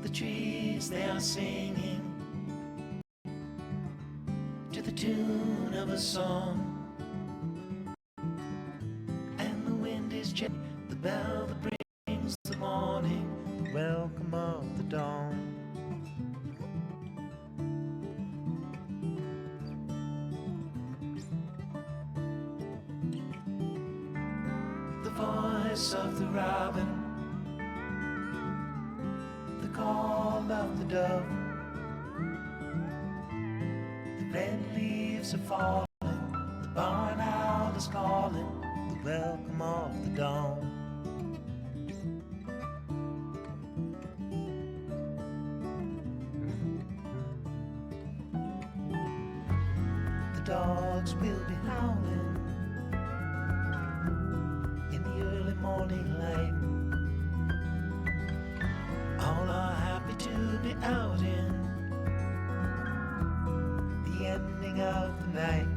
The trees, they are singing to the tune of a song, and the wind is gentle, the bell that brings the morning, the welcome of the dawn. The voice of the robin, the call of the dove, the red leaves are falling, the barn owl is calling, the welcome of the dawn. The dogs will be howling in the early morning light. All are happy to be out in the ending of the night,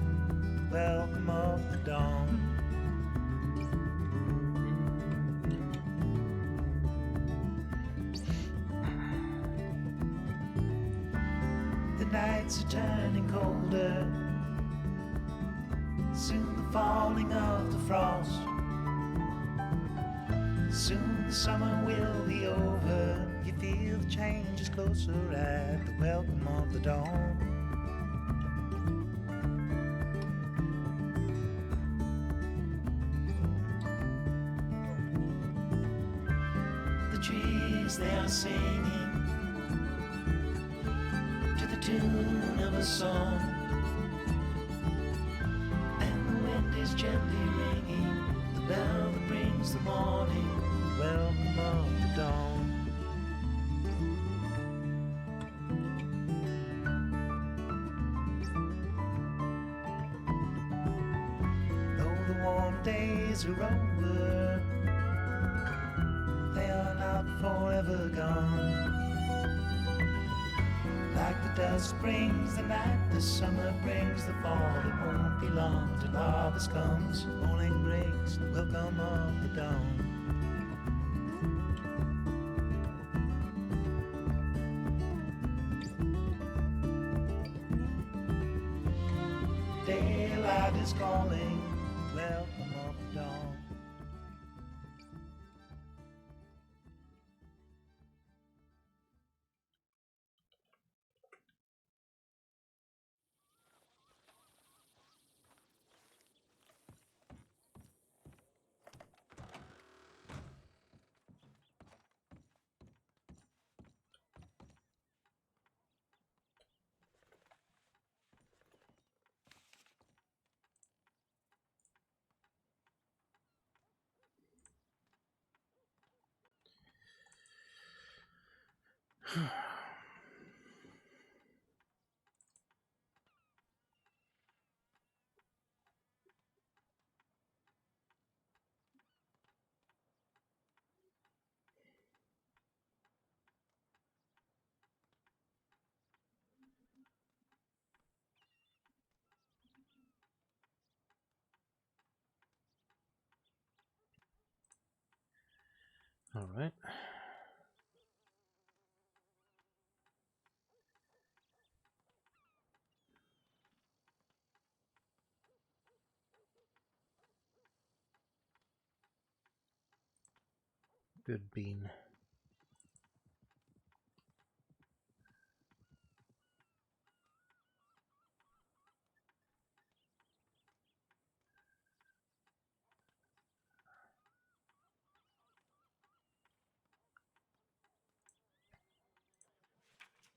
the welcome of the dawn. The nights are turning colder, soon the falling of the frost. Soon the summer will be over, you feel the change is closer at the welcome of the dawn. The trees, they are singing to the tune of a song, and the wind is gently ringing the bell that brings the morning, the welcome of the dawn. Though the warm days are over, they are not forever gone. Like the dust brings the night, the summer brings the fall. It won't be long till harvest comes, morning breaks, the welcome of the dawn. Daylight is calling, welcome of the dawn. All right. Good bean.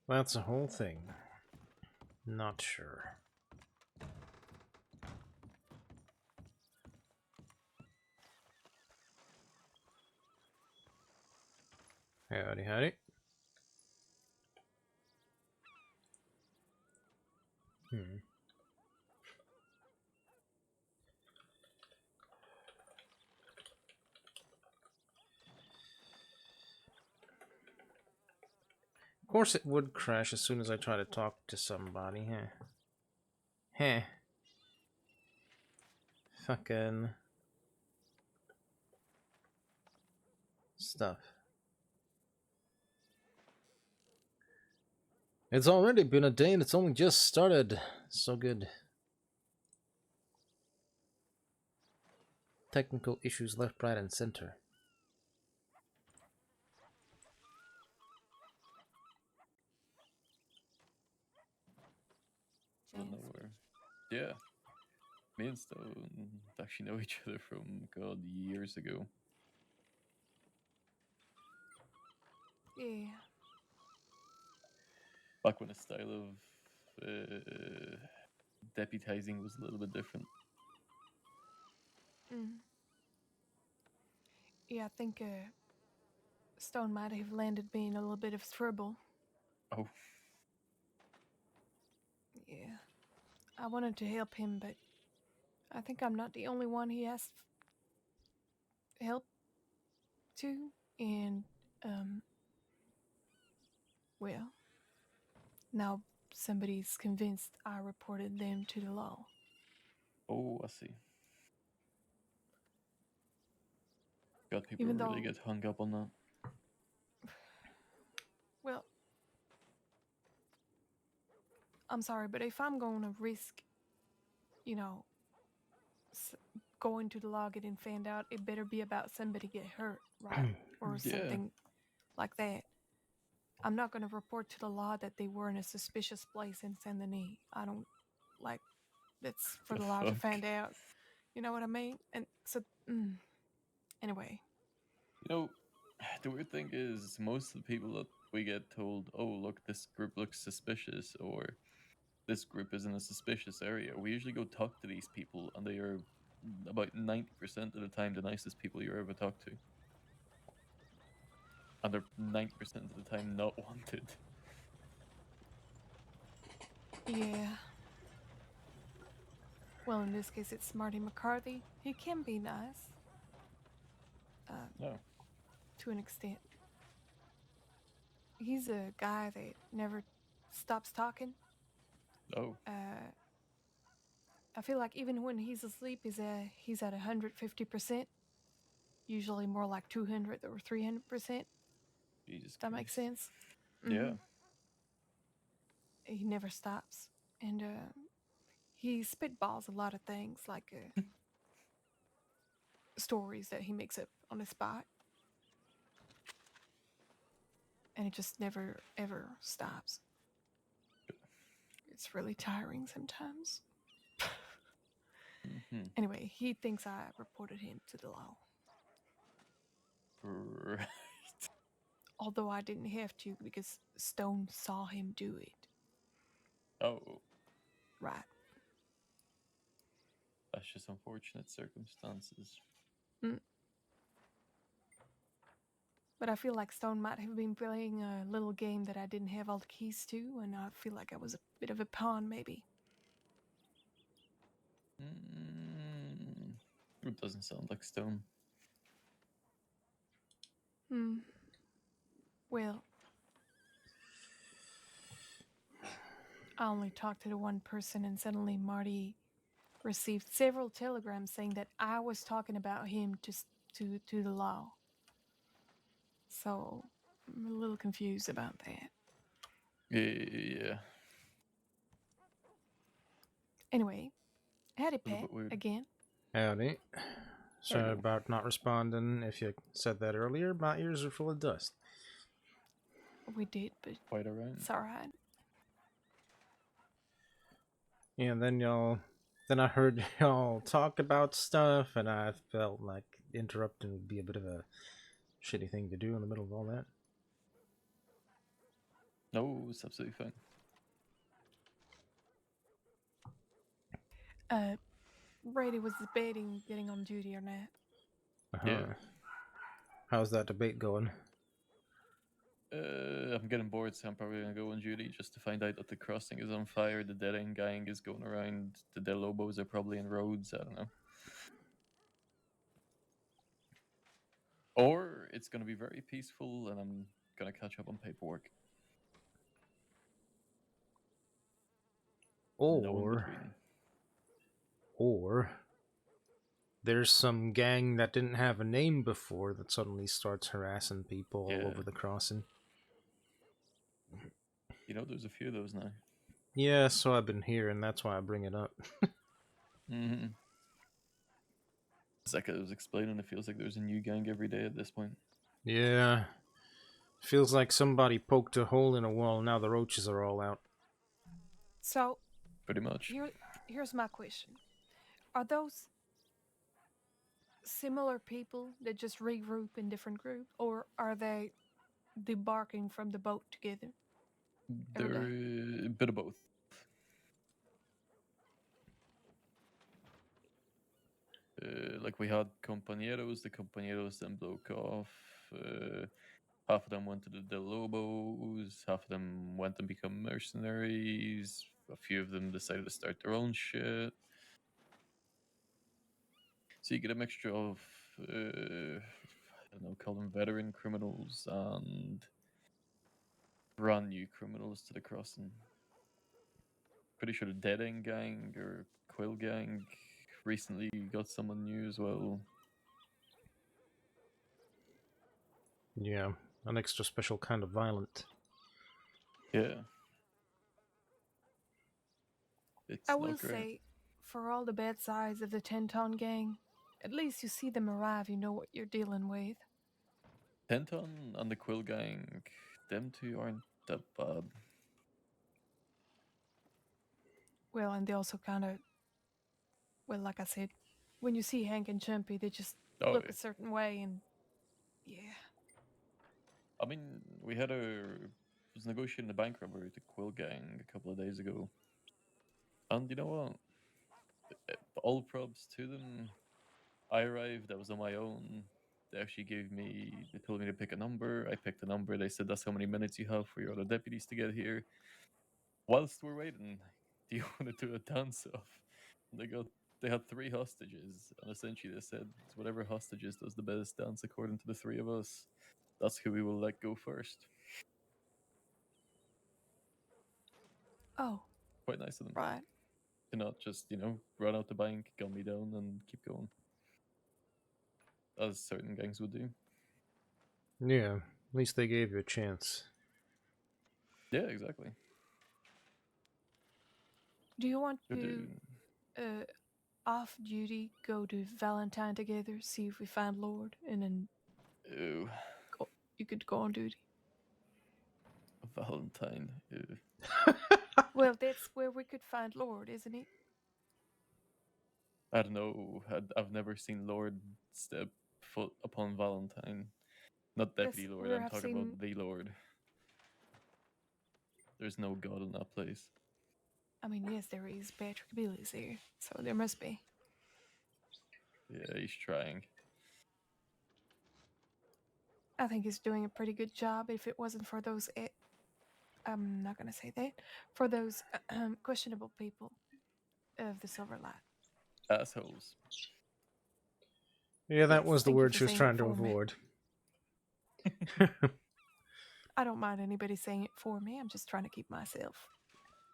That's the whole thing. Not sure. Howdy, howdy. Of course it would crash as soon as I try to talk to somebody, huh? Heh. fucking stuff. It's already been a day and it's only just started. So good. Technical issues left, right, and center. Out of nowhere. Yeah. Me and Stone actually know each other from, God, years ago. Yeah. Back when the style of deputizing was a little bit different. Mm. Yeah, I think Stone might have landed me in a little bit of trouble. Oh, Yeah. I wanted to help him, but I think I'm not the only one he asked help to. And, well, now somebody's convinced I reported them to the law. oh, I see. God, people Even really though, get hung up on that. well, I'm sorry, but if I'm going to risk, you know, going to the law getting found out, it better be about somebody get hurt, right? Or Yeah. something like that. I'm not going to report to the law that they were in a suspicious place in Saint Denis. I don't like that's for the law to Fuck. find out. You know what I mean? And so, anyway, You know, the weird thing is, most of the people that we get told, oh, look, this group looks suspicious, or this group is in a suspicious area, we usually go talk to these people, and they are about 90% of the time the nicest people you ever talk to. And they're 90% of the time not wanted. yeah. Well, in this case, it's Marty McCarthy. He can be nice, No. to an extent. He's a guy that never stops talking. Oh, I feel like even when he's asleep, he's at 150%. Usually more like 200 or 300%. Jesus That makes Christ. sense. Yeah. He never stops, and he spitballs a lot of things, like stories that he makes up on the spot, and it just never ever stops. It's really tiring sometimes. Mm-hmm. Anyway, he thinks I reported him to the law, Right. although I didn't have to because Stone saw him do it. Oh, Right. that's just unfortunate circumstances. Mm. But I feel like Stone might have been playing a little game that I didn't have all the keys to, and I feel like I was a bit of a pawn, maybe. Mm, it doesn't sound like Stone. Hmm. Well, I only talked to the one person, and suddenly Marty received several telegrams saying that I was talking about him to the law. So I'm a little confused about that. Yeah. Anyway, howdy, A little Pat, bit weird. again. Howdy. There Sorry you go. about not responding. If you said that earlier, my ears are full of dust. We did, but Quite around. it's alright. And then I heard y'all talk about stuff, and I felt like interrupting would be a bit of a shitty thing to do in the middle of all that. No, it's absolutely fine. Brady was debating getting on duty or not. Uh-huh. Yeah. How's that debate going? I'm getting bored, so I'm probably gonna go on duty just to find out that the crossing is on fire, the dead end gang is going around, the Del Lobos are probably in roads, I don't know. Or it's gonna be very peaceful and I'm gonna catch up on paperwork. No in Or, between. or there's some gang that didn't have a name before that suddenly starts harassing people all Yeah. over the crossing. You know, there's a few of those now. Yeah, so I've been hearing. That's why I bring it up. Mm-hmm. It's like I was explaining, it feels like there's a new gang every day at this point. Yeah. Feels like somebody poked a hole in a wall. Now the roaches are all out. So Pretty much. here's my question: Are those similar people that just regroup in different groups, or are they debarking from the boat together every They're day? a bit of both. Like we had compañeros, the compañeros then broke off. Half of them went to the Del Lobos, half of them went and become mercenaries, a few of them decided to start their own shit. So you get a mixture of, I don't know, call them veteran criminals and brand new criminals to the crossing. Pretty sure the Dead End Gang or Quill Gang recently got someone new as well. Yeah, an extra special kind of violent. Yeah. It's I not will great. say, for all the bad sides of the 10-ton gang, at least you see them arrive, you know what you're dealing with. Tenton and the Quill Gang, them two aren't that bad. Well, and they also kind of, well, like I said, when you see Hank and Chumpy, they just Oh, look yeah. a certain way, and yeah. I mean, we had was negotiating a bank robbery with the Quill Gang a couple of days ago. And you know what? All props to them. I arrived, I was on my own. They told me to pick a number. I picked a number. They said, that's how many minutes you have for your other deputies to get here. Whilst we're waiting, do you want to do a dance off? They had 3 hostages, and essentially they said, whatever hostages does the best dance according to the 3 of us, that's who we will let go first. Oh, Quite nice of them. right. To not just, run out the bank, gun me down, and keep going. As certain gangs would do. Yeah, at least they gave you a chance. Yeah, exactly. Do you want They're to, doing. off duty, go to Valentine together, see if we find Lord, and then Ew. you could go on duty? Valentine. Ew. Well, that's where we could find Lord, isn't it? I don't know. I've never seen Lord step foot upon Valentine. Not That's Deputy Lord, where I'm I've talking seen. about the Lord. There's no god in that place. I mean, yes, there is. Patrick Billy's there, so there must be. Yeah, he's trying. I think he's doing a pretty good job. If it wasn't for those, I'm not gonna say that, for those questionable people of the Silver Light. Assholes. Yeah, that Yes, was the thank you word for she was saying trying it to for me. avoid. I don't mind anybody saying it for me. I'm just trying to keep myself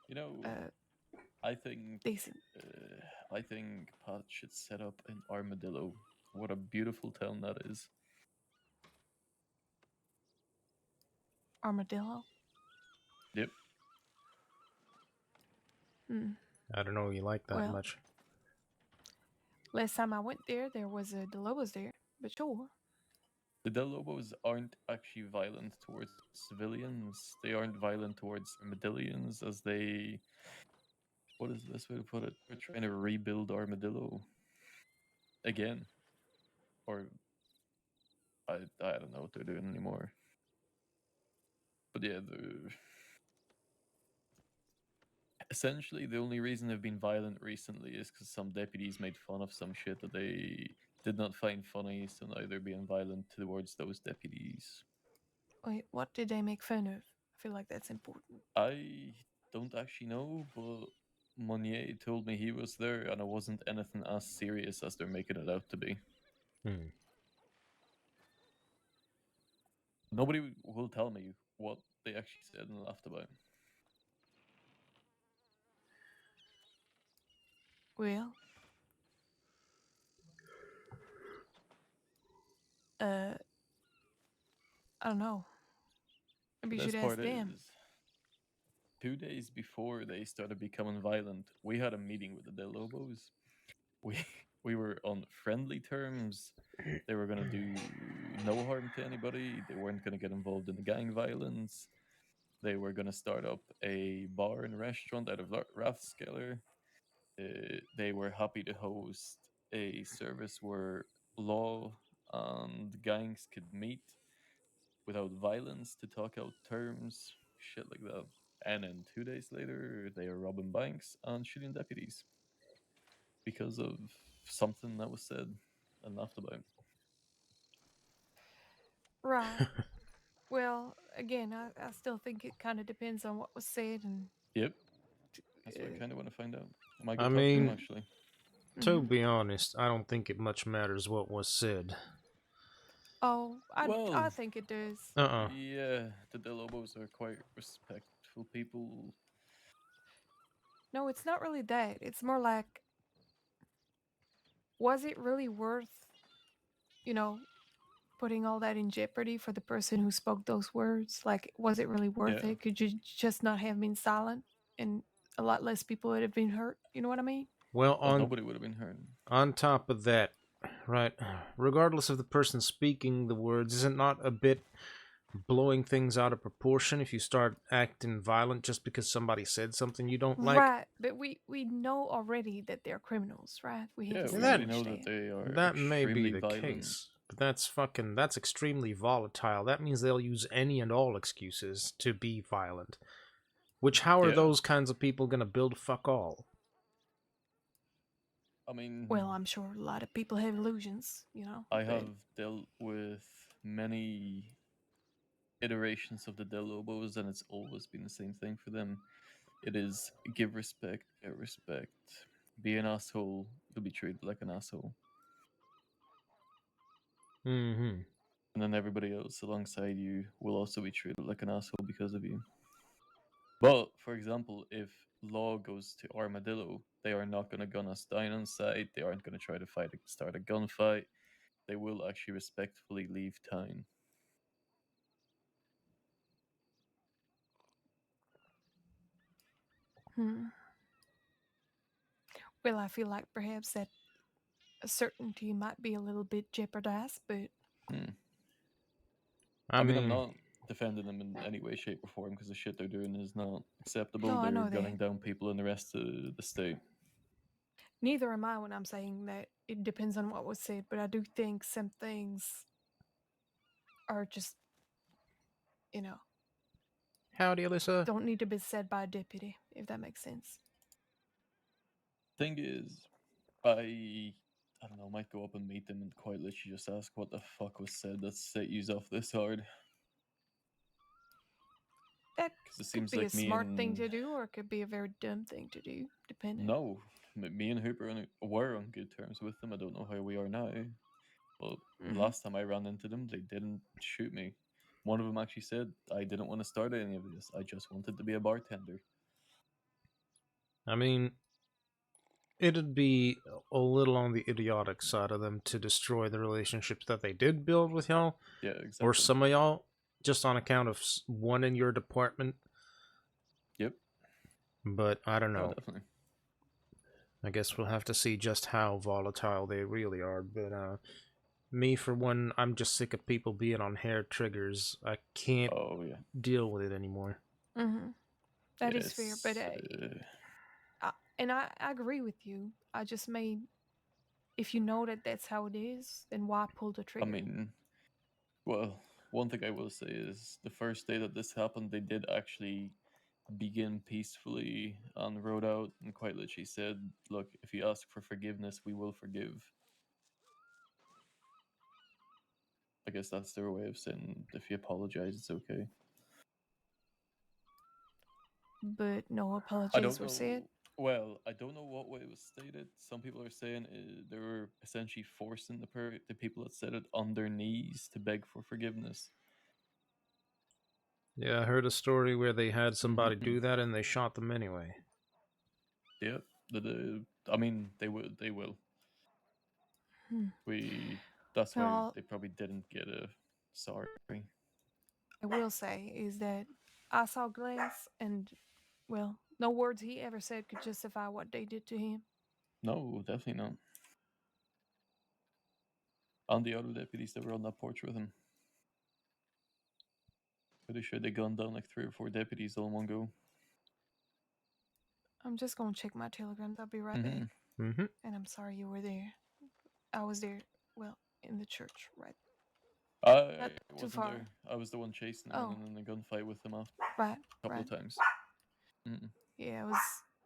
You know, uh, I think decent. I think Pat should set up an Armadillo. What a beautiful town that is. Armadillo. Yep. Hmm. I don't know you like that Well, much. last time I went there, there was a Delobos there, but sure. The Del Lobos aren't actually violent towards civilians. They aren't violent towards armadillions, as they. What is the best way to put it? They're trying to rebuild Armadillo again, or I don't know what they're doing anymore. But yeah, essentially the only reason they've been violent recently is because some deputies made fun of some shit that they did not find funny, so now they're being violent towards those deputies. Wait, what did they make fun of? I feel like that's important. I don't actually know, but Monnier told me he was there and it wasn't anything as serious as they're making it out to be. Hmm. Nobody will tell me what they actually said and laughed about. Well, I don't know. Maybe The you should best ask part them. is, 2 days before they started becoming violent, we had a meeting with the Del Lobos. We we were on friendly terms. They were gonna do no harm to anybody. They weren't gonna get involved in the gang violence. They were gonna start up a bar and restaurant out of Rathskeller. They were happy to host a service where law and gangs could meet without violence to talk out terms, shit like that. And then 2 days later, they are robbing banks and shooting deputies because of something that was said and laughed about. Right. Well, again, I still think it kind of depends on what was said and. Yep, that's what I Uh, kind of want to find out. I might go I talk to him mean, actually. to mhm. be honest, I don't think it much matters what was said. Oh, I Well, think it does. Uh-uh. yeah, the De Lobos are quite respectful people. No, it's not really that. It's more like, was it really worth, you know, putting all that in jeopardy for the person who spoke those words? Like, was it really worth Yeah, it? Could you just not have been silent and a lot less people would have been hurt? You know what I mean? Well, well, nobody would have been hurt. on top of that, right, regardless of the person speaking the words, is it not a bit blowing things out of proportion if you start acting violent just because somebody said something you don't like? Right, but we know already that they're criminals, right? We have Yeah, we already That know established that that. they are that may be extremely the violent. case, but that's extremely volatile. That means they'll use any and all excuses to be violent. Which how are Yeah, those kinds of people gonna build fuck all? I mean, Well, I'm sure a lot of people have illusions, you know, I but have dealt with many iterations of the Del Lobos, and it's always been the same thing for them. It is give respect, get respect. Be an asshole, you'll be treated like an asshole. Mm-hmm. And then everybody else alongside you will also be treated like an asshole because of you. But, for example, if law goes to Armadillo, they are not going to gun us down on sight. They aren't going to try to start a gunfight. They will actually respectfully leave town. hmm. Well, I feel like perhaps that certainty might be a little bit jeopardized, but Hmm. I I mean, I'm mean, not defending them in any way, shape, or form because the shit they're doing is not acceptable. no, I They're know that. gunning down people in the rest of the state. Neither am I when I'm saying that it depends on what was said, but I do think some things are just, you know, howdy, Alyssa. don't need to be said by a deputy, if that makes sense. Thing is, I don't know, might go up and meet them and quite literally just ask what the fuck was said that set you off this hard. That Because it could seems be a like me smart thing and to do, or it could be a very dumb thing to do, depending. no, me and Hooper were on good terms with them. I don't know how we are now, but Hmm. last time I ran into them, they didn't shoot me. One of them actually said, "I didn't want to start any of this. I just wanted to be a bartender." I mean, it'd be a little on the idiotic side of them to destroy the relationships that they did build with y'all, Yeah, or exactly. some of y'all, just on account of one in your department. Yep. But I don't Oh, know. definitely. I guess we'll have to see just how volatile they really are. But me, for one, I'm just sick of people being on hair triggers. I can't Oh yeah. deal with it anymore. Hmm. That is fair, but Yes. and I agree with you. I just mean, if you know that that's how it is, then why pull the I trigger? mean, well, one thing I will say is the first day that this happened, they did actually begin peacefully and wrote out and quite literally said, "Look, if you ask for forgiveness, we will forgive." I guess that's their way of saying if you apologize, it's okay. But no I apologies don't were said. know. Well, I don't know what way it was stated. Some people are saying they were essentially forcing the people that said it on their knees to beg for forgiveness. Yeah, I heard a story where they had somebody Mm-hmm. do that and they shot them anyway. Yep. I mean, they will. They will. Hmm. We That's why Now, they probably didn't get a sorry. I will say is that I saw Glass, and well, no words he ever said could justify what they did to him. No, definitely not. And the other deputies that were on that porch with him. Pretty sure they gunned down like 3 or 4 deputies all in one go. I'm just gonna check my telegrams. I'll be right back. Mm-hmm. And I'm sorry you were there. I was there, well, in the church, right? I Not too wasn't far. there. I was the one chasing him Oh, and in a gunfight with him a right, couple right. of times. Mm-mm. Yeah, it was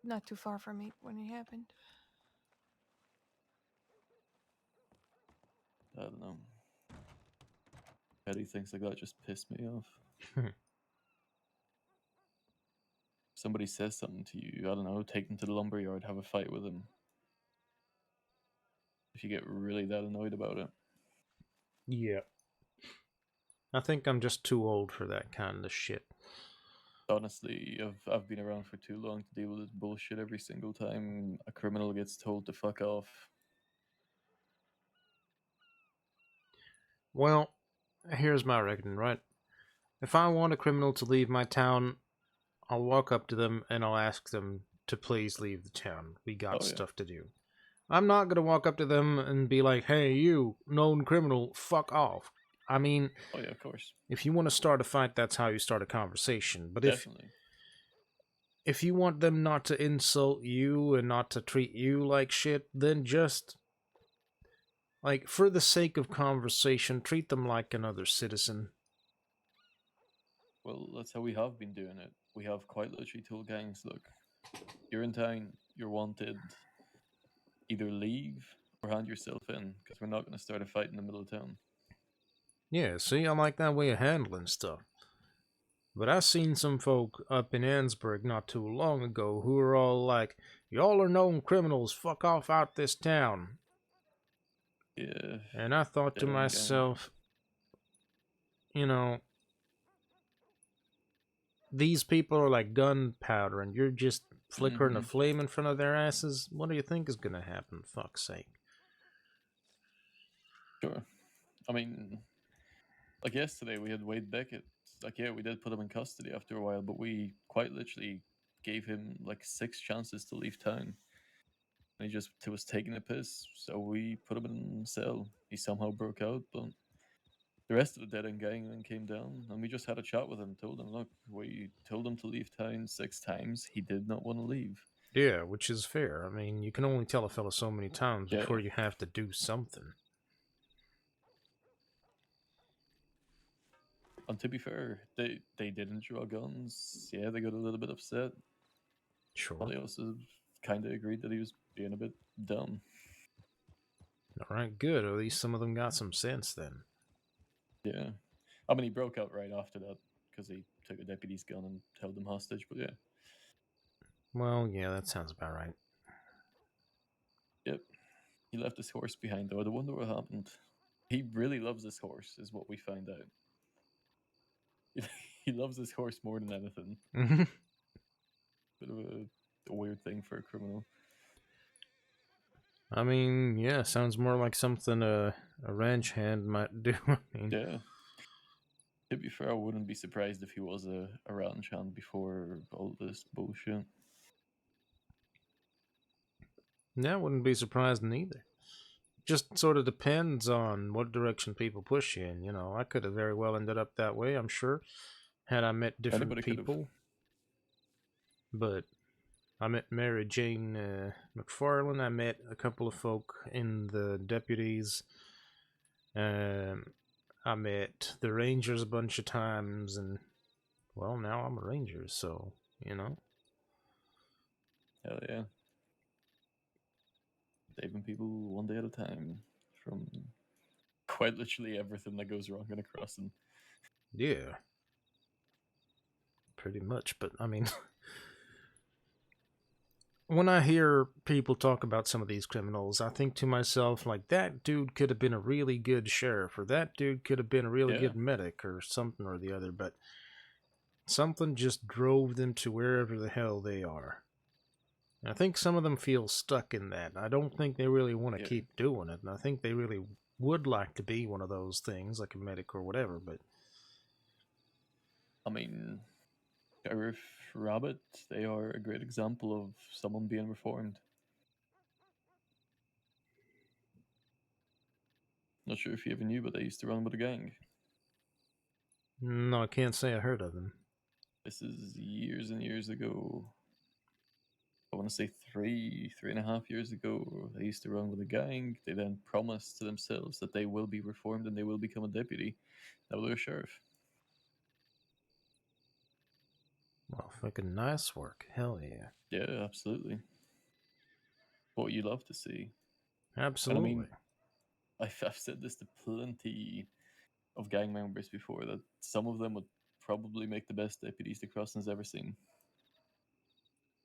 not too far from me when it happened. I don't know. Petty things like that just piss me off. Somebody says something to you, I don't know, take them to the lumberyard, have a fight with them. If you get really that annoyed about it. Yeah. I think I'm just too old for that kind of shit. Honestly, I've been around for too long to deal with this bullshit every single time a criminal gets told to fuck off. Well, here's my reckoning, right? If I want a criminal to leave my town, I'll walk up to them and I'll ask them to please leave the town. We got Oh, yeah. stuff to do. I'm not gonna walk up to them and be like, hey, you, known criminal, fuck off. I mean, Oh yeah, of course. if you want to start a fight, that's how you start a conversation. But Definitely. if you want them not to insult you and not to treat you like shit, then just, like, for the sake of conversation, treat them like another citizen. Well, that's how we have been doing it. We have quite literally told gangs, look, you're in town, you're wanted, either leave or hand yourself in, because we're not going to start a fight in the middle of town. Yeah, see, I like that way of handling stuff. But I seen some folk up in Ansburg not too long ago who were all like, y'all are known criminals, fuck off out this town. Yeah. And I thought to Their own gang. myself, you know, these people are like gunpowder and you're just flickering a flame in front of their asses. What do you think is going to happen, fuck's sake? Sure. I mean, like yesterday we had Wade Beckett. Like, yeah, we did put him in custody after a while, but we quite literally gave him like 6 chances to leave town. And he just was taking a piss, so we put him in cell. He somehow broke out, but the rest of the dead end gang then came down, and we just had a chat with him. Told him, look, we told him to leave town 6 times. He did not want to leave. Yeah, which is fair. I mean, you can only tell a fella so many times Yeah. before you have to do something. And to be fair, they didn't draw guns. Yeah, they got a little bit upset. Sure. But they also kind of agreed that he was being a bit dumb. Alright, good. At least some of them got some sense then. Yeah. I mean, he broke out right after that because he took a deputy's gun and held them hostage, but yeah. Well, yeah, that sounds about right. Yep. He left his horse behind, though. I wonder what happened. He really loves this horse, is what we found out. He loves this horse more than anything. Bit of a weird thing for a criminal. I mean, yeah, sounds more like something a ranch hand might do. I mean, Yeah. To be fair, I wouldn't be surprised if he was a ranch hand before all this bullshit. that wouldn't be surprising either. Just sort of depends on what direction people push you in. You know, I could have very well ended up that way, I'm sure, had I met different Anybody could've. people. But I met Mary Jane McFarland. I met a couple of folk in the deputies. I met the Rangers a bunch of times, and, well, now I'm a Ranger, so, you know. Hell yeah. Saving people one day at a time from quite literally everything that goes wrong in a crossing. Yeah. Pretty much, but, I mean... when I hear people talk about some of these criminals, I think to myself, like, that dude could have been a really good sheriff, or that dude could have been a really good medic, or something or the other, but something just drove them to wherever the hell they are. And I think some of them feel stuck in that. I don't think they really want to keep doing it, and I think they really would like to be one of those things, like a medic or whatever, but I mean, Sheriff Rabbit, they are a great example of someone being reformed. Not sure if you ever knew, but they used to run with a gang. no, I can't say I heard of them. This is years and years ago. I want to say 3.5 years ago. They used to run with a gang. They then promised to themselves that they will be reformed and they will become a deputy. Now they're a sheriff. Well, fucking nice work. Hell yeah. Yeah, absolutely. What you love to see. Absolutely. And I mean, I've said this to plenty of gang members before, that some of them would probably make the best deputies the Crossing's ever seen.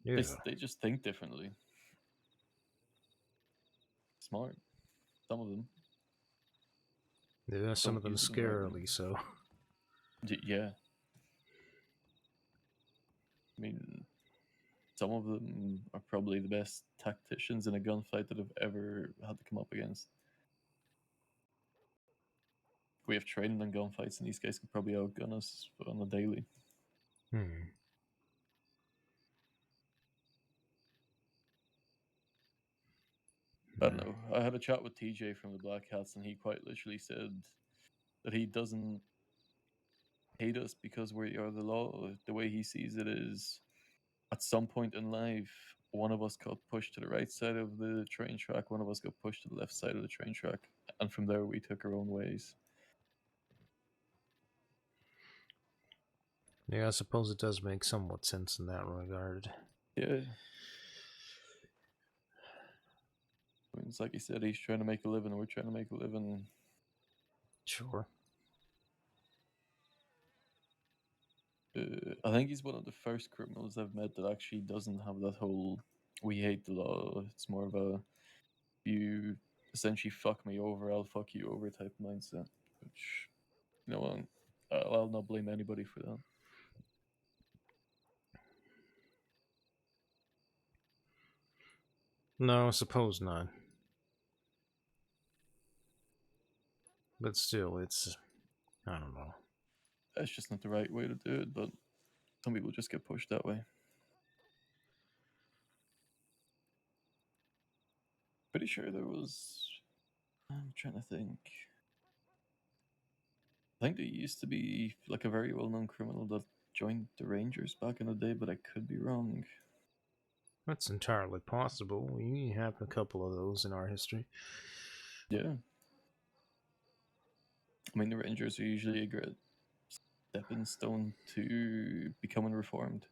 Yeah. They just think differently. Smart. Some of them. Yeah, some Don't of them use it in the right way. scarily so. Yeah. I mean, some of them are probably the best tacticians in a gunfight that I've ever had to come up against. We have training in gunfights, and these guys could probably outgun us on a daily. I don't know. I had a chat with TJ from the Black Hats, and he quite literally said that he doesn't hate us because we are the law. The way he sees it is, at some point in life, one of us got pushed to the right side of the train track, one of us got pushed to the left side of the train track, and from there we took our own ways. Yeah, I suppose it does make somewhat sense in that regard. Yeah. I mean, it's like he said, he's trying to make a living, and we're trying to make a living. Sure. I think he's one of the first criminals I've met that actually doesn't have that whole "we hate the law." It's more of a "you essentially fuck me over, I'll fuck you over" type mindset. Which, you know, I'll not blame anybody for that. No, I suppose not. But still, it's... I don't know. That's just not the right way to do it, but some people just get pushed that way. Pretty sure there was... I'm trying to think. I think there used to be like a very well-known criminal that joined the Rangers back in the day, but I could be wrong. That's entirely possible. We have a couple of those in our history. Yeah. I mean, the Rangers are usually a great stepping stone to becoming reformed.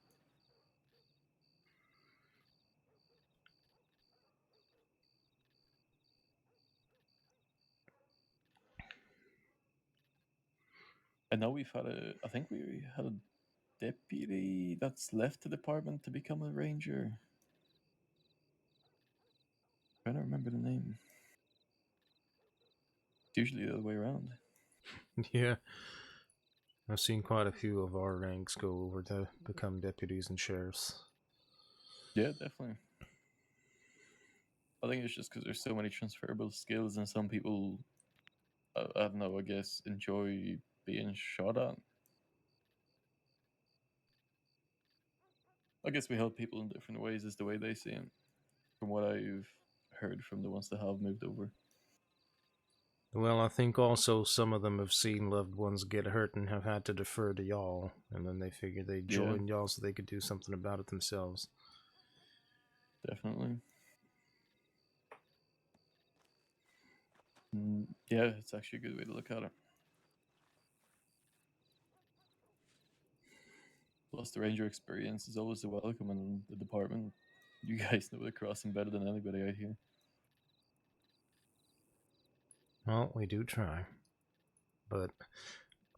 And now I think we had a deputy that's left the department to become a ranger. I don't remember the name. It's usually the other way around. Yeah. I've seen quite a few of our ranks go over to become deputies and sheriffs. Yeah, definitely. I think it's just because there's so many transferable skills, and some people, I don't know, I guess, enjoy being shot at. I guess we help people in different ways, is the way they see it, from what I've heard from the ones that have moved over. Well, I think also some of them have seen loved ones get hurt and have had to defer to y'all, and then they figured they'd Yeah. join y'all so they could do something about it themselves. Definitely. Yeah, it's actually a good way to look at it. Plus, the ranger experience is always a welcome in the department. You guys know the crossing better than anybody out here. Well, we do try. But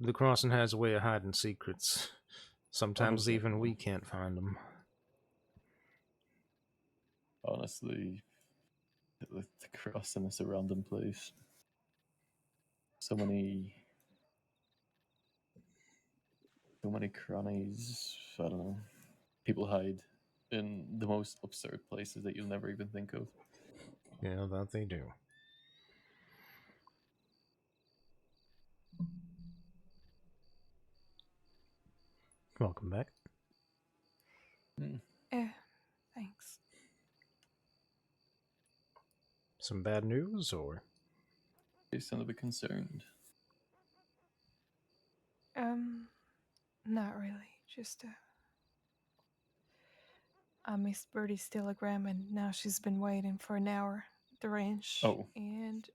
the crossing has a way of hiding secrets. Sometimes even we can't find them. Honestly, the crossing is a random place. So many crannies. I don't know. People hide in the most absurd places that you'll never even think of. Yeah, that they do. Welcome back. Thanks. Some bad news, or? You sound a bit concerned. Not really. Just, I missed Birdie's telegram, and now she's been waiting for an hour at the ranch. Oh. And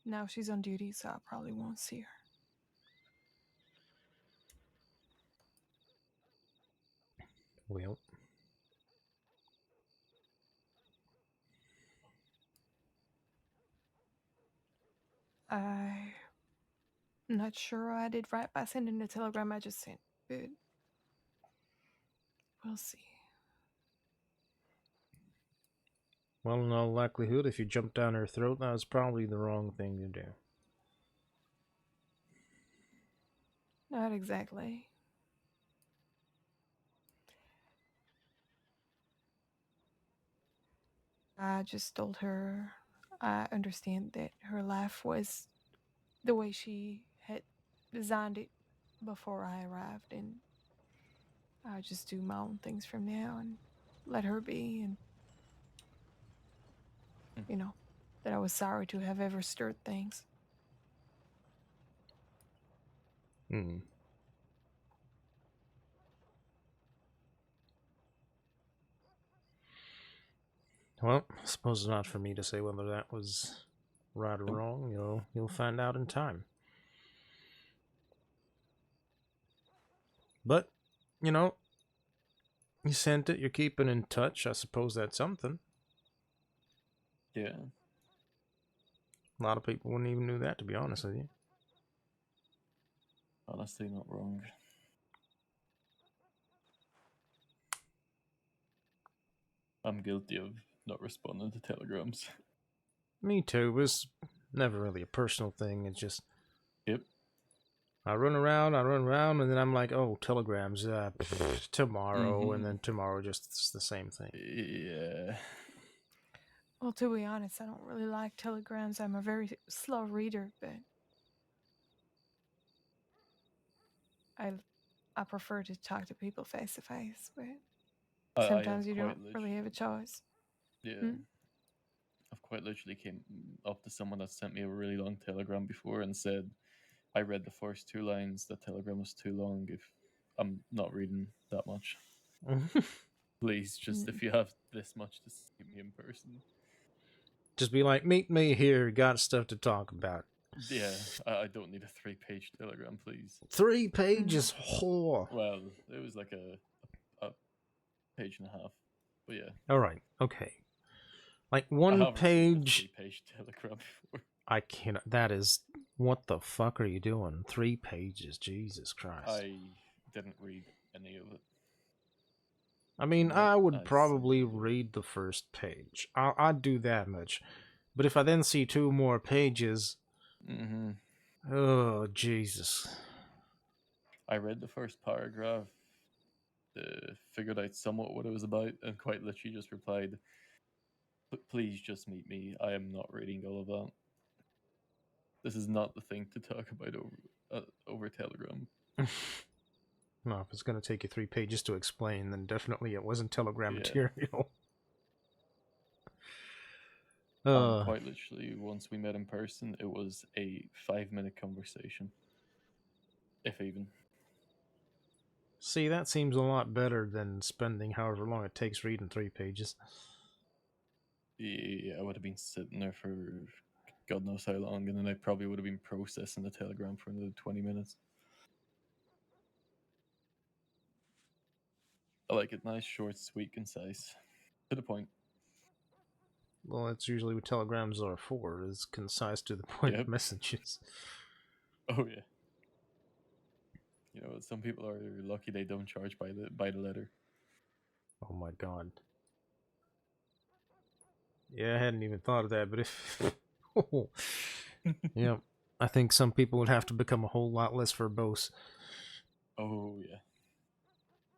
now she's on duty, so I probably won't see her. Well. I'm not sure I did right by sending the telegram I just sent, but we'll see. Well, in all likelihood, if you jumped down her throat, that was probably the wrong thing to do. Not exactly. I just told her I understand that her life was the way she had designed it before I arrived, and I just do my own things from now and let her be, and you know, that I was sorry to have ever stirred things. Hmm. Well, I suppose it's not for me to say whether that was right or wrong. You'll find out in time. But, you sent it, you're keeping in touch. I suppose that's something. Yeah. A lot of people wouldn't even do that, to be honest with you. Honestly, not wrong. I'm guilty of not responding to telegrams. Me too. It was never really a personal thing. It's just... Yep. I run around, and then I'm like, oh, telegrams, tomorrow, and then tomorrow just it's the same thing. Yeah. Well, to be honest, I don't really like telegrams. I'm a very slow reader, but I prefer to talk to people face to face, but sometimes you don't really have a choice. Yeah. I've quite literally came up to someone that sent me a really long telegram before and said, I read the first 2 lines, the telegram was too long. If I'm not reading that much, please, just if you have this much, just see me in person. Just be like, meet me here, got stuff to talk about. Yeah, I don't need a 3-page telegram, please. 3 pages? Whore. Well, it was like a page and a half, but yeah. Alright, okay. Like 1 page... 3-page telegram before. I cannot... That is... What the fuck are you doing? 3 pages, Jesus Christ. I didn't read any of it. I mean, I would probably read the first page. I'd do that much. But if I then see 2 more pages... Oh, Jesus. I read the first paragraph, figured out somewhat what it was about, and quite literally just replied, please just meet me. I am not reading all of that. This is not the thing to talk about over Telegram. No, if it's going to take you 3 pages to explain, then definitely it wasn't Telegram material. Quite literally, once we met in person, it was a 5-minute conversation. If even. See, that seems a lot better than spending however long it takes reading 3 pages. Yeah, I would have been sitting there for God knows how long, and then I probably would have been processing the telegram for another 20 minutes. I like it nice, short, sweet, concise. To the point. Well, that's usually what telegrams are for, is concise to the point messages. Oh, yeah. You know, some people are lucky they don't charge by the letter. Oh my god. Yeah, I hadn't even thought of that, but if... Yeah, I think some people would have to become a whole lot less verbose. Oh, yeah.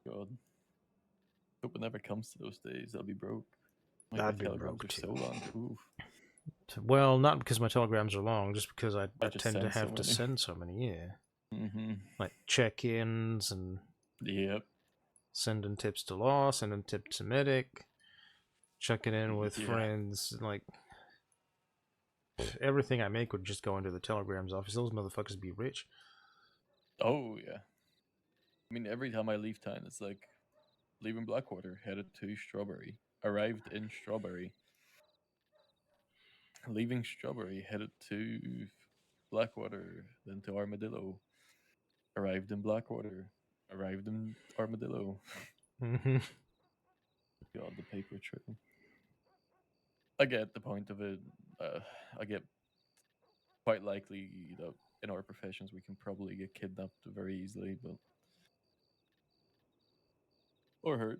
God. Hope it never comes to those days. I'll be broke. I'd be broke too. So long. Oof. Well, not because my telegrams are long, just because I tend to have to so send so many, yeah. Mm-hmm. Like check-ins and Yep. Sending tips to law, sending tips to medic, checking in with Yeah. friends. Like, everything I make would just go into the Telegram's office. Those motherfuckers be rich. Oh yeah. I mean, every time I leave town, it's like leaving Blackwater, headed to Strawberry, arrived in Strawberry, leaving Strawberry, headed to Blackwater, then to Armadillo, arrived in Blackwater, arrived in Armadillo. Mm-hmm. God, the paper trail. I get the point of it. I get quite likely that in our professions we can probably get kidnapped very easily, but or hurt.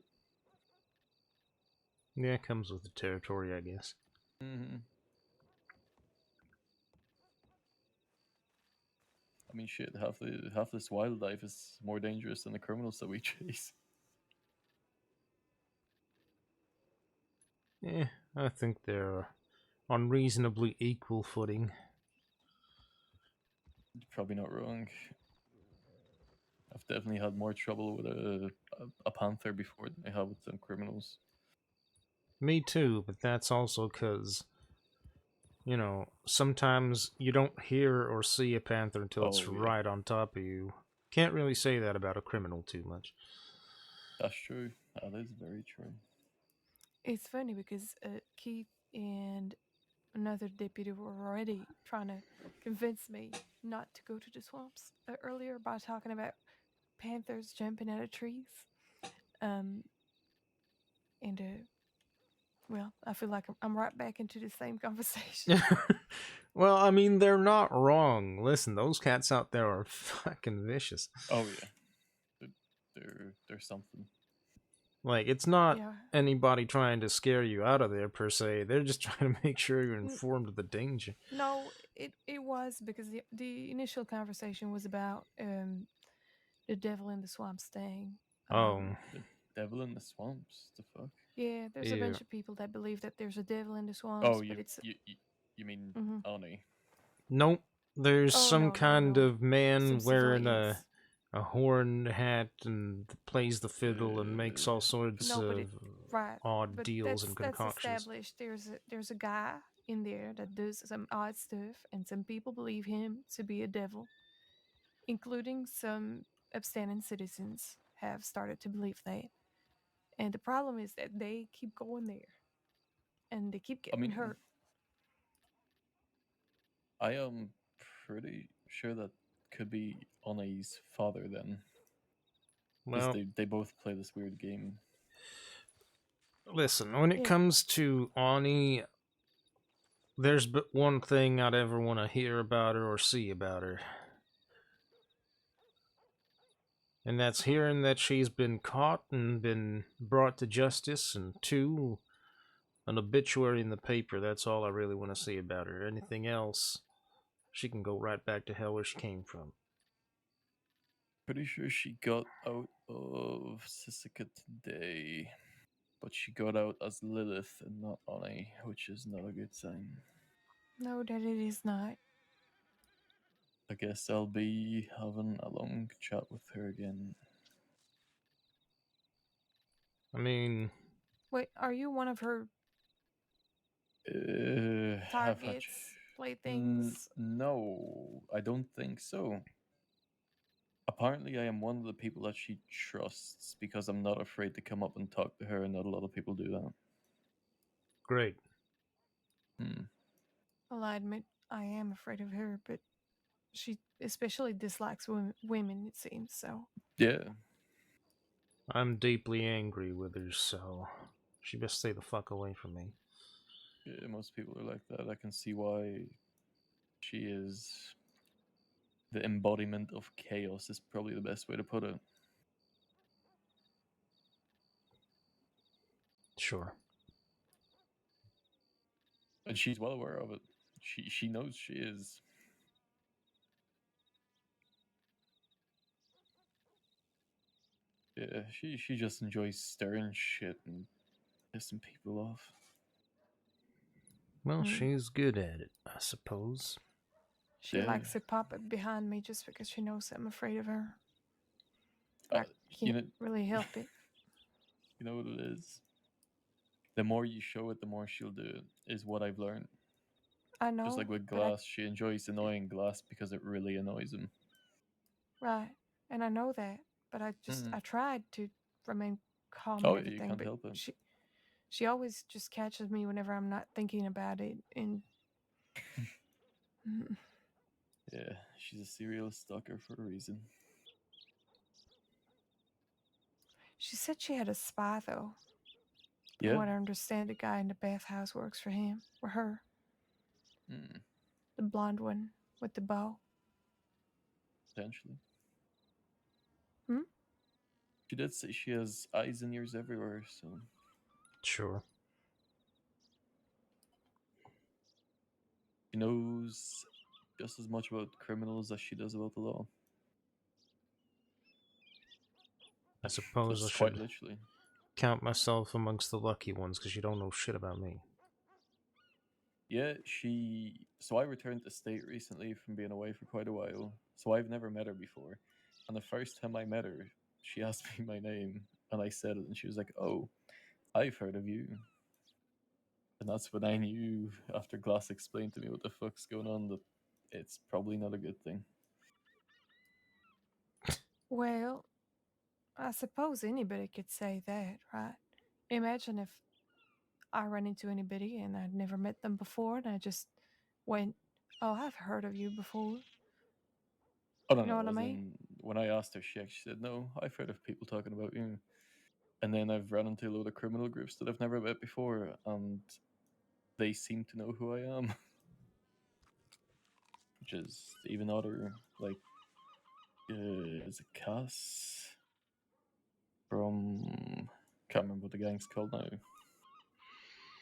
Yeah, it comes with the territory, I guess. Mm-hmm. I mean, shit. Half this wildlife is more dangerous than the criminals that we chase. Yeah, I think they're on reasonably equal footing. Probably not wrong. I've definitely had more trouble with a panther before than I have with some criminals. Me too, but that's also because, sometimes you don't hear or see a panther until it's Oh yeah, right on top of you. Can't really say that about a criminal too much. that's true. That is very true. It's funny because Keith and another deputy were already trying to convince me not to go to the swamps earlier by talking about panthers jumping out of trees. Um, and well, I feel like I'm right back into the same conversation. Well, I mean, they're not wrong. Listen, those cats out there are fucking vicious. Oh yeah, they're something. Like, it's not Yeah. anybody trying to scare you out of there per se. They're just trying to make sure you're informed of the danger. No, it was because the initial conversation was about the devil in the swamp staying. Oh, The devil in the swamps. The fuck? Yeah, there's a yeah. bunch of people that believe that there's a devil in the Oh, swamps, but it's you mean mhm. Oni? Nope. There's Oh some no, no, kind no. of Some man wearing civilians. a horn hat and plays the fiddle and makes all Uh, sorts No, but it of right. odd But deals and that's concoctions. established. There's a guy in there that does some odd stuff, and some people believe him to be a devil, including some upstanding citizens have started to believe that. And the problem is that they keep going there and they keep I getting mean, hurt. I am pretty sure that could be Oni's father then, because Well, they both play this weird game. listen, when it Yeah. comes to Ani, there's but one thing I'd ever want to hear about her or see about her. And that's hearing that she's been caught and been brought to justice, and two, an obituary in the paper. That's all I really want to see about her. Anything else, she can go right back to hell where she came from. Pretty sure she got out of Sisika today, but she got out as Lilith and not Oni, which is not a good sign. No, that it is not. I guess I'll be having a long chat with her again. I mean, Wait, are you one of her Have had. targets, playthings? No, I don't think so. Apparently, I am one of the people that she trusts because I'm not afraid to come up and talk to her, and not a lot of people do that. great. Hmm. Well, I admit I am afraid of her, but she especially dislikes women, it seems. So Yeah. I'm deeply angry with her, so she best stay the fuck away from me. Yeah, most people are like that. I can see why she is the embodiment of chaos, is probably the best way to put it. Sure. And she's well aware of it. She knows she is. Yeah, she just enjoys stirring shit and pissing people off. Well, mm. she's good at it, I suppose. She Yeah. likes to pop up behind me just because she knows I'm afraid of her. I You can't know, really help it. you know what it is. The more you show it, the more she'll do it. Is what I've learned. I Just know, like with but I Glass, she enjoys annoying Glass because it really annoys him. right, and I know that, but I tried to remain calm and Oh yeah, you everything, can't but help it. she always just catches me whenever I'm not thinking about it, and mm, Yeah, she's a serial stalker for a reason. she said she had a spy though. From Yeah. what I understand, the guy in the bathhouse works for him or her, Mm, the blonde one with the bow. potentially. Hmm? She did say she has eyes and ears everywhere, so Sure. she knows just as much about criminals as she does about the law. I suppose I That's quite should literally. count myself amongst the lucky ones because you don't know shit about me. Yeah, she. So I returned to state recently from being away for quite a while. So I've never met her before. And the first time I met her, she asked me my name, and I said it, and she was like, "Oh, I've heard of you." And that's when I knew, after Glass explained to me what the fuck's going on, that it's probably not a good thing. Well, I suppose anybody could say that, right? Imagine if I run into anybody and I'd never met them before and I just went, "Oh, I've heard of you before." Oh no, You know what no. I As mean? in, when I asked her, she actually said, "No, I've heard of people talking about you." And then I've run into a load of criminal groups that I've never met before, and they seem to know who I am, which is even odder. Like, is it Cass from? Can't remember what the gang's called now.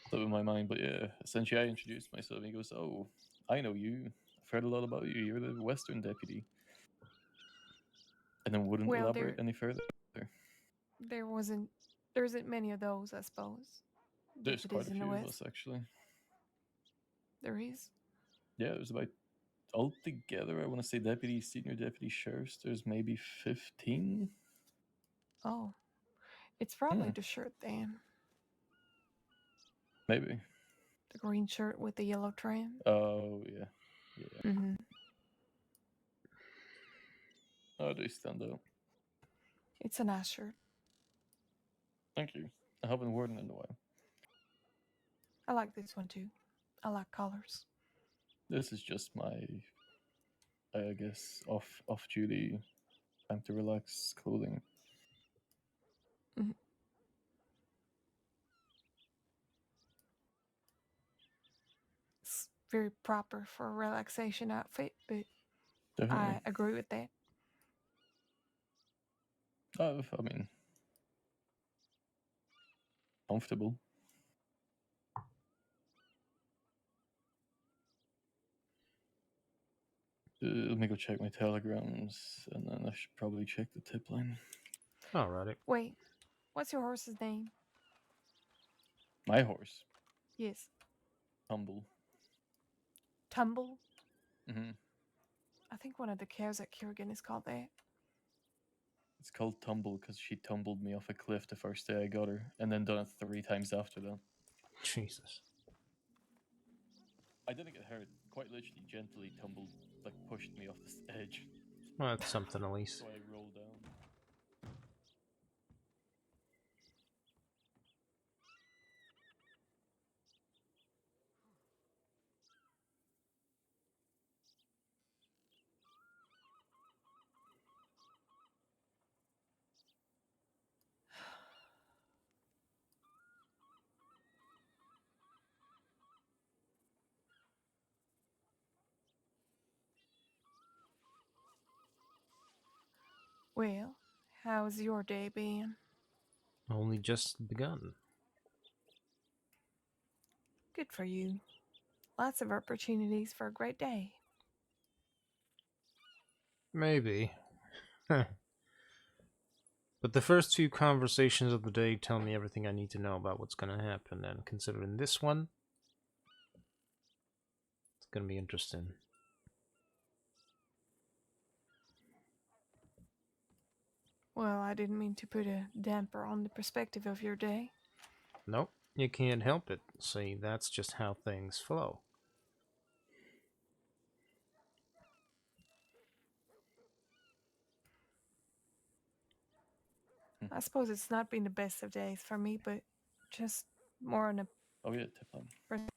It's in my mind, but yeah. Essentially, I introduced myself, and he goes, "Oh, I know you. I've heard a lot about you. You're the Western deputy." And then wouldn't Well, elaborate any further. there wasn't there isn't many of those, I suppose. There's quite Deputies a in the few of us West. actually. There is. Yeah, there's about altogether, I want to say deputies, senior deputy sheriffs, there's maybe 15. Oh, it's probably Hmm, the shirt then. maybe. The green shirt with the yellow trim. Oh, yeah. Yeah. Mm-hmm. Oh, they stand out. It's a nice shirt. Thank you. I haven't worn it in a while. I like this one too. I like colors. This is just my, I guess, off duty, time to relax clothing. Mm-hmm. It's very proper for a relaxation outfit, but Definitely. I agree with that. I mean, comfortable. Let me go check my telegrams, and then I should probably check the tip line. Alrighty. Wait, what's your horse's name? My horse, Yes, Humble. Tumble. Hmm. I think one of the cows at Kerrigan is called that. It's called Tumble because she tumbled me off a cliff the first day I got her, and then done it 3 times after that. Jesus. I didn't get hurt. Quite literally, gently tumbled, like pushed me off the edge, Well, that's something at least. so I rolled down. Well, how's your day been? Only just begun. Good for you. Lots of opportunities for a great day. Maybe. But the first two conversations of the day tell me everything I need to know about what's going to happen, and considering this one, it's going to be interesting. Well, I didn't mean to put a damper on the perspective of your day. Nope, you can't help it. See, that's just how things flow. I suppose it's not been the best of days for me, but just more on a Oh yeah, tip them.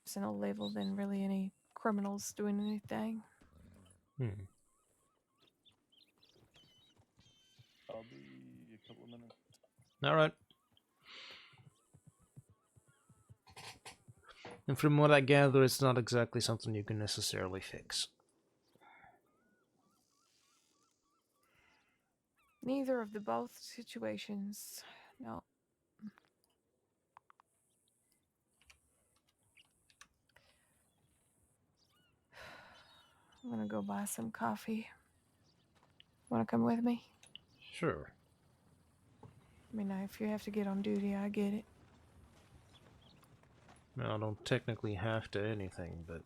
personal level than really any criminals doing anything. Hmm. I'll be a couple of minutes. All right. And from what I gather, it's not exactly something you can necessarily fix. Neither of the both situations. No. I'm gonna go buy some coffee. Wanna come with me? Sure. I mean, if you have to get on duty, I get it. Well, I don't technically have to anything, but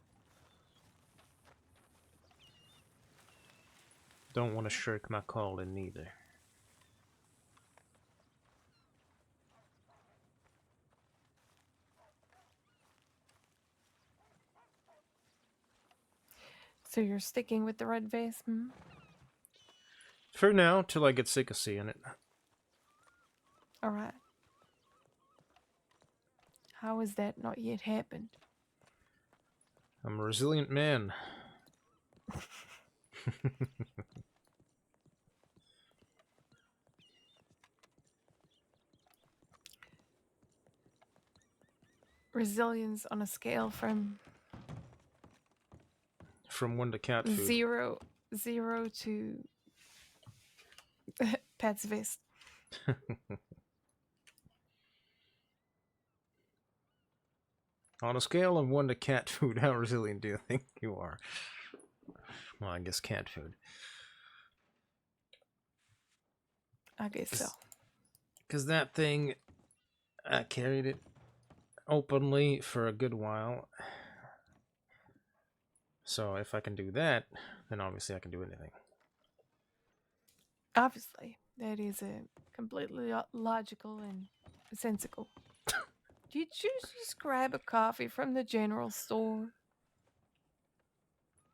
don't want to shirk my calling either. So you're sticking with the red vest, hmm? For now, till I get sick of seeing it. All right. How has that not yet happened? I'm a resilient man. Resilience on a scale from From one to cat food. zero to Pat's vest. On a scale of 1 to cat food, how resilient do you think you are? Well, I guess cat food. I guess so. Because that thing, I carried it openly for a good while. So if I can do that, then obviously I can do anything. Obviously, that is a completely logical and sensical. Did you just grab a coffee from the general store?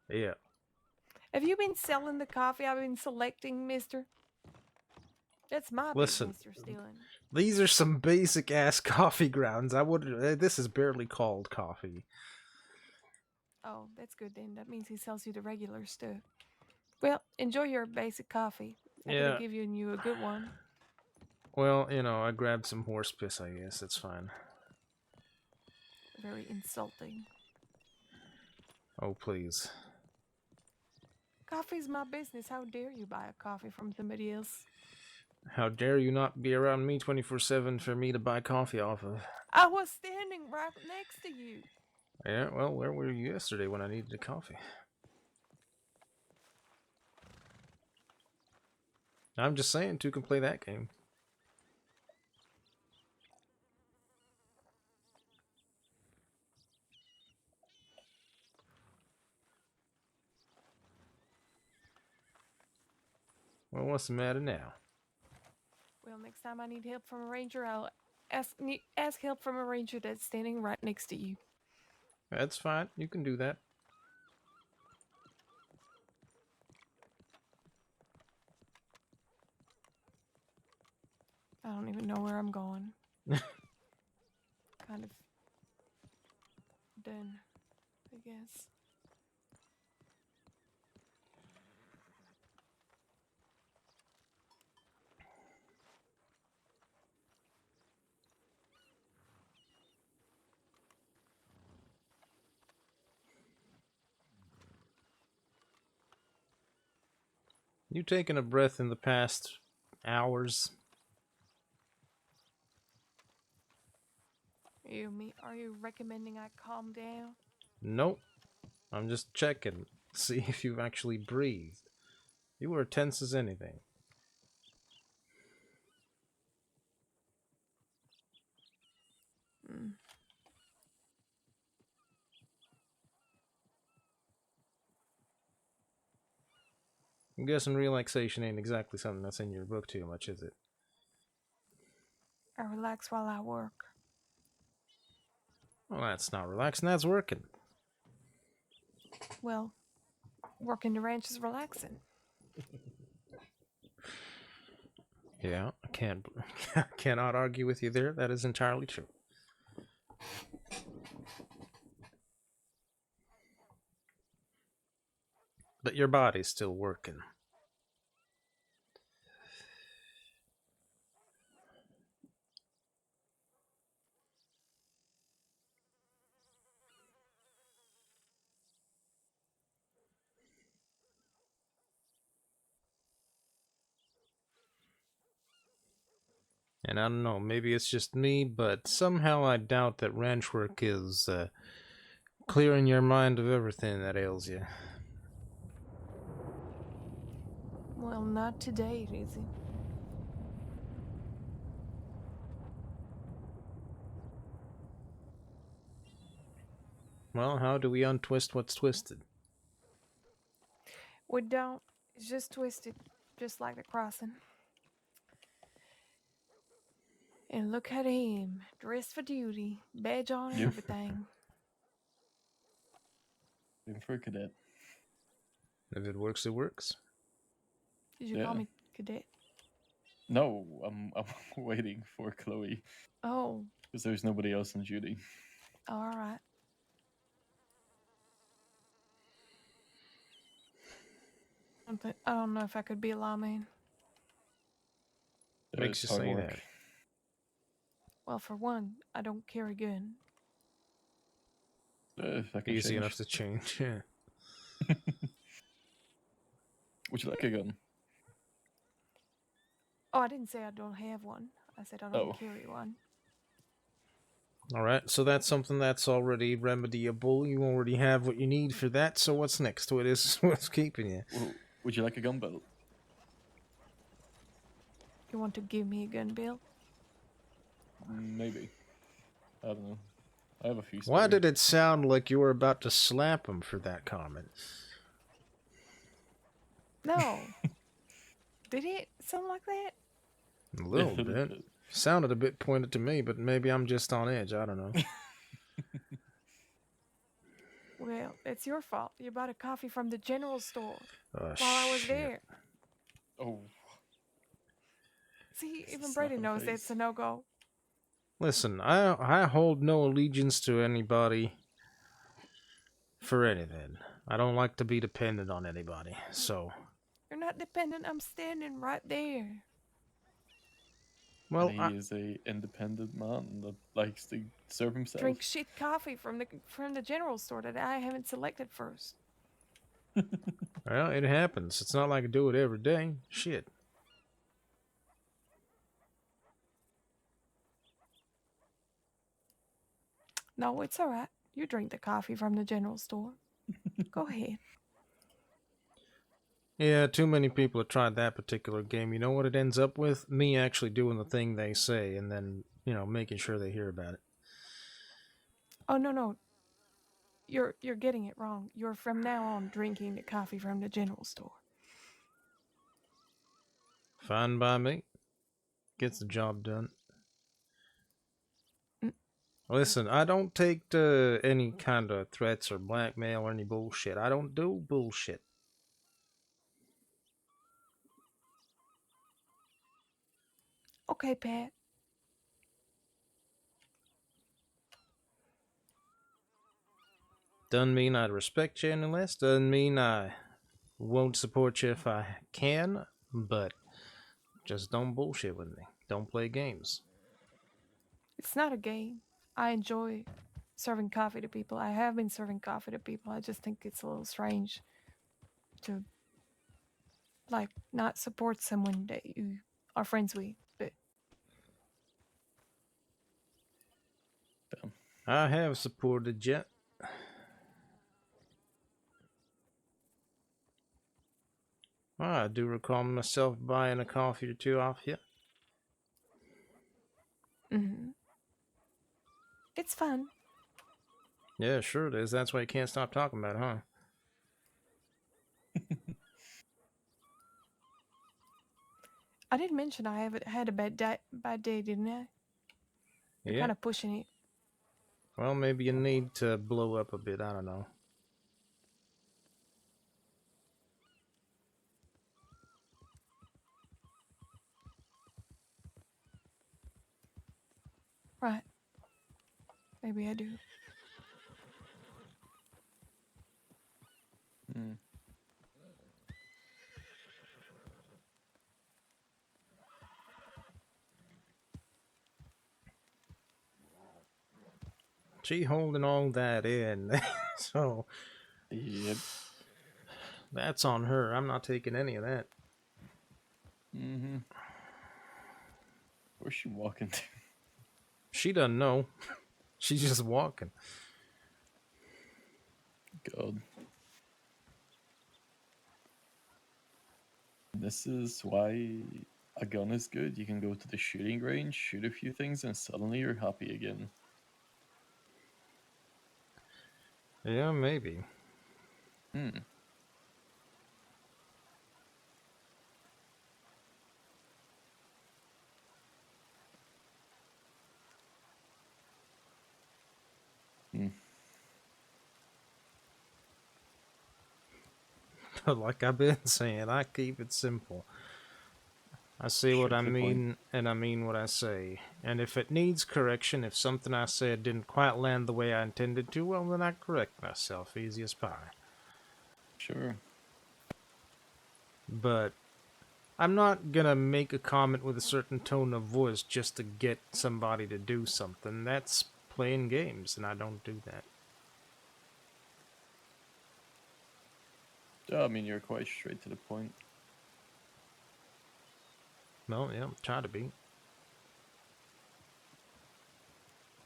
Yeah. Have you been selling the coffee I've been selecting, mister? That's my Listen, business you're stealing. these are some basic ass coffee grounds. This is barely called coffee. Oh, that's good then. That means he sells you the regular stuff. Well, enjoy your basic coffee. I could Yeah. have given you a good one. Well, you know, I grabbed some horse piss, I guess. It's fine. Very insulting. Oh, please. Coffee's my business. How dare you buy a coffee from somebody else? How dare you not be around me 24/7 for me to buy coffee off of? I was standing right next to you. Yeah, well, where were you yesterday when I needed a coffee? I'm just saying, two can play that game. Well, what's the matter now? Well, next time I need help from a ranger, I'll ask help from a ranger that's standing right next to you. That's fine. You can do that. I don't even know where I'm going. Kind of done, I guess. You taken a breath in the past hours? Are you recommending I calm down? Nope. I'm just checking. See if you've actually breathed. You were tense as anything. Mm. I'm guessing relaxation ain't exactly something that's in your book too much, is it? I relax while I work. Well, that's not relaxing, that's working. Well, working the ranch is relaxing. Yeah, I cannot argue with you there. That is entirely true. But your body's still working. And I don't know, maybe it's just me, but somehow I doubt that ranch work is clearing your mind of everything that ails you. Well, not today, is it? Well, how do we untwist what's twisted? We don't. It's just twisted, just like the crossing. And look at him, dressed for duty, badge on and Yep. everything. In for a cadet. If it works, it works. Did you Yeah. call me cadet? No, I'm waiting for Chloe Oh, because there's nobody else on duty. all right. I don't know if I could be a lawman. Makes It's you hard say work. that. Well, for one, I don't carry a gun. That can Easy change. enough to change. Yeah. Would you like a gun? Oh, I didn't say I don't have one. I said I don't Oh. carry one. All right, so that's something that's already remediable. You already have what you need for that. So what's next? What is what's keeping you? Would you like a gun belt? You want to give me a gun, Bill? Maybe. I don't know. I have a few. Why spare. did it sound like you were about to slap him for that comment? No. Did it sound like that? A little Yeah, bit. Sounded a bit pointed to me, but maybe I'm just on edge. I don't know. Well, it's your fault. You bought a coffee from the general store Oh, while I was shit. there. Oh, See, It's a even slap Brady in the knows that's face. a no-go. Listen, I hold no allegiance to anybody for anything. I don't like to be dependent on anybody. So, You're not dependent. I'm standing right there. well, and he is a independent man that likes to serve himself. Drink shit coffee from the general store that I haven't selected first. well, it happens. It's not like I do it every day. Shit. No, it's all right. You drink the coffee from the general store. Go ahead. Yeah, too many people have tried that particular game. You know what it ends up with? Me actually doing the thing they say and then, making sure they hear about it. Oh no. You're getting it wrong. You're from now on drinking the coffee from the general store. Fine by me. Gets the job done. Mm. Listen, I don't take any kind of threats or blackmail or any bullshit. I don't do bullshit. Okay, Pat. Doesn't mean I'd respect you any less. Doesn't mean I won't support you if I can. But just don't bullshit with me. Don't play games. It's not a game. I enjoy serving coffee to people. I have been serving coffee to people. I just think it's a little strange to not support someone that you are friends with. But Damn. I have supported you. I do recall myself buying a coffee or two off you. it's fun. Yeah, sure it is. That's why you can't stop talking about it, huh? I did mention I haven't had a bad day, didn't I? You're Yeah. kind of pushing it. Well, maybe you need to blow up a bit. I don't know. Right. Maybe I do. Hmm. She holding all that in. So Yep. that's on her. I'm not taking any of that. Mm-hmm. Where's she walking to? She doesn't know. She's just walking. God. This is why a gun is good. You can go to the shooting range, shoot a few things, and suddenly you're happy again. Yeah, maybe. Hmm. Hmm. But like I've been saying, I keep it simple. I say what Straight I to the point. mean, and I mean what I say. And if it needs correction, if something I said didn't quite land the way I intended to, well, then I correct myself. Easy as pie. Sure. But I'm not gonna make a comment with a certain tone of voice just to get somebody to do something. That's playing games, and I don't do that. Yeah, I mean, you're quite straight to the point. Well, yeah, try to be.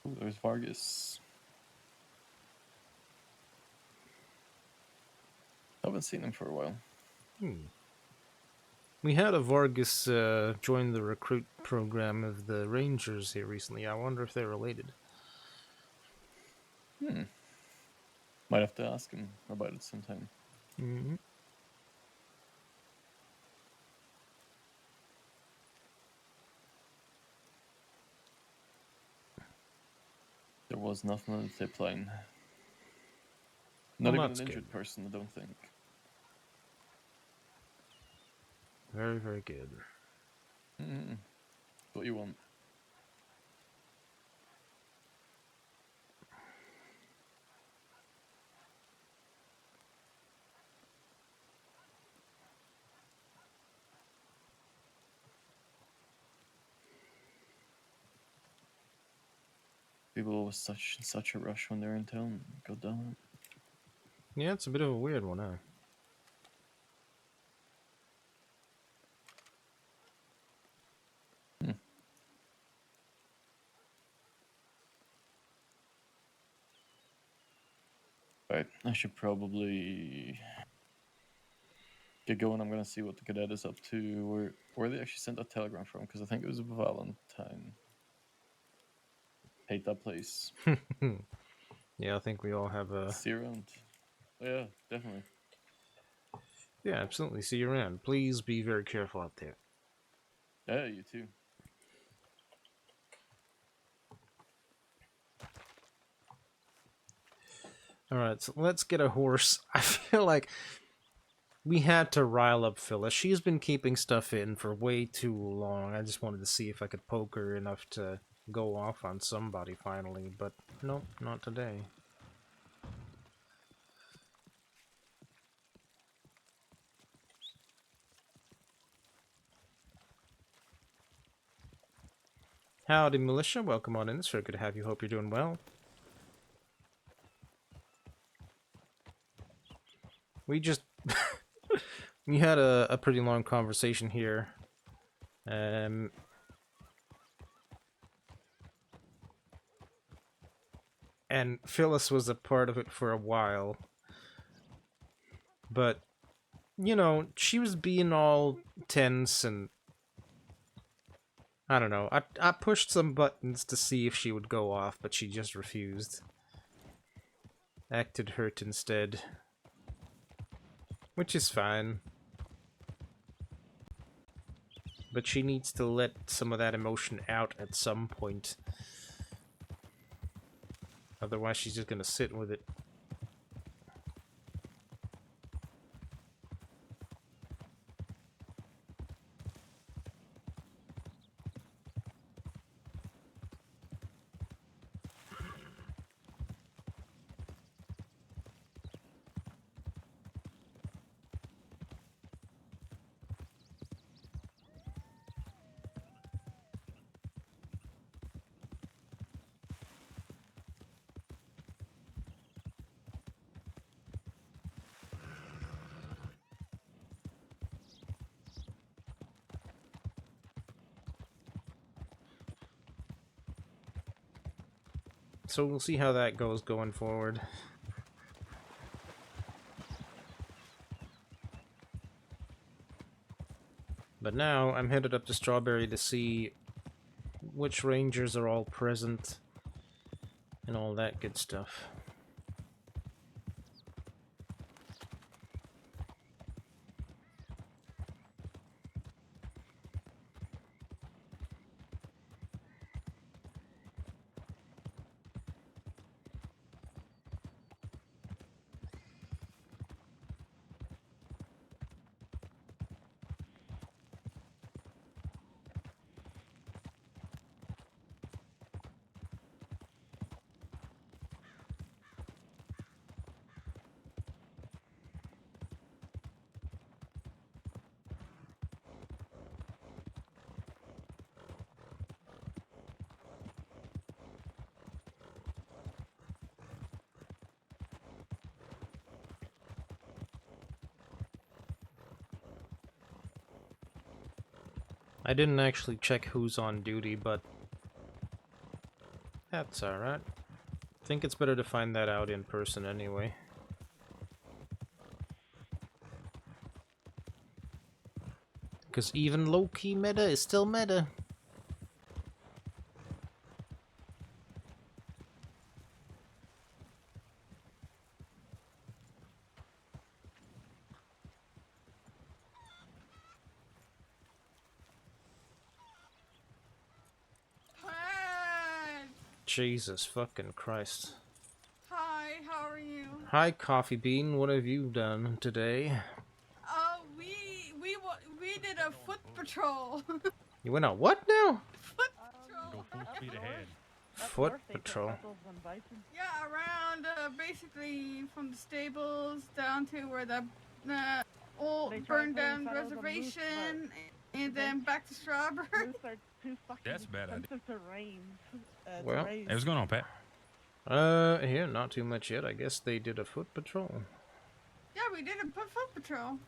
Ooh, there's Vargas. Haven't seen him for a while. We had a Vargas join the recruit program of the Rangers here recently. I wonder if they're related. Hmm. Might have to ask him about it sometime. Mm-hmm. There was nothing on the tip line. Well, Not even that's an good. injured person, I don't think. Very, very good. Mm-hmm. What you want. People always such a rush when they're in town. God damn Yeah, it's a bit of a weird one, huh? it. Hmm. Right, I should probably get going. I'm gonna see what the cadet is up to. Where they actually sent that telegram from, because I think it was Valentine. Hate that place. Yeah, I think we all have a... See you around. Oh, yeah, definitely. Yeah, absolutely. See you around. Please be very careful out there. Yeah, you too. Alright, so let's get a horse. I feel like we had to rile up Phyllis. She's been keeping stuff in for way too long. I just wanted to see if I could poke her enough to go off on somebody finally, but nope, not today. Howdy, Militia. Welcome on in. It's very good to have you. Hope you're doing well. We just... we had a pretty long conversation here. And Phyllis was a part of it for a while. But, you know, she was being all tense and... I don't know. I pushed some buttons to see if she would go off, but she just refused. Acted hurt instead. Which is fine. But she needs to let some of that emotion out at some point. Otherwise, she's just gonna sit with it. So we'll see how that goes going forward. But now I'm headed up to Strawberry to see which rangers are all present and all that good stuff. I didn't actually check who's on duty, but that's alright. I think it's better to find that out in person anyway. Because even low-key meta is still meta. Hi. Jesus fucking Christ. Hi, how are you? Hi, Coffee Bean. What have you done today? We did a foot patrol. You went out what now? Foot Go patrol. full speed ahead. Foot patrol. Yeah, around basically from the stables down to where the old burned down reservation, and then back to Strawberry. That's a bad idea. Well, Hey, what's going on, Pat? Here, not too much yet. I guess they did a foot patrol. Yeah, we did a foot patrol.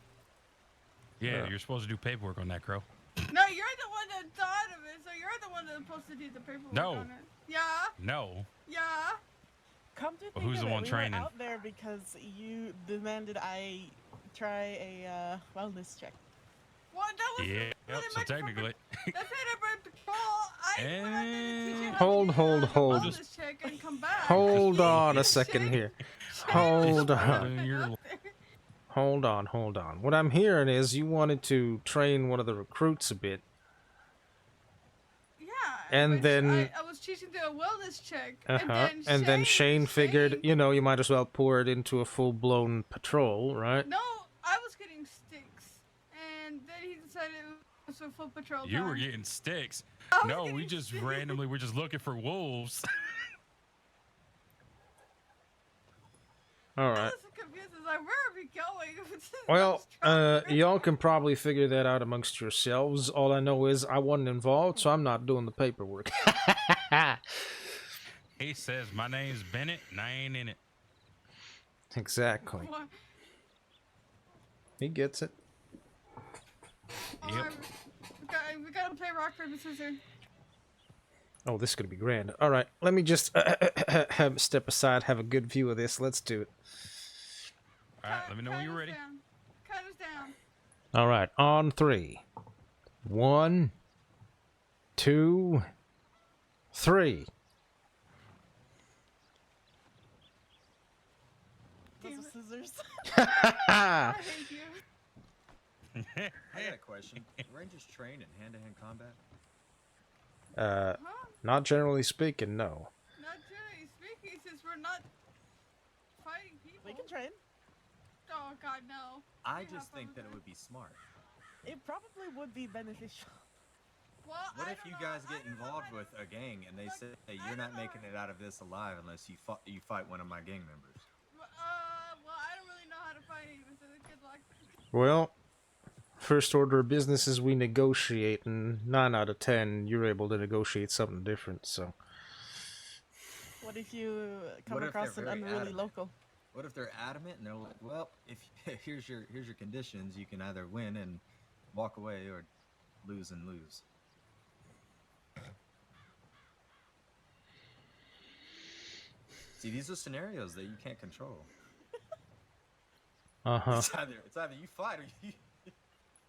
Yeah, you're supposed to do paperwork on that, Crow. No, you're the one that thought of it, so you're the one that's supposed to do the paperwork No. on it. Yeah, No. yeah. Come to think Who's of the it, one we training? were out there because you demanded I try a wellness check. Well, that was Yeah. really Yep, so much for technically. That's it, my patrol. When I didn't teach you how Hold, to do hold, the hold. wellness check and come back. Hold you on a did second shit. here. Shit. Hold Just on. put it You're- out there. Hold on, hold on. What I'm hearing is you wanted to train one of the recruits a bit. Yeah. And which then- I was teaching to a wellness check. And then Shane figured, you know, you might as well pour it into a full-blown patrol, right? No, I was getting sticks, and then he decided it was a full patrol. You were time. getting sticks. I was No, we getting just sticks. randomly were just looking for wolves. All I right. was confused. I was like, where are we going? This is Well, not Strawberry. y'all can probably figure that out amongst yourselves. All I know is I wasn't involved, so I'm not doing the paperwork. He says, my name's Bennett, and I ain't in it. Exactly. What? He gets it. Alright, we gotta play rock, paper, scissors. Oh, this is going to be grand. All right, let me just step aside, have a good view of this. Let's do it. All right, let me know when you're ready. Cut us down. All right, on 3. 1, 2, 3. Those are scissors. I hate you. I got a question. Do Rangers train in hand-to-hand combat? Not generally speaking, no. Not generally speaking, since we're we're not fighting people. We can train. Oh God, no. I You have just fun think with that it would be smart. It probably would be beneficial. Well, What I if don't you know- guys I get don't know involved how to- with a gang and they Look, say, hey, I you're don't not know making how- it out of this alive unless you fight one of my gang members? Well, I don't really know how to fight either, so good luck. Well, first order of business is we negotiate, and 9 out of 10, you're able to negotiate something different, so. What if you come What if they're across an very unruly adamant? local? What if they're adamant and they're like, well, if here's your conditions, you can either win and walk away or lose and lose. See, these are scenarios that you can't control. Uh-huh. It's either you fight or you.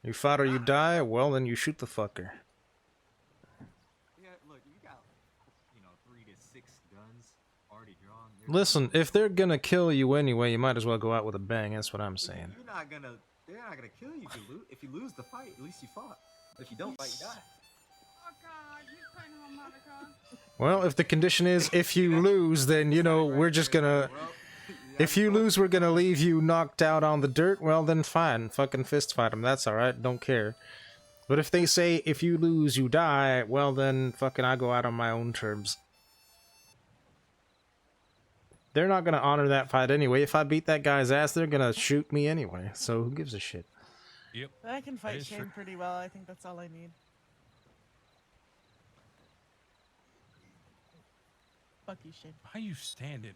You fight or you die, well, then you shoot the fucker. Yeah, look, you got 3 to 6 guns already drawn. Listen, if they're gonna kill you anyway, you might as well go out with a bang, that's what I'm saying. They're not gonna kill you if you lose. If you lose the fight, at least you fought. If you don't fight, you die. Oh God, he's playing harmonica. Well, if the condition is if you lose, then, we're just gonna... Well, If you lose, we're gonna leave you knocked out on the dirt, well then fine. Fucking fist fight them, that's alright, don't care. But if they say, if you lose, you die, well then fucking I go out on my own terms. They're not gonna honor that fight anyway. If I beat that guy's ass, they're gonna shoot me anyway, so who gives a shit? Yep. I can fight is Shane true. pretty well. I think that's all I need. Fuck you, Shane. How you standing?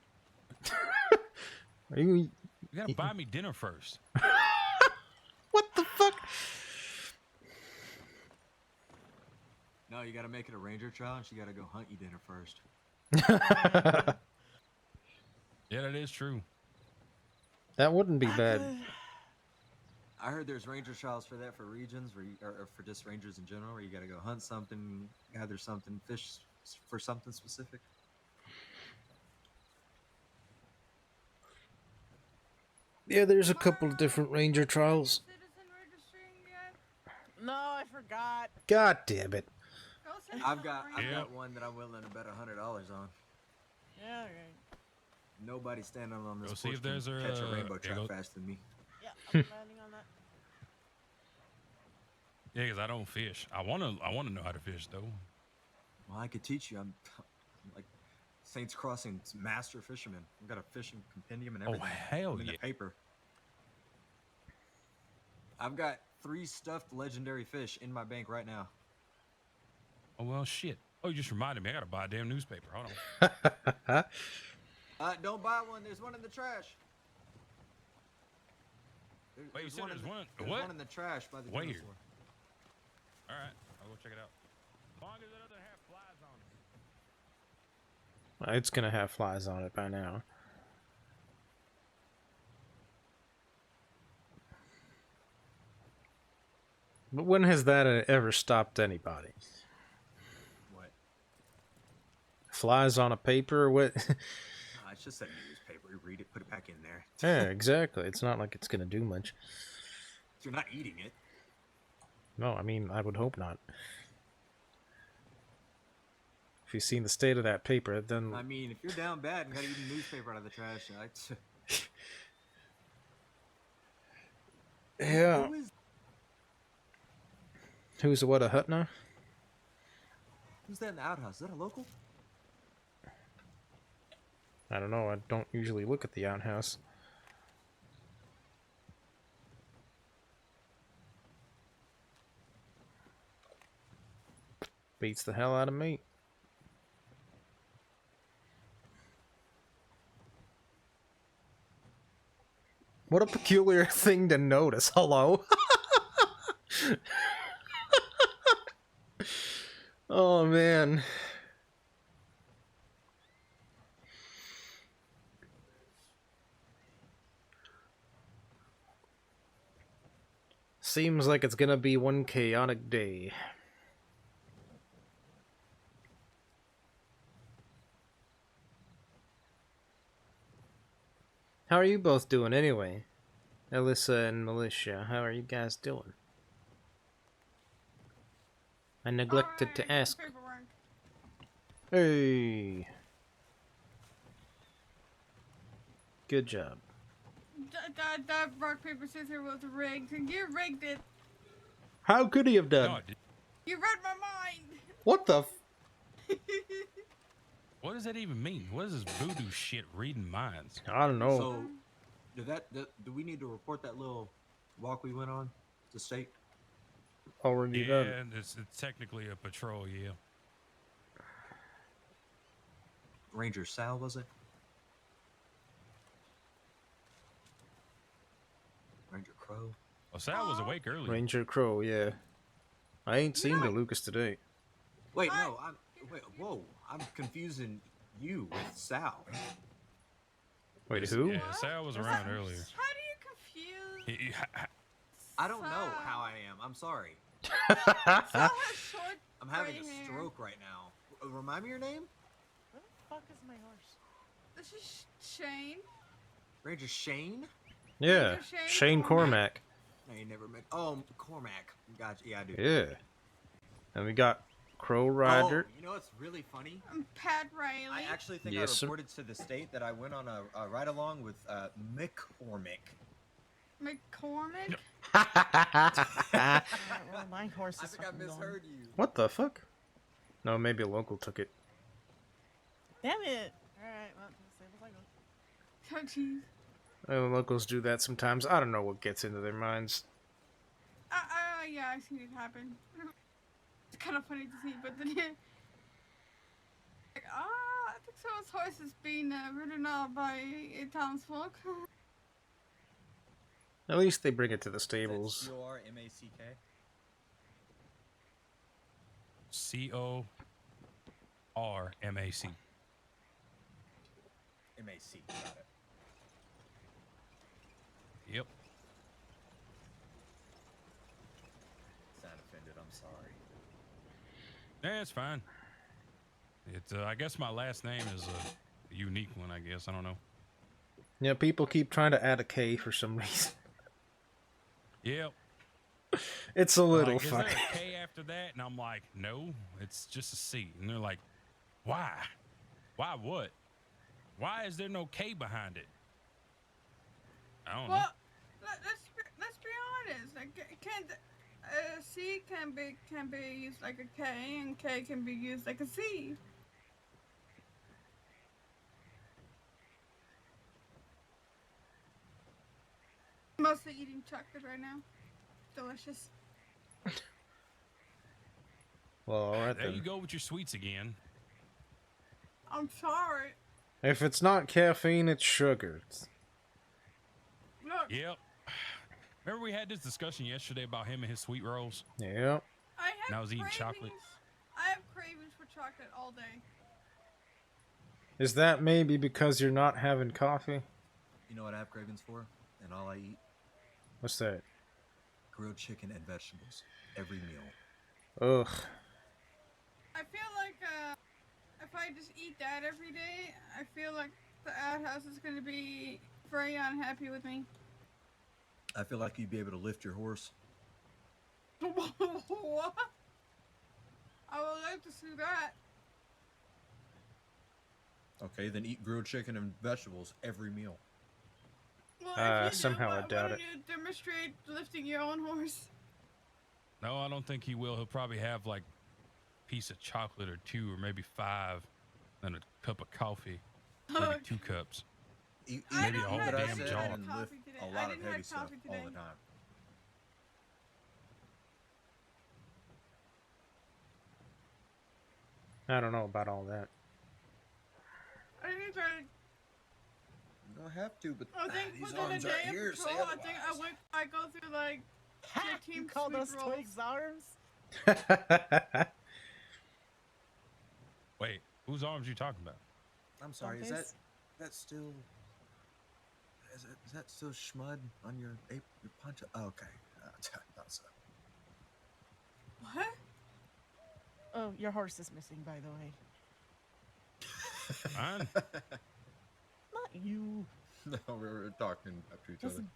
Are you... You gotta buy me dinner first. What the fuck? no, you gotta make it a ranger challenge. You gotta go hunt you dinner first. Yeah, that is true. That wouldn't be bad. I heard there's ranger trials for that for regions, where or for just rangers in general, where you gotta go hunt something, gather something, fish for something specific. Yeah, there's a couple of different ranger trials. Citizen registering yet? No, I forgot. God damn it. Go citizen I've got registry. one that I'm willing to bet $100 on. Yeah, right. Nobody standing on this Go see porch if there's can a, catch a rainbow yeah, trout go- faster than me. Yeah, I'm planning on that. Yeah, because I don't fish. I wanna know how to fish though. Well, I could teach you. I'm like Saints Crossing master fisherman. I've got a fishing compendium and Oh, everything. hell I'm in yeah. the paper. I've got 3 stuffed legendary fish in my bank right now. Oh well, shit. Oh, you just reminded me. I gotta buy a damn newspaper. Hold on. Don't buy one. There's one in the trash. Wait, you said there's one? There's What? one in the trash by the Where? general store. All right, I'll go check it out. As long as it doesn't have flies on it. It's gonna have flies on it by now. But when has that ever stopped anybody? What? Flies on a paper or what? It's just that newspaper. You read it, put it back in there. Yeah, exactly. It's not like it's gonna do much. You're not eating it. No, I mean, I would hope not. If you've seen the state of that paper, then... I mean, if you're down bad and gotta eat a newspaper out of the trash, Yeah. Who is? Who's what, a hut now? Who's that in the outhouse? Is that a local? I don't know. I don't usually look at the outhouse. Beats the hell out of me. What a peculiar thing to notice. Hello? Oh, man. Seems like it's gonna be one chaotic day. How are you both doing anyway? Alyssa and Militia, how are you guys doing? I neglected to Alright, ask. paperwork. Hey! Good job. That rock, paper, scissors was rigged. You rigged it. How could he have done? No, dude, You read my mind. What the? what does that even mean? What is this voodoo shit reading minds? I don't know. So, do we need to report that little walk we went on to state? Already Yeah, done. it's technically a patrol, yeah. Ranger Sal, was it? Ranger Crow? Well, Sal was awake earlier. Ranger Crow, yeah. I ain't seen Yeah. the Lucas today. Wait, no, whoa, I'm confusing you with Sal. Wait, who? Yeah, Sal was around earlier. How do you confuse? I don't know how I am. I'm sorry. Sal has short I'm having gray a hair. stroke right now. Remind me your name? Where the fuck is my horse? This is Shane. Ranger Shane? Yeah, Ranger Shane Shane Cormac. No, you never met. Oh, Cormac. Gotcha. Yeah, I do. Yeah. And we got Crow Rider. Oh, you know what's really funny? I'm Pat Riley. I actually think Yes, I sir. reported to the state that I went on a ride along with McCormick. McCormick. Alright, well, my horse I is think I fucking gone. misheard you. What the fuck? No, maybe a local took it. Damn it! Alright, well, same as I go. Oh jeez. Locals do that sometimes. I don't know what gets into their minds. Yeah, I seen it happen. It's kind of funny to see, but then like, I think someone's horse is being ridden off by a townsfolk. At least they bring it to the stables. C-O-R-M-A-C-K? CORMAC. M-A-C. Got it. Yep. Sound offended. I'm sorry. Yeah, it's fine. It's I guess my last name is a unique one. I guess I don't know. Yeah, people keep trying to add a K for some reason. Yep. It's a little Like, is there funny. a K after that? And I'm like, no, it's just a C. And they're like, why? Why what? Why is there no K behind it? I don't know. Well, let's be honest. Like, C can be used like a K, and K can be used like a C. Mostly eating chocolate right now. Delicious. Well, alright There you then. go with your sweets again. I'm sorry. If it's not caffeine, it's sugar. Look, Yep. Remember we had this discussion yesterday about him and his sweet rolls? Yep. I have Now he's eating cravings. chocolate. I have cravings for chocolate all day. Is that maybe because you're not having coffee? You know what I have cravings for? And all I eat? What's that? Grilled chicken and vegetables. Every meal. Ugh. I feel like if I just eat that every day, I feel like the outhouse is going to be very unhappy with me. I feel like you'd be able to lift your horse. What? I would like to see that. Okay, then eat grilled chicken and vegetables every meal. Well, if you do, somehow I why doubt don't it. you demonstrate lifting your own horse? No, I don't think he will. He'll probably have like a piece of chocolate or 2 or maybe 5 and a cup of coffee. Maybe 2 cups. Eat I maybe a don't whole have damn any jar. and lift coffee today. a I lot of didn't heavy have stuff coffee all today. the time. I don't know about all that. I think I You don't have to, but think these within a arms day right of here say patrol, I think otherwise. I go through like Ha! 15 You call sweet those rolls. twigs arms? Wait, whose arms you talking about? I'm sorry, is Bumpers? that still is that still schmud on your poncho? Oh, okay. Thought so. What? Oh, your horse is missing, by the way. Fine. Not you. No, we were talking after each other. Listen,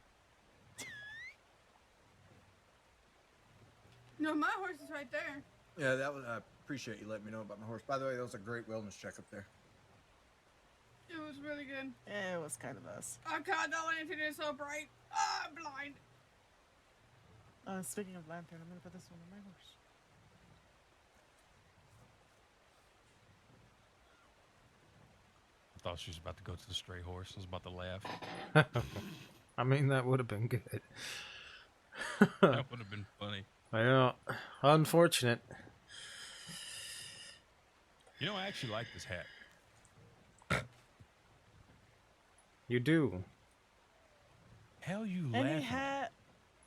No, my horse is right there. Yeah, that was. I appreciate you letting me know about my horse. By the way, that was a great wellness check up there. It was really good. It was kind of us. Oh god, that lantern is so bright. Ah, I'm blind. Speaking of lantern, I'm gonna put this one on my horse. I thought she was about to go to the stray horse. I was about to laugh. I mean, that would have been good. That would have been funny. I know. Unfortunate. You know, I actually like this hat. You do. Hell, you Any laughing? hat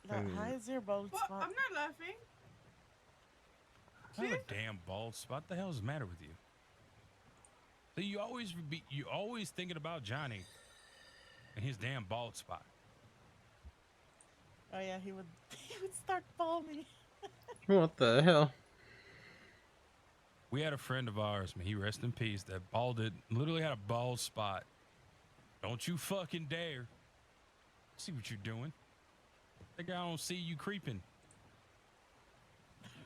that Mm. hides your bald What? spot. I'm not laughing. I have a damn bald spot. What the hell is the matter with you? So you always thinking about Johnny and his damn bald spot. Oh yeah, he would start balding. What the hell? We had a friend of ours, may he rest in peace, that literally had a bald spot. Don't you fucking dare. See what you're doing. The guy don't see you creeping.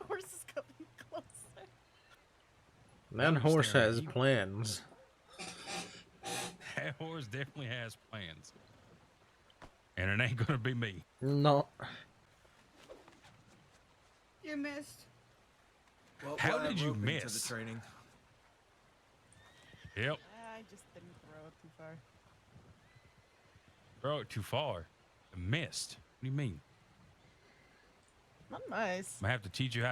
Horse is coming closer. That I'm horse staring at has you. plans. That horse definitely has plans. And it ain't gonna be me. No. You missed. Well, How we'll add did you roping to miss? the training? Yep. I just didn't throw it too far. Throw it too far. I missed. What do you mean? Not nice. I'm gonna have to teach you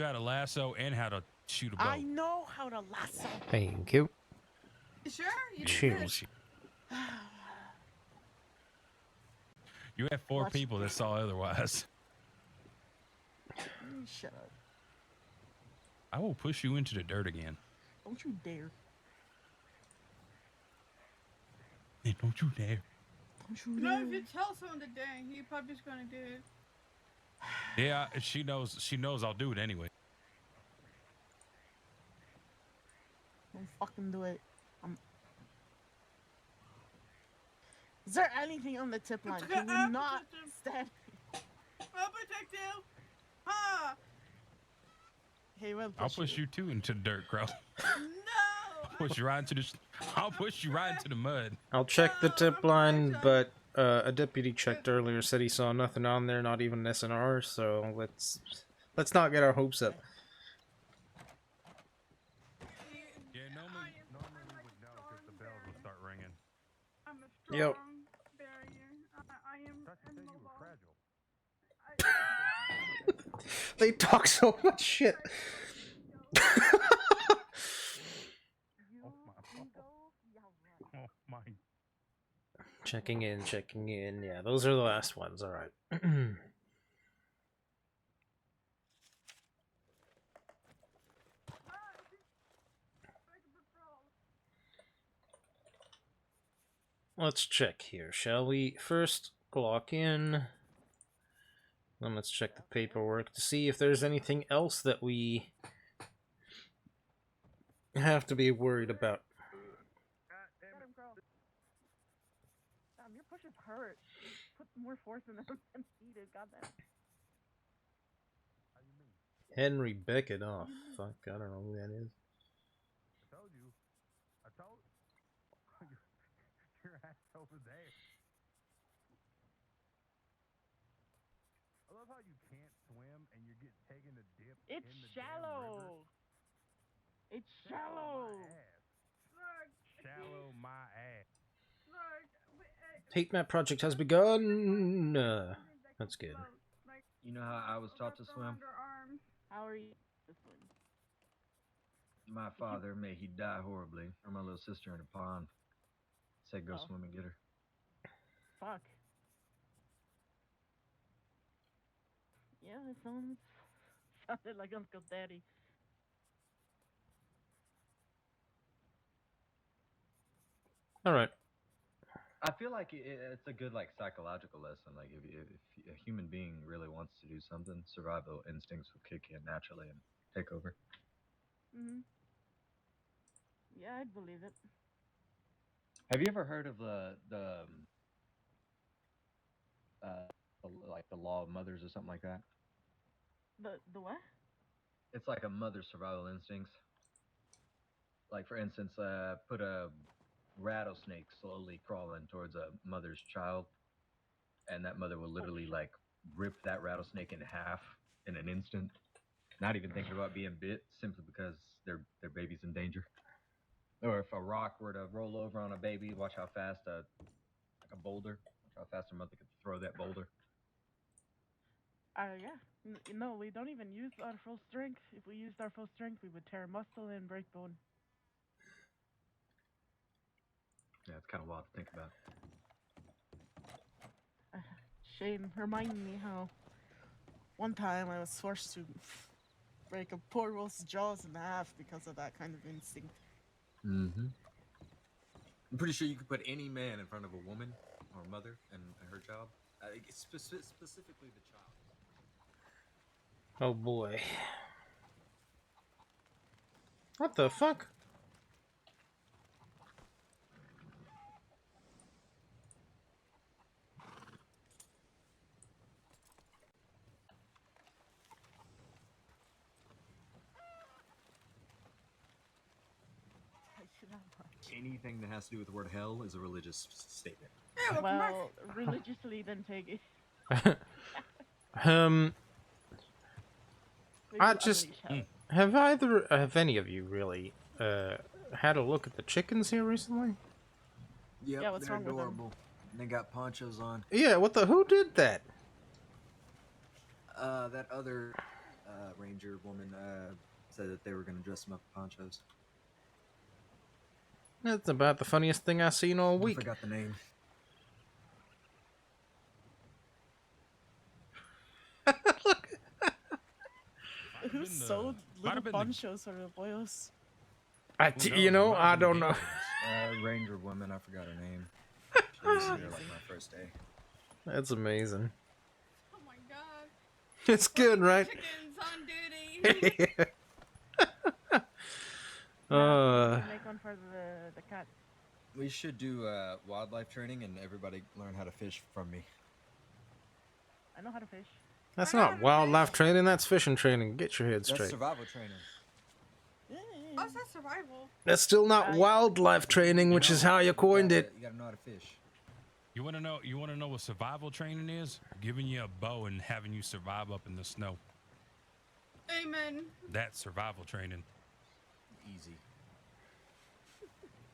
how to lasso and how to shoot a bow. I know how to lasso. Thank you. You sure? You did Cheers. good. You have four Watch- people that saw otherwise. Shut up. I will push you into the dirt again. Don't you dare. Hey, don't you dare. Don't you You know, dare. if you tell someone to dang, he probably just gonna do it. Yeah, she knows I'll do it anyway. Don't fucking do it. Is there anything on the tip line? Can you not stand? I'll protect you. Ha! Hey, well, I'll push you too into the dirt, Crow. No! Push you right into I'll push you right into the mud. I'll check the tip line, but a deputy checked earlier, said he saw nothing on there, not even an SNR, so let's not get our hopes up. Yeah, normally we would know because the bells would start ringing. I'm a strong Yep. barrier. I am immobile. They talk so much shit. Oh my. Checking in. Yeah, those are the last ones. All right. Let's check here, shall we? First, clock in. Then let's check the paperwork to see if there's anything else that we have to be worried about. Get him, girl. Damn, your pushes hurt. Put more force in them than needed. Goddamn. Henry Beckett. Oh, fuck. I don't know who that is. I told you. Your ass over there. I love how you can't swim and you're taking a dip It's in the damn river. shallow. It's shallow. Shallow my ass. Heat map project has begun. That's good. You know how I was taught to swim? How are you to swim? My father, may he die horribly, or my little sister in a pond. Said go Oh. swim and get her. Fuck. Yeah, it sounded like Uncle Daddy. All right. I feel like it's a good psychological lesson. Like if a human being really wants to do something, survival instincts will kick in naturally and take over. Mhm. Yeah, I'd believe it. Have you ever heard of the law of mothers or something like that? The what? It's like a mother's survival instincts. Like for instance, put a rattlesnake slowly crawling towards a mother's child, and that mother will literally like rip that rattlesnake in half in an instant, not even thinking about being bit, simply because their baby's in danger. Or if a rock were to roll over on a baby, watch how fast like a boulder, watch how fast a mother could throw that boulder. Yeah. No, we don't even use our full strength. If we used our full strength, we would tear muscle and break bone. Yeah, it's kind of wild to think about. Shane, remind me how one time I was forced to break a poor wolf's jaws in half because of that kind of instinct. Mm-hmm. I'm pretty sure you could put any man in front of a woman or a mother and her child. Specifically the child. Oh boy. What the fuck? Anything that has to do with the word hell is a religious statement. Yeah, welcome back. Well, religiously, then take it. um, We I will just unleash hell. have any of you really had a look at the chickens here recently? Yep, Yeah, what's they're wrong with them? adorable. And they got ponchos on. Yeah, who did that? That other ranger woman said that they were going to dress them up in ponchos. That's about the funniest thing I've seen all I week. forgot the name. Who been the- sold might little have been the- ponchos for the boyos? Who knows? You know, Might I have been don't know. gators. Ranger woman, I forgot her name. She was here like my first day. That's amazing. Oh my god. It's good, right? Chickens on duty. Make one for the cat. We should do wildlife training and everybody learn how to fish from me. I know how to fish. That's I know how not to wildlife fish. training, that's fishing training. Get your head That's straight. survival training. Oh, it's not survival. That's still not wildlife training, which is how you coined it. You gotta know how to fish. You want to know? You want to know what survival training is? Giving you a bow and having you survive up in the snow. Amen. That's survival training. Easy.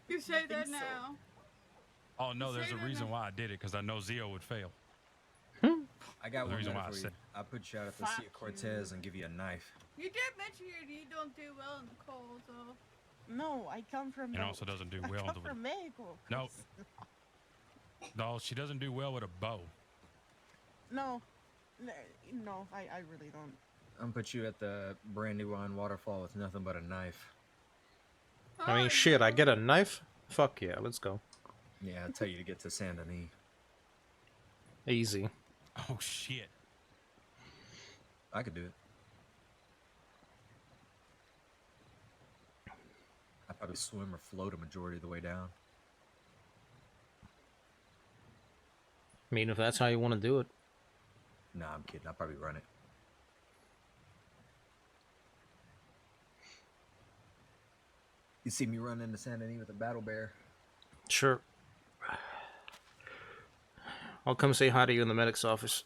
You say think that so? now. Oh no, You there's say a that reason now. why I did it, because I know Zio would fail. I got The one reason better why I for you. said- I'll put you out at the Sea of Cortez and give you a knife. You did mention you don't do well in the cold, so. No, I come from. And also doesn't do I well come with- from Mexico. No. No, she doesn't do well with a bow. No, no, I really don't. I'm gonna put you at the Brandywine waterfall with nothing but a knife. I mean, shit, I get a knife? Fuck yeah, let's go. Yeah, I'll tell you to get to Saint Denis. Easy. Oh shit. I could do it. I probably swim or float a majority of the way down. I mean, if that's how you want to do it. Nah, I'm kidding. I'll probably run it. You see me run into Saint Denis with a battle bear. Sure. I'll come say hi to you in the medic's office.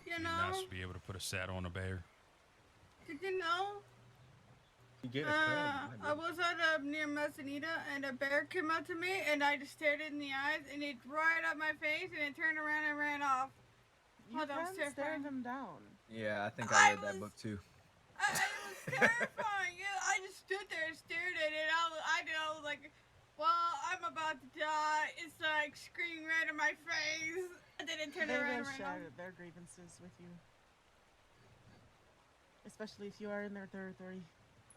You Be know, nice to be able to put a saddle on a bear. did you know? You get a I was at near Mezzanita, and a bear came up to me, and I just stared it in the eyes, and it right up my face, and it turned around and ran off. You Oh, that was can't stare terrifying. them down. Yeah, I think I I read that was- book too. It was terrifying. I just stood there and stared at it. I know, like, well, I'm about to die. It's like screaming right in my face. And then it turned They around will and ran share off. their grievances with you, especially if you are in their territory.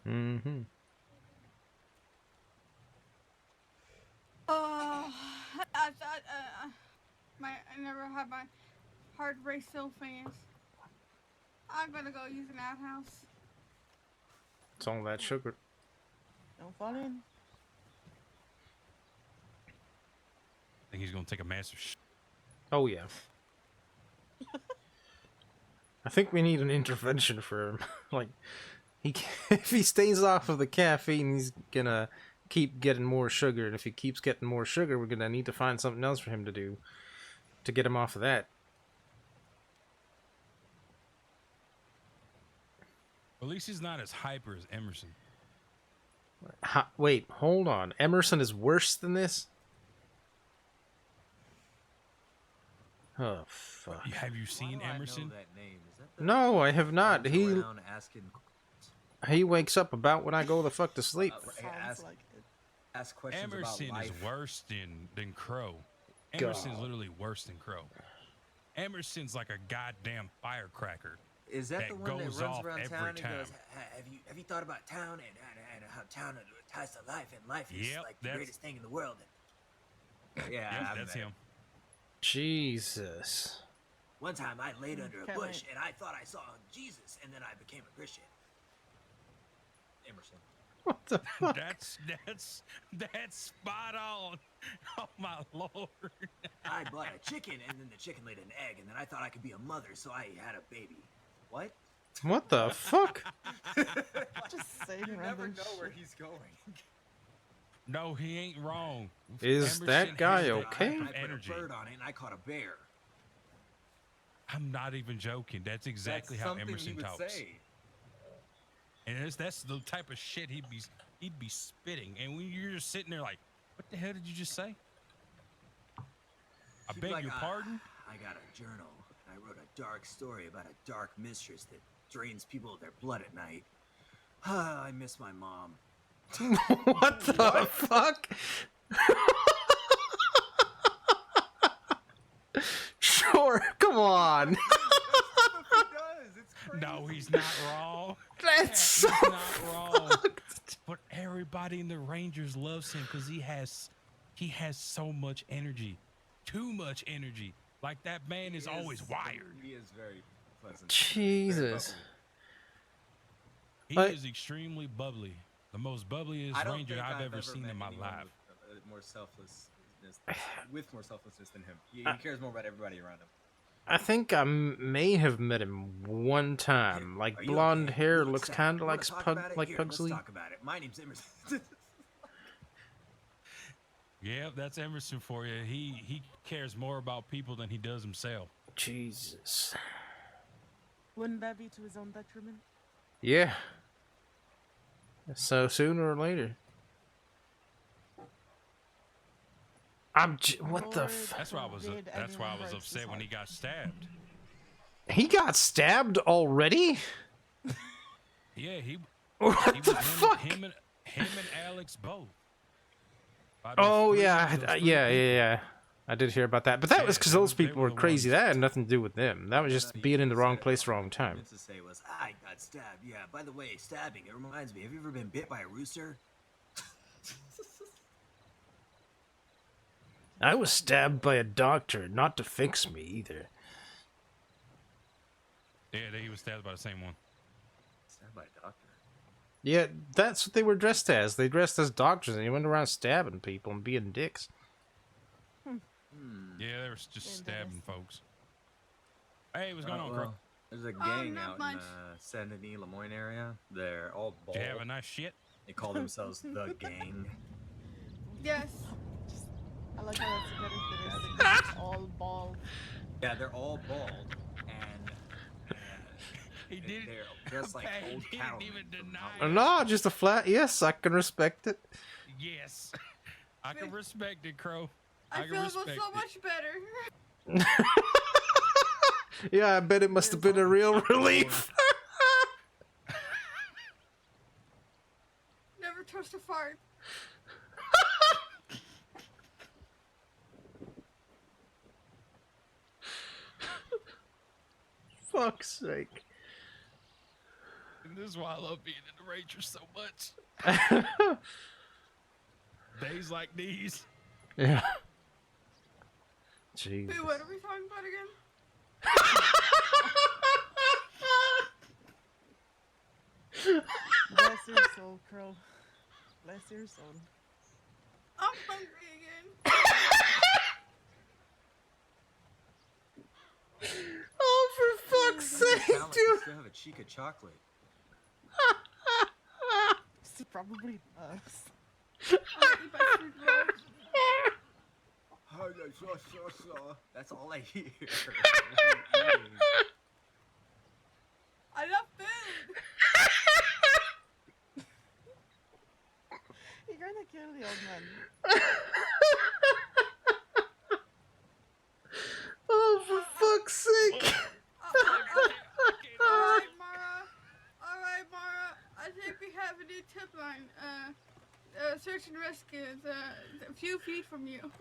Mm-hmm. I thought, I never had my heart race so fast. I'm gonna go use an outhouse. It's all that sugar. Don't fall in. I think he's gonna take a massive Oh, yeah. I think we need an intervention for him. Like, if he stays off of the caffeine, he's gonna keep getting more sugar, and if he keeps getting more sugar, we're gonna need to find something else for him to do to get him off of that. At least he's not as hyper as Emerson. Wait, hold on. Emerson is worse than this? Oh, fuck. Have you seen Why do I know Emerson? that name? Is that the No, I have not. goes He around asking, wakes up about when I go the fuck to sleep. Sounds like it. ask questions Emerson about is life. worse than Crow. Emerson's literally worse than Crow. Emerson's like a goddamn firecracker. Is that the that one that goes runs off around every town and time. goes, have you thought about town and how town ties to life, and life is Yep, like the that's- greatest thing in the world? Yeah, Yep, I've that's met him. Jesus. One time I laid under a Can't bush wait. and I thought I saw Jesus, and then I became a Christian. Emerson. What the fuck? That's spot on. Oh my lord. I bought a chicken, and then the chicken laid an egg, and then I thought I could be a mother, so I had a baby. What? What the fuck? Just saying You never random know where shit. he's going. No, he ain't wrong. Is that guy has okay? type I of put energy. a bird on it, and I caught a bear. I'm not even joking. That's exactly That's how something Emerson he would talks. say. And that's the type of shit he'd be spitting. And when you're just sitting there like, what the hell did you just say? I He'd be beg like, your pardon? I got a journal, and I wrote a dark story about a dark mistress that drains people of their blood at night. I miss my mom. What the fuck? Sure, come on. That's what he does. It's crazy. No, he's not wrong. That's so He's not wrong. fucked. But everybody in the Rangers loves him because he has so much energy. Too much energy. Like that man is always wired. He is very pleasant. Jesus. He But- is extremely bubbly. The most bubbliest I don't Ranger think I've ever seen met in my anyone life. With more selflessness, with more selflessness than him. He cares more about everybody around him. I think I may have met him one time. Like Are you blonde okay? hair, You look looks sad. kind of You like wanna talk about it? Here, Pugsley. Let's talk about it. My name's Emerson. Yeah, that's Emerson for you. He cares more about people than he does himself. Jesus. Wouldn't that be to his own detriment? Yeah. So sooner or later. What the Lord That's why I was forbid that's why I anyone was breaks his upset when he heart. got stabbed. He got stabbed already? Yeah, he What he the was fuck? him and Alex both. By those Oh three- yeah, those three yeah, people. yeah. I did hear about that, but that was Yeah, because they those were- they people were were the crazy. ones- That had nothing to do with them. That was just No, being in the you wrong said place, it. wrong What I time. meant to say was, I got stabbed. Yeah, by the way, stabbing, it reminds me, have you ever been bit by a rooster? I was stabbed by a doctor, not to fix me either. Yeah, he was stabbed by the same one. Stabbed by a doctor. Yeah, that's what they were dressed as. They dressed as doctors, and they went around stabbing people and being dicks. Yeah, they were just stabbing Interesting. folks. Hey, what's going on, well, Crow? there's a gang not out much. in Saint Denis, Lemoyne area. They're all bald. Did you have a nice shit? They call themselves the gang. Yes. I like how that's a better thing. It's all bald. Yeah, they're all bald, and He did. they're dressed like Hey, old he didn't cattlemen. even from deny out it. No, just a flat yes. I can respect it. Yes, I can respect it, Crow. I can feel it was respect so it. much better. Yeah, I bet it must have been a real relief. Never touched a fart. Fuck's sake. And this is why I love being in the Rangers so much. Days like these. Yeah. Jeez. Wait, what are we talking about again? Bless your soul, Crow. Bless your soul. I'm hungry again. Oh, for fuck's sake! sound like you still have a cheek of chocolate. It probably does. I'll eat my fruit roll. That's all I hear. I love food. You're gonna kill the old man. Oh, for fuck's sake! Alright, Mara. I think we have a new tip line. Search and rescue is a few feet from you.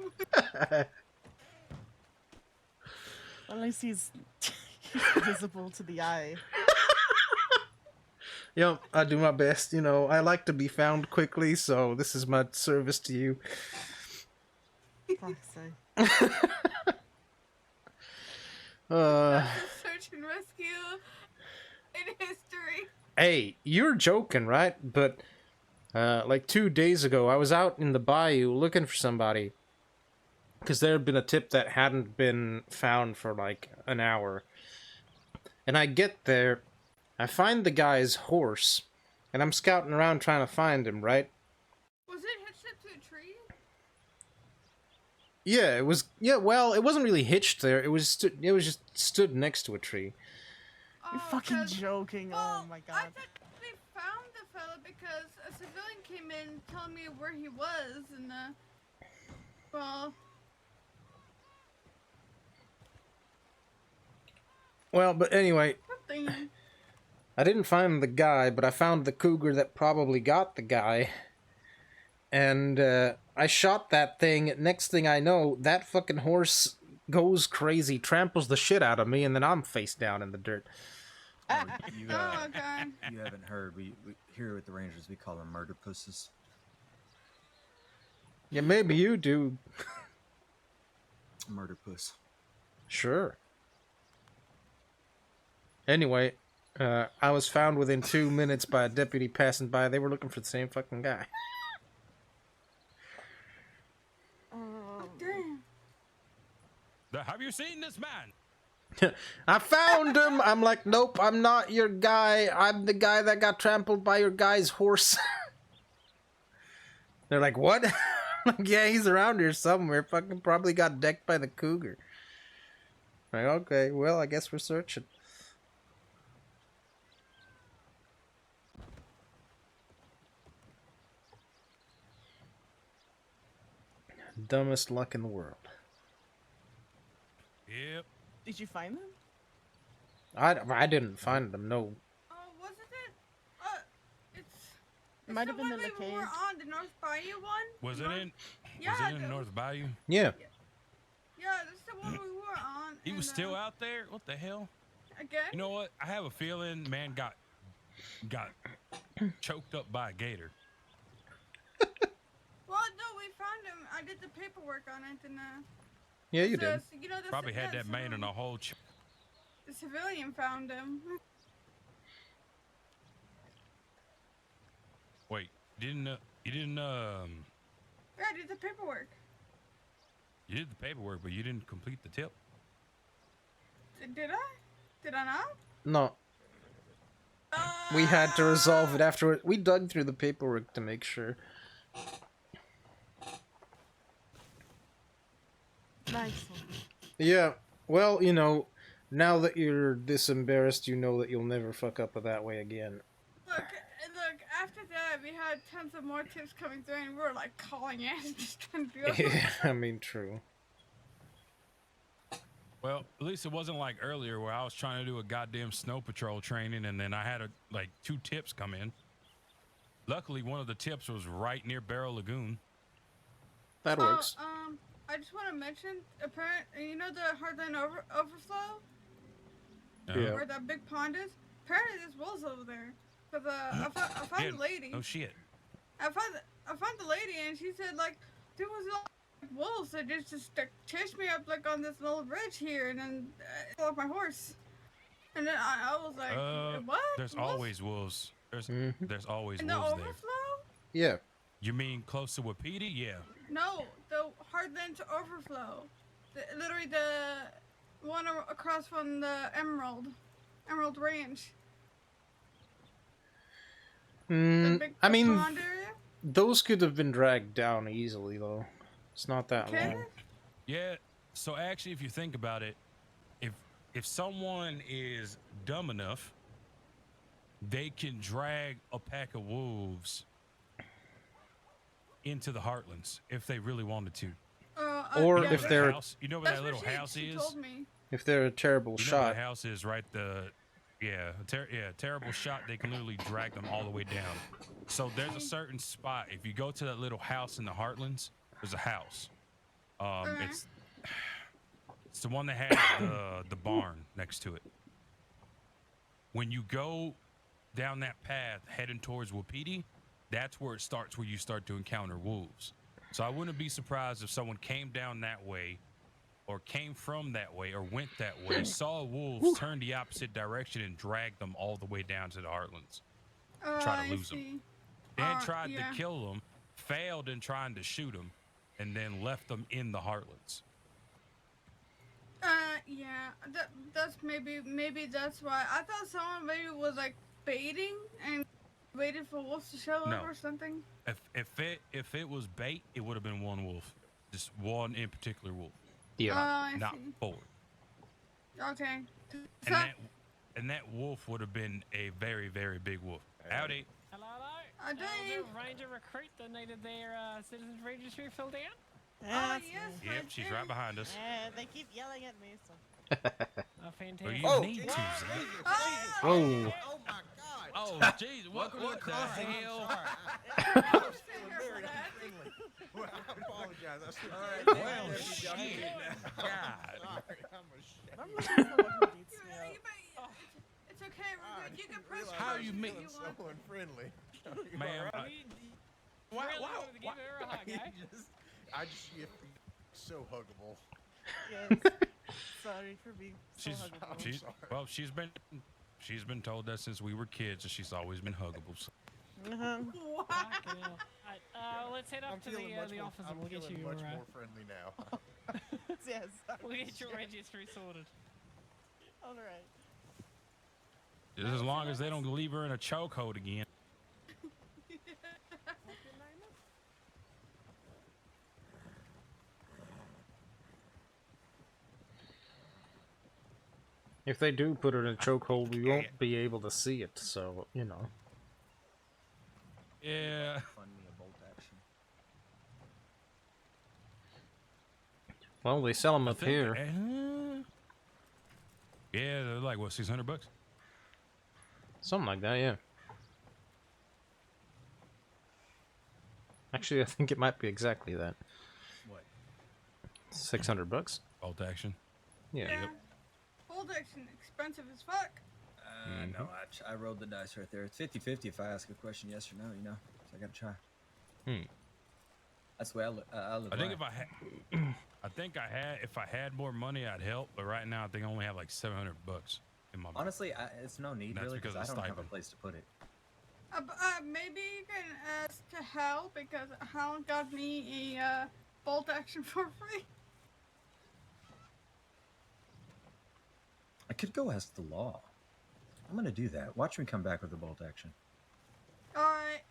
At least he's visible to the eye. Yep, I do my best. You know, I like to be found quickly, so this is my service to you. Fuck's sake. Search and rescue in history. Hey, you're joking, right? But, like 2 days ago, I was out in the bayou looking for somebody. Because there had been a tip that hadn't been found for like an hour. And I get there, I find the guy's horse, and I'm scouting around trying to find him, right? Was it hitched up to a tree? Yeah, it was. Yeah, well, it wasn't really hitched there. It was. It was just stood next to a tree. You're fucking joking. Well, Oh my I god. thought we found the fella because a civilian came in telling me where he was, and Well, but anyway, something. I didn't find the guy, but I found the cougar that probably got the guy. And I shot that thing. Next thing I know, that fucking horse goes crazy, tramples the shit out of me, and then I'm face down in the dirt. You, Oh god. you haven't heard. We here with the Rangers, we call them murder pusses. Yeah, maybe you do. Murder puss. Sure. Anyway, I was found within 2 minutes by a deputy passing by. They were looking for the same fucking guy. Damn. Have you seen this man? I found him! I'm like, nope, I'm not your guy. I'm the guy that got trampled by your guy's horse. They're like, what? Like, yeah, he's around here somewhere. Fucking probably got decked by the cougar. Like, okay, well, I guess we're searching. Dumbest luck in the world. Yep. Did you find them? I didn't find them, no. Oh, wasn't it? It's Might have the been one the we were cave. on, the North Bayou one. Was it in? Yeah, Was it in North Bayou? Yeah. Yeah, that's the one we were on. He was and, still out there. What the hell? Again? You know what? I have a feeling man got choked up by a gator. Well, no, we found him. I did the paperwork on it, and Yeah, you did. You know, Probably had that man in a whole. The civilian found him. Wait, you didn't? Yeah, I did the paperwork. You did the paperwork, but you didn't complete the tip. Did I? Did I not? No. We had to resolve it afterward. We dug through the paperwork to make sure. Nice. Yeah, well, you know, now that you're this embarrassed, you know that you'll never fuck up that way again. Look, after that, we had tons of more tips coming through, and we were like calling in, just trying to do it. Yeah, I mean, true. Well, at least it wasn't like earlier where I was trying to do a goddamn snow patrol training and then I had like 2 tips come in. Luckily, one of the tips was right near Barrel Lagoon. That works. I just want to mention, apparently, you know the Hardline overflow? Yeah. Where that big pond is? Apparently there's wolves over there. Cause I found the lady. Oh shit. I found the lady, and she said like there was like wolves that just chased me up like on this little bridge here, and then fell off my horse. And then I was like, what? There's wolves? always wolves. There's always In the wolves there. overflow? Yeah. You mean close to Wapiti? Yeah. No, the Hardlands overflow. Literally the one across from the Emerald. Emerald Ranch. The Mm, big I mean, pond area? those could have been dragged down easily, though. It's not that Can long. it? Yeah. So actually, if you think about it, if if someone is dumb enough, they can drag a pack of wolves into the Heartlands if they really wanted to. Or yeah, if Where they're- the house, you know where that's that little what house she is. told me. If they're a terrible You know where shot, the house is, right? Terrible shot. They can literally drag them all the way down. So there's a certain spot. If you go to that little house in the Heartlands, there's a house. Okay. It's the one that has the barn next to it. When you go down that path heading towards Wapiti, that's where it starts, where you start to encounter wolves. So I wouldn't be surprised if someone came down that way or came from that way or went that way, saw wolves, turned the opposite direction and dragged them all the way down to the Heartlands. Try to lose them. Then tried to kill them, failed in trying to shoot them, and then left them in the Heartlands. Yeah, that's maybe that's why. I thought someone maybe was like baiting and waited for wolves to show up or something. If it was bait, it would have been one wolf, just one in particular wolf. Yeah. I not see. 4. Okay. And that wolf would have been a very, very big wolf. Howdy. Hello. I do. Ranger recruit that needed their citizens registry filled out. Yeah, Yep, she's right behind us. Yeah, they keep yelling at me. So. Oh, fantastic. Well, you need to, Zach. Oh. Oh my God. Oh, jeez. What the hell? I apologize. Well, shit. God. I'm looking for one who beats me up. It's okay. We're good. You can press. How you make you so want. unfriendly? Ma'am, Why? To give her a hug, eh? I just you're so huggable. Yes. Sorry for being so huggable. She's been told that since we were kids, and she's always been huggable. So. Wow. Fucking hell. Alright, let's head up to the office and we'll get you much more friendly now. Yes. we'll get your registry sorted. All right. Just as long as they don't leave her in a chokehold again. If they do put her in a chokehold, we won't be able to see it, so, you know. Yeah. Fund me a bolt action. Well, they sell them I up think- here. Yeah, they're like, what, $600? Something like that, yeah. Actually, I think it might be exactly that. What? $600. Bolt action. Yeah. Yeah. Bolt action expensive as fuck. No, I rolled the dice right there. It's 50-50 if I ask a question yes or no, you know. So I gotta try. That's the way I look. I think if I had more money, I'd help. But right now, I think I only have like $700 in my. Honestly, it's no need That's really because I because of don't have a stipend. place to put it. Maybe you can ask to help because Hal got me a bolt action for free. I could go ask the law. I'm gonna do that. Watch me come back with a bolt action. Alright.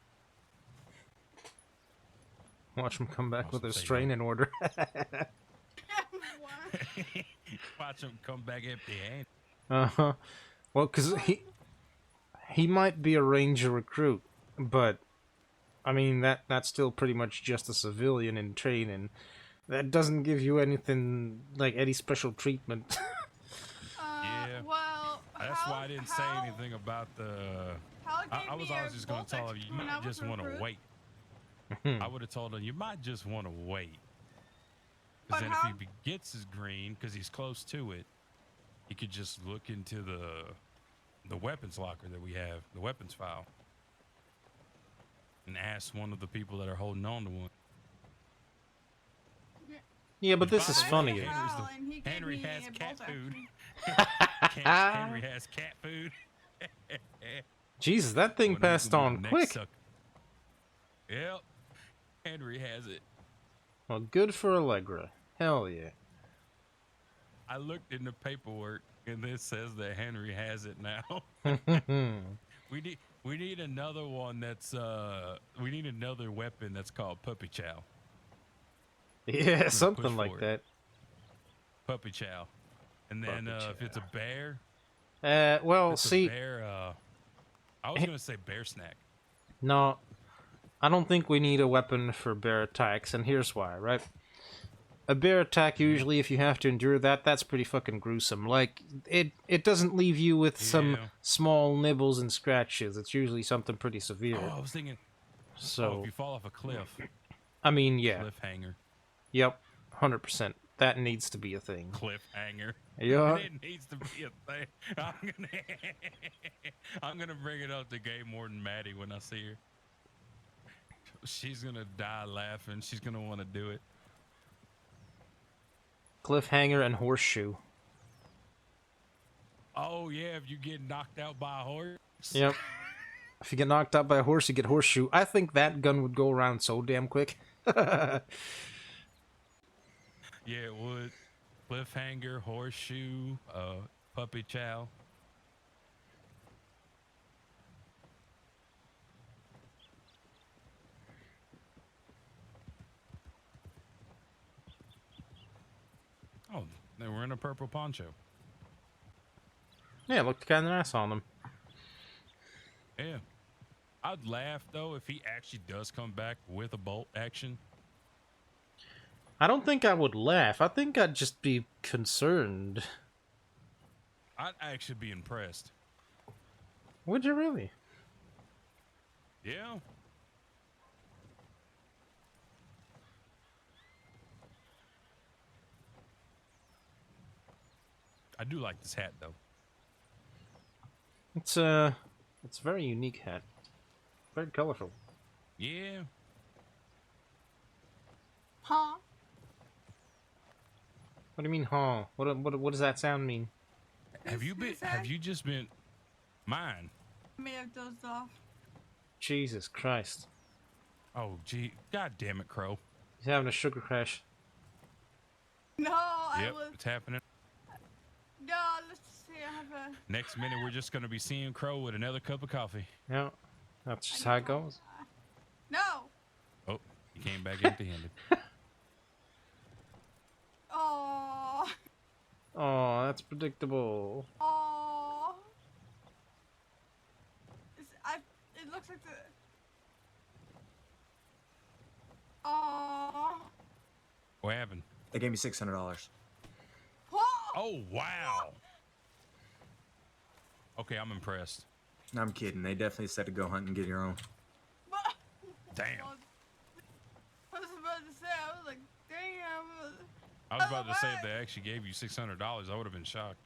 Watch him come back with a Awesome, restraining order. Watch him come back empty-handed. Uh-huh. Well, because he might be a ranger recruit, but, I mean, that's still pretty much just a civilian in training. That doesn't give you anything, like, any special treatment. Yeah. Well, That's why I didn't say anything about the. I was always just going to tell him you might just want to wait. I would have told him you might just want to wait. Because then if he gets his green, because he's close to it, he could just look into the weapons locker that we have, the weapons file, and ask one of the people that are holding on to one. Yeah, but this is funny. Henry has cat food. Henry has cat food. Jesus, that thing passed on quick. Yep. Henry has it. Well, good for Allegra. Hell yeah. I looked in the paperwork And this says that Henry has it now. We need another one that's we need another weapon that's called puppy chow. Yeah, Push something like for it. that. Puppy chow. And then Puppy if it's a chow. bear, Well, it's a see, bear I was gonna say bear snack. no, I don't think we need a weapon for bear attacks, and here's why, right? A bear attack, usually, if you have to endure that, that's pretty fucking gruesome. Like, it doesn't leave you with some Yeah. small nibbles and scratches. It's usually something pretty severe. Oh, I was thinking So, if you fall off a cliff. I mean, yeah. Cliffhanger. Yep, 100%. That needs to be a thing. Cliffhanger. Yeah. It needs to be a thing. I'm gonna bring it up to Gay more than Maddie when I see her. She's gonna die laughing. She's gonna want to do it. Cliffhanger and horseshoe. Oh yeah, if you get knocked out by a horse. Yep. If you get knocked out by a horse, you get horseshoe. I think that gun would go around so damn quick. Yeah, it would. Cliffhanger, horseshoe, puppy chow. Oh, they were in a purple poncho. Yeah, looked kind of nice on them. Yeah. I'd laugh, though, if he actually does come back with a bolt action. I don't think I would laugh. I think I'd just be concerned. I'd actually be impressed. Would you really? Yeah. I do like this hat, though. It's a very unique hat. Very colorful. Yeah. Huh? What do you mean, huh? What does that sound mean? Have you just been mine? I may have dozed off. Jesus Christ. Oh, gee. God damn it, Crow. He's having a sugar crash. No, I Yep, was. it's happening. No, let's just say I have a. Next minute, we're just going to be seeing Crow with another cup of coffee. Yeah, that's just how it goes. No. Oh, he came back empty-handed. Oh. Oh, that's predictable. Oh. It looks like the. Oh. What happened? They gave me $600. Oh, wow. Okay, I'm impressed. I'm kidding. They definitely said to go hunt and get your own. Damn. I was about to say, I was like, damn. I was about to say if they actually gave you $600, I would have been shocked.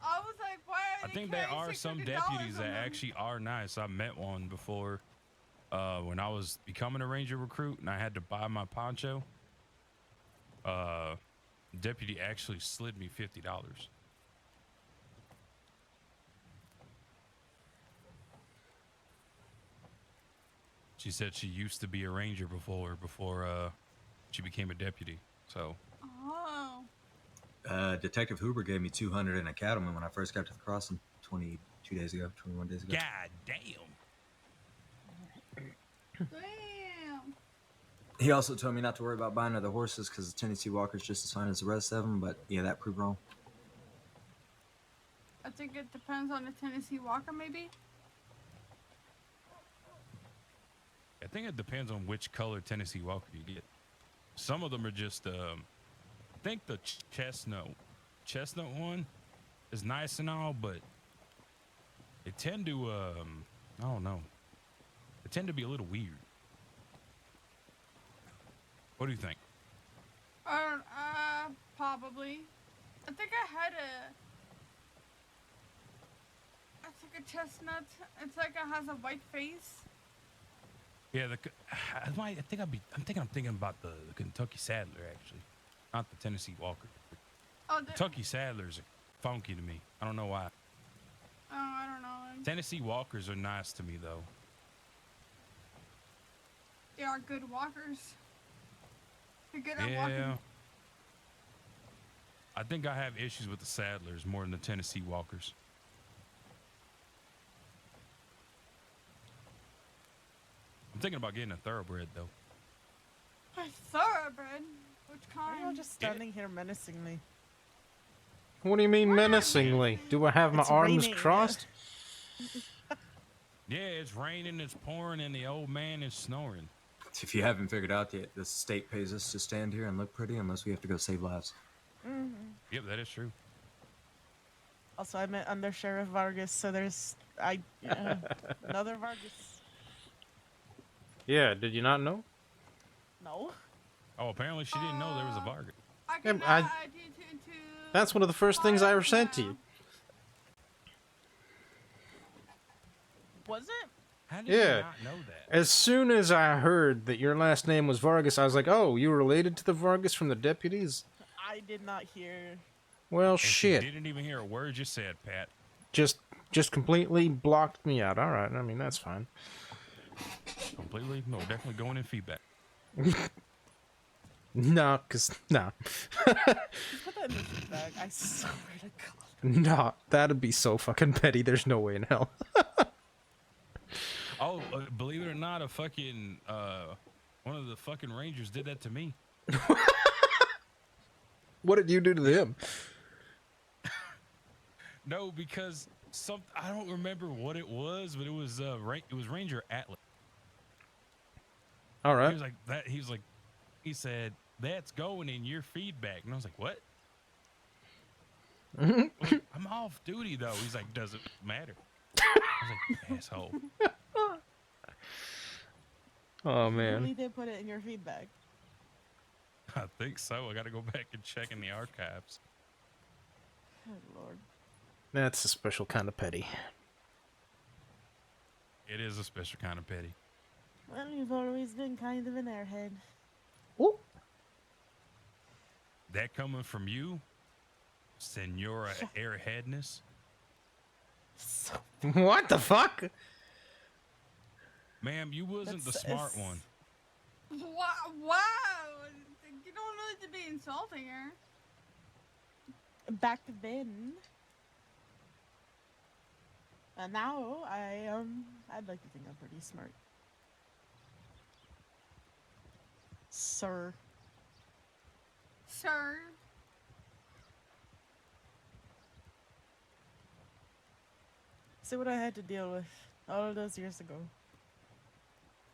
I was like, why are I think there are some deputies that actually are nice. I met one before when I was becoming a Ranger recruit and I had to buy my poncho. Deputy actually slid me $50. She said she used to be a Ranger before she became a deputy. So. Oh. Detective Hoover gave me 200 and a cattleman when I first got to the crossing 22 days ago, 21 days ago. God damn. Damn. He also told me not to worry about buying other horses because the Tennessee Walker's just as fine as the rest of them, but yeah, that proved wrong. I think it depends on the Tennessee Walker, maybe. I think it depends on which color Tennessee Walker you get. Some of them are just, I think the chestnut one is nice and all, but they tend to, I don't know. They tend to be a little weird. What do you think? Probably. I think I had it's like a chestnut. It's like it has a white face. Yeah, I'm thinking about the Kentucky Saddler actually, not the Tennessee Walker. Oh, Kentucky Saddlers are funky to me. I don't know why. Oh, I don't know. Tennessee Walkers are nice to me though. They are good walkers. They're good at walking. I think I have issues with the Saddlers more than the Tennessee Walkers. I'm thinking about getting a thoroughbred though. A thoroughbred? Which Why are you all kind? just standing here menacingly? What do you mean menacingly? Do I have my It's arms raining. crossed? Yeah, it's raining, it's pouring, and the old man is snoring. If you haven't figured out yet, the state pays us to stand here and look pretty unless we have to go save lives. Yep, that is true. Also, I met Under Sheriff Vargas, so there's another Vargas. Yeah, did you not know? No. Oh, apparently she didn't know there was a Vargas. I Yeah, can I- add you to That's one of the first things I ever sent to you. Was it? How did Yeah. you not know that? As soon as I heard that your last name was Vargas, I was like, oh, you related to the Vargas from the deputies? I did not hear. Well, And she shit. didn't even hear a word you said, Pat. Just completely blocked me out. All right, I mean, that's fine. Completely? No, definitely going in feedback. No, no. Put that in the feedback. I swear to God. No, that'd be so fucking petty. There's no way in hell. Oh, believe it or not, a fucking one of the fucking Rangers did that to me. What did you do to them? No, because I don't remember what it was, but it was Ranger Atlas. All He right. was like that. He said that's going in your feedback, and I was like, what? Like, I'm off duty though. He's like, doesn't matter. I was like, asshole. Oh You man. really did put it in your feedback. I think so. I got to go back and check in the archives. Good Lord. That's a special kind of petty. It is a special kind of petty. Well, you've always been kind of an airhead. Ooh. That coming from you, Senora Airheadness. So What the fuck? Ma'am, you wasn't the That's- smart it's- one. Wow! You don't need to be insulting her. back then. And now I'd like to think I'm pretty smart. Sir. Sir. See what I had to deal with all of those years ago.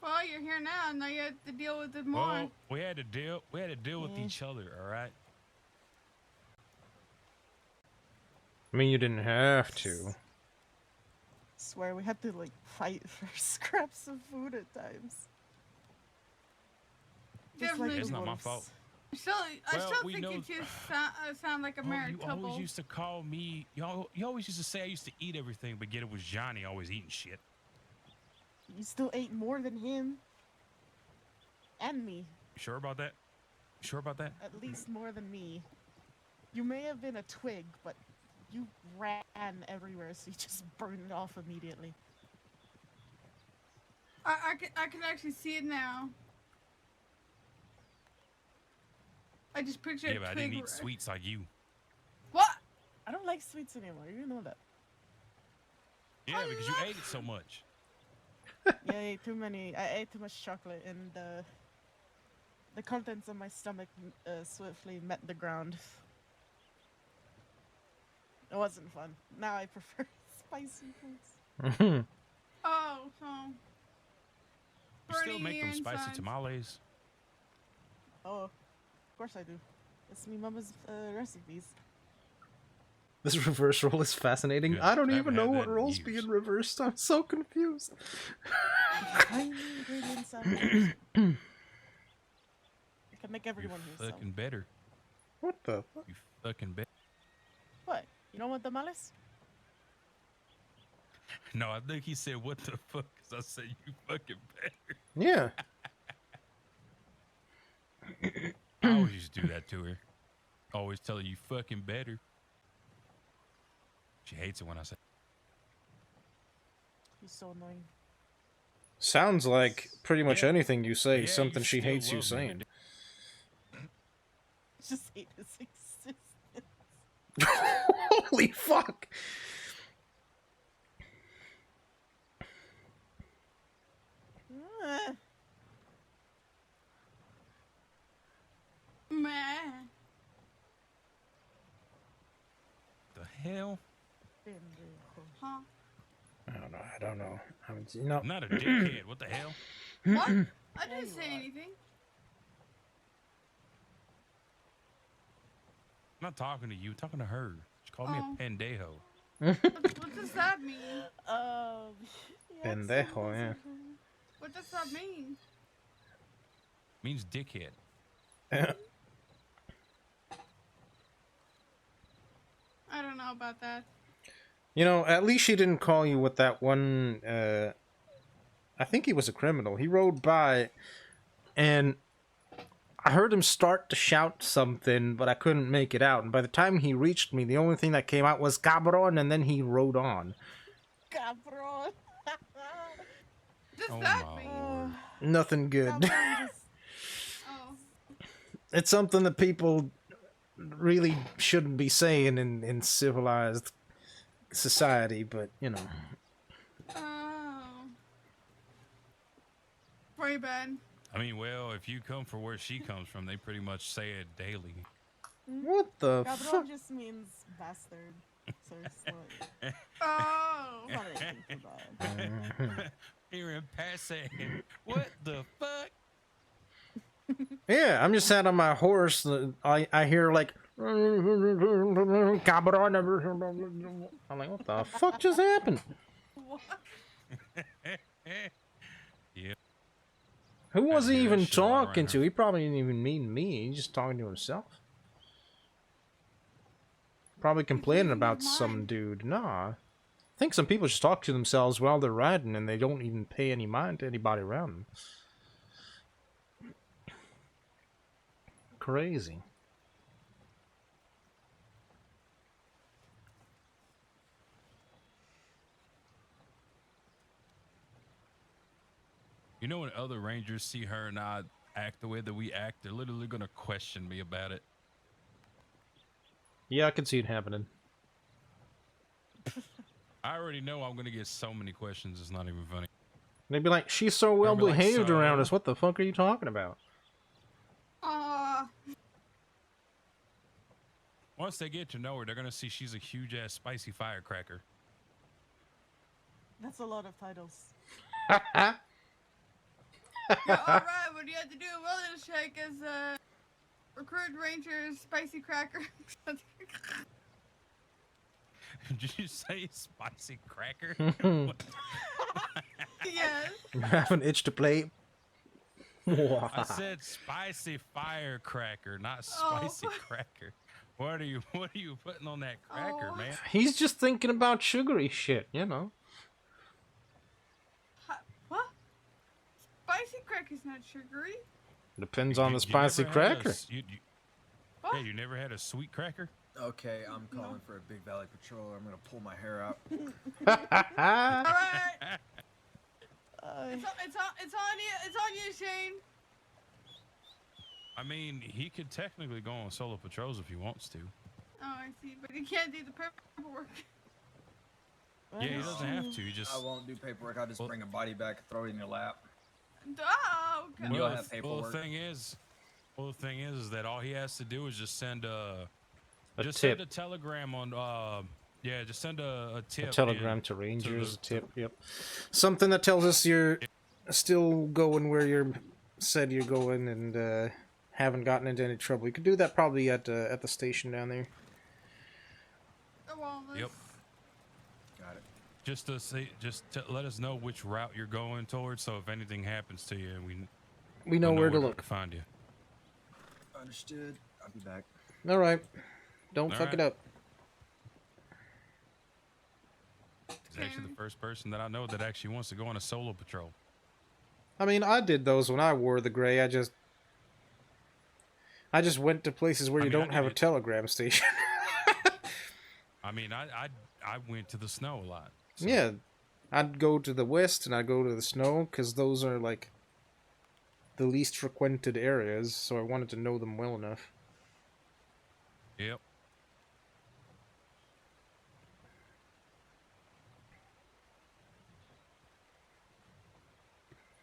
Well, you're here now. Now you have to deal with it more. Well, we had to deal with Yeah. each other, all right? I mean, you didn't have to. Swear we had to like fight for scraps of food at times. Definitely. It's not my wolves. fault. I Well, still we think know- you two sound like a Oh, married you couple. always used to call me. You always used to say I used to eat everything, but yet it was Johnny always eating shit. You still ate more than him. And me. You sure about that? You sure about that? At least more than me. You may have been a twig, but you ran everywhere, so you just burned it off immediately. I can actually see it now. I just picture Yeah, a but I twig. didn't eat sweets like you. What? I don't like sweets anymore, you know that. Yeah, because you ate it so much. Yeah, I ate too much chocolate, and the contents of my stomach swiftly met the ground. It wasn't fun. Now I prefer spicy foods. Oh, so. You still Bernie make them and spicy Sons. tamales. Oh, of course I do. It's me mama's recipes. This reverse roll is fascinating. Good. I don't I even haven't know had what that in role's years. being reversed. I'm so confused. Tiny ingredients out there. I can make everyone You here fucking some. better. What the fuck? You fucking better. What? You don't want tamales? No, I think he said, what the fuck? Because I said, you fucking better. Yeah. I always used to do that to her. Always tell her, you fucking better. She hates it when I say, He's so annoying. Sounds like pretty much Yeah. anything you say, Yeah, something you she still hates you love me. saying. Just hate his existence. Holy fuck! Meh. The hell? Huh? I don't know. No. I'm not a dickhead. What the hell? What? I didn't say anything. I'm not talking to you. I'm talking to her. She called me Oh. a pendejo. What does that mean? Pendejo, yeah. What does that mean? Means dickhead. I don't know about that. You know, at least she didn't call you with that one, I think he was a criminal. He rode by, and I heard him start to shout something, but I couldn't make it out. And by the time he reached me, the only thing that came out was cabron, and then he rode on. Cabron. What does Oh that my mean? word. Nothing good. Oh. It's something that people really shouldn't be saying in civilized society, but, you know. Oh. Very bad. I mean, well, if you come from where she comes from, they pretty much say it daily. What the fuck? Cabron just means bastard. So it's like, Oh. it's not anything too bad. Here in passing. What the fuck? Yeah, I'm just sat on my horse. I hear like, cabron. I'm like, what the fuck just happened? What? Yep. Who was he hear that even shit a lot talking around to? here. He probably didn't even mean me. He's just talking to himself. Probably complaining about some dude. Nah. I think some people just talk to themselves while they're riding and they don't even pay any mind to anybody around them. Crazy. You know, when other rangers see her and I act the way that we act, they're literally going to question me about it. Yeah, I can see it happening. I already know I'm going to get so many questions, it's not even funny. They'd be like, she's so well I'd be like, behaved around "So?" us. What the fuck are you talking about? Once they get to know her, they're going to see she's a huge-ass spicy firecracker. That's a lot of titles. Yeah, alright, what you have to do in Wilderness Shake is recruit rangers, spicy cracker. Did you say spicy cracker? Yes. You have an itch to play. I said spicy firecracker, not spicy cracker. What are you putting on that cracker, man? He's just thinking about sugary shit, you know. What? Spicy cracker's not sugary. Depends on the You spicy never had a cracker. Yeah, you never had a sweet cracker? Okay, I'm calling for a big valley patrol. I'm gonna pull my hair out. Alright. It's on you. It's on you, Shane. I mean, he could technically go on solo patrols if he wants to. Oh, I see, but he can't do the paperwork. Yeah, he doesn't have to. He just. I won't do paperwork. I'll just bring a body back, throw it in your lap. Oh, okay. And you'll have paperwork. Well, the thing is that all he has to do is just send a tip. send a telegram on. Just send a tip. A telegram in to Rangers, the- a tip, yep. Something that tells us you're still going where you're said you're going and haven't gotten into any trouble. You could do that probably at the station down there. Yep. Got it. Just to say, let us know which route you're going towards, so if anything happens to you, We know where to look. find you. Understood. I'll be back. All right. Don't All fuck right. it up. He's actually the first person that I know that actually wants to go on a solo patrol. I mean, I did those when I wore the gray. I just went to places where I you mean, I don't have a did it. telegram station. I mean, I went to the snow a lot. so- Yeah, I'd go to the west and I'd go to the snow because those are like the least frequented areas. So I wanted to know them well enough. Yep.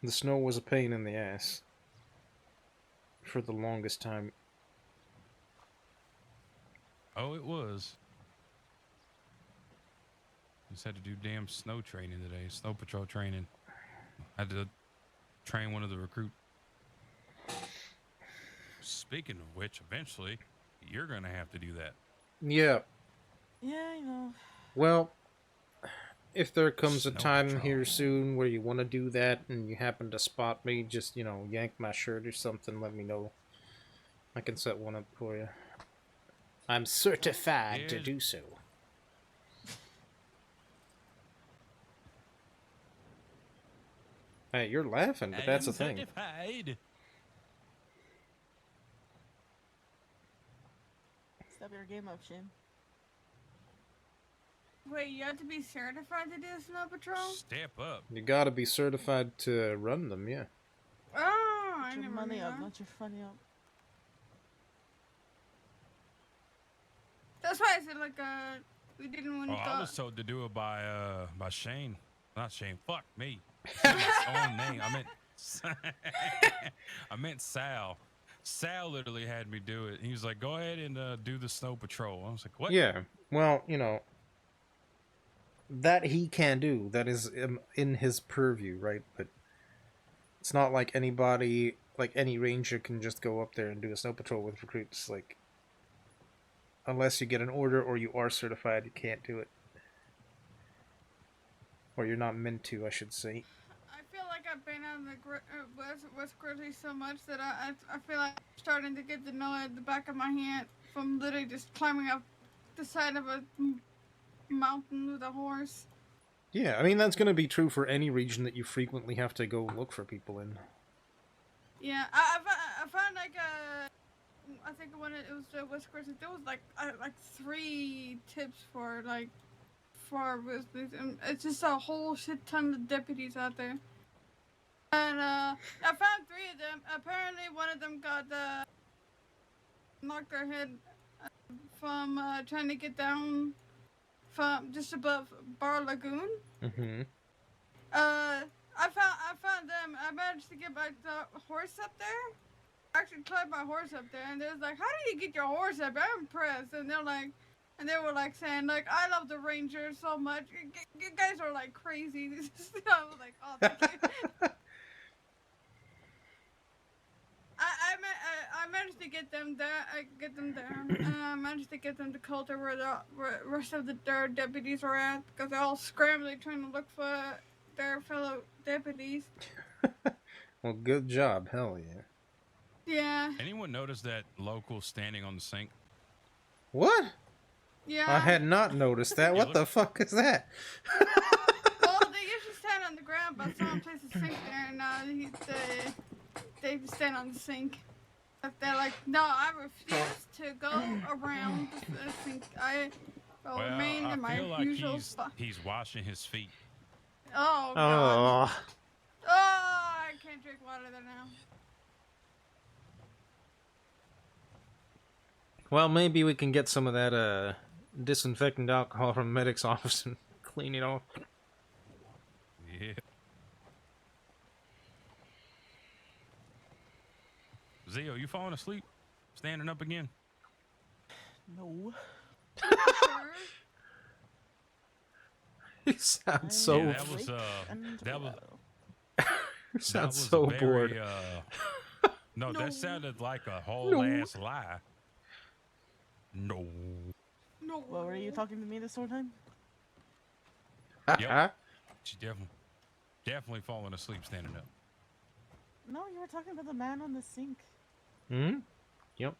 The snow was a pain in the ass for the longest time. Oh, it was. Just had to do damn snow training today. Snow patrol training. I had to train one of the recruit. Speaking of which, eventually, you're going to have to do that. Yeah. Yeah, you know. Well, if there comes a Snow time patrol. here soon where you want to do that and you happen to spot me, just, yank my shirt or something, let me know. I can set one up for you. I'm certified to Yeah. do so. Hey, you're laughing, but that's the thing. Certified. Step your game up, Shane. Wait, you have to be certified to do snow patrol? Step up. You gotta be certified to run them, yeah. Oh, I Get your never money knew up, that. not your funny up. That's why I said we didn't want to Well, go. I was told to do it by Shane. Not Shane. Fuck me. Said my own name. I meant Sal. Sal literally had me do it. He was like, "Go ahead and do the snow patrol." I was like, "What?" Yeah, well, that he can do. That is in his purview, right? But it's not like anybody, like any ranger can just go up there and do a snow patrol with recruits. Like, unless you get an order or you are certified, you can't do it. Or you're not meant to, I should say. I feel like I've been on the West Grizzly so much that I feel like I'm starting to get the know at the back of my hand from literally just climbing up the side of a mountain with a horse. Yeah, I mean, that's going to be true for any region that you frequently have to go look for people in. Yeah, I found like I think when it was West Grizzly, there was like 3 tips for business, and it's just a whole shit ton of deputies out there. And I found 3 of them. Apparently, one of them got knocked their head from trying to get down from just above Bar Lagoon. Mm-hmm. I found them. I managed to get my horse up there. I actually climbed my horse up there, and they was like, "How did you get your horse up? I'm impressed." And they were like saying like, "I love the Rangers so much. You guys are like crazy." I was like, "Oh, thank you." I managed to get them there. I managed to get them to Coulter where the rest of their deputies are at, because they're all scrambling trying to look for their fellow deputies. Well, good job. Hell yeah. Yeah. Anyone notice that local standing on the sink? What? Yeah. I had not noticed that. What the fuck is that? Well, they usually stand on the ground, but someone placed a sink there, and they stand on the sink. But they're like, "No, I refuse to go around the sink. I will remain in my I feel like usual spot." he's washing his feet. Oh God. Oh. Oh, I can't drink water there now. Well, maybe we can get some of that disinfectant alcohol from the medic's office and clean it off. Yeah. Zio, you falling asleep? Standing up again? No. Sure. You sound I'm so. Yeah, that was well. You sound was so a very, bored. No, No. that sounded like a whole ass lie. No. No. What were you talking to me this whole time? Yep. She definitely falling asleep standing up. No, you were talking about the man on the sink. Hmm? Yep.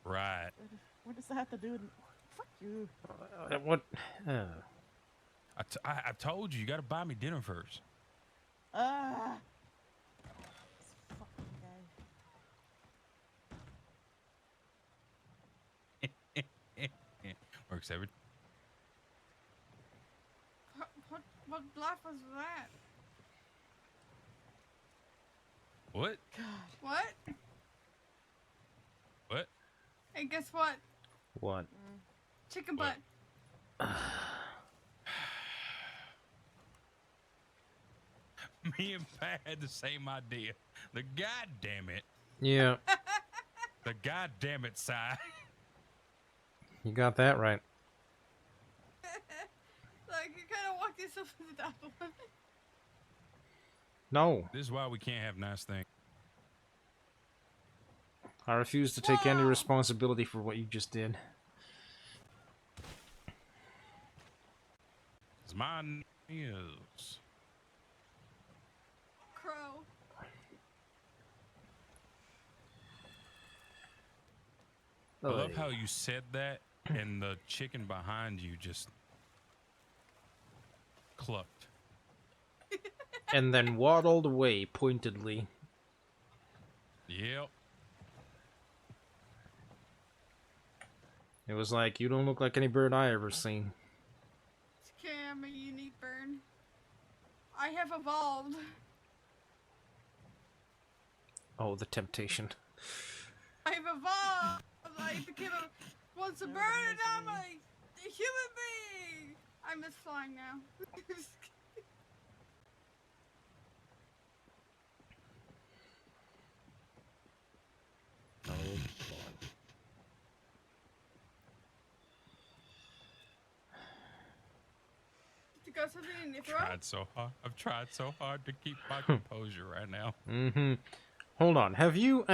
Right. What does that have to do with... Fuck you. What? I told you, you got to buy me dinner first. Ah. This fucking guy. Works every. What laugh was that? What? What? What? Hey, guess what? What? Chicken What? butt. Me and Pat had the same idea. The goddamn it. Yeah, The goddamn it side. you got that right. Like, you kind of walked yourself into the apple. No, This is why we can't have nice things. I refuse to take any Whoa. responsibility for what you just did. 'Cause mine is. Crow. I love how you said that, and the chicken behind you just clucked. And then waddled away pointedly. Yep. It was like, you don't look like any bird I ever seen. It's okay, I'm a unique bird. I have evolved. Oh, the temptation. I've evolved. I became once a bird and now I'm a human being. I miss flying now. To go something in your throat? Tried so hard. I've tried so hard to keep my composure right now. Mm-hmm. Hold on. Have you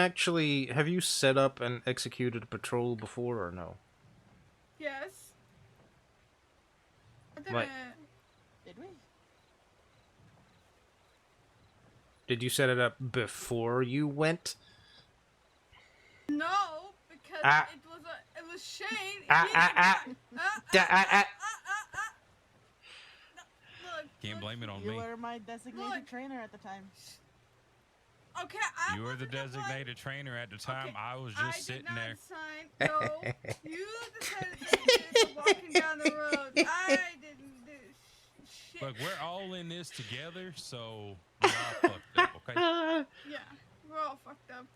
set up and executed a patrol before or no? Yes. I did Like- it. Did we? Did you set it up before you went? No, because Ah. it was Shane. Ah, He ah, didn't ah. try- Ah. No, look, Can't look. blame it on You me. were my designated Look. trainer at the time. Okay, I You were the wasn't the one- designated trainer at the time. Okay, I was I just did sitting not there. sign. No, you decided to do walking down the road. I didn't do shit. Look, we're all in this together, so we're all fucked up, okay? Yeah, we're all fucked up.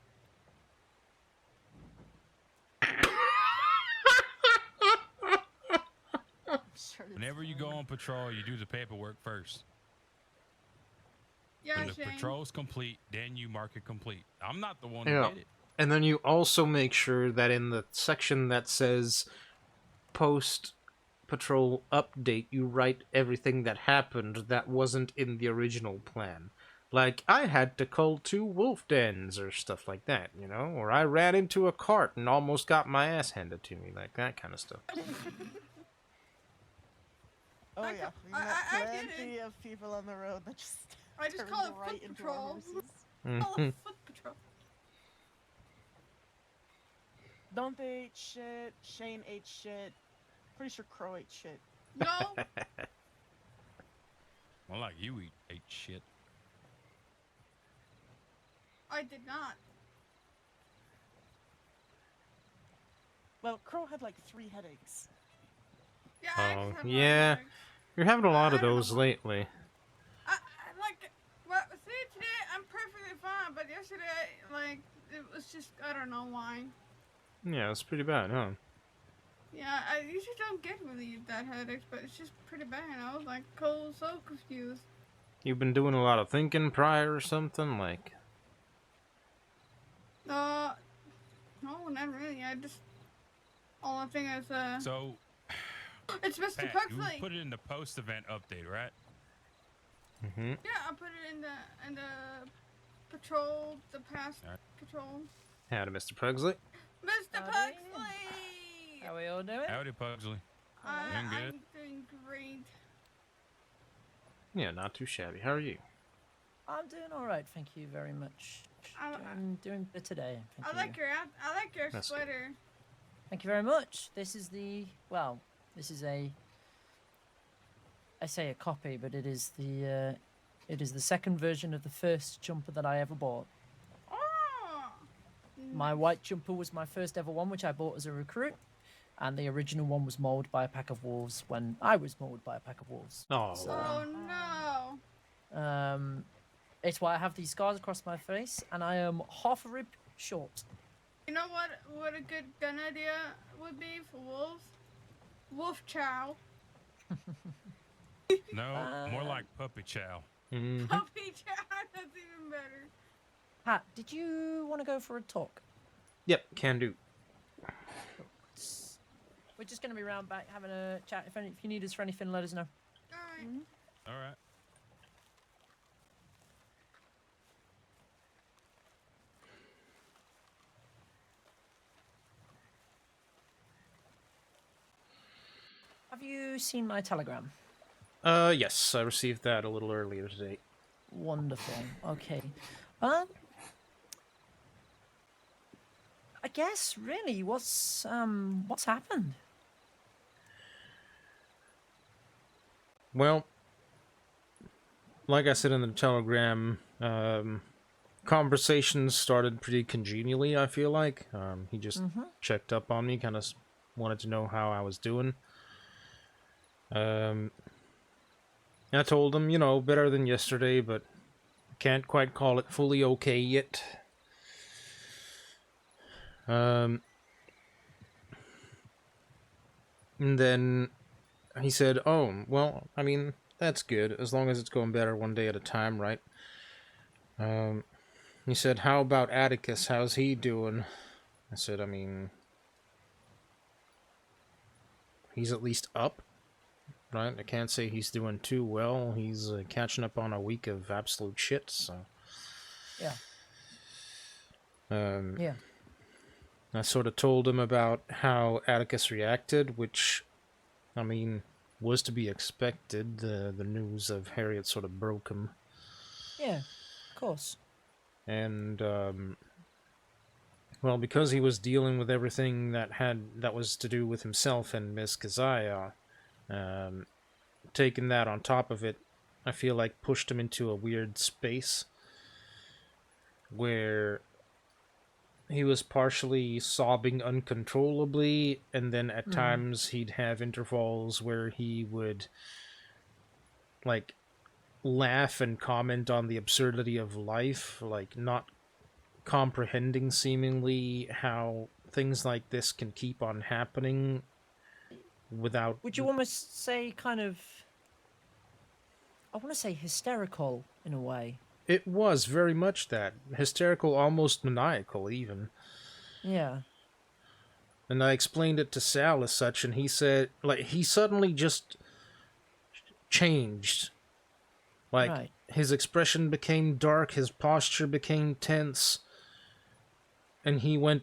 Sure, it's Whenever you go fine. on patrol, you do the paperwork first. Yeah, When the Shane. patrol's complete, then you mark it complete. I'm not the one Yeah. who did it. And then you also make sure that in the section that says post patrol update, you write everything that happened that wasn't in the original plan. Like, I had to cull 2 wolf dens or stuff like that, you know? Or I ran into a cart and almost got my ass handed to me, like that kind of stuff. Oh I yeah, ca- we I- met I did plenty of people on the road that just I just turned call it right foot into our patrol. horses. Call Mhm. it foot patrol. Don't they ate shit? Shane ate shit. Pretty sure Crow ate shit. No, Well, like you ate shit. I did not. Well, Crow had like 3 headaches. Yeah, I Oh, just have yeah. like, You're having a lot of I don't know those why. lately. well, see, today I'm perfectly fine, but yesterday, like, it was just, I don't know why. Yeah, it's pretty bad, huh? Yeah, I usually don't get really bad headaches, but it's just pretty bad. I was like, so confused. You've been doing a lot of thinking prior or something? Like, No, not really. I just, all I think is, So, it's Mr. Pat, you Pugsley. put it in the post-event update, right? mm-hmm. Yeah, I put it in the patrol, the past Alright. patrol. Howdy, Mr. Pugsley. Mr. Howdy. Pugsley! How we all doing? Howdy, Pugsley. Doing good? I'm doing great. Yeah, not too shabby. How are you? I'm doing all right, thank you very much. Doing good today. Thank you. I like your That's good. sweater. Thank you very much. This is I say a copy, but it is the second version of the first jumper that I ever bought. Oh! My white jumper was my first ever one, which I bought as a recruit, and the original one was mauled by a pack of wolves when I was mauled by a pack of wolves. Oh, Oh no! It's why I have these scars across my face, and I am half a rib short. You know what a good gun idea would be for wolves? Wolf chow. No, more like puppy chow. Mhm. Puppy chat. That's even better. Pat, did you want to go for a talk? Yep, can do. We're just going to be around back having a chat. If you need us for anything, let us know. All right. All right. Have you seen my telegram? Yes, I received that a little earlier today. Wonderful. Okay. I guess really, what's happened? Well, like I said in the telegram, conversations started pretty congenially, I feel like. He just checked up on me, kind of wanted to know how I was doing. I told him, you know, better than yesterday, but can't quite call it fully okay yet. And then he said, oh, well, I mean, that's good, as long as it's going better one day at a time, right? He said, how about Atticus? How's he doing? I said, I mean, he's at least up, right? I can't say he's doing too well. He's catching up on a week of absolute shit, so... Yeah. Yeah. I sort of told him about how Atticus reacted, which, I mean, was to be expected. The news of Harriet sort of broke him. Yeah, of course. And, well, because he was dealing with everything that was to do with himself and Miss Keziah, taking that on top of it, I feel like pushed him into a weird space where he was partially sobbing uncontrollably, and then at times he'd have intervals where he would, like, laugh and comment on the absurdity of life, like, not comprehending seemingly how things like this can keep on happening without... Would you almost say kind of, I want to say hysterical in a way? It was very much that. Hysterical, almost maniacal, even. Yeah. And I explained it to Sal as such, and he said, like, he suddenly just changed. Like, Right. his expression became dark, his posture became tense, and he went,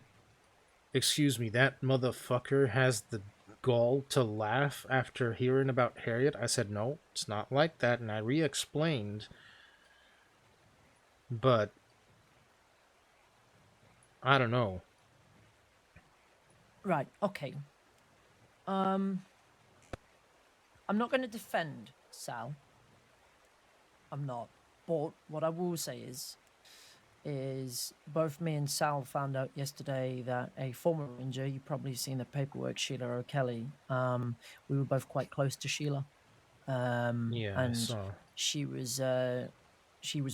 excuse me, that motherfucker has the gall to laugh after hearing about Harriet? I said, no, it's not like that, and I re-explained. But I don't know. Right, okay. I'm not going to defend Sal. I'm not. But what I will say is both me and Sal found out yesterday that a former ranger, you've probably seen the paperwork, Sheila O'Kelly, we were both quite close to Sheila. Yeah, I And saw. she was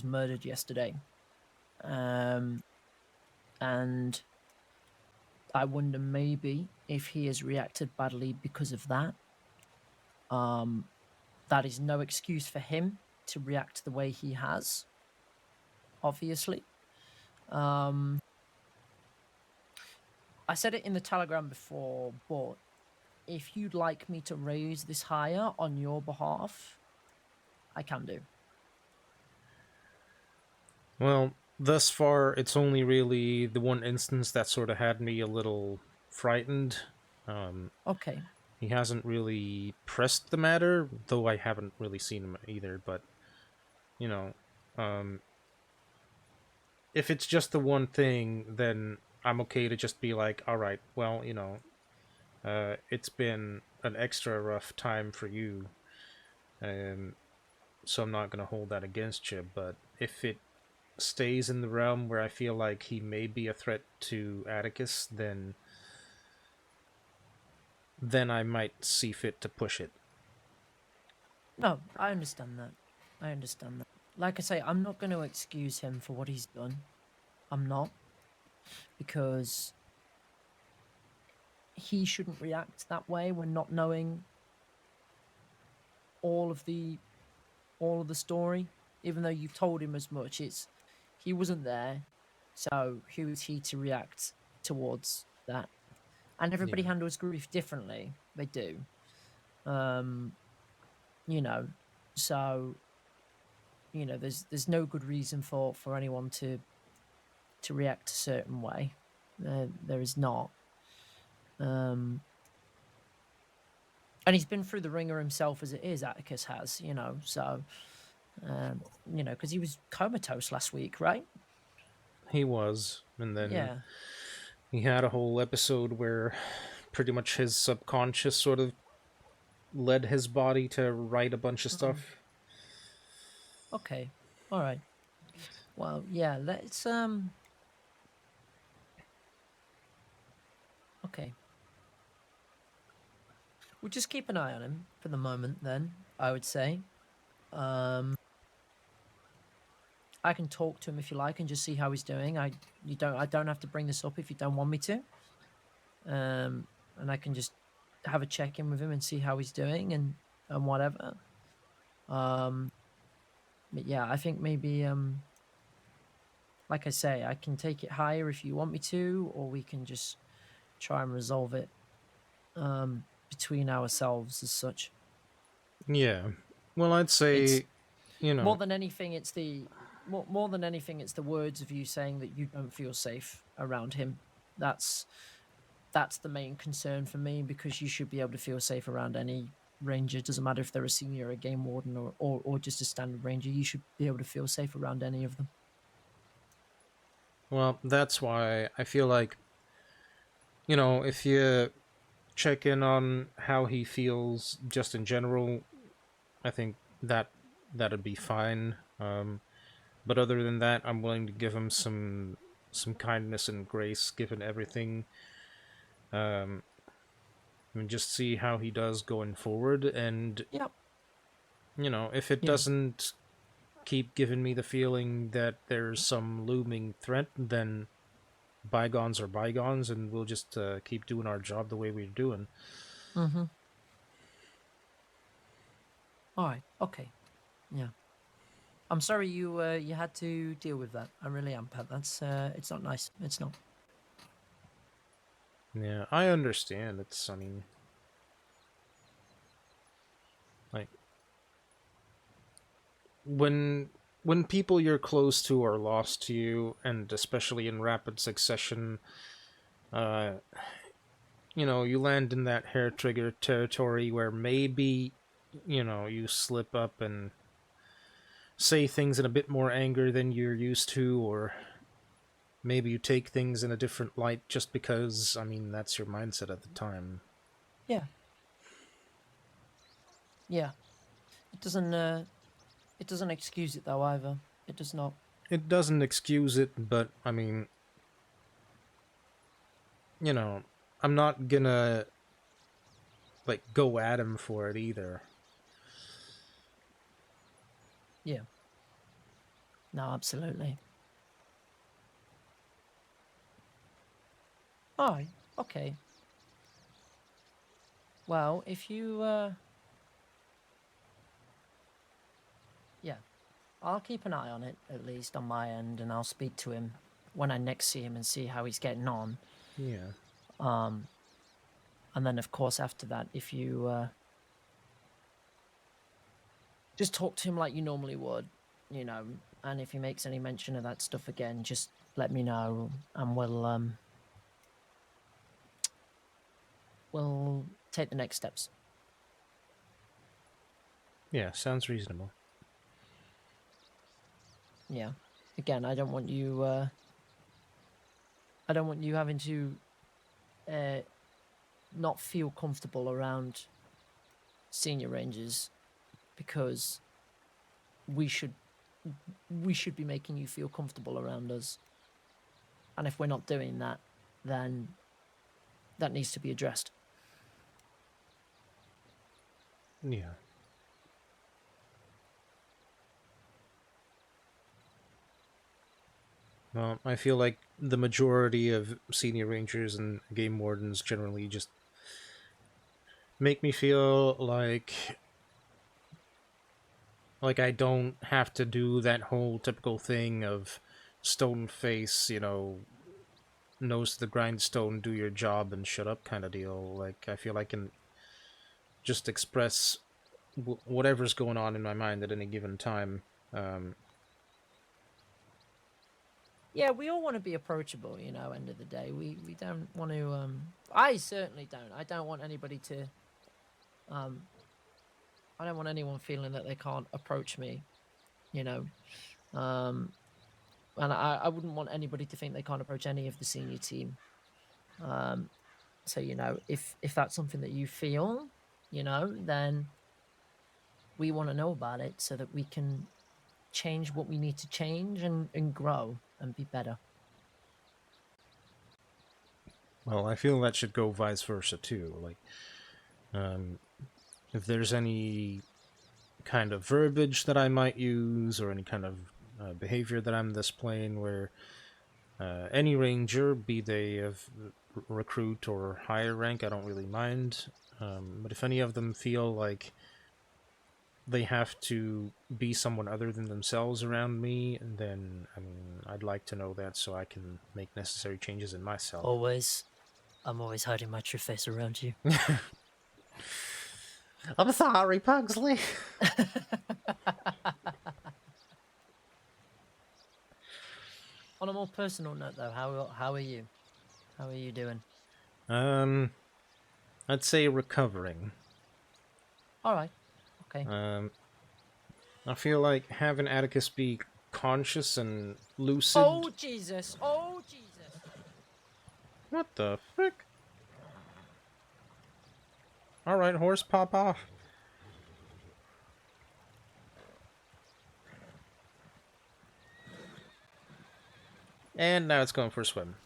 murdered yesterday. And I wonder maybe if he has reacted badly because of that. That is no excuse for him to react the way he has, obviously. I said it in the telegram before, but if you'd like me to raise this higher on your behalf, I can do. Well, thus far, it's only really the one instance that sort of had me a little frightened. Okay. He hasn't really pressed the matter, though I haven't really seen him either, but, you know, if it's just the one thing, then I'm okay to just be like, alright, well, you know, it's been an extra rough time for you, so I'm not going to hold that against you, but if it stays in the realm where I feel like he may be a threat to Atticus, then I might see fit to push it. No, I understand that. Like I say, I'm not going to excuse him for what he's done. I'm not. Because he shouldn't react that way when not knowing all of the story. even though you've told him as much. It's he wasn't there, so who is he to react towards that? And everybody Yeah. handles grief differently. They do. You know, so there's no good reason for anyone to react a certain way. There is not. And he's been through the ringer himself as it is. Atticus has, so because he was comatose last week, right? He was, and then Yeah. he had a whole episode where pretty much his subconscious sort of led his body to write a bunch of stuff. Okay. All right. Well, yeah. Let's Okay. We'll just keep an eye on him for the moment. Then I would say. I can talk to him if you like and just see how he's doing. I don't have to bring this up if you don't want me to. And I can just have a check in with him and see how he's doing and whatever. But yeah, I think maybe like I say, I can take it higher if you want me to, or we can just try and resolve it between ourselves as such. Yeah. Well, I'd say, more than anything, it's the more than anything, it's the words of you saying that you don't feel safe around him. That's the main concern for me, because you should be able to feel safe around any ranger. It doesn't matter if they're a senior, or a game warden, or just a standard ranger. You should be able to feel safe around any of them. Well, that's why I feel like, if you check in on how he feels just in general, I think that'd be fine. But other than that, I'm willing to give him some kindness and grace, given everything. And just see how he does going forward. And Yep. If it doesn't keep giving me the feeling that there's some looming threat, then bygones are bygones, and we'll just keep doing our job the way we're doing. Mm-hmm. All right. Okay. Yeah. I'm sorry you had to deal with that. I really am, Pat. That's it's not nice. It's not. Yeah, I understand. Like, when people you're close to are lost to you, and especially in rapid succession, you land in that hair trigger territory where maybe, you slip up and say things in a bit more anger than you're used to, or maybe you take things in a different light just because, that's your mindset at the time. Yeah. Yeah. It doesn't excuse it though either. It does not. It doesn't excuse it, but I'm not gonna go at him for it either. Yeah. No, absolutely. All right. Okay. Well, if you yeah, I'll keep an eye on it, at least on my end, and I'll speak to him when I next see him and see how he's getting on. Yeah. And then of course after that, if you just talk to him like you normally would, and if he makes any mention of that stuff again, just let me know, and we'll take the next steps. Yeah, sounds reasonable. Yeah. Again, I don't want you having to not feel comfortable around senior rangers, because we should be making you feel comfortable around us. And if we're not doing that, then that needs to be addressed. Yeah. Well, I feel like the majority of senior rangers and game wardens generally just make me feel like Like, I don't have to do that whole typical thing of stone face, nose to the grindstone, do your job and shut up kind of deal. Like, I feel I can just express whatever's going on in my mind at any given time. Yeah, we all want to be approachable, end of the day. We don't want to I certainly don't. I don't want anybody to I don't want anyone feeling that they can't approach me, you know. And I wouldn't want anybody to think they can't approach any of the senior team. So, if that's something that you feel, then we want to know about it so that we can change what we need to change and grow and be better. Well, I feel that should go vice versa too. Like, if there's any kind of verbiage that I might use or any kind of behavior that I'm displaying where any ranger, be they of recruit or higher rank, I don't really mind. But if any of them feel like they have to be someone other than themselves around me, then I'd like to know that so I can make necessary changes in myself. I'm always hiding my true face around you. I'm sorry, Pugsley. On a more personal note, though, how are you? How are you doing? I'd say recovering. All right. Okay. I feel like having Atticus be conscious and lucid. Oh Jesus! Oh Jesus! What the frick? All right, horse, pop off. And now it's going for a swim.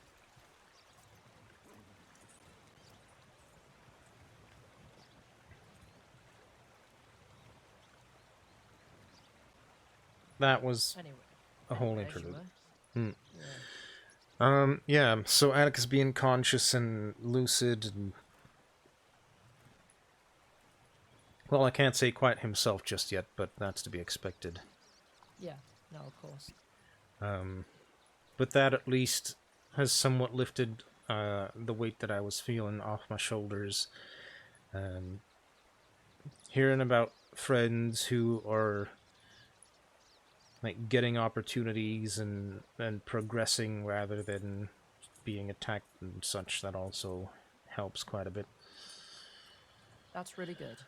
That was a whole interlude. Yeah, so Atticus being conscious and lucid and... Well, I can't say quite himself just yet, but that's to be expected. Yeah, no, of course. But that at least has somewhat lifted the weight that I was feeling off my shoulders. Hearing about friends who are like getting opportunities and progressing rather than being attacked and such, that also helps quite a bit. That's really good.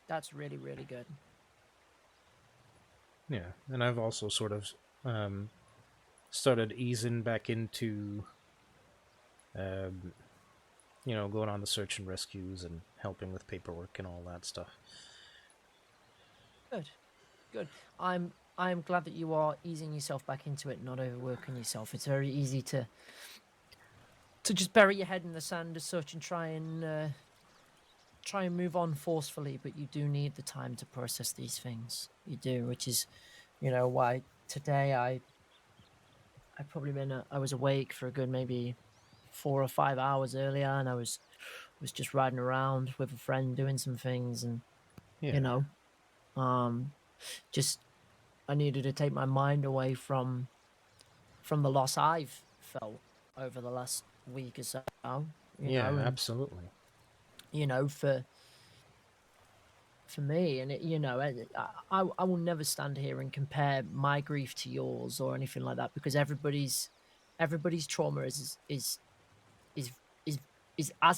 That's really, really good. Yeah, and I've also sort of started easing back into going on the search and rescues and helping with paperwork and all that stuff. Good. I'm glad that you are easing yourself back into it, not overworking yourself. It's very easy to just bury your head in the sand as such and try and move on forcefully, but you do need the time to process these things. You do, which is, why today I was awake for a good maybe 4 or 5 hours earlier, and I was just riding around with a friend doing some things, and just I needed to take my mind away from the loss I've felt over the last week or so. Absolutely. For me, and I will never stand here and compare my grief to yours or anything like that, because everybody's trauma is as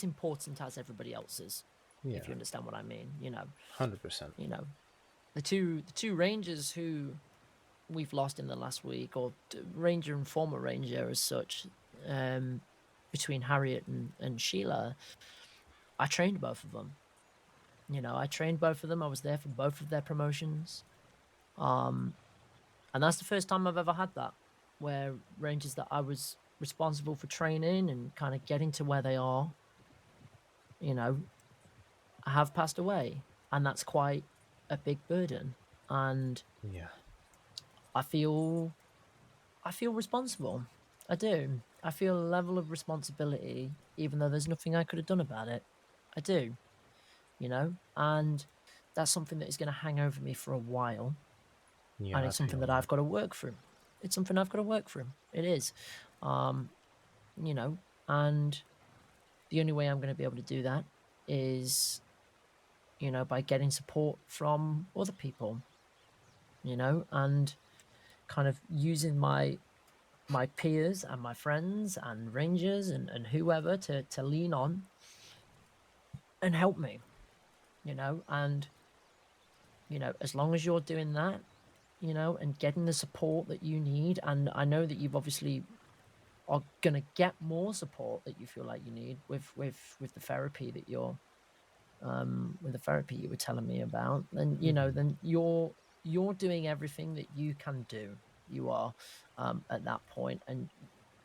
important as everybody else's. Yeah. If you understand what I mean, 100%. The two rangers who we've lost in the last week, or ranger and former ranger as such, between Harriet and Sheila, I trained both of them. I trained both of them. I was there for both of their promotions. And that's the first time I've ever had that, where rangers that I was responsible for training and kind of getting to where they are, have passed away. And that's quite a big burden. And yeah, I feel responsible. I do. I feel a level of responsibility, even though there's nothing I could have done about it. I do. And that's something that is going to hang over me for a while. Yeah, And I it's something feel that I've got to work through. It's something I've got to work through. It is. You know, and the only way I'm going to be able to do that is, you know, by getting support from other people, you know, and kind of using my peers and my friends and rangers and whoever to lean on and help me, you know, and, you know, as long as you're doing that, you know, and getting the support that you need, and I know that you've obviously are gonna get more support that you feel like you need with the therapy that you're with the therapy you were telling me about, then you know, then you're doing everything that you can do. You are at that point, and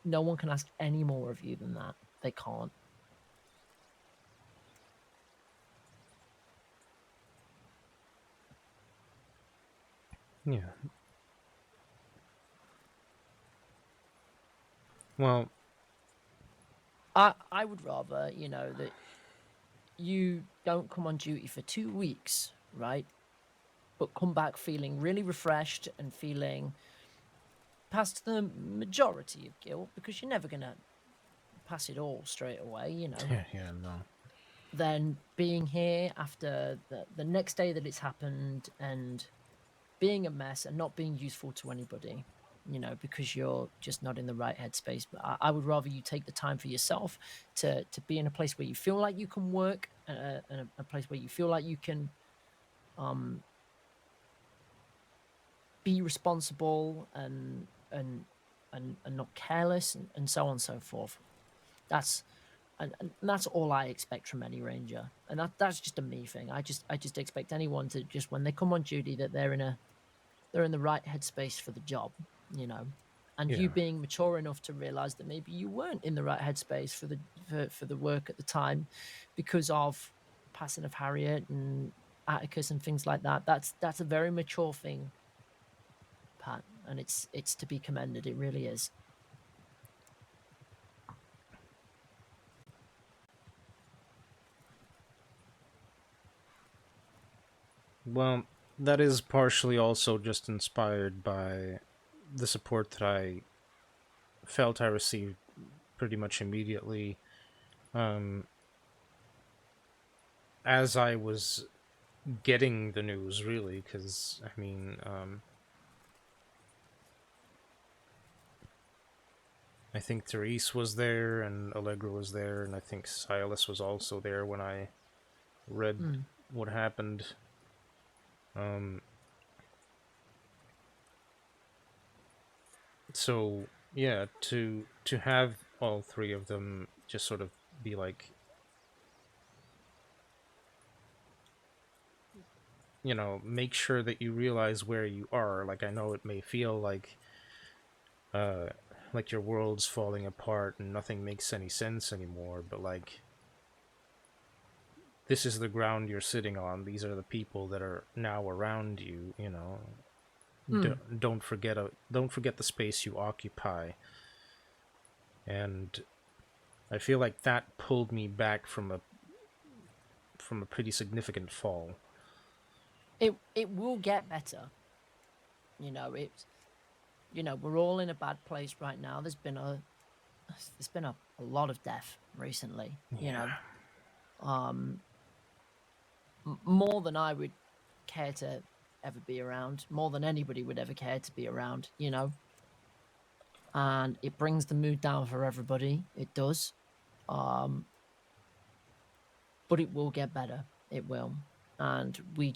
no one can ask any more of you than that. They can't. yeah. Well, I would rather, you know, that you don't come on duty for 2 weeks, right? But come back feeling really refreshed and feeling past the majority of guilt, because you're never gonna pass it all straight away, you know. yeah, no. Then being here after the next day that it's happened and being a mess and not being useful to anybody, you know, because you're just not in the right headspace. But I would rather you take the time for yourself to be in a place where you feel like you can work, and a place where you feel like you can um be responsible and not careless, and so on and so forth. That's and that's all I expect from any ranger, and that's just a me thing. I just expect anyone to, just when they come on duty, that they're in the right headspace for the job, you know. And Yeah. you being mature enough to realize that maybe you weren't in the right headspace for the work at the time because of passing of Harriet and Atticus and things like that. That's a very mature thing, Pat, and it's to be commended. It really is. Well, that is partially also just inspired by the support that I felt I received pretty much immediately. Um, as I was getting the news, really, because I mean, I think Therese was there and Allegra was there, and I think Silas was also there when I read Mm. what happened. Um, so yeah, to have all three of them just sort of be like, you know, make sure that you realize where you are. Like, I know it may feel uh like your world's falling apart and nothing makes any sense anymore, but like, this is the ground you're sitting on. These are the people that are now around you, you know. Mm. Don't forget the space you occupy. And I feel like that pulled me back from a pretty significant fall. It will get better. You know, we're all in a bad place right now. There's been a lot of death recently, you Yeah. know. More than I would care to ever be around, more than anybody would ever care to be around, you know. And it brings the mood down for everybody. It does. Um, but it will get better. It will. And we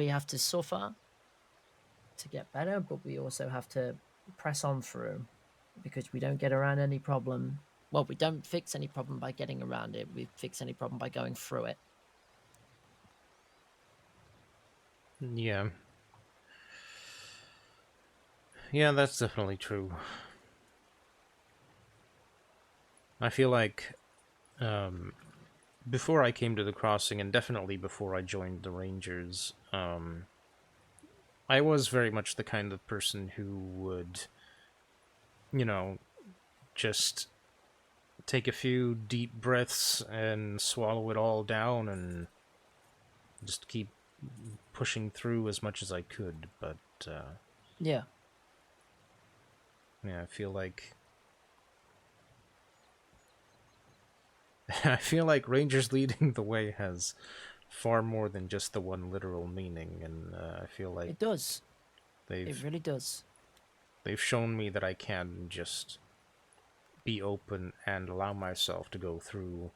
have to suffer to get better, but we also have to press on through, because we don't get around any problem. Well, we don't fix any problem by getting around it. We fix any problem by going through it. Yeah. Yeah, that's definitely true. I feel like um before I came to the crossing, and definitely before I joined the Rangers, I was very much the kind of person who would, you know, just take a few deep breaths and swallow it all down and just keep pushing through as much as I could. But Yeah. yeah, I feel like I feel like Rangers leading the way has far more than just the one literal meaning, and I feel like It does. It they've really does. they've shown me that I can just be open and allow myself to go through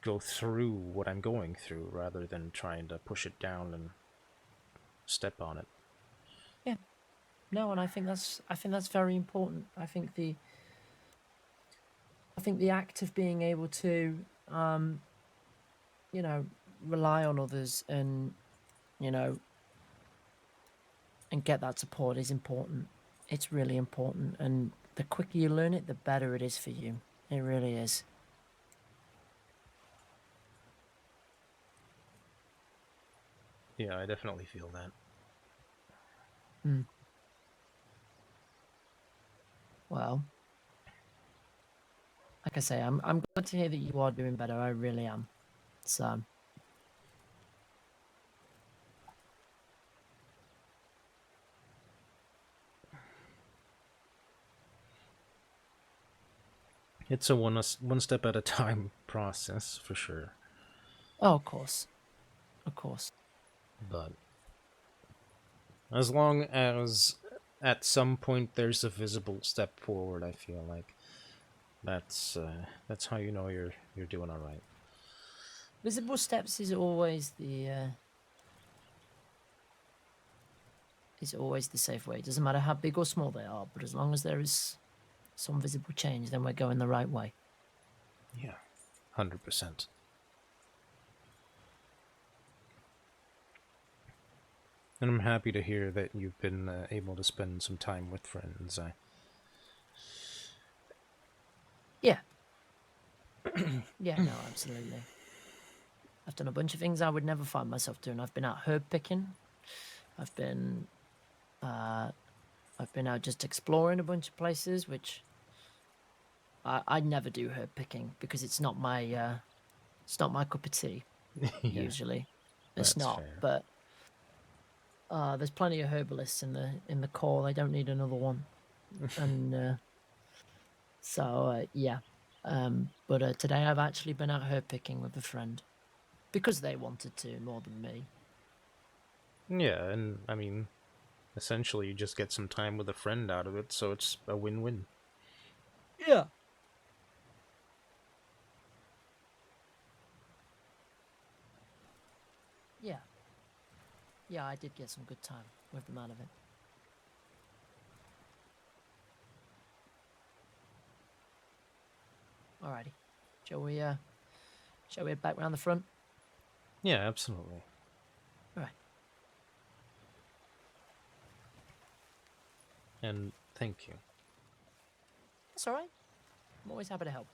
what I'm going through rather than trying to push it down and step on it. Yeah. No, and I think that's very important. I think the act of being able to you know, rely on others and, you know, and get that support is important. It's really important, and the quicker you learn it, the better it is for you. It really is. Yeah, I definitely feel that. Mm. Well, like I say, I'm glad to hear that you are doing better. I really am. So It's a one step at a time process for sure. oh, of course. Of course. But as long as at some point there's a visible step forward, I feel like that's how you know you're doing all right. Visible steps is always the safe way. It doesn't matter how big or small they are, but as long as there is some visible change, then we're going the right way. Yeah, 100%. And I'm happy to hear that you've been able to spend some time with friends. Yeah. Yeah, no, absolutely. I've done a bunch of things I would never find myself doing. I've been out herb picking. I've been out just exploring a bunch of places, which I never do herb picking because it's not my cup of tea. Yeah, Usually, it's that's not. fair. But there's plenty of herbalists in the core. I don't need another one. And so yeah. But today I've actually been out herb picking with a friend because they wanted to more than me. Yeah, and I mean, essentially you just get some time with a friend out of it, so it's a win-win. Yeah. Yeah. Yeah, I did get some good time with them out of it. Alrighty. Shall we head back round the front? Yeah, absolutely. Alright. And thank you. That's alright. I'm always happy to help.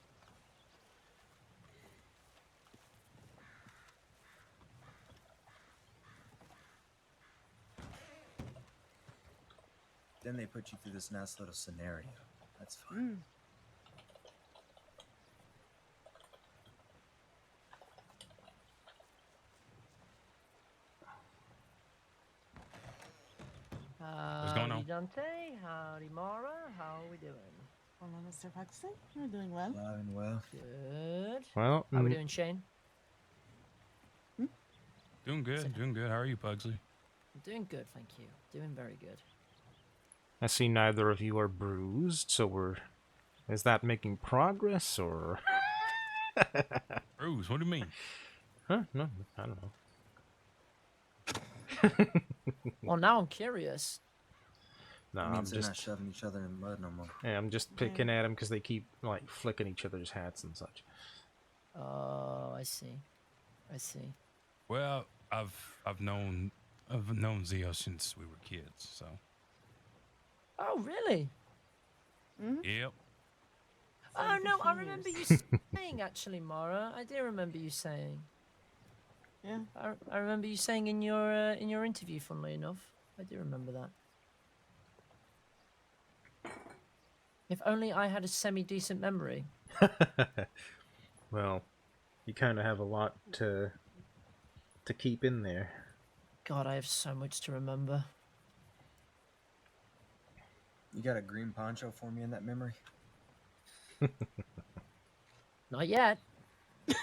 Then they put you through this nice little scenario. That's fine. What's going on? Howdy, Dante. Howdy, Mara. How are we doing? Hello, Mr. Paxton. You're doing well. Alive and well. Good. Well, How are we doing, Shane? Doing good, doing good. How are you, Pugsley? I'm doing good, thank you. Doing very good. I see neither of you are bruised, so is that making progress, or? Bruce, what do you mean? Huh? No, I don't know. Well, now I'm curious. No, It I'm means they're not just shoving each other in the mud no more. yeah, I'm just picking at them because they keep like flicking each other's hats and such. Oh, I see. I see. Well, I've known Zio since we were kids, so. Oh, really? Yep. Oh, no, I 15 remember you years. saying, actually, Mara. I do remember you saying. Yeah. I remember you saying in your interview, funnily enough. I do remember that. If only I had a semi-decent memory. Well, you kind of have a lot to keep in there. God, I have so much to remember. You got a green poncho for me in that memory? Not yet. I'll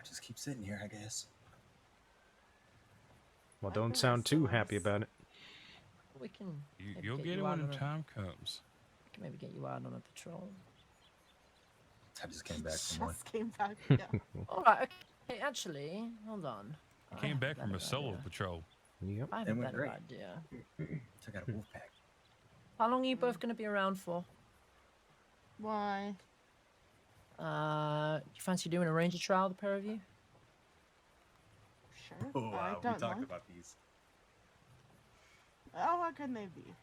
just keep sitting here, I guess. Well, I don't think sound it's too nice. happy about it. We can maybe You'll get it you out when the on a, time comes. we can maybe get you out on a patrol. I just came back from one. Just came back. Yeah. All right. Okay. Actually, hold on. I I came have back from a better solo idea. patrol. Yep. I have It a went better great. idea. Took out a wolf pack. How long are you both going to be around for? Why? You fancy doing a ranger trial, the pair of you? Sure. Oh, I we don't talked mind. about these. Oh, what can they be?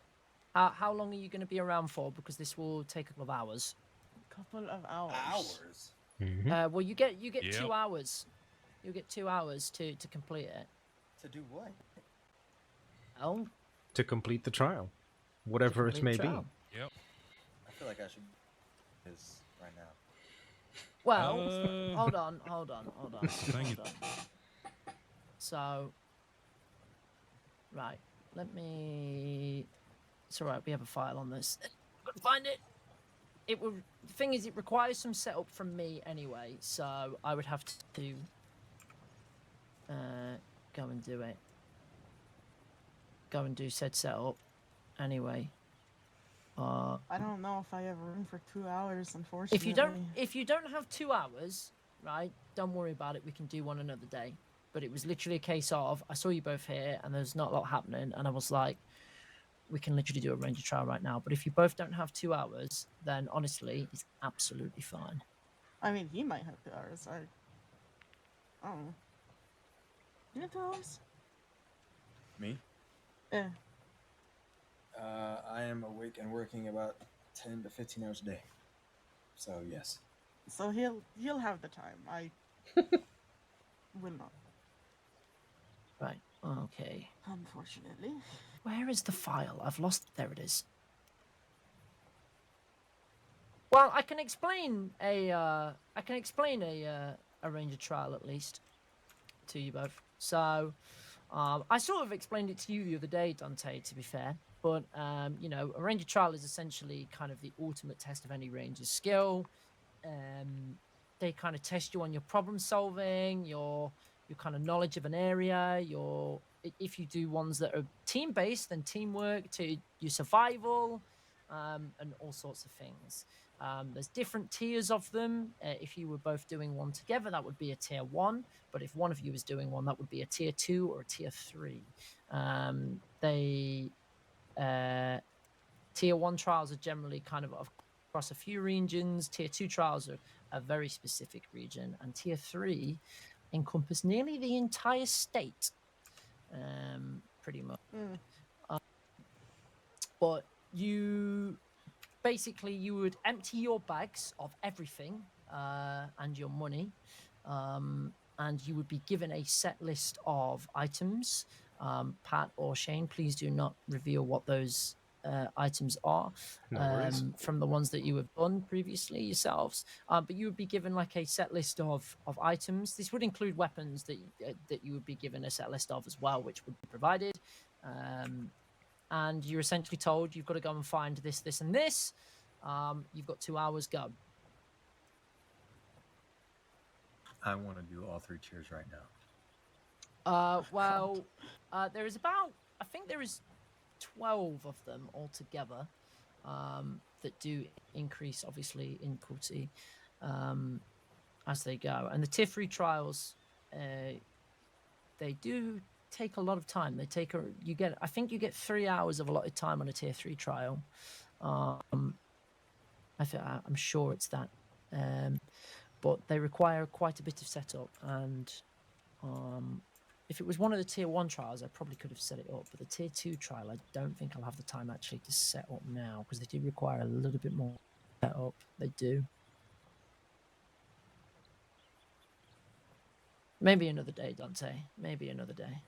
How long are you going to be around for? Because this will take a couple of hours. Couple of hours. Hours? Mm-hmm. Well, you get Yep. 2 hours. You'll get 2 hours to complete it. To do what? Oh, To complete the trial, whatever it complete may the be. trial. Yep. I feel like I should this right now. Well, Uh, hold on, hold on, hold on, Thank you. hold on. So, right, let me. It's all right. We have a file on this. I've got to find it. It will. The thing is, it requires some setup from me anyway, so I would have to go and do it. Go and do said setup anyway. I don't know if I have room for 2 hours, unfortunately. If you don't have 2 hours, right, don't worry about it. We can do one another day. But it was literally a case of I saw you both here and there's not a lot happening, and I was like, we can literally do a ranger trial right now. But if you both don't have 2 hours, then honestly, it's absolutely fine. I mean, he might have 2 hours. I don't know. You have 2 hours? Me? Yeah. I am awake and working about 10 to 15 hours a day. So yes. So he'll have the time. I will not, Right. Okay. unfortunately. Where is the file? I've lost. There it is. Well, I can explain a ranger trial at least to you both. So, I sort of explained it to you the other day, Dante. To be fair, but you know, a ranger trial is essentially kind of the ultimate test of any ranger's skill. They kind of test you on your problem solving, your kind of knowledge of an area, if you do ones that are team based, then teamwork, to your survival, and all sorts of things. There's different tiers of them. If you were both doing one together, that would be a tier 1. But if one of you is doing one, that would be a tier 2 or a tier 3. Tier 1 trials are generally kind of across a few regions. Tier 2 trials are a very specific region. And tier 3 encompass nearly the entire state, pretty much. But you would empty your bags of everything and your money, and you would be given a set list of items. Pat or Shane, please do not reveal what those items are, No worries. from the ones that you have done previously yourselves. But you would be given like a set list of items. This would include weapons that you would be given a set list of as well, which would be provided. And you're essentially told you've got to go and find this, this, and this. You've got 2 hours, go. I want to do all 3 tiers right now. There is about, I think there is 12 of them altogether, that do increase, obviously, in difficulty as they go. And the tier 3 trials, they do take a lot of time. I think you get 3 hours of allotted time on a tier 3 trial. I'm sure it's that. But they require quite a bit of setup, and if it was one of the tier 1 trials, I probably could have set it up. But the tier 2 trial, I don't think I'll have the time actually to set up now, because they do require a little bit more setup. They do. Maybe another day, Dante. Maybe another day.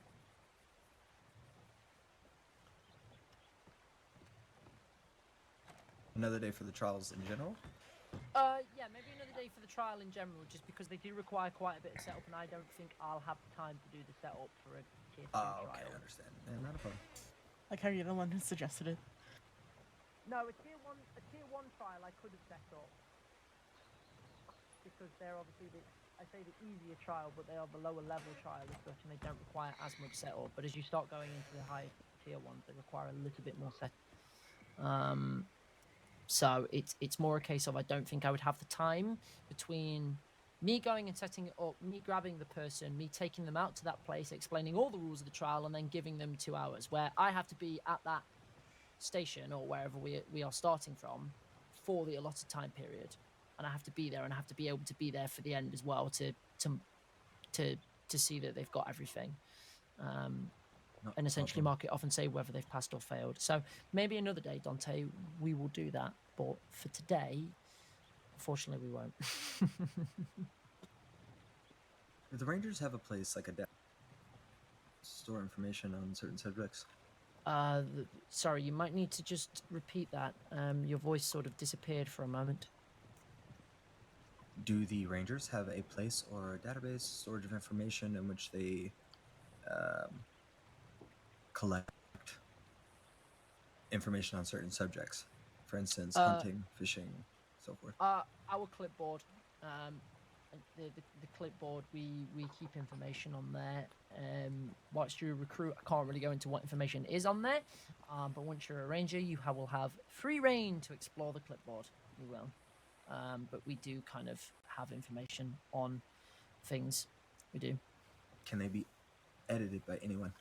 Another day for the trials in general? Yeah, maybe another day for the trial in general, just because they do require quite a bit of setup, and I don't think I'll have time to do the setup for a tier 2 Oh, trial. okay, I understand. Yeah, not a problem. Like, are you the one who suggested it? No, a tier one trial I could have set up because they're obviously I say the easier trial, but they are the lower level trial as such, and they don't require as much setup. But as you start going into the higher tier ones, they require a little bit more setup. So it's more a case of I don't think I would have the time between me going and setting it up, me grabbing the person, me taking them out to that place, explaining all the rules of the trial, and then giving them 2 hours, where I have to be at that station or wherever we are starting from for the allotted time period, and I have to be there, and I have to be able to be there for the end as well to see that they've got everything. And essentially mark it off and say whether they've passed or failed. So maybe another day, Dante, we will do that. But for today, unfortunately, we won't. Do the Rangers have a place like a desk store information on certain subjects? Sorry, you might need to just repeat that. Your voice sort of disappeared for a moment. Do the Rangers have a place or a database storage of information in which they collect information on certain subjects? For instance, hunting, fishing, so forth. Our clipboard, the clipboard, we keep information on there. Whilst you're a recruit, I can't really go into what information is on there. But once you're a ranger, you will have free reign to explore the clipboard. You will. But we do kind of have information on things. We do. Can they be edited by anyone?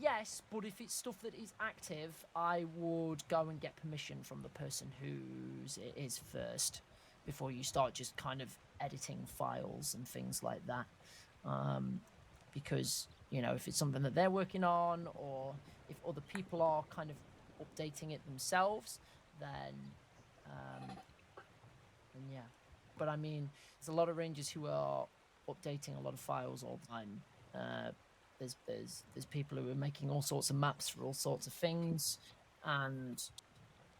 Yes, but if it's stuff that is active, I would go and get permission from the person whose it is first before you start just kind of editing files and things like that. Because, you know, if it's something that they're working on, or if other people are kind of updating it themselves, then yeah. But I mean, there's a lot of rangers who are updating a lot of files all the time. There's people who are making all sorts of maps for all sorts of things, and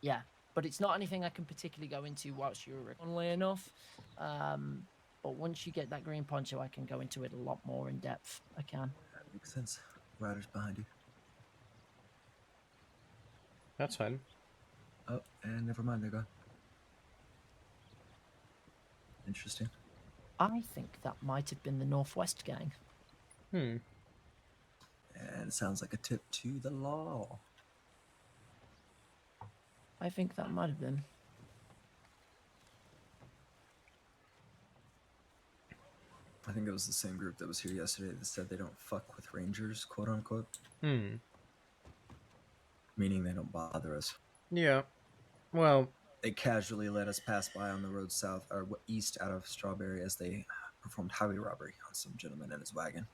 yeah. But it's not anything I can particularly go into whilst you're funnily enough. But once you get that green poncho, I can go into it a lot more in depth. I can. That makes sense. Riders behind you. That's fine. Oh, and never mind, they're gone. Interesting. I think that might have been the Northwest gang. Hmm. And it sounds like a tip to the law. I think that might have been. I think it was the same group that was here yesterday that said they don't fuck with rangers, quote unquote. Hmm. Meaning they don't bother us. Yeah. Well, they casually let us pass by on the road south or east out of Strawberry as they performed highway robbery on some gentleman in his wagon.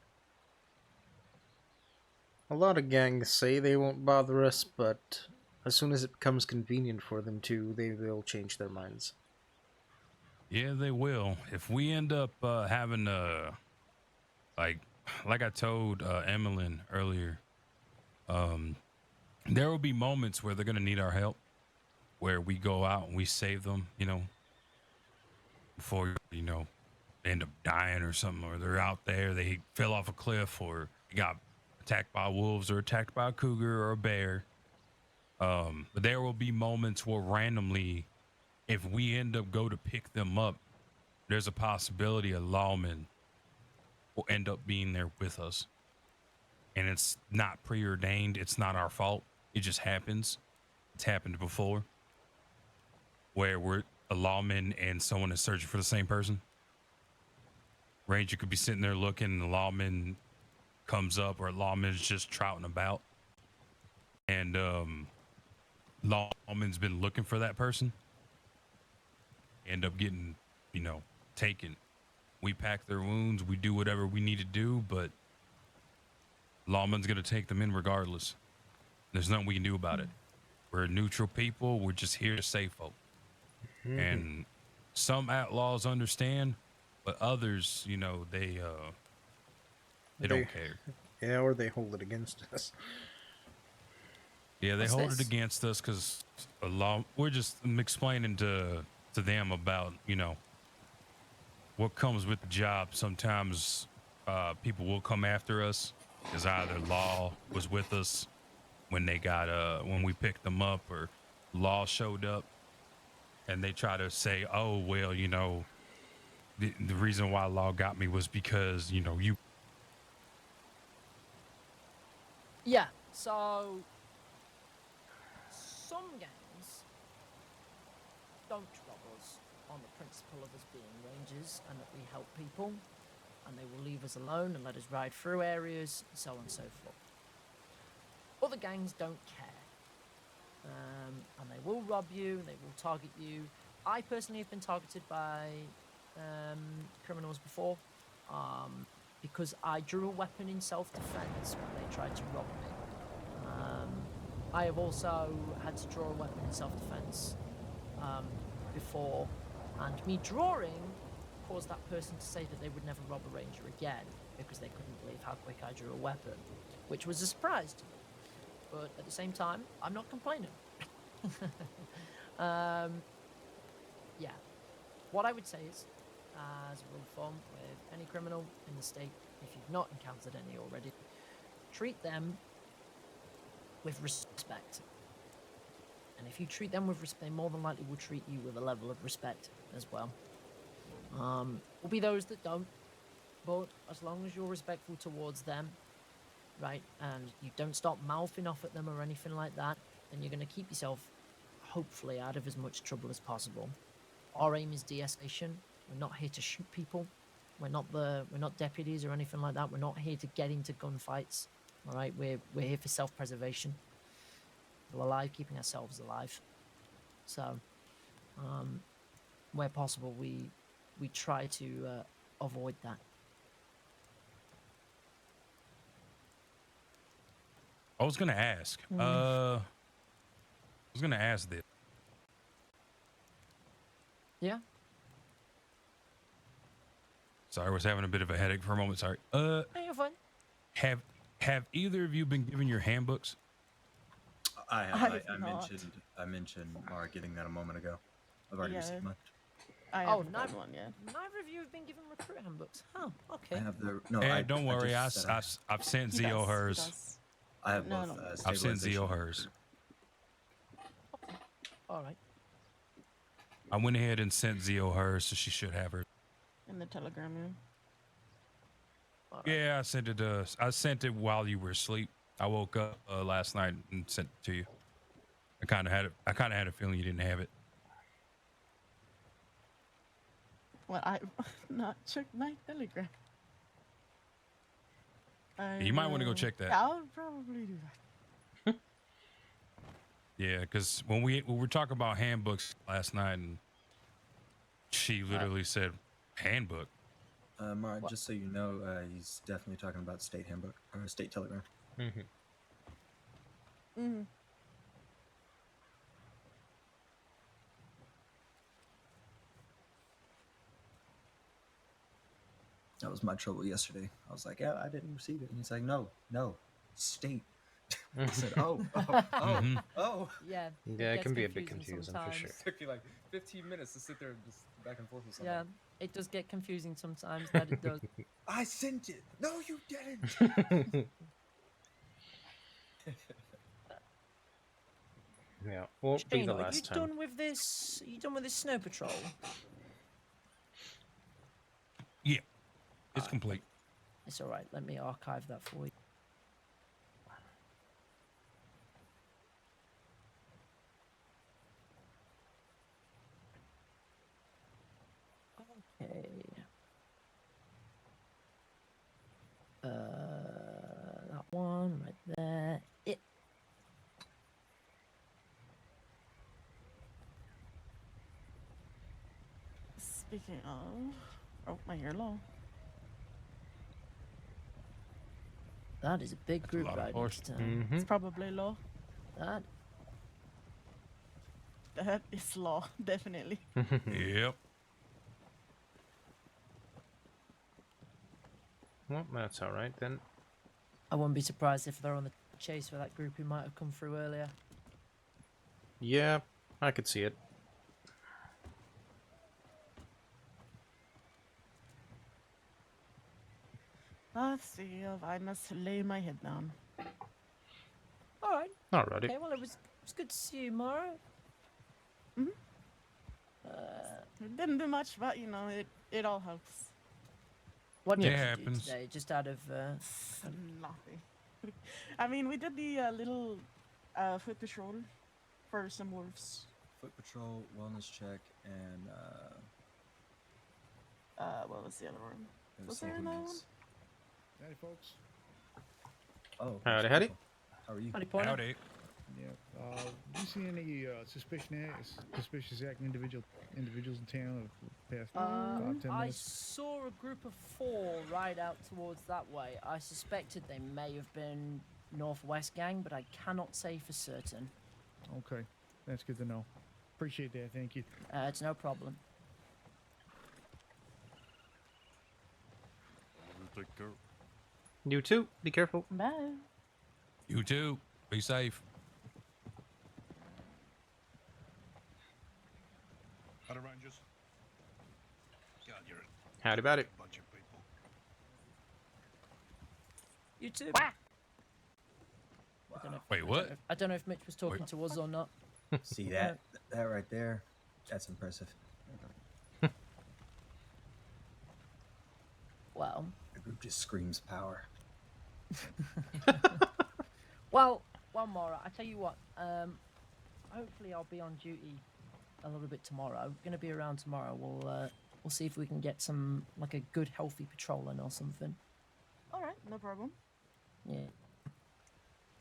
A lot of gangs say they won't bother us, but as soon as it becomes convenient for them to, they will change their minds. Yeah, they will. If we end up having like I told Emmeline earlier, there will be moments where they're gonna need our help, where we go out and we save them, you know, before they end up dying or something, or they're out there, they fell off a cliff, or got attacked by wolves, or attacked by a cougar or a bear. But there will be moments where randomly, if we end up go to pick them up, there's a possibility a lawman will end up being there with us. And it's not preordained. It's not our fault. It just happens. It's happened before, where we're a lawman and someone is searching for the same person. Ranger could be sitting there looking, and the lawman comes up, or a lawman's just trouting about, and lawman's been looking for that person. End up getting, taken. We pack their wounds. We do whatever we need to do, but lawman's gonna take them in regardless. There's nothing we can do about it. We're neutral people. We're just here to save folk. Mm-hmm. And some outlaws understand, but others, they don't care. Yeah, or they hold it against us. Yeah, they What's hold this? it against us because a law. We're just explaining to them about what comes with the job. Sometimes people will come after us because either law was with us when they got when we picked them up, or law showed up, and they try to say, oh well, the reason why law got me was because you. Yeah. So some gangs don't rob us on the principle of us being rangers and that we help people, and they will leave us alone and let us ride through areas, so on and so forth. Other gangs don't care. And they will rob you, and they will target you. I personally have been targeted by criminals before because I drew a weapon in self-defense when they tried to rob me. I have also had to draw a weapon in self-defense before, and me drawing caused that person to say that they would never rob a ranger again because they couldn't believe how quick I drew a weapon, which was a surprise to me. But at the same time, I'm not complaining. Yeah. What I would say is, as a rule of thumb, with any criminal in the state, if you've not encountered any already, treat them with respect. And if you treat them with respect, they more than likely will treat you with a level of respect as well. Will be those that don't, but as long as you're respectful towards them, right, and you don't start mouthing off at them or anything like that, then you're going to keep yourself, hopefully, out of as much trouble as possible. Our aim is de-escalation. We're not here to shoot people. We're not deputies or anything like that. We're not here to get into gunfights. All right, we're here for self-preservation. We're alive, keeping ourselves alive. So, where possible, we try to avoid that. I was gonna ask. I was gonna ask this. Yeah. Sorry, I was having a bit of a headache for a moment. Sorry. No, you're fine. Have either of you been given your handbooks? I have. I've not. I mentioned Mara getting that a moment ago. I've already received mine. I Oh, haven't got one yet. Neither of you have been given recruit handbooks. Oh, okay. I have the no. Don't worry. just said I've sent He Zio does, hers. he does. I have No, both. no. I've sent Zio stabilization. hers. Okay. All right. I went ahead and sent Zio hers, so she should have her. In the telegram, yeah. All right. Yeah, I sent it. I sent it while you were asleep. I woke up last night and sent it to you. I kind of had a feeling you didn't have it. Well, I've not checked my telegram. You might want to go check that. I'll probably do that. Yeah, because when we were talking about handbooks last night, and she literally said handbook. Mara, just so you know, he's definitely talking about state handbook or state telegram. Mm-hmm. Mm-hmm. That was my trouble yesterday. I was like, yeah, I didn't receive it. And he's like, no, state. I said, oh. Yeah. Yeah, it gets can be a bit confusing for sometimes. sure. It took you like 15 minutes to sit there and just back and forth with something. Yeah, it does get confusing sometimes. That it does. I sent it. No, you didn't. Yeah, won't be Shane, the are you last time. done with this? Are you done with this snow patrol? Yeah, it's complete. It's all right. Let me archive that for you. Okay. That one right there. It. Speaking of, oh, my hair long. That is a big group lot of right horse. next time. It's probably law. That. That is law, definitely. Yep. Well, that's all right then. I wouldn't be surprised if they're on the chase for that group who might have come through earlier. Yeah, I could see it. Let's see if I must lay my head down. All right. Alrighty. Okay. Well, it was good to see you, Mara. Mhm. Uh, Didn't do much, but you know, it all helps. what did It you do happens. today? Just out of Nothing. I mean, we did the little foot patrol for some wolves. Foot patrol, wellness check, and What was the other one? there Was was there something another else. Hey, folks. Oh, Howdy, Mr. howdy. Pickle. How are you? Howdy, Pointer. Howdy. Yeah. Do you see any suspicious acting individuals in town of the past 5-10 I minutes? saw a group of 4 ride out towards that way. I suspected they may have been Northwest Gang, but I cannot say for certain. Okay, that's good to know. Appreciate that. Thank you. It's no problem. You too. Be careful. Bye. You too. Be safe. Howdy, Rangers. God, you're a Howdy about it. bunch of people. You too. Wait, what? I don't know if Mitch was talking to us or not. See that? That right there? That's impressive. Well, The group just screams power. well, Mara. I tell you what. Hopefully, I'll be on duty a little bit tomorrow. Gonna be around tomorrow. We'll see if we can get some like a good healthy patrolling or something. All right, no problem. Yeah.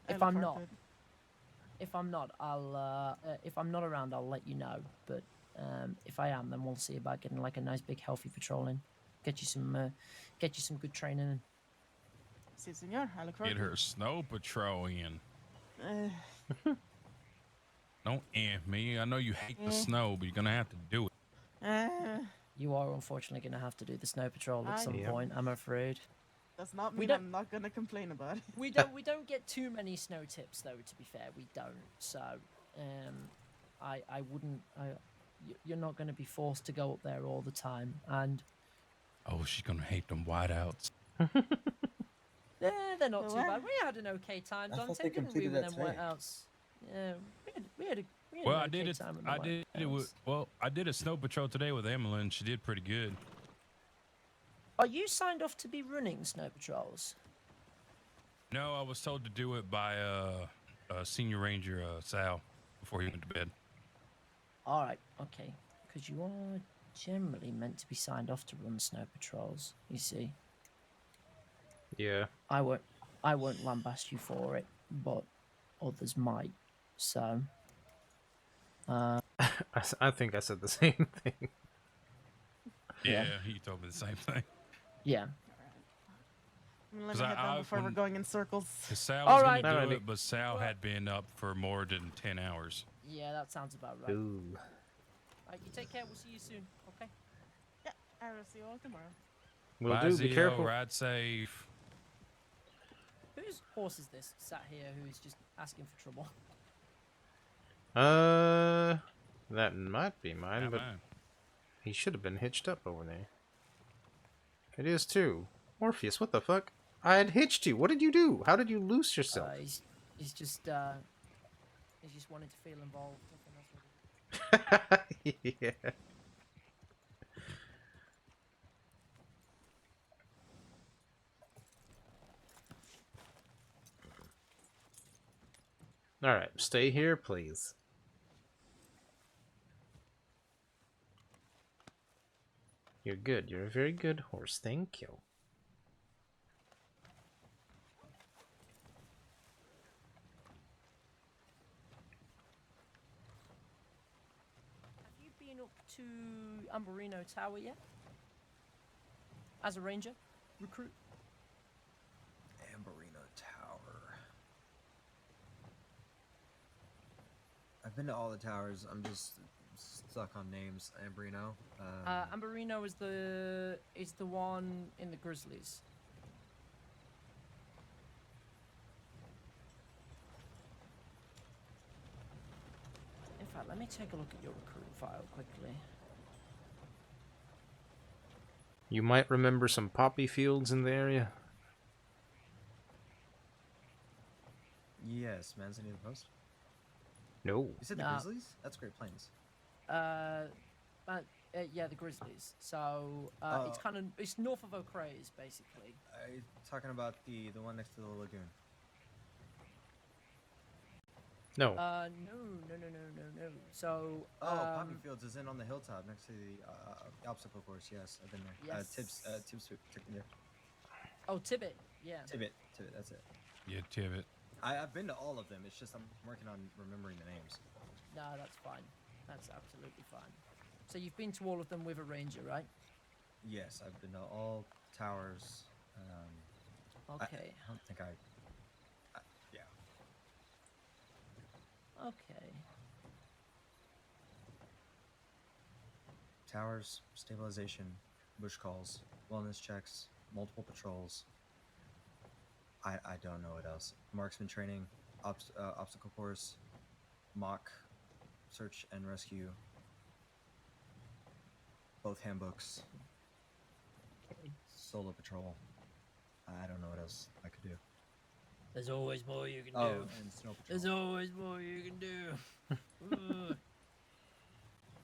I If look I'm forward not, to it. if I'm not, if I'm not around, I'll let you know. But if I am, then we'll see about getting like a nice big healthy patrolling. Get you some good training. In. Si, senor. I look forward Get to her snow patrol in. it. Don't me. I know you hate the snow, but you're gonna have to do it. You are unfortunately going to have to do the snow patrol at some Yeah. point. I'm afraid. Does not We mean don't- I'm not gonna complain about it. We don't get too many snow tips though. To be fair, we don't. So, I wouldn't. You're not going to be forced to go up there all the time. And Oh, she's gonna hate them whiteouts. they're not too Well, bad. We had an okay time, I thought Dante, they didn't we, completed with that them today. whiteouts? Yeah, we had Well, an I did okay it. time with the I did it with. whiteouts. Well, I did a snow patrol today with Emily, and she did pretty good. Are you signed off to be running snow patrols? No, I was told to do it by Senior Ranger Sal before he went to bed. All right, okay, because you are generally meant to be signed off to run snow patrols. You see. Yeah. I won't lambast you for it, but others might. So, I think I said the same thing. Yeah, he told me the same thing. yeah. I'm gonna let 'Cause me I- head down I- before we're when- going in circles. 'Cause Sal All was right. gonna do Alrighty. it, but Sal had been up for more than 10 hours. Yeah, that sounds about right. Ooh. Right, you take care. We'll see you soon. Okay. Yeah, I will see you all tomorrow. Will Bye, do. Be Zio, careful. Ride safe. Whose horse is this sat here who is just asking for trouble? That might be mine, Not but mine. he should have been hitched up over there. It is too. Morpheus, what the fuck? I had hitched you. What did you do? How did you loose yourself? He's just wanted to feel involved. Nothing else really. Yeah. Alright, stay here, please. You're good. You're a very good horse. Thank you. Have you been up to Amberino Tower yet? As a ranger, recruit. Amberino Tower. I've been to all the towers. I'm just stuck on names. Amberino. Amberino is the one in the Grizzlies. let me take a look at your recruit file quickly. You might remember some poppy fields in the area. Yes, Manzini the Post. No. You said the No. Grizzlies? That's Great Plains. Yeah, the Grizzlies. So it's kind of it's north of O'Crae's, basically. Are you talking about the one next to the lagoon? No. No. So Poppy Fields is in on the hilltop next to the obstacle course. Yes, I've been there. Yes. Tibbs took me there. Oh, Tibbet. Yeah. Tibbet, that's it. Yeah, Tibbet. I've been to all of them. It's just I'm working on remembering the names. No, that's fine. That's absolutely fine. So you've been to all of them with a ranger, right? Yes, I've been to all towers. Okay. I don't think yeah. Okay. Towers, stabilization, bush calls, wellness checks, multiple patrols. I don't know what else. Marksman training, obstacle course, mock search and rescue. Both handbooks. Solo patrol. I don't know what else I could do. There's always more you can Oh, do. and snow patrol. There's always more you can do.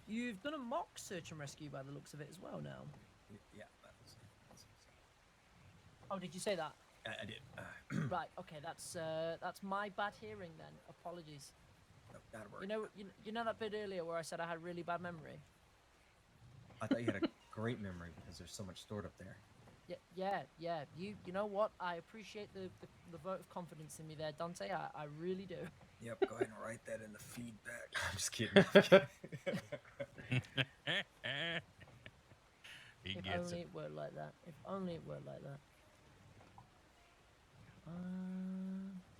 You've done a mock search and rescue by the looks of it as well now. Yeah. Oh, did you say that? I did. Right. Okay. That's my bad hearing then. Apologies. No, that'll work. You know that bit earlier where I said I had really bad memory. I thought you had a great memory because there's so much stored up there. Yeah. You know what? I appreciate the vote of confidence in me there, Dante. I really do. Yep, go ahead and write that in the feedback. I'm just kidding. He If gets only it. it were like that. If only it were like that.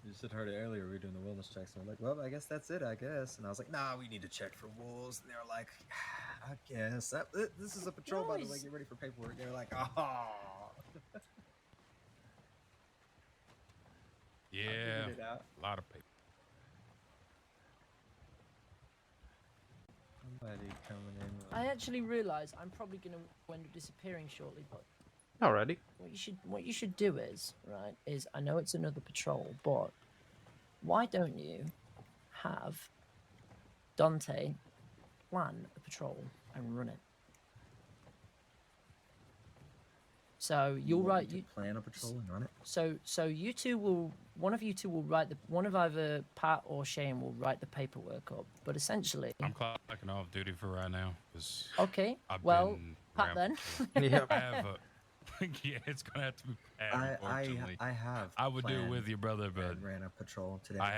You just heard it earlier. We were doing the wellness checks. And we're like, well, I guess that's it, I guess. And I was like, nah, we need to check for wolves. And they were like, I guess. This is a patrol, by the way. Get ready for paperwork. They were like, oh. Yeah, it out. a lot of people. Somebody coming in. I actually realise I'm probably going to end up disappearing shortly, but Alrighty. what you should do is I know it's another patrol, but why don't you have Dante plan a patrol and run it? So you'll write you plan a patrol and run it. So you two will one of you two will write one of either Pat or Shane will write the paperwork up. But essentially, I'm clocking off duty for right now. Okay. I've Well, been Pat then. Yeah. I have yeah, it's gonna have to be Pat, unfortunately. I have. I would do it with your brother, but ran a patrol today. I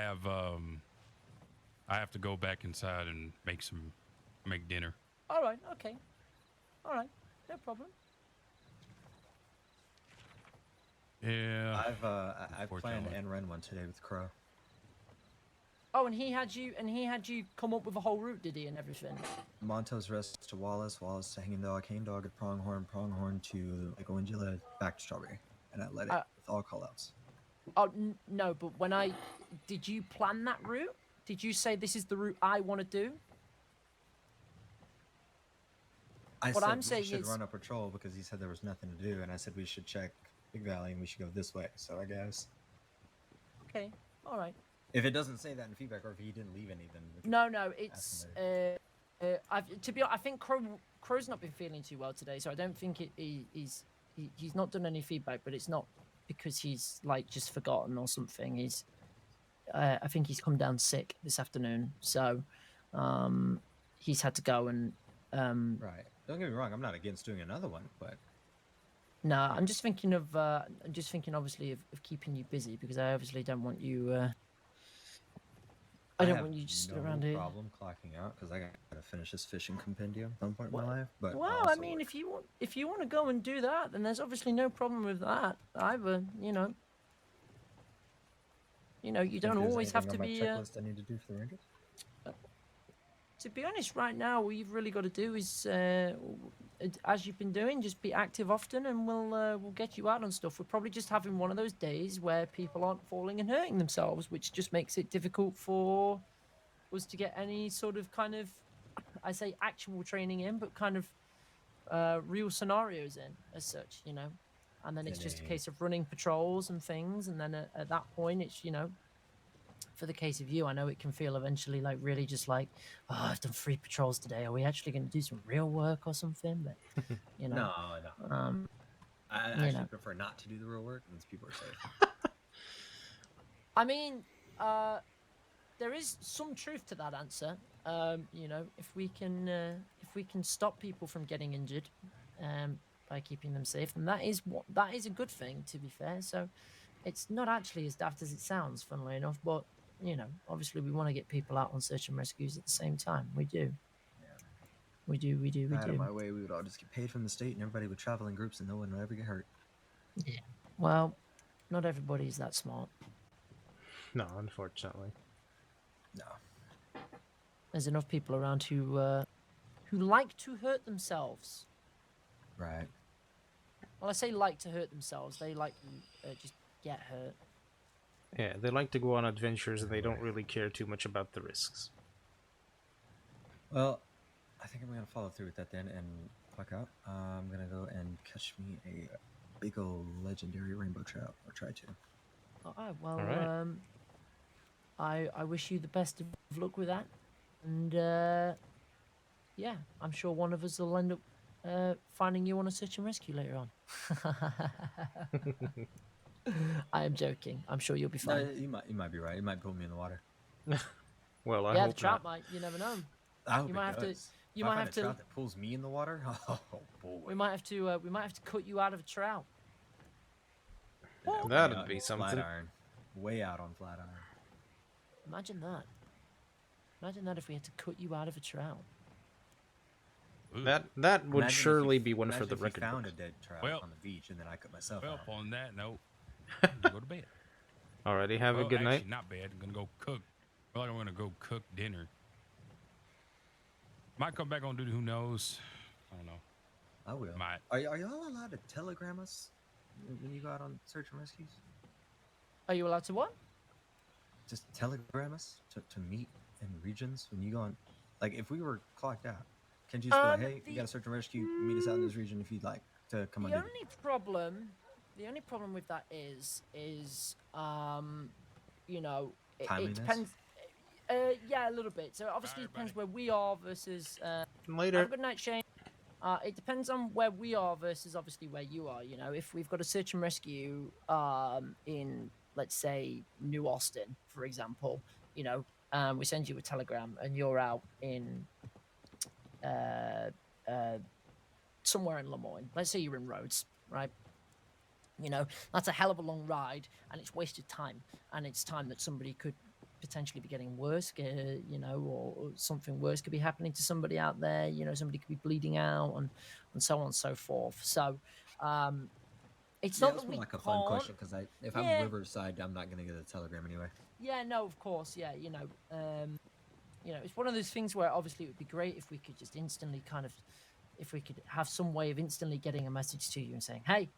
have to go back inside and make dinner. All right. Okay. All right. No problem. Yeah. I've planned and ran one today with Crow. Oh, and he had you come up with a whole route, did he, and everything? Monto's rest to Wallace to Hanging Dog, Hanging Dog at Pronghorn to Ecowingula, back to Strawberry, and I led it with all callouts. Oh no, but did you plan that route? Did you say this is the route I want to do? I'm saying we should run a patrol because he said there was nothing to do, and I said we should check Big Valley and we should go this way. So I guess. Okay. All right. If it doesn't say that in feedback, or if he didn't leave any, then no, it's I think Crow's not been feeling too well today, so I don't think he's not done any feedback, but it's not because he's like just forgotten or something. I think he's come down sick this afternoon, so he's had to go and right. Don't get me wrong, I'm not against doing another one, but no, I'm just thinking obviously of keeping you busy because I obviously don't want you. I don't want you just sit around here. No problem clocking out because I gotta finish this fishing compendium at some point in my life. But well, I mean, if you want to go and do that, then there's obviously no problem with that either. You don't always have to be. Checklist I need to do for the Rangers. To be honest, right now, all you've really got to do is, as you've been doing, just be active often, and we'll get you out on stuff. We're probably just having one of those days where people aren't falling and hurting themselves, which just makes it difficult for was to get any sort of kind of, I say actual training in, but kind of real scenarios in as such, you know. And then it's just a case of running patrols and things, and then at that point, it's, you know, for the case of you, I know it can feel eventually like really just like, oh, I've done 3 patrols today. Are we actually going to do some real work or something? But you know, no. I you actually know. prefer not to do the real work, and people are safe. I mean, there is some truth to that answer. You know, if we can stop people from getting injured, by keeping them safe, then that is a good thing. To be fair, so it's not actually as daft as it sounds, funnily enough. But you know, obviously, we want to get people out on search and rescues at the same time. We do. We do. Out of my way, we would all just get paid from the state, and everybody would travel in groups, and no one would ever get hurt. Yeah. Well, not everybody is that smart. No, unfortunately. No. There's enough people around who like to hurt themselves. Right. Well, I say like to hurt themselves. They like to just get hurt. Yeah, they like to go on adventures and they don't really care too much about the risks. Well, I think I'm going to follow through with that then and fuck out. I'm going to go and catch me a big old legendary rainbow trout, or try to. All right, well, All right. I wish you the best of luck with that. And, yeah, I'm sure one of us will end up finding you on a search and rescue later on. I am joking. I'm sure you'll be fine. No, you might be right. It might put me in the water. Well, I yeah, hope the trout not. might. You never know. I hope You might it have to. does. You If I might find have a to. trout that pulls me in the water. Oh boy. We might have to cut you out of a trout. Yeah, That'd way out be on something. Flat iron. Way out on flat iron. Imagine that. Imagine that if we had to cut you out of a trout. Ooh. That would Imagine if surely you- be one for imagine the if you record found book. a dead trout Well- on the beach, and then I cut myself Well, out. on that note, I'm gonna go to bed. Alrighty, have a Well, good actually, night. not bad. I'm gonna go cook. Well, I'm gonna go cook dinner. Might come back on duty. Who knows? I don't know. I will. Might. Are y'all allowed to telegram us when you go out on search and rescues? Are you allowed to what? Just telegram us to meet in regions when you go on. Like, if we were clocked out, can you just be like, hey, we got a search and rescue, meet us out in this region if you'd like to come on The duty? only problem with that is you know, it Timeliness? depends. Yeah, a little bit. So obviously it depends where we are versus. Later. Have a good night, Shane. It depends on where we are versus obviously where you are. You know, if we've got a search and rescue in, let's say, New Austin, for example, you know, we send you a telegram and you're out in somewhere in Lemoyne. Let's say you're in Rhodes, right? You know, that's a hell of a long ride, and it's wasted time, and it's time that somebody could potentially be getting worse, you know, or something worse could be happening to somebody out there. You know, somebody could be bleeding out, and so on and so forth. So, it's not It's that more we like a fun can't. question, because if I'm Yeah. Riverside, I'm not going to get a telegram anyway. Yeah, no, of course, yeah, you know, it's one of those things where obviously it would be great if we could just instantly if we could have some way of instantly getting a message to you and saying, hey,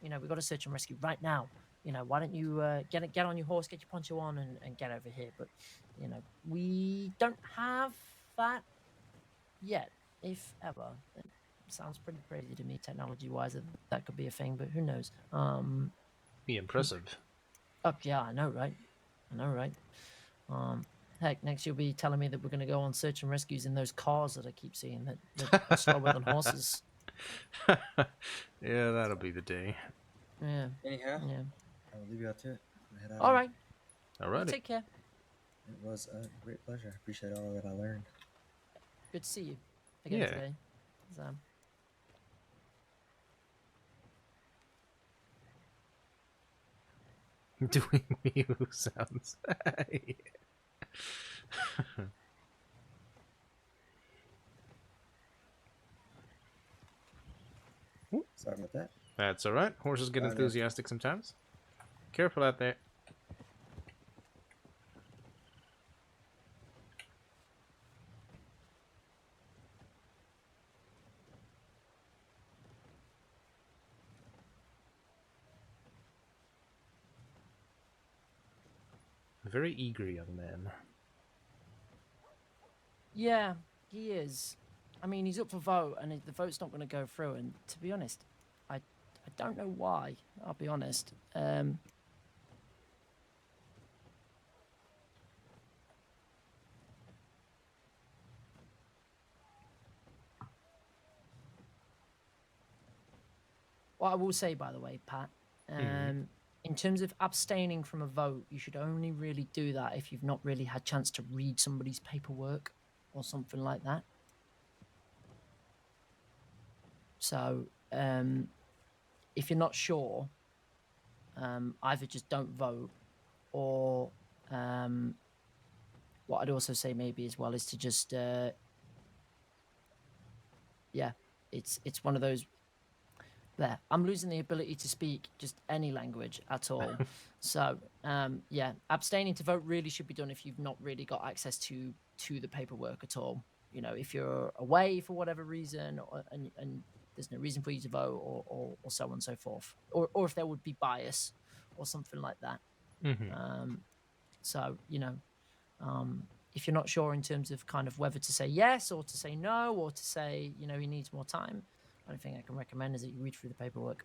you know, we've got a search and rescue right now. You know, why don't you get on your horse, get your poncho on, and get over here? But, you know, we don't have that yet, if ever. It sounds pretty crazy to me, technology-wise, that could be a thing, but who knows? Be impressive. Yeah, I know, right? Heck, next you'll be telling me that we're going to go on search and rescues in those cars that I keep seeing that are slower than horses. Yeah, that'll be the day. Yeah. Anyhow, Yeah. I'll leave you out to it. Head out. All right. Alrighty. Take care. It was a great pleasure. I appreciate all that I learned. Good to see you again Yeah. today. Doing Mew sounds. Sorry about that. That's alright. Horses get enthusiastic sometimes. Careful out there. A very eager young man. Yeah, he is. I mean, he's up for vote, and the vote's not going to go through. And to be honest, I don't know why. I'll be honest. What I will say, by the way, Pat, in terms of abstaining from a vote, you should only really do that if you've not really had chance to read somebody's paperwork or something like that. So, if you're not sure, either just don't vote, or what I'd also say maybe as well is to just, yeah, it's one of those. There, I'm losing the ability to speak just any language at all. So, yeah, abstaining to vote really should be done if you've not really got access to the paperwork at all. You know, if you're away for whatever reason, and there's no reason for you to vote, or so on and so forth, or if there would be bias or something like that. So, you know, if you're not sure in terms of kind of whether to say yes or to say no, or to say, you know, he needs more time, the only thing I can recommend is that you read through the paperwork,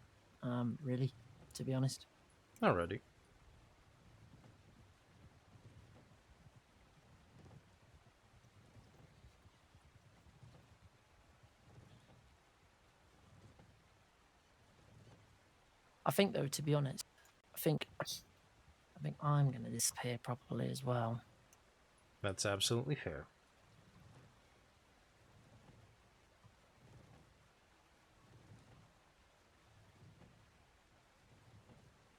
really, to be honest. Alrighty. I think, though, to be honest, I think I'm going to disappear probably as well. That's absolutely fair.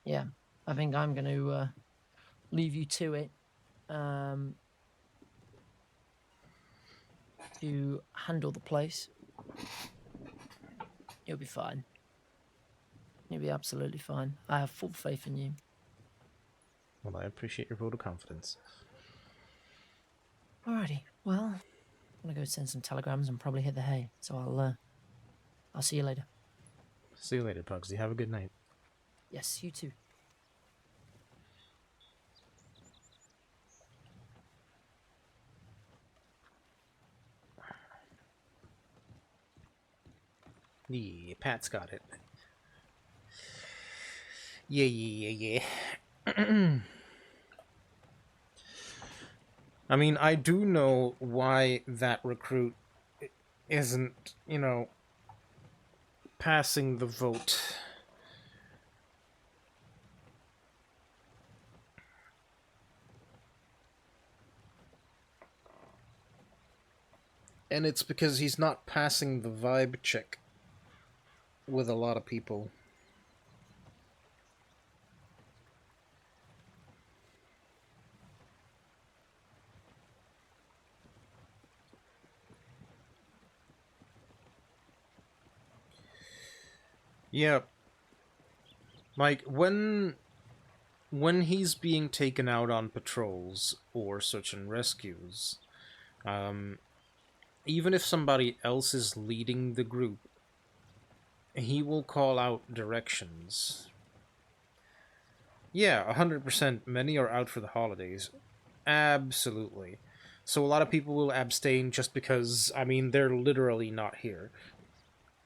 Yeah, I think I'm going to leave you to it, to handle the place. You'll be fine. You'll be absolutely fine. I have full faith in you. Well, I appreciate your vote of confidence. Alrighty, well, I'm going to go send some telegrams and probably hit the hay, so I'll see you later. See you later, Pugsy. Have a good night. Yes, you too. Yeah, Pat's got it. Yeah. I mean, I do know why that recruit isn't, you know, passing the vote. And it's because he's not passing the vibe check with a lot of people. Yeah. Like, when he's being taken out on patrols or search and rescues, even if somebody else is leading the group, he will call out directions. Yeah, 100%. Many are out for the holidays. Absolutely. So a lot of people will abstain just because, I mean, they're literally not here.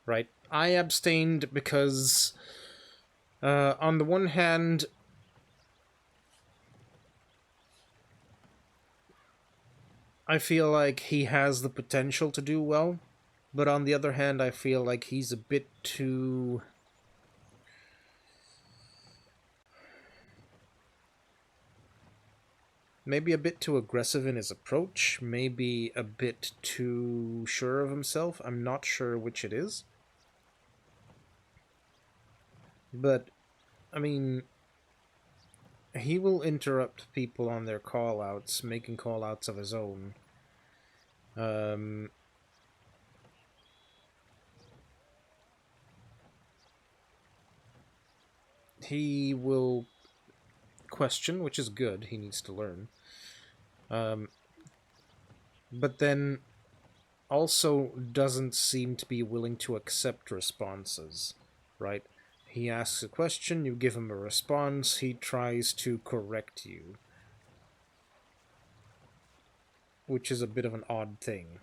Right? I abstained because, on the one hand, I feel like he has the potential to do well, but on the other hand, I feel like he's a bit too... maybe a bit too aggressive in his approach, maybe a bit too sure of himself. I'm not sure which it is. But, I mean, he will interrupt people on their call-outs, making call-outs of his own. He will question, which is good. He needs to learn. But then also doesn't seem to be willing to accept responses, right? He asks a question, you give him a response, he tries to correct you. which is a bit of an odd thing.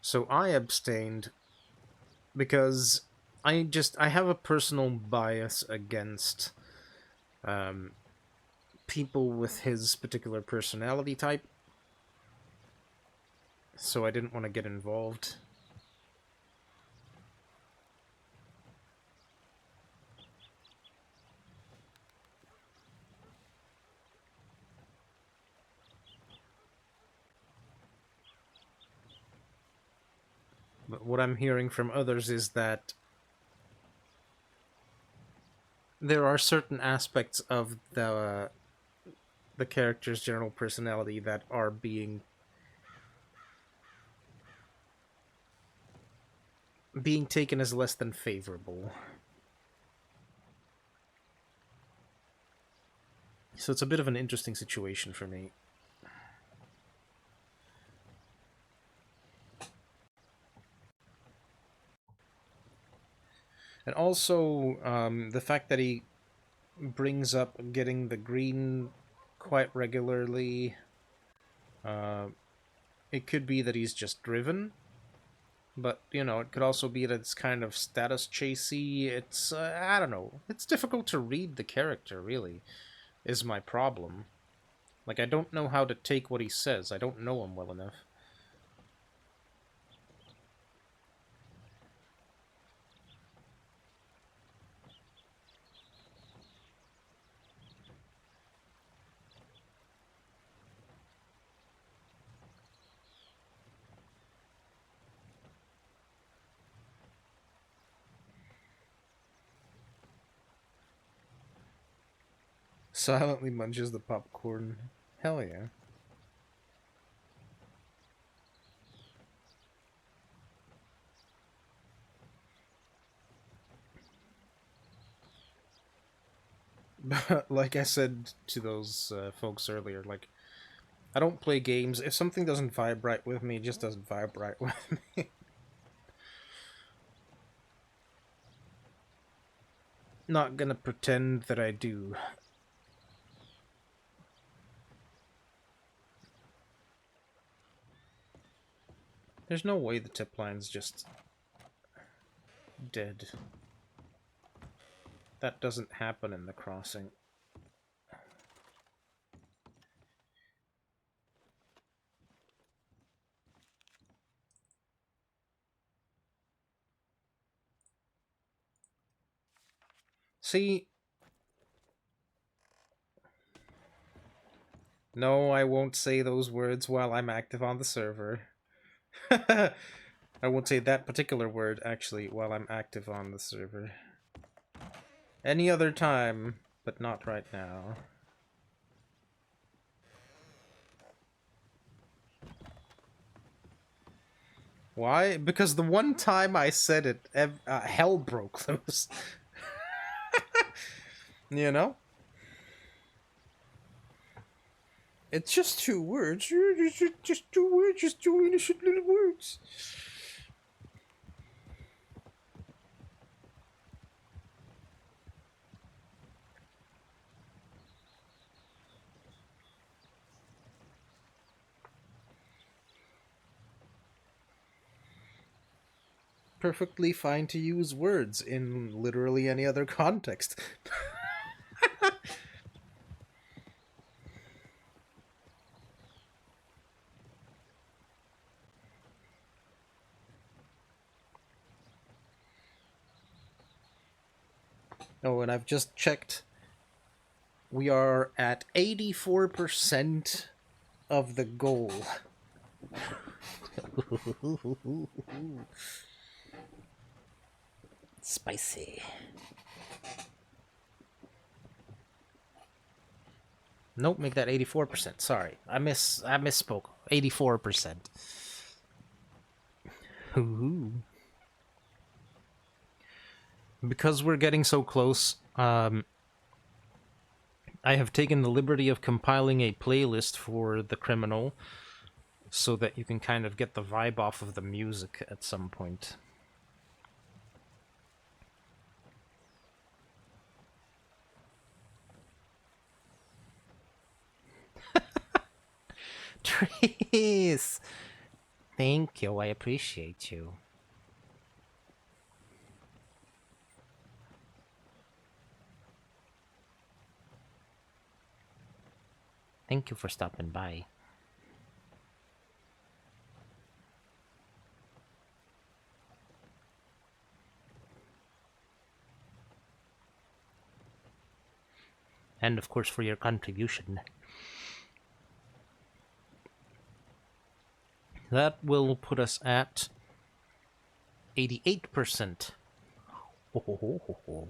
So I abstained because I have a personal bias against people with his particular personality type, so I didn't want to get involved. But what I'm hearing from others is that there are certain aspects of the character's general personality that are being taken as less than favorable. So it's a bit of an interesting situation for me. And also, the fact that he brings up getting the green quite regularly. It could be that he's just driven, but, you know, it could also be that it's kind of status chasey. It's, I don't know. It's difficult to read the character, really, is my problem. Like, I don't know how to take what he says. I don't know him well enough. Silently munches the popcorn. Hell yeah. But like I said to those folks earlier, like, I don't play games. If something doesn't vibe right with me, it just doesn't vibe right with me. Not gonna pretend that I do. There's no way the tip line's just dead. That doesn't happen in the crossing. See? No, I won't say those words while I'm active on the server. I won't say that particular word, actually, while I'm active on the server. Any other time, but not right now. Why? Because the one time I said it, hell broke loose. You know? It's just 2 words. Just 2 words, just 2 innocent little words. Perfectly fine to use words in literally any other context. Oh, and I've just checked. We are at 84% of the goal. Spicy. Nope, make that 84%. Sorry. I misspoke. 84%. Ooh. because we're getting so close, I have taken the liberty of compiling a playlist for the criminal so that you can kind of get the vibe off of the music at some point. Trees! Thank you, I appreciate you. Thank you for stopping by. And of course for your contribution. That will put us at 88%. Ho, ho, ho, ho, ho.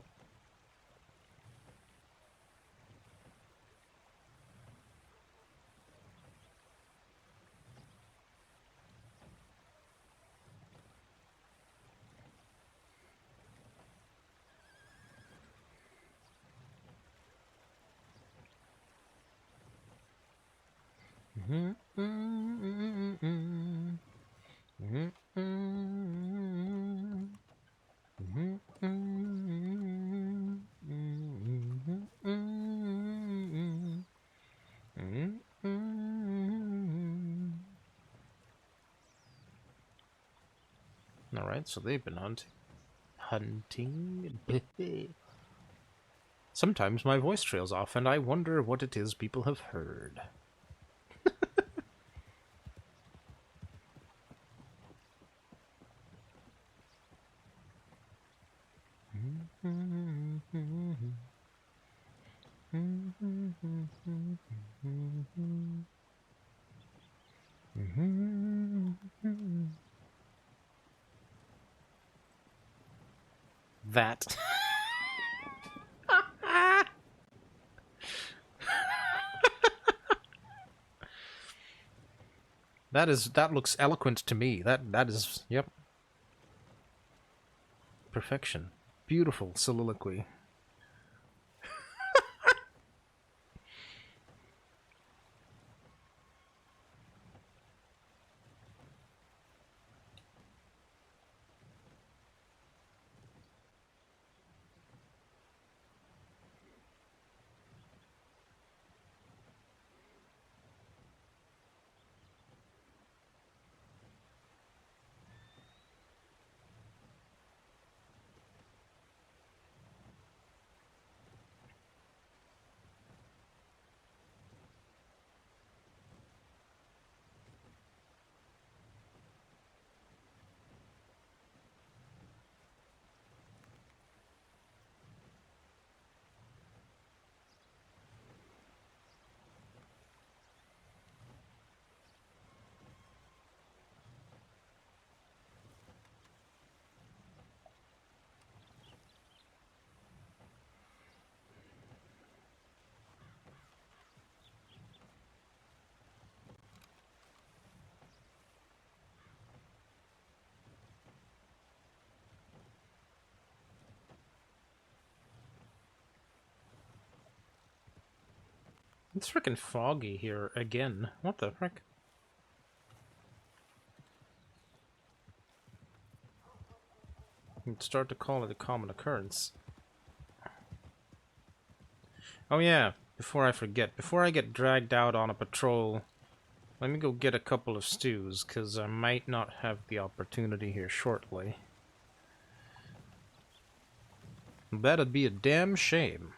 Alright, so they've been hunting. Sometimes my voice trails off and I wonder what it is people have heard. That. That looks eloquent to me. That is, yep. Perfection. Beautiful soliloquy. It's freaking foggy here again. What the frick? You'd start to call it a common occurrence. Oh yeah, before I forget, before I get dragged out on a patrol, let me go get a couple of stews, because I might not have the opportunity here shortly. That'd be a damn shame.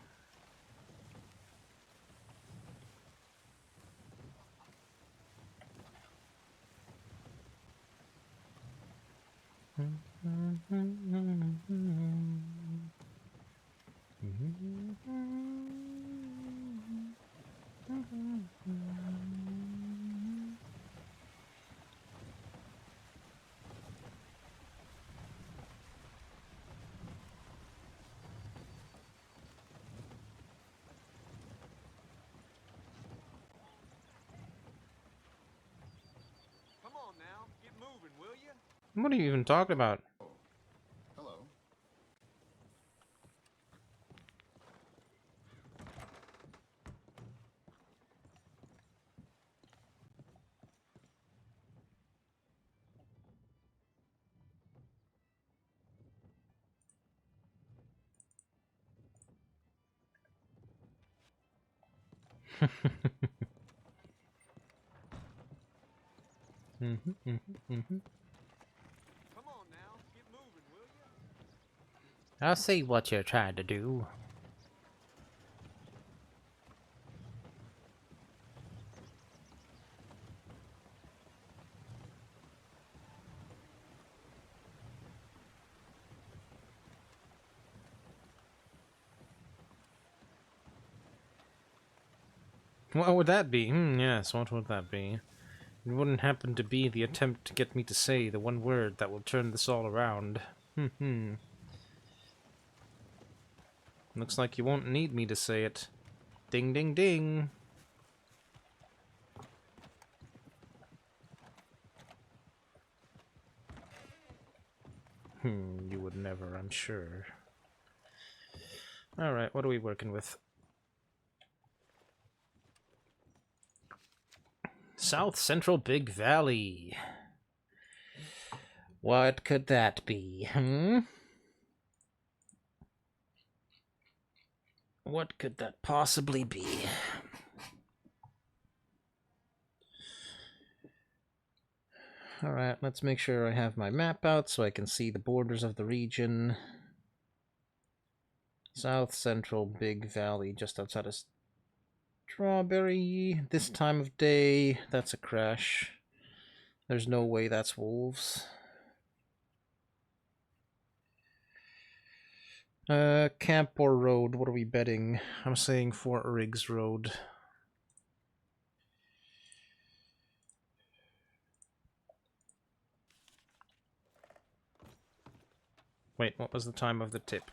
Come on now, get moving, will you? What are you even talking about? Hello. Mm-hmm, mm-hmm, mm-hmm. Come on now, get moving, will you? I see what you're trying to do. What would that be? Yes, what would that be? It wouldn't happen to be the attempt to get me to say the one word that will turn this all around. Looks like you won't need me to say it. Ding, ding, ding. You would never, I'm sure. Alright, what are we working with? South Central Big Valley. What could that be, What could that possibly be? Alright, let's make sure I have my map out so I can see the borders of the region. South Central Big Valley, just outside of Strawberry. This time of day, that's a crash. There's no way that's wolves. Camp or road, what are we betting? I'm saying Fort Riggs Road. Wait, what was the time of the tip?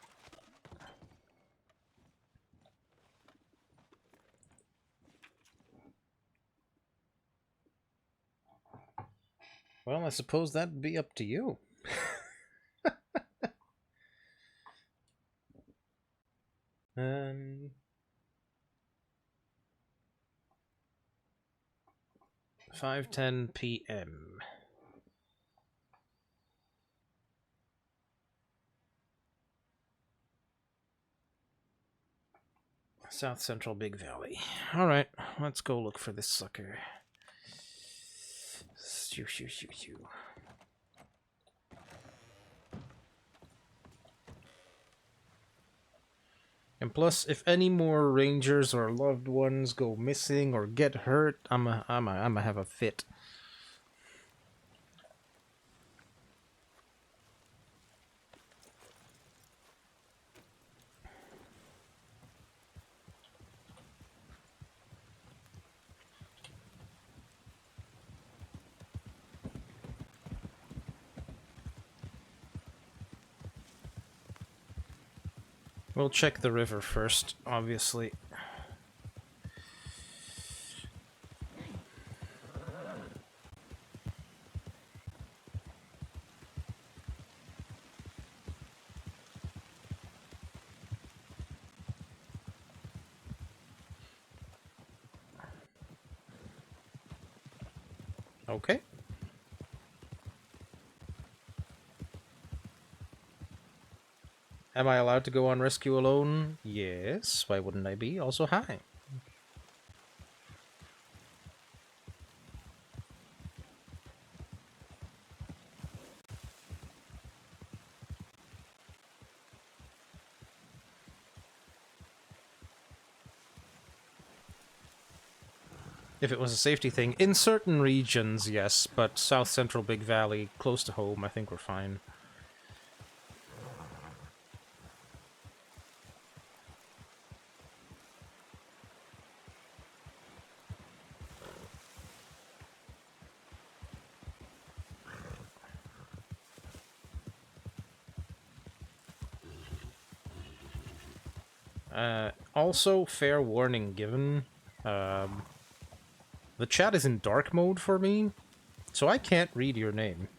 Well, I suppose that'd be up to you. um... 5:10 p.m. South Central Big Valley. Alright, let's go look for this sucker. Shoo, shoo, shoo, shoo. And plus, if any more rangers or loved ones go missing or get hurt, I'ma have a fit. We'll check the river first, obviously. Okay. Am I allowed to go on rescue alone? Yes. Why wouldn't I be? Also, hi. If it was a safety thing, in certain regions, yes, but South Central Big Valley, close to home, I think we're fine. Also, fair warning given, the chat is in dark mode for me, so I can't read your name.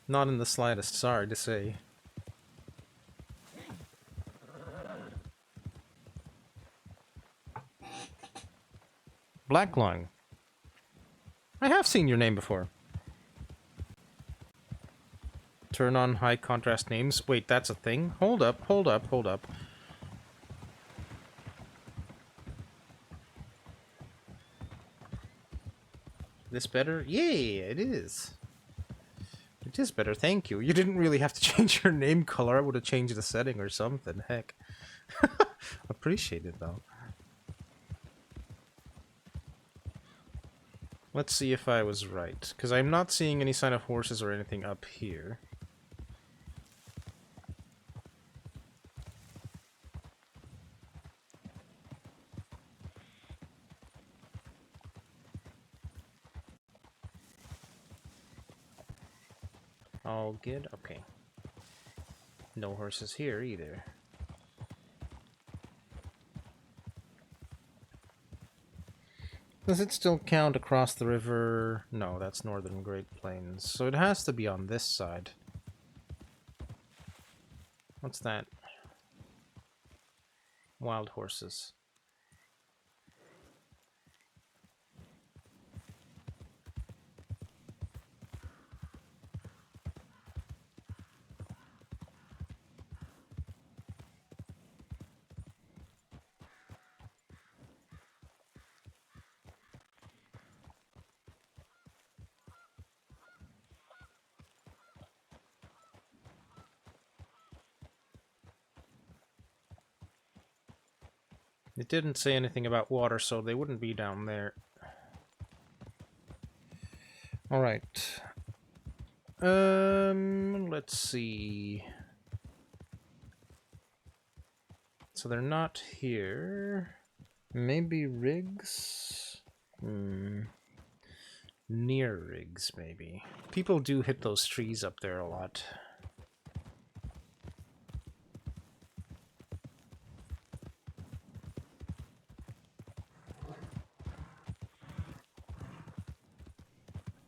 Not in the slightest, sorry to say. Black Lung. I have seen your name before. Turn on high contrast names. Wait, that's a thing? Hold up, hold up, hold up. This better? Yeah, it is. It is better, thank you. You didn't really have to change your name color. I would have changed the setting or something. Heck. Appreciate it, though. Let's see if I was right. Because I'm not seeing any sign of horses or anything up here. All good? Okay. No horses here either. Does it still count across the river? No, that's northern Great Plains. So it has to be on this side. What's that? Wild horses. It didn't say anything about water, so they wouldn't be down there. Alright. Let's see. So they're not here. Maybe rigs? Near rigs, maybe. People do hit those trees up there a lot.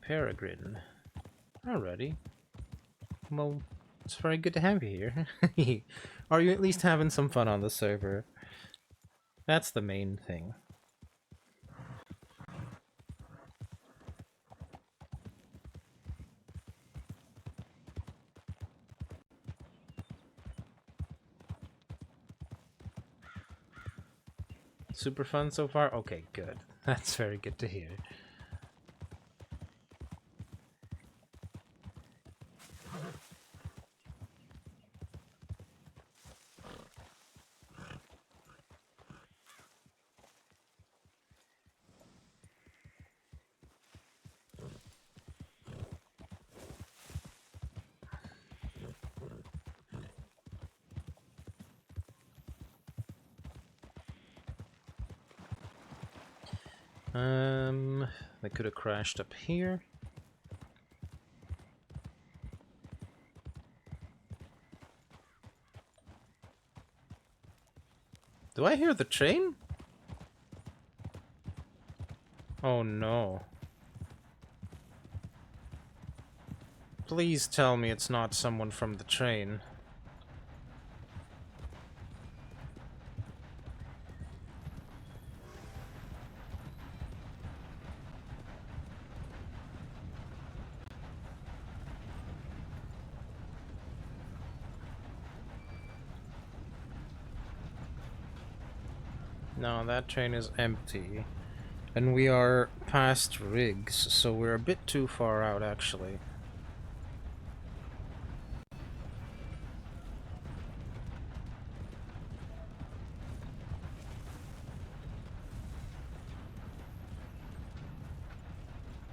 Peregrine. Alrighty. Well, it's very good to have you here. Are you at least having some fun on the server? That's the main thing. Super fun so far? Okay, good. That's very good to hear. They could have crashed up here. Do I hear the train? Oh no. Please tell me it's not someone from the train. No, that train is empty. And we are past rigs, so we're a bit too far out, actually.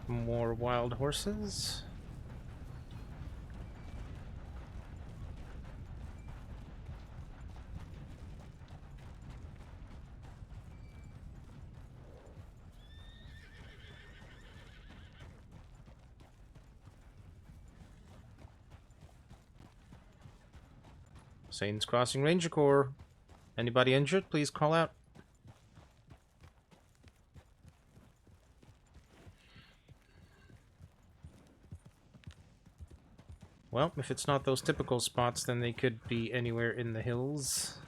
More wild horses? Saints Crossing Ranger Corps. Anybody injured? Please call out. Well, if it's not those typical spots, then they could be anywhere in the hills.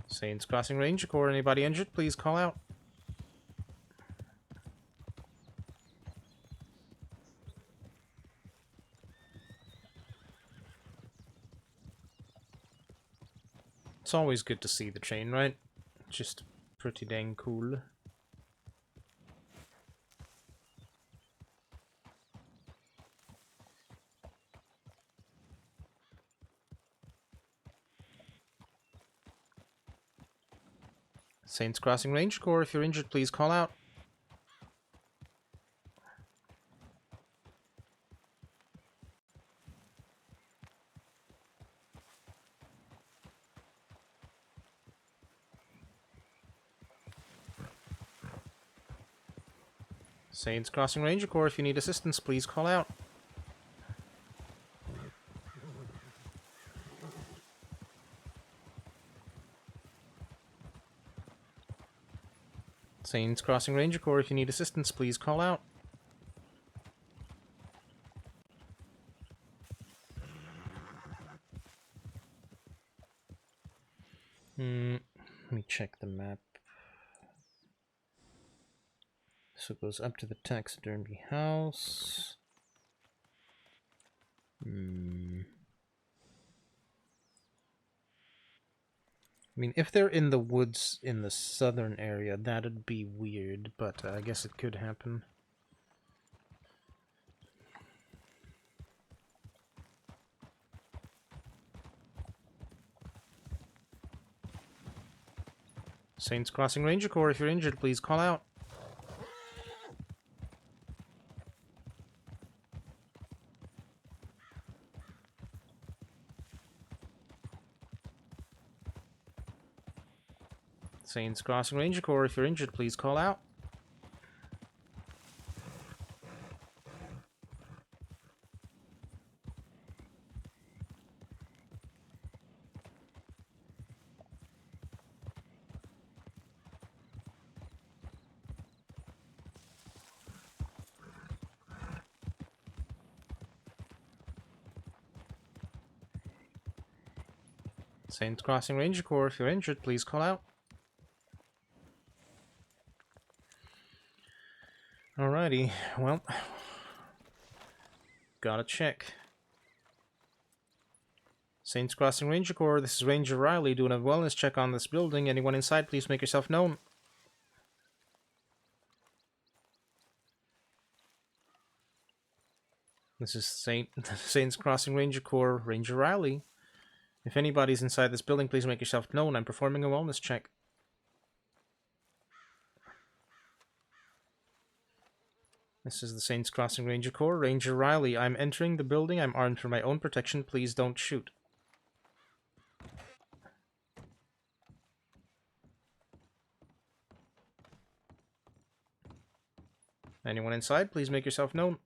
Saints Crossing Ranger Corps. Anybody injured? Please call out. It's always good to see the train, right? Just pretty dang cool. Saints Crossing Range Corps, if you're injured, please call out. Saints Crossing Ranger Corps, if you need assistance, please call out. Saints Crossing Ranger Corps, if you need assistance, please call out. Let me check the map. So it goes up to the taxidermy house. I mean, if they're in the woods in the southern area, that'd be weird, but I guess it could happen. Saints Crossing Ranger Corps, if you're injured, please call out. Saints Crossing Ranger Corps, if you're injured, please call out. Saints Crossing Ranger Corps, if you're injured, please call out. Alrighty, well, gotta check. Saints Crossing Ranger Corps, this is Ranger Riley doing a wellness check on this building. Anyone inside, please make yourself known. This is Saints Crossing Ranger Corps, Ranger Riley. If anybody's inside this building, please make yourself known. I'm performing a wellness check. This is the Saints Crossing Ranger Corps, Ranger Riley. I'm entering the building. I'm armed for my own protection. Please don't shoot. Anyone inside, please make yourself known.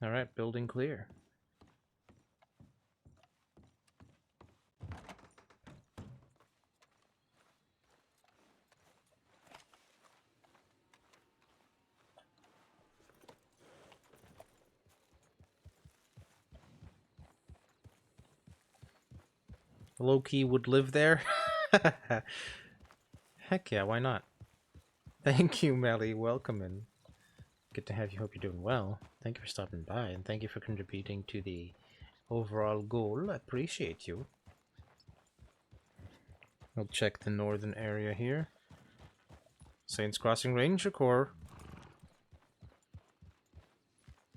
Alright, building clear. Low-key would live there? Heck yeah, why not? Thank you, Melly. Welcome in. Good to have you. Hope you're doing well. Thank you for stopping by, and thank you for contributing to the overall goal. I appreciate you. I'll check the northern area here. Saints Crossing Ranger Corps.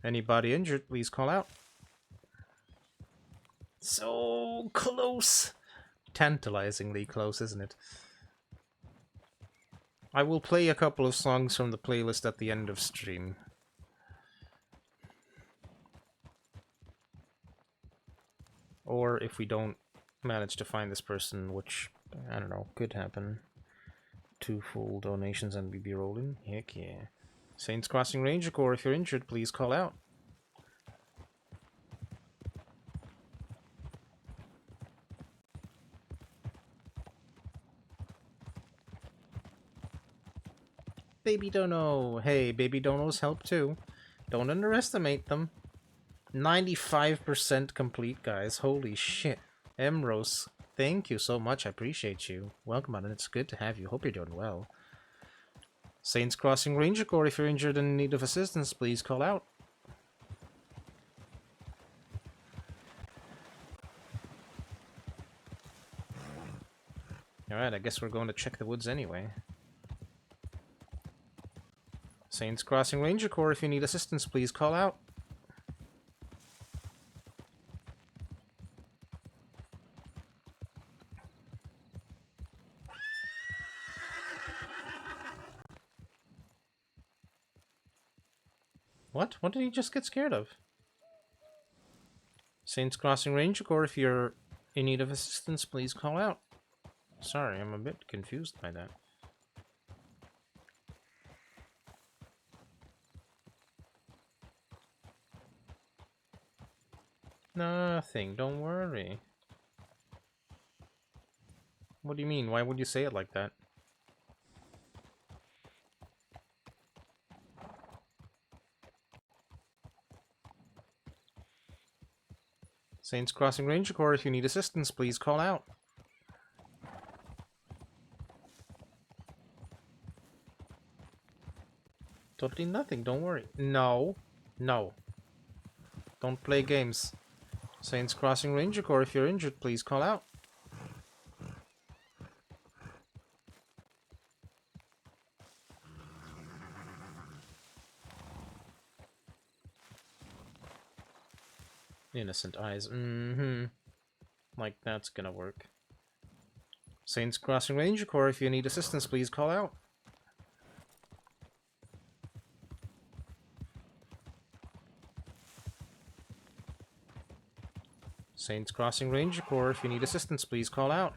Anybody injured, please call out. So close! Tantalizingly close, isn't it? I will play a couple of songs from the playlist at the end of stream. Or if we don't manage to find this person, which, I don't know, could happen. 2 full donations and we be rolling. Heck yeah. Saints Crossing Ranger Corps, if you're injured, please call out. Baby Dono! Hey, Baby Donos help too. Don't underestimate them. 95% complete, guys. Holy shit. Emrose, thank you so much. I appreciate you. Welcome on, and it's good to have you. Hope you're doing well. Saints Crossing Ranger Corps, if you're injured and in need of assistance, please call out. Alright, I guess we're going to check the woods anyway. Saints Crossing Ranger Corps, if you need assistance, please call out. What? What did he just get scared of? Saints Crossing Ranger Corps, if you're in need of assistance, please call out. Sorry, I'm a bit confused by that. Nothing, don't worry. What do you mean? Why would you say it like that? Saints Crossing Ranger Corps, if you need assistance, please call out. Totally nothing, don't worry. No. No. Don't play games. Saints Crossing Ranger Corps, if you're injured, please call out. Innocent eyes. Like that's gonna work. Saints Crossing Ranger Corps, if you need assistance, please call out. Saints Crossing Ranger Corps, if you need assistance, please call out.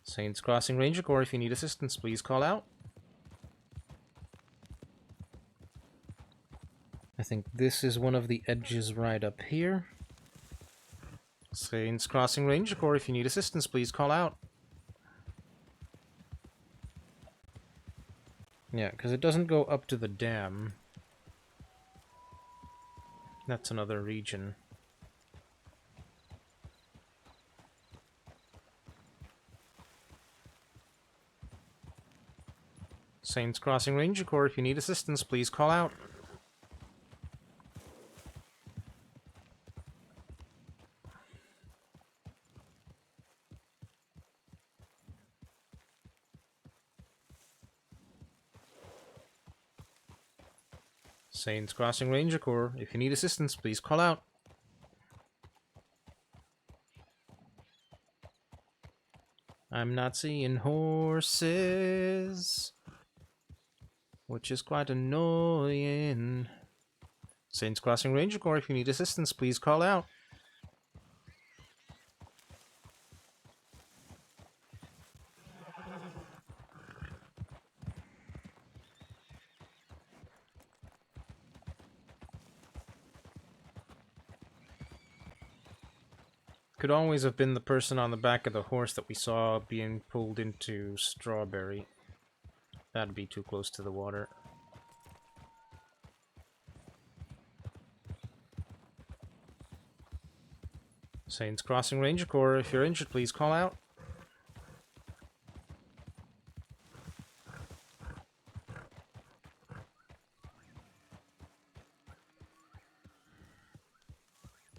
Saints Crossing Ranger Corps, if you need assistance, please call out. I think this is one of the edges right up here. Saints Crossing Ranger Corps, if you need assistance, please call out. Yeah, because it doesn't go up to the dam. That's another region. Saints Crossing Ranger Corps, if you need assistance, please call out. Saints Crossing Ranger Corps, if you need assistance, please call out. I'm not seeing horses, which is quite annoying. Saints Crossing Ranger Corps, if you need assistance, please call out. Could always have been the person on the back of the horse that we saw being pulled into Strawberry. That'd be too close to the water. Saints Crossing Ranger Corps, if you're injured, please call out.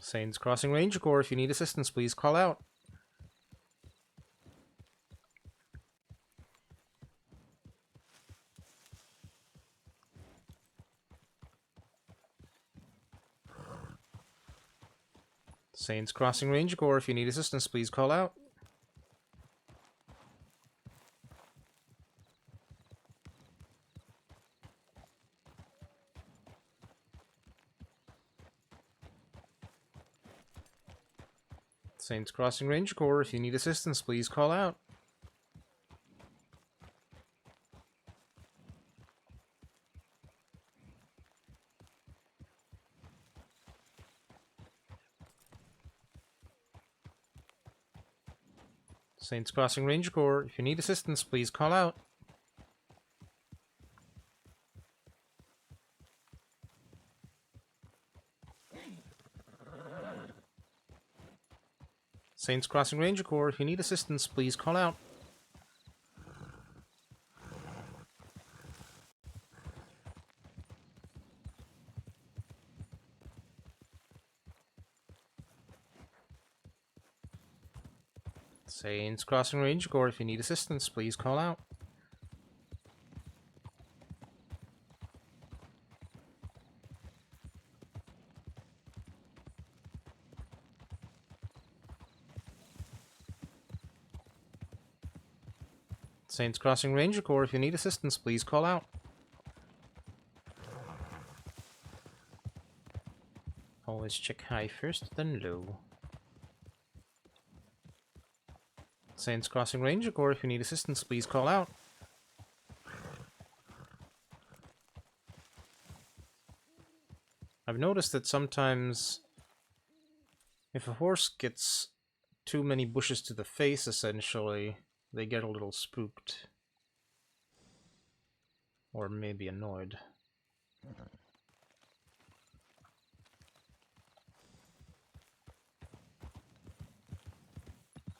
Saints Crossing Ranger Corps, if you need assistance, please call out. Saints Crossing Ranger Corps, if you need assistance, please call out. Saints Crossing Ranger Corps, if you need assistance, please call out. Saints Crossing Ranger Corps, if you need assistance, please call out. Saints Crossing Ranger Corps, if you need assistance, please call out. Saints Crossing Ranger Corps, if you need assistance, please call out. Saints Crossing Ranger Corps, if you need assistance, please call out. Always check high first, then low. Saints Crossing Ranger Corps, if you need assistance, please call out. I've noticed that sometimes if a horse gets too many bushes to the face, essentially, they get a little spooked. Or maybe annoyed.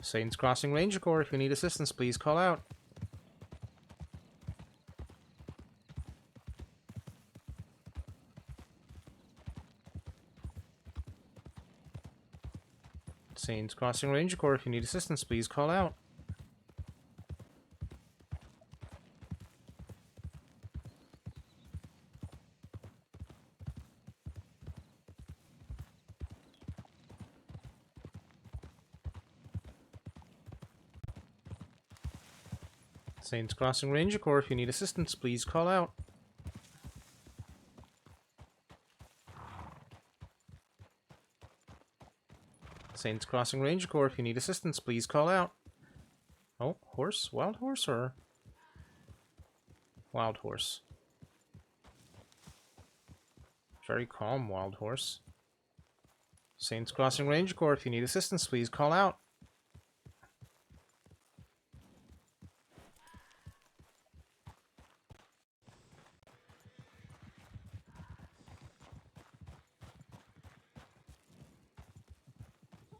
Saints Crossing Ranger Corps, if you need assistance, please call out. Saints Crossing Ranger Corps, if you need assistance, please call out. Saints Crossing Ranger Corps, if you need assistance, please call out. Saints Crossing Ranger Corps, if you need assistance, please call out. Oh, horse? Wild horse or? Wild horse. Very calm, wild horse. Saints Crossing Ranger Corps, if you need assistance, please call out.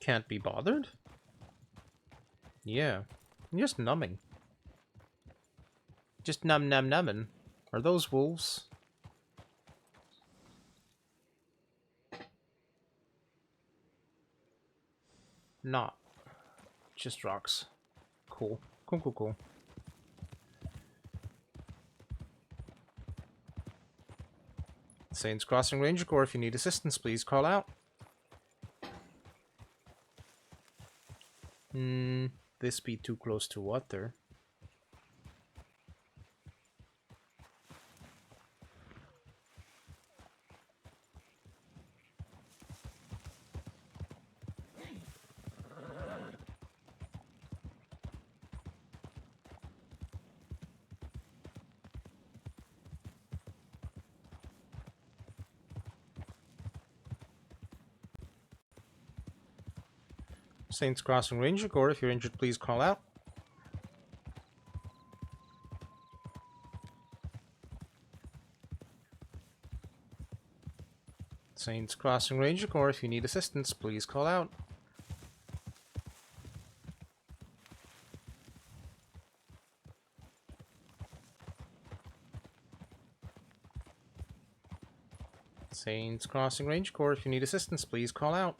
Can't be bothered? Yeah. I'm just numbing. Just numbing. Are those wolves? Not. Just rocks. Cool. Cool. Saints Crossing Ranger Corps, if you need assistance, please call out. This be too close to water. Saints Crossing Ranger Corps, if you're injured, please call out. Saints Crossing Ranger Corps, if you need assistance, please call out. Saints Crossing Ranger Corps, if you need assistance, please call out.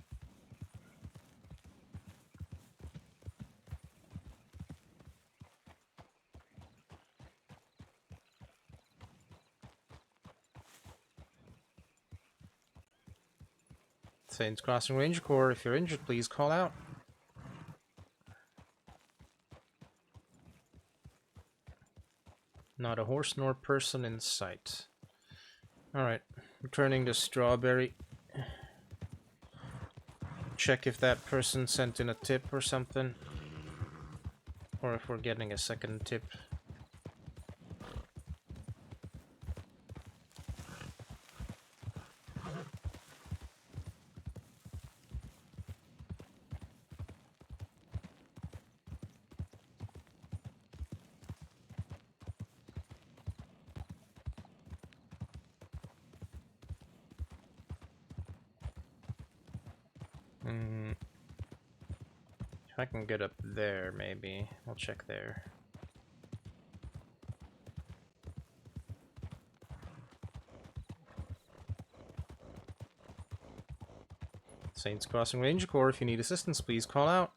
Saints Crossing Ranger Corps, if you're injured, please call out. Not a horse nor person in sight. Alright, returning to Strawberry. Check if that person sent in a tip or something. Or if we're getting a second tip. If I can get up there, maybe. I'll check there. Saints Crossing Ranger Corps, if you need assistance, please call out.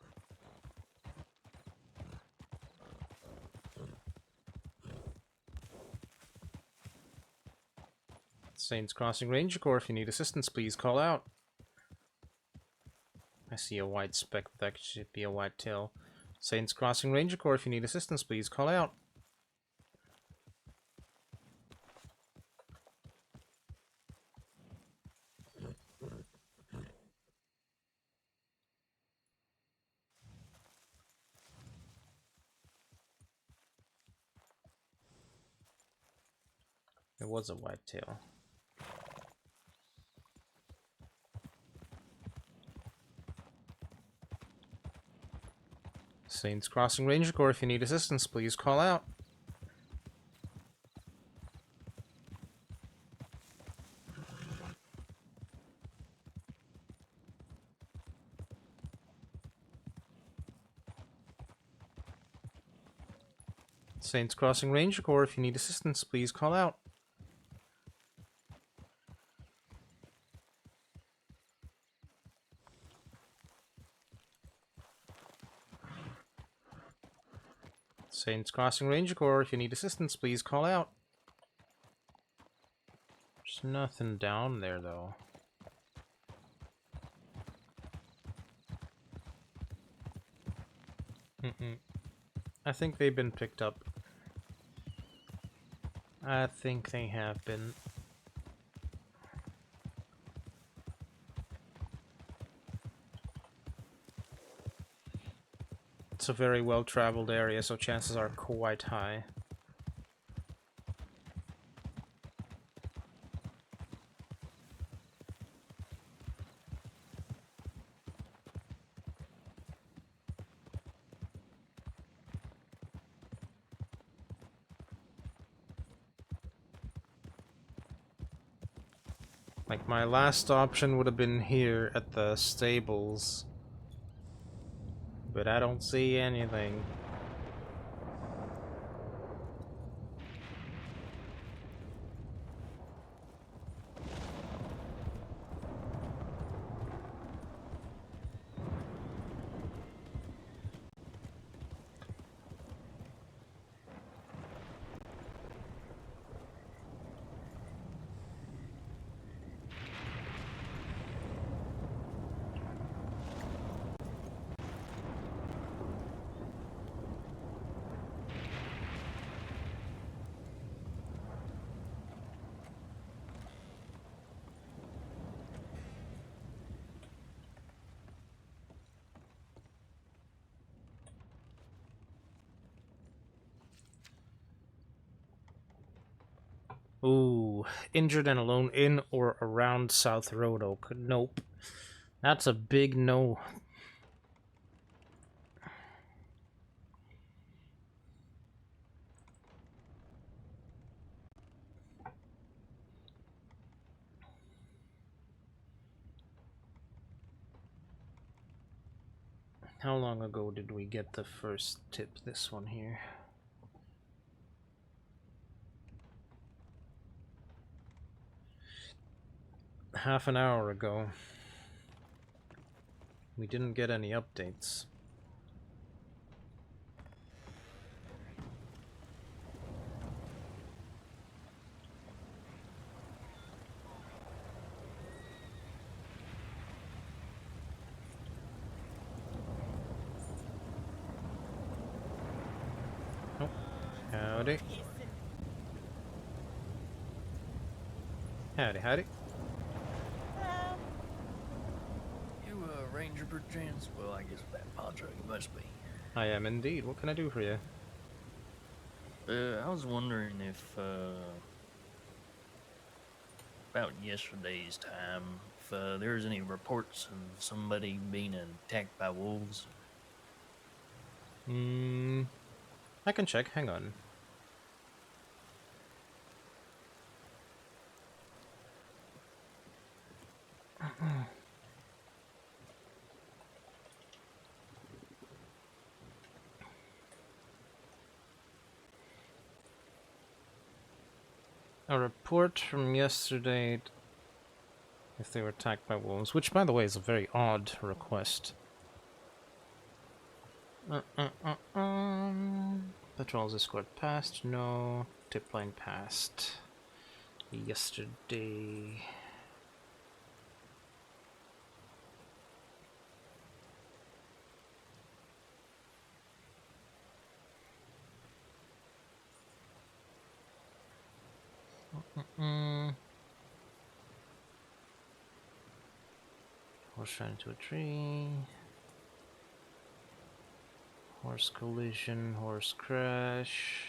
Saints Crossing Ranger Corps, if you need assistance, please call out. I see a white speck, but that should be a white tail. Saints Crossing Ranger Corps, if you need assistance, please call out. It was a white tail. Saints Crossing Ranger Corps, if you need assistance, please call out. Saints Crossing Ranger Corps, if you need assistance, please call out. Saints Crossing Ranger Corps, if you need assistance, please call out. There's nothing down there, though. I think they've been picked up. I think they have been. It's a very well-traveled area, so chances are quite high. Like, my last option would have been here at the stables. But I don't see anything. Ooh, injured and alone in or around South Road Oak. Nope. That's a big no. How long ago did we get the first tip? This one here. Half an hour ago. We didn't get any updates. Oh, howdy. Howdy, howdy. You ranger perchance? Well, I guess that Pancho you must be. I am indeed. What can I do for you? I was wondering if, about yesterday's time, if there's any reports of somebody being attacked by wolves. I can check. Hang on. a report from yesterday if they were attacked by wolves, which, by the way, is a very odd request. Patrols escort past? No. Tip line passed. Yesterday. Horse ran into a tree. Horse collision, horse crash.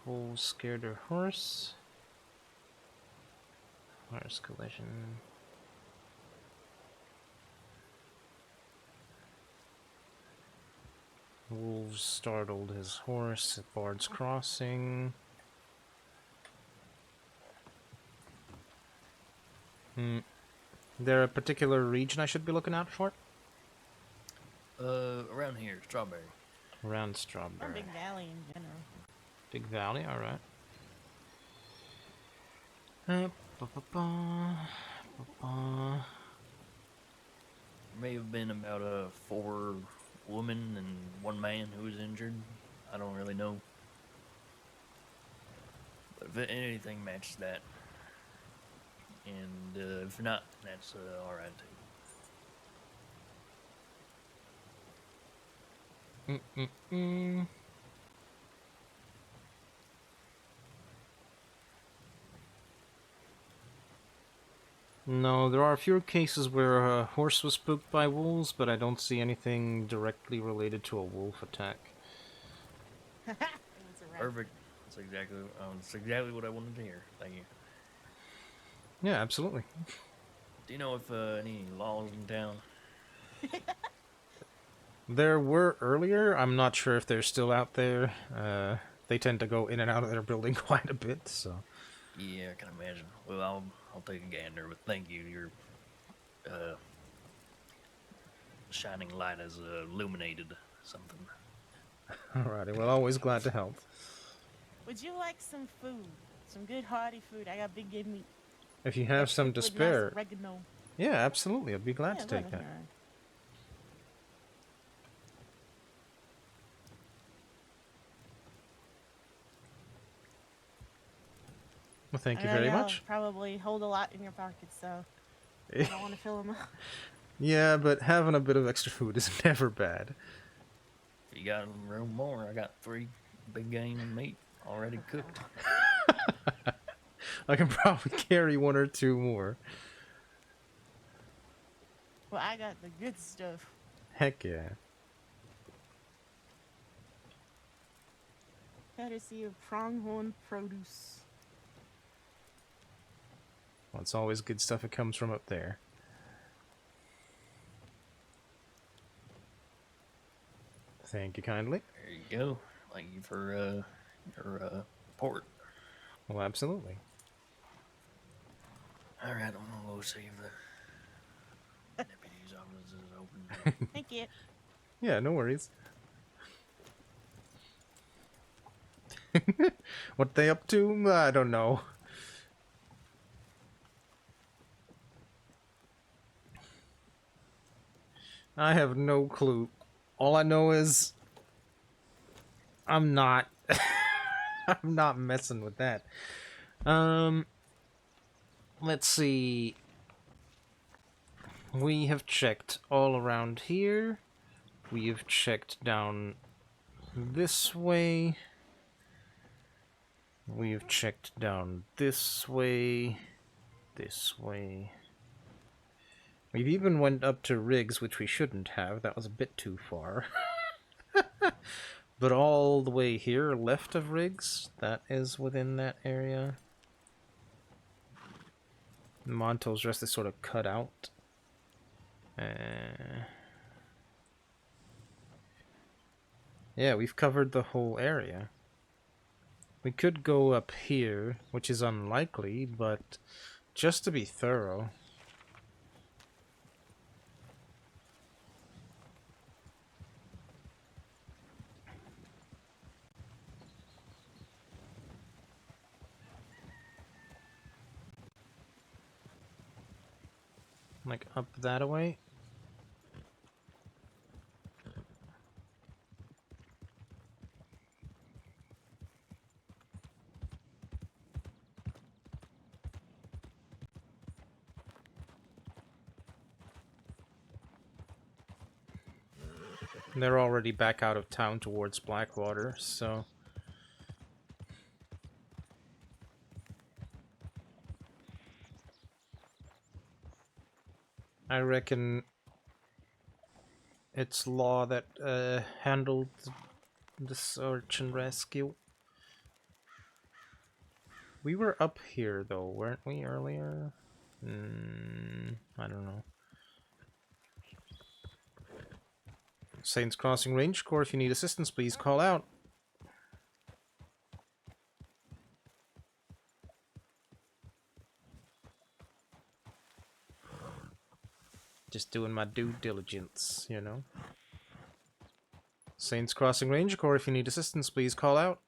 Wolves scared her horse. Horse collision. Wolves startled his horse at Bard's Crossing. There a particular region I should be looking out for? Around here, Strawberry. Around Or Strawberry. Big Valley in general. Big Valley, alright. May have been about 4 women and 1 man who was injured. I don't really know. But if anything matches that, and if not, that's alright too. No, there are a few cases where a horse was spooked by wolves, but I don't see anything directly related to a wolf attack. Perfect. That's exactly what I wanted to hear. Thank you. Yeah, absolutely. Do you know if any laws in town? There were earlier. I'm not sure if they're still out there. They tend to go in and out of their building quite a bit, so. Yeah, I can imagine. Well, I'll take a gander, but thank you. Your shining light has illuminated something. Alrighty, well, always glad to help. Would you like some food? Some good hearty food? I got big game meat. If you have some to With nice spare. oregano. Yeah, absolutely. I'd be glad to take let that. me- Well, thank you I know very y'all much. Probably hold a lot in your pockets, so I don't want to fill them up. Yeah, but having a bit of extra food is never bad. If you got room more, I got 3 big game meat already cooked. I can probably carry 1 or 2 more. Well, I got the good stuff. Heck yeah. Courtesy of Pronghorn Produce. Well, it's always good stuff that comes from up there. Thank you kindly. There you go. Thank you for your report. Well, absolutely. All right, I'm gonna go see if the deputy's office is open. Thank you. Yeah, no worries. What they up to? I don't know. I have no clue. All I know is I'm not I'm not messing with that. Let's see. We have checked all around here. We have checked down this way. We've checked down this way. This way. We've even went up to Riggs, which we shouldn't have. That was a bit too far. But all the way here, left of Riggs, that is within that area. Monto's rest is sort of cut out. Yeah, we've covered the whole area. We could go up here, which is unlikely, but just to be thorough. Like up that way? They're already back out of town towards Blackwater, so... I reckon it's law that handled the search and rescue. We were up here though, weren't we, earlier? I don't know. Saints Crossing Range Corps, if you need assistance, please call out. Just doing my due diligence, you know. Saints Crossing Range Corps, if you need assistance, please call out.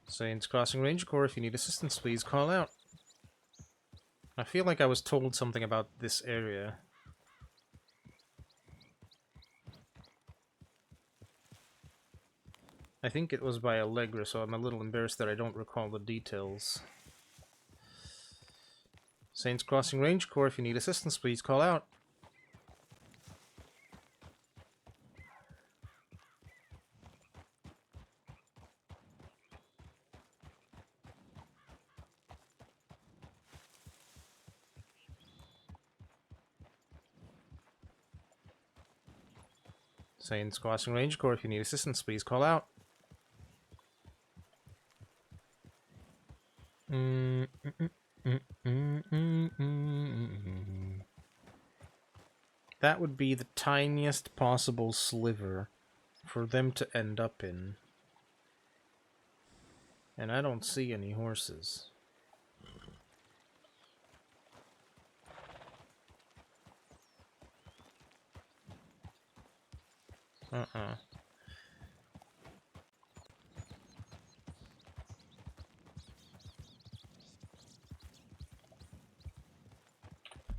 Saints Crossing Range Corps, if you need assistance, please call out. I feel like I was told something about this area. I think it was by Allegra, so I'm a little embarrassed that I don't recall the details. Saints Crossing Range Corps, if you need assistance, please call out. Saints Crossing Range Corps, if you need assistance, please call out. That would be the tiniest possible sliver for them to end up in. And I don't see any horses.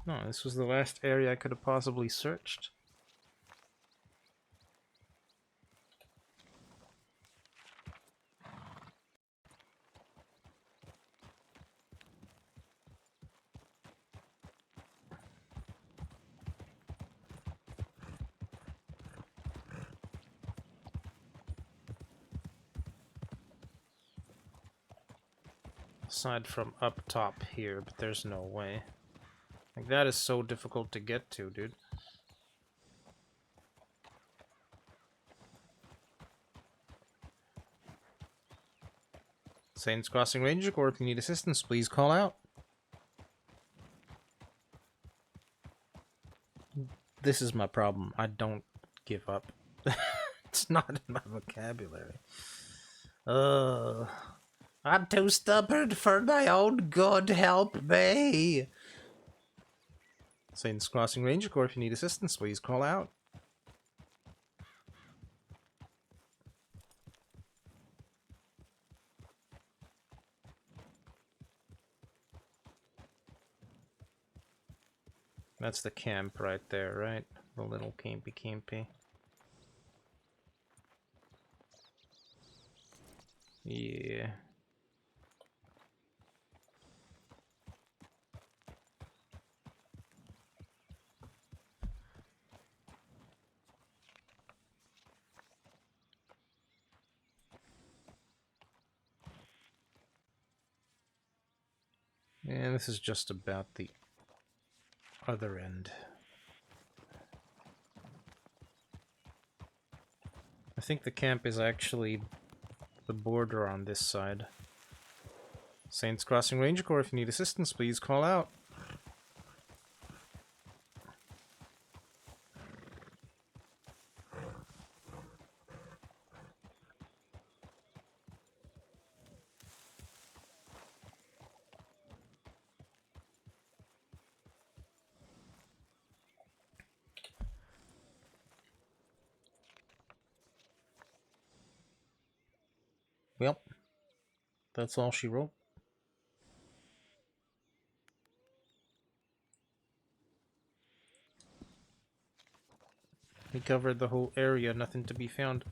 No, this was the last area I could have possibly searched. Aside from up top here, but there's no way. Like, that is so difficult to get to, dude. Saints Crossing Ranger Corps, if you need assistance, please call out. This is my problem. I don't give up. It's not in my vocabulary. I'm too stubborn for my own good. Help me. Saints Crossing Ranger Corps, if you need assistance, please call out. That's the camp right there, right? The little campy. Yeah. And this is just about the other end. I think the camp is actually the border on this side. Saints Crossing Ranger Corps, if you need assistance, please call out. That's all she wrote. We covered the whole area, nothing to be found.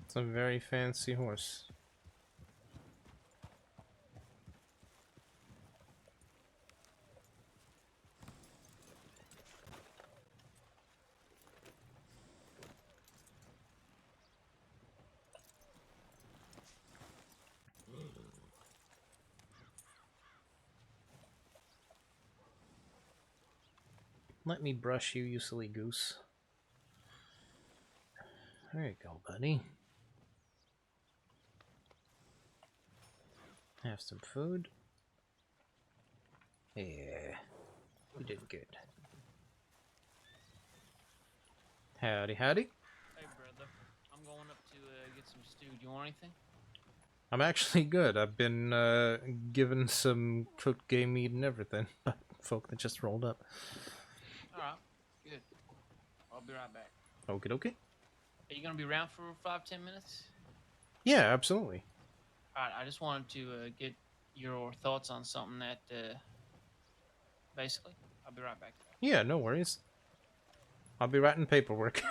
It's a very fancy horse. Let me brush you, you silly goose. There you go, buddy. Have some food. Yeah, you did good. Howdy, howdy. Hey, brother. I'm going up to get some stew. Do you want anything? I'm actually good. I've been given some cooked game meat and everything. Folk that just rolled up. Alright, good. I'll be right back. Okie dokie. Are you going to be around for 5-10 minutes? Yeah, absolutely. Alright, I just wanted to get your thoughts on something that, basically, I'll be right back. Yeah, no worries. I'll be writing paperwork.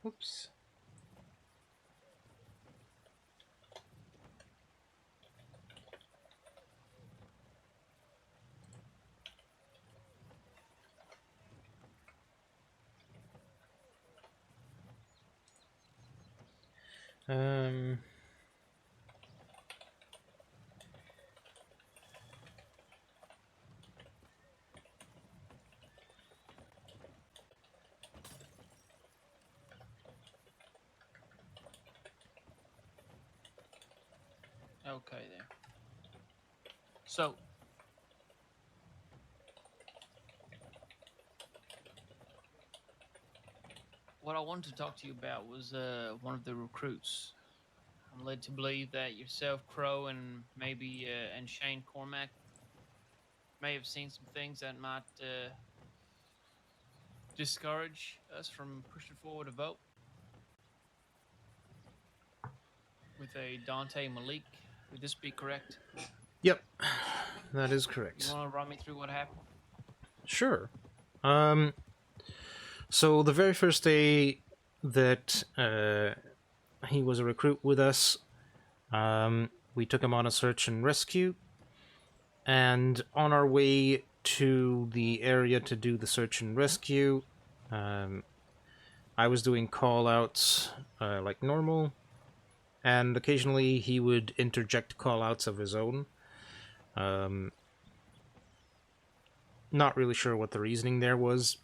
Oops. Um... Okay, there. So, what I wanted to talk to you about was one of the recruits. I'm led to believe that yourself, Crow, and maybe and Shane Cormack may have seen some things that might discourage us from pushing forward a vote with a Dante Malik. Would this be correct? Yep, that is correct. You want to run me through what happened? Sure. So the very first day that he was a recruit with us, we took him on a search and rescue, and on our way to the area to do the search and rescue, I was doing call-outs like normal, and occasionally he would interject call-outs of his own. Not really sure what the reasoning there was.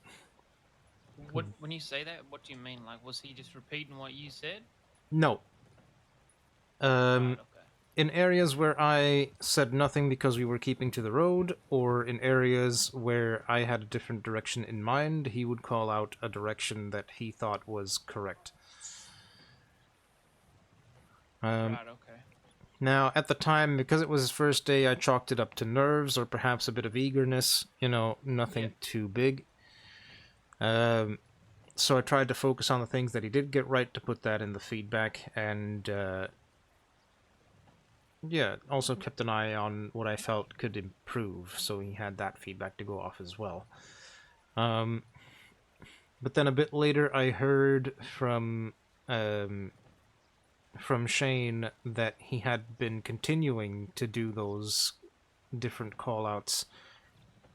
What when you say that, what do you mean? Like, was he just repeating what you said? No. Right. Okay. In areas where I said nothing because we were keeping to the road, or in areas where I had a different direction in mind, he would call out a direction that he thought was correct. Right. Okay. Now, at the time, because it was his first day, I chalked it up to nerves or perhaps a bit of eagerness, nothing Yeah. too big. So I tried to focus on the things that he did get right to put that in the feedback, and yeah, also kept an eye on what I felt could improve, so he had that feedback to go off as well. But then a bit later, I heard from Shane that he had been continuing to do those different callouts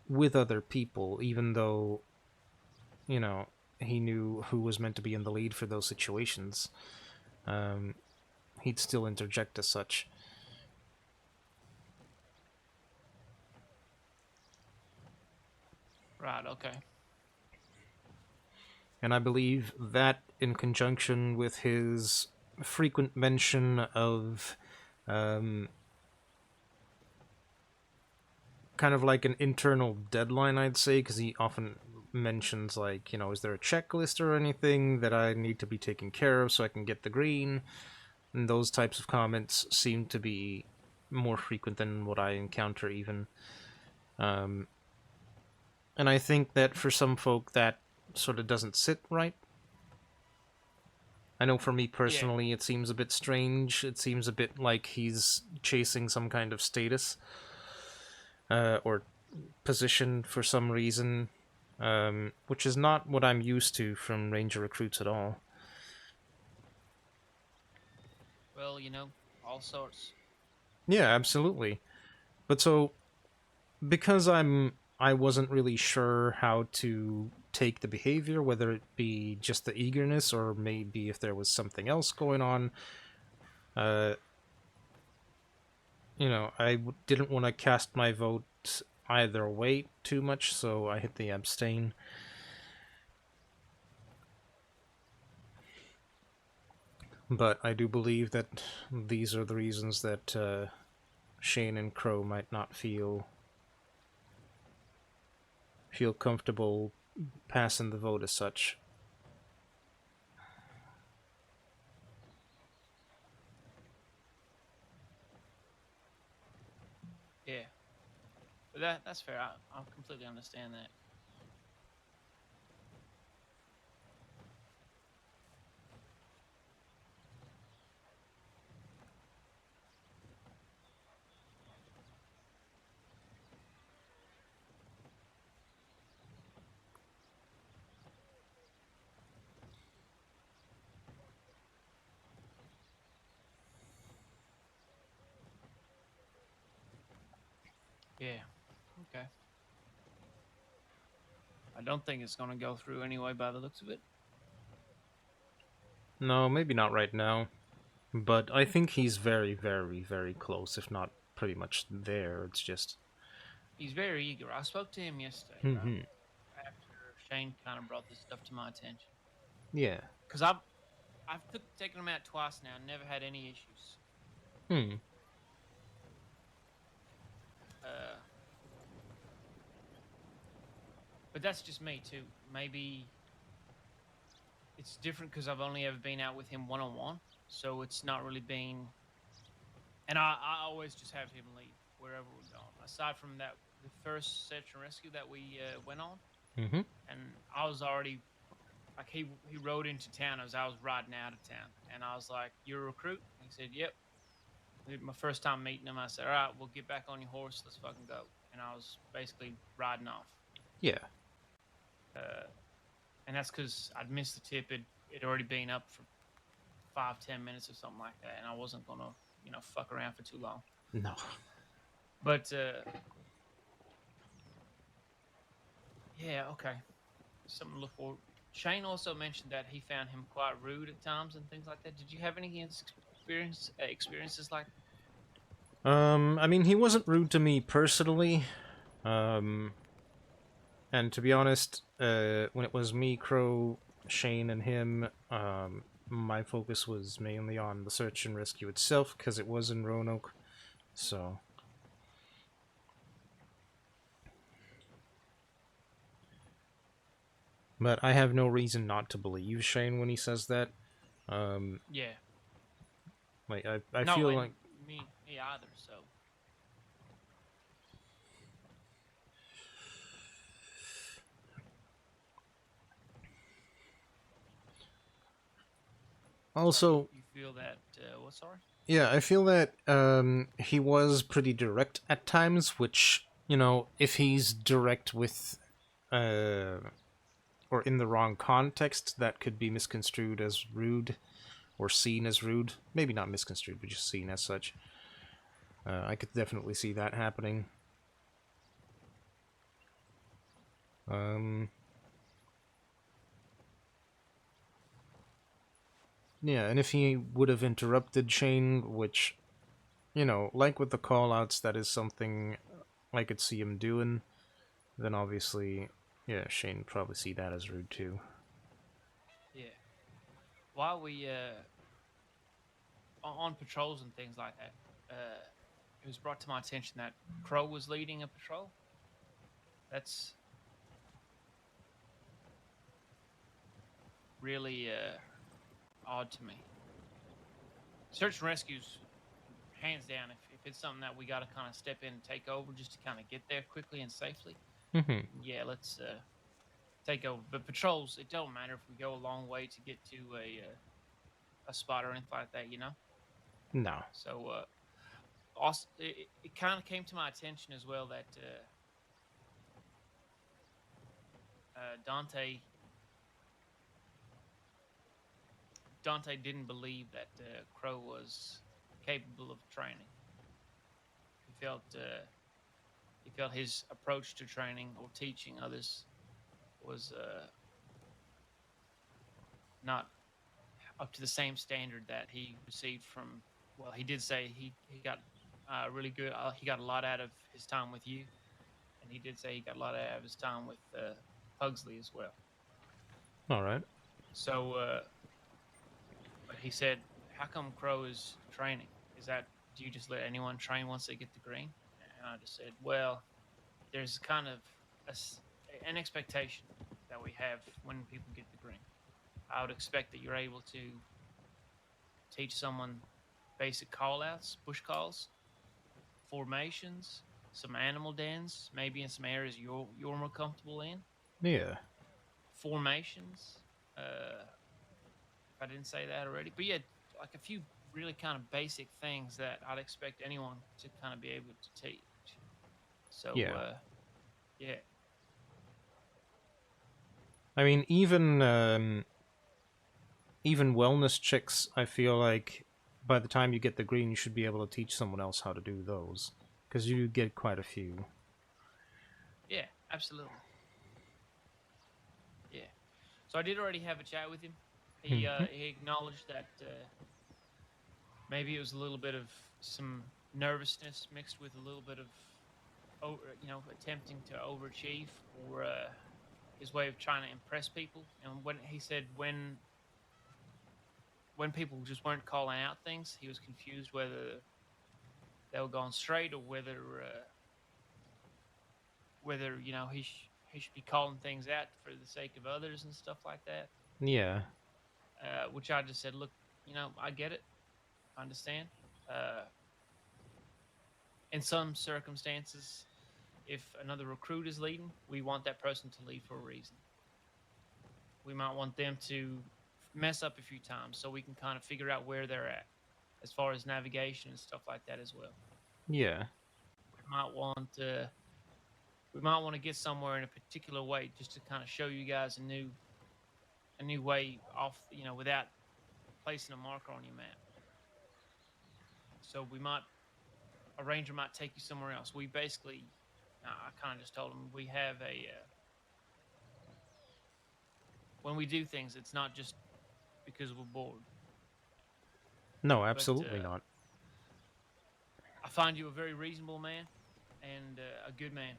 with other people, even though, he knew who was meant to be in the lead for those situations. He'd still interject as such. Right. Okay. And I believe that, in conjunction with his frequent mention of kind of like an internal deadline, I'd say, because he often mentions, like, is there a checklist or anything that I need to be taking care of so I can get the green? And those types of comments seem to be more frequent than what I encounter, even. And I think that for some folk, that sort of doesn't sit right. I know for me personally, it seems a bit strange. It seems a bit like he's chasing some kind of status or position for some reason, which is not what I'm used to from Ranger recruits at all. Well, all sorts. Yeah, absolutely. But so, because I wasn't really sure how to take the behavior, whether it be just the eagerness or maybe if there was something else going on, I didn't want to cast my vote either way too much, so I hit the abstain. But I do believe that these are the reasons that Shane and Crow might not feel comfortable passing the vote as such. Yeah. But that's fair. I completely understand that. Yeah. Okay. I don't think it's going to go through anyway by the looks of it. No, maybe not right now. But I think he's very, very, very close, if not pretty much there. It's just... He's very eager. I spoke to him yesterday, Mm-hmm. after Shane kind of brought this stuff to my attention. Yeah. Because I've taken him out twice now and never had any issues. But that's just me too. Maybe it's different because I've only ever been out with him one-on-one, so it's not really been. And I always just have him lead wherever we're going. Aside from that, the first search and rescue that we went on, and I was already like he rode into town as I was riding out of town, and I was like, "You're a recruit?" And he said, "Yep." My first time meeting him, I said, "All right, we'll get back on your horse. Let's fucking go." And I was basically riding off. Yeah. And that's because I'd missed the tip. It'd already been up for 5-10 minutes or something like that, and I wasn't gonna, fuck around for too long. No. But yeah, okay, something to look forward. Shane also mentioned that he found him quite rude at times and things like that. Did you have any experiences like that? I mean, he wasn't rude to me personally. And to be honest, when it was me, Crow, Shane, and him, my focus was mainly on the search and rescue itself because it was in Roanoke. So, but I have no reason not to believe Shane when he says that. Yeah. Like I No, feel and like me either. So so also you feel that what? Sorry. yeah, I feel that he was pretty direct at times, which, you know, if he's direct with or in the wrong context, that could be misconstrued as rude or seen as rude. Maybe not misconstrued, but just seen as such. I could definitely see that happening. Um, yeah, and if he would have interrupted Shane, which, you know, like with the callouts, that is something I could see him doing, then obviously, yeah, Shane would probably see that as rude too. Yeah. While we on patrols and things like that, it was brought to my attention that Crow was leading a patrol. That's really odd to me. Search and rescues, hands down, if it's something that we got to kind of step in and take over just to kind of get there quickly and safely, Mm-hmm. yeah, let's take over. But patrols, it don't matter if we go a long way to get to a spot or anything like that, you know. No. So also, it kind of came to my attention as well that Dante didn't believe that Crow was capable of training. He felt his approach to training or teaching others was not up to the same standard that he received from. Well, he did say he got really good. He got a lot out of his time with you, and he did say he got a lot out of his time with Pugsley as well. All right. So but he said, "How come Crow is training? Is that do you just let anyone train once they get the green?" And I just said, "Well, there's kind of an expectation that we have when people get the green. I would expect that you're able to teach someone basic call outs, bush calls, formations, some animal dens, maybe in some areas you're more comfortable in. Yeah. Formations. If I didn't say that already, but yeah, like a few really kind of basic things that I'd expect anyone to kind of be able to teach. So Yeah. yeah, I mean, even wellness checks, I feel like by the time you get the green, you should be able to teach someone else how to do those, because you get quite a few. yeah, absolutely, yeah. So I did already have a chat with him. Mm-hmm. He acknowledged that maybe it was a little bit of some nervousness mixed with a little bit of attempting to overachieve or his way of trying to impress people. And when he said when people just weren't calling out things, he was confused whether they were going straight or whether he should be calling things out for the sake of others and stuff like that. Yeah. Which I just said, look, I get it, I understand. Uh, in some circumstances, if another recruit is leading, we want that person to lead for a reason. We might want them to mess up a few times so we can kind of figure out where they're at as far as navigation and stuff like that as well. Yeah. We might want to get somewhere in a particular way just to kind of show you guys a new way off, without placing a marker on your map. So a ranger might take you somewhere else. We basically, I kind of just told him we have when we do things, it's not just because we're bored. No, But absolutely not. I find you a very reasonable man and a good man.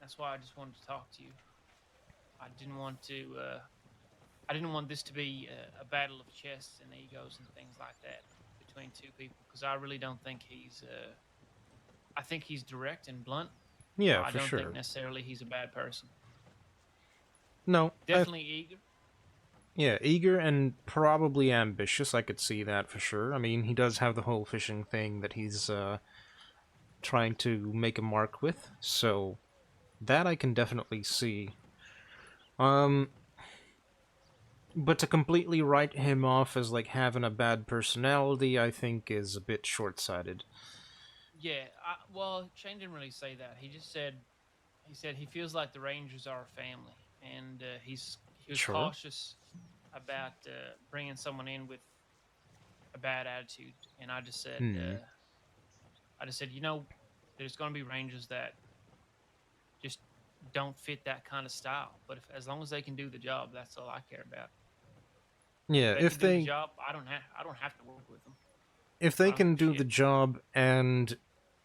That's why I just wanted to talk to you. I didn't want to. I didn't want this to be a battle of chests and egos and things like that between two people because I really don't think he's. I think he's direct and blunt. Yeah, I for don't think sure. necessarily he's a bad person. No, Definitely eager. yeah, eager and probably ambitious. I could see that for sure. I mean, he does have the whole fishing thing that he's trying to make a mark with, so that I can definitely see. Um, but to completely write him off as like having a bad personality, I think is a bit short-sighted. Yeah. Well, Shane didn't really say that. He just said he feels like the Rangers are a family, and he was Sure. cautious about bringing someone in with a bad attitude. And Hmm. I just said, there's going to be Rangers that just don't fit that kind of style. But as long as they can do the job, that's all I care about. Yeah, If they if can do the they job, I don't have to work with them. I don't give can a do the shit. job and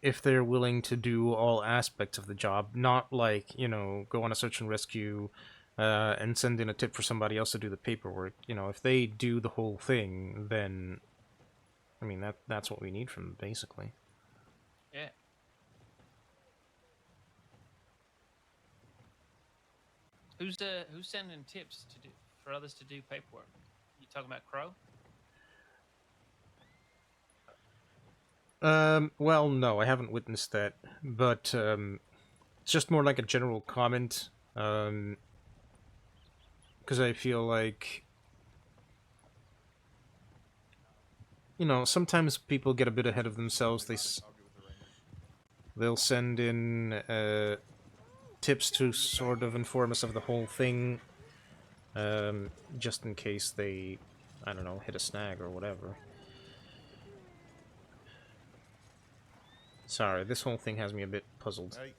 if they're willing to do all aspects of the job, not like, go on a search and rescue and send in a tip for somebody else to do the paperwork. If they do the whole thing, then I mean that's what we need from them, basically. Yeah. Who's sending tips to do for others to do paperwork? You talking about Crow? Well, no, I haven't witnessed that, but it's just more like a general comment. Because I feel like sometimes people get a bit ahead of themselves. They'll send in tips to sort of inform us of the whole thing, just in case they, I don't know, hit a snag or whatever. Sorry, this whole thing has me a bit puzzled. Hey.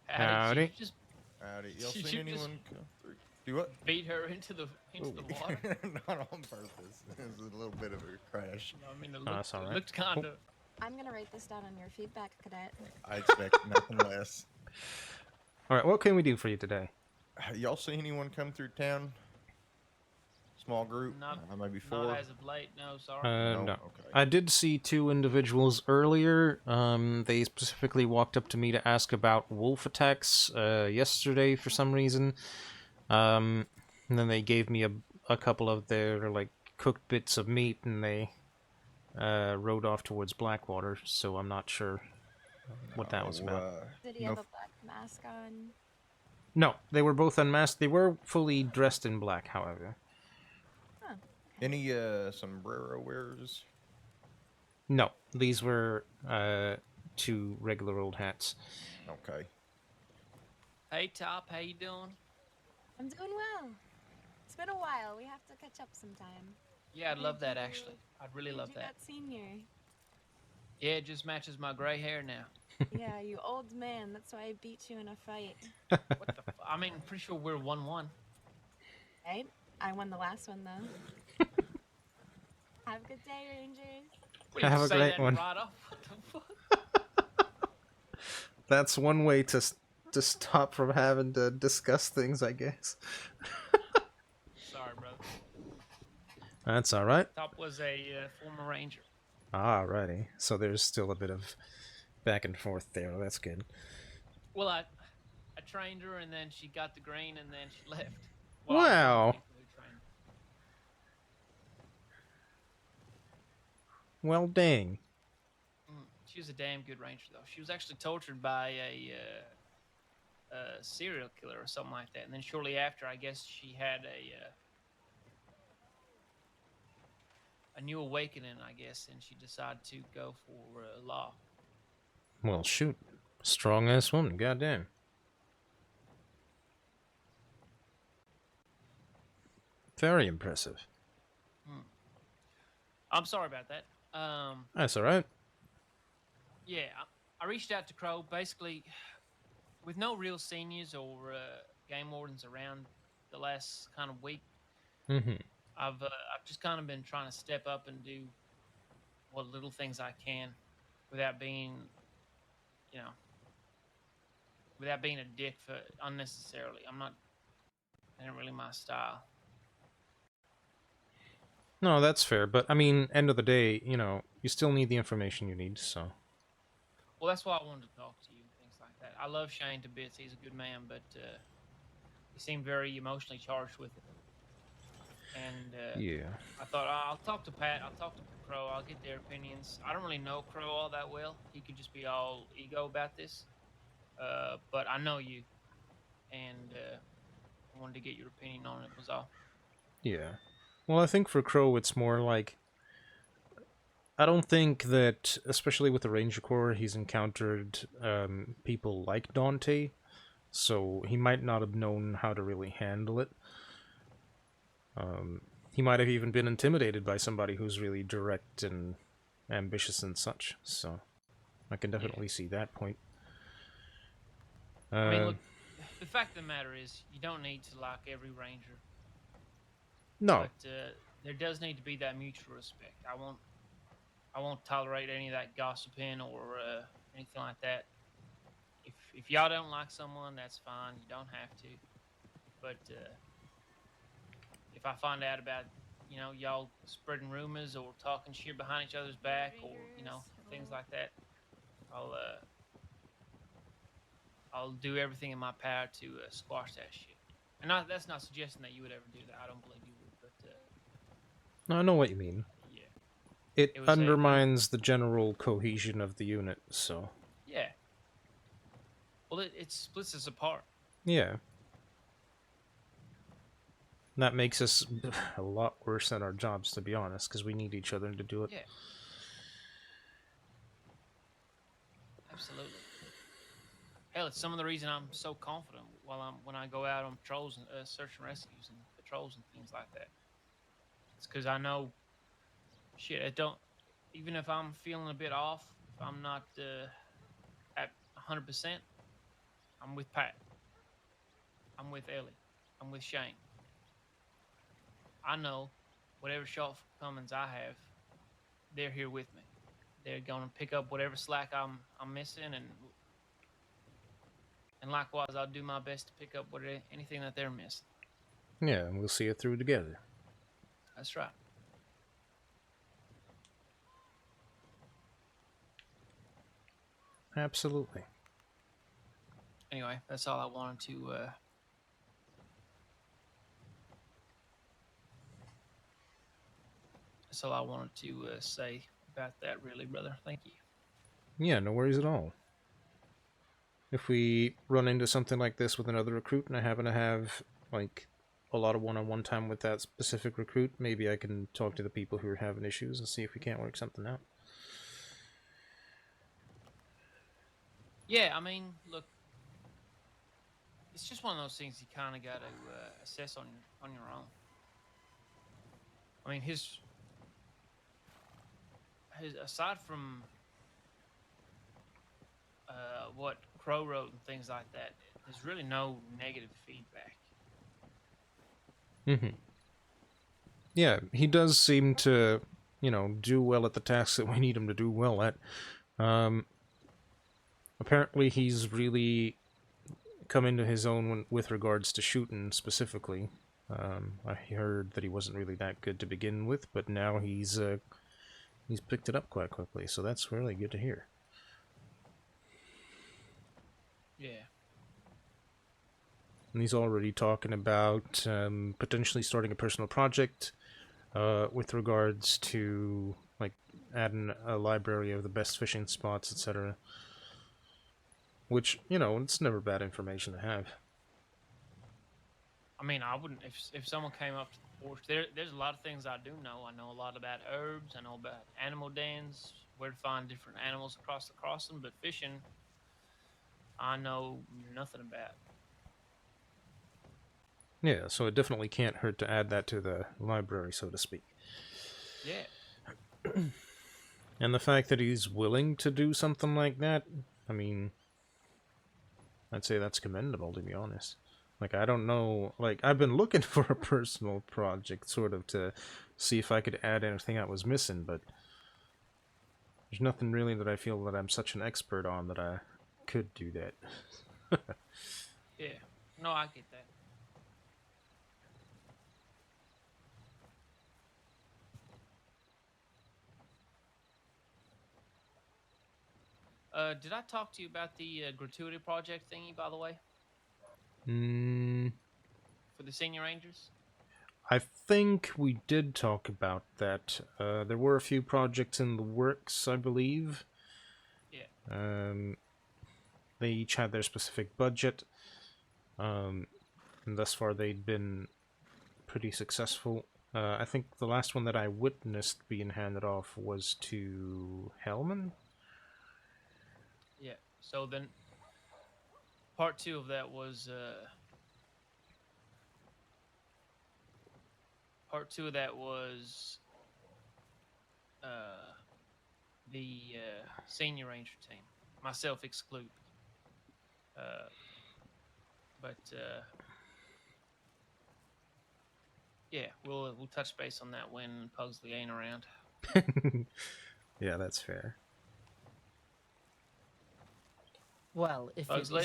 Did you Howdy. just Howdy. Y'all did seen you just anyone come through? Do what? beat her into the water? Not on purpose. It was a little bit of a crash. No, I mean, That's all it right. looked kind of. I'm gonna write this down on your feedback, Cadet. I expect nothing less. All right, what can we do for you today? Y'all see anyone come through town? Small group? Maybe 4? Not as of late, no, sorry. No. Okay. I did see 2 individuals earlier. They specifically walked up to me to ask about wolf attacks yesterday for some reason. And then they gave me a couple of their like cooked bits of meat, and they rode off towards Blackwater. So I'm not sure what that was about. Did he have a black mask on? No, they were both unmasked. They were fully dressed in black, however. Huh. Any sombrero wearers? No, these were 2 regular old hats. Okay. Hey, Top, how you doing? I'm doing well. It's been a while. We have to catch up sometime. Yeah, I'd love that actually. I'd really love You that. got senior. Yeah, it just matches my gray hair now. Yeah, you old man. That's why I beat you in a fight. What the? I mean, I'm pretty sure we're 1-1. Right? I won the last one though. Have a good day, Rangers. Have a great one. Right off? What the fuck? That's one way to stop from having to discuss things, I guess. Sorry, brother. That's all right. Top was a former Ranger. Alrighty. So there's still a bit of back and forth there. That's good. Well, I trained her, and then she got the green, and then she left. Wow. Well, dang. She was a damn good ranger, though. She was actually tortured by a serial killer or something like that. And then shortly after, I guess she had a new awakening, I guess, and she decided to go for law. Well, shoot. Strong ass woman. Goddamn. Very impressive. I'm sorry about that. That's all right. Yeah, I reached out to Crow, basically, with no real seniors or game wardens around the last kind of week. Mm-hmm. I've just kind of been trying to step up and do what little things I can without being, without being a dick for unnecessarily. That ain't really my style. No, that's fair, but I mean, end of the day, you know, you still need the information you need, so. Well, that's why I wanted to talk to you and things like that. I love Shane to bits. He's a good man, but he seemed very emotionally charged with it. And Yeah. I thought I'll talk to Pat. I'll talk to Crow. I'll get their opinions. I don't really know Crow all that well. He could just be all ego about this. But I know you, and I wanted to get your opinion on it. Was all. Yeah. Well, I think for Crow, it's more like, I don't think that, especially with the Ranger Corps, he's encountered people like Dante, so he might not have known how to really handle it. He might have even been intimidated by somebody who's really direct and ambitious and such, so I can definitely see that point. I mean, look, the fact of the matter is, you don't need to like every Ranger. No. But there does need to be that mutual respect. I won't tolerate any of that gossiping or anything like that. If y'all don't like someone, that's fine. You don't have to. But if I find out about, you know, y'all spreading rumors or talking shit behind each other's back or, you know, things like that, I'll do everything in my power to squash that shit. And that's not suggesting that you would ever do that. I don't believe you would. But No, I know what you mean. yeah. It was undermines the general cohesion of the unit, so. Yeah. Well, it splits us apart. Yeah. That makes us a lot worse at our jobs, to be honest, because we need each other to do it. Yeah. Absolutely. Hell, it's some of the reason I'm so confident when I go out on patrols and search and rescues and patrols and things like that. It's because I know, shit. I don't. Even if I'm feeling a bit off, if I'm not at 100%, I'm with Pat. I'm with Ellie. I'm with Shane. I know whatever shortcomings I have, they're here with me. They're gonna pick up whatever slack I'm missing, and likewise, I'll do my best to pick up anything that they're missing. Yeah, and we'll see it through together. That's right. Absolutely. Anyway, that's all I wanted to. That's all I wanted to say about that, really, brother. Thank you. Yeah, no worries at all. If we run into something like this with another recruit and I happen to have, like, a lot of one-on-one time with that specific recruit, maybe I can talk to the people who are having issues and see if we can't work something out. Yeah, I mean, look, it's just one of those things you kind of got to assess on your own. I mean, his aside from what Crow wrote and things like that, there's really no negative feedback. Mm-hmm. Yeah, he does seem to, you know, do well at the tasks that we need him to do well at. Apparently he's really come into his own with regards to shooting specifically. I heard that he wasn't really that good to begin with, but now he's picked it up quite quickly, so that's really good to hear. Yeah. And he's already talking about potentially starting a personal project with regards to, like, adding a library of the best fishing spots, etc. Which, you know, it's never bad information to have. I mean, I wouldn't if someone came up to the porch. There's a lot of things I do know. I know a lot about herbs. I know about animal dens, where to find different animals across the crossing. But fishing, I know nothing about. Yeah, so it definitely can't hurt to add that to the library, so to speak. Yeah. And the fact that he's willing to do something like that, I mean, I'd say that's commendable, to be honest. Like, I don't know, like, I've been looking for a personal project, sort of, to see if I could add anything that was missing, but there's nothing really that I feel that I'm such an expert on that I could do that. Yeah. No, I get that. Did I talk to you about the gratuity project thingy, by the way, Mm, for the senior rangers? I think we did talk about that. There were a few projects in the works, I believe. Yeah. They each had their specific budget. And thus far they'd been pretty successful. I think the last one that I witnessed being handed off was to Hellman. Yeah. So then, part 2 of that was the senior ranger team, myself excluded. But yeah, we'll touch base on that when Pugsley ain't around. Yeah, that's fair. Well, if Pugsley?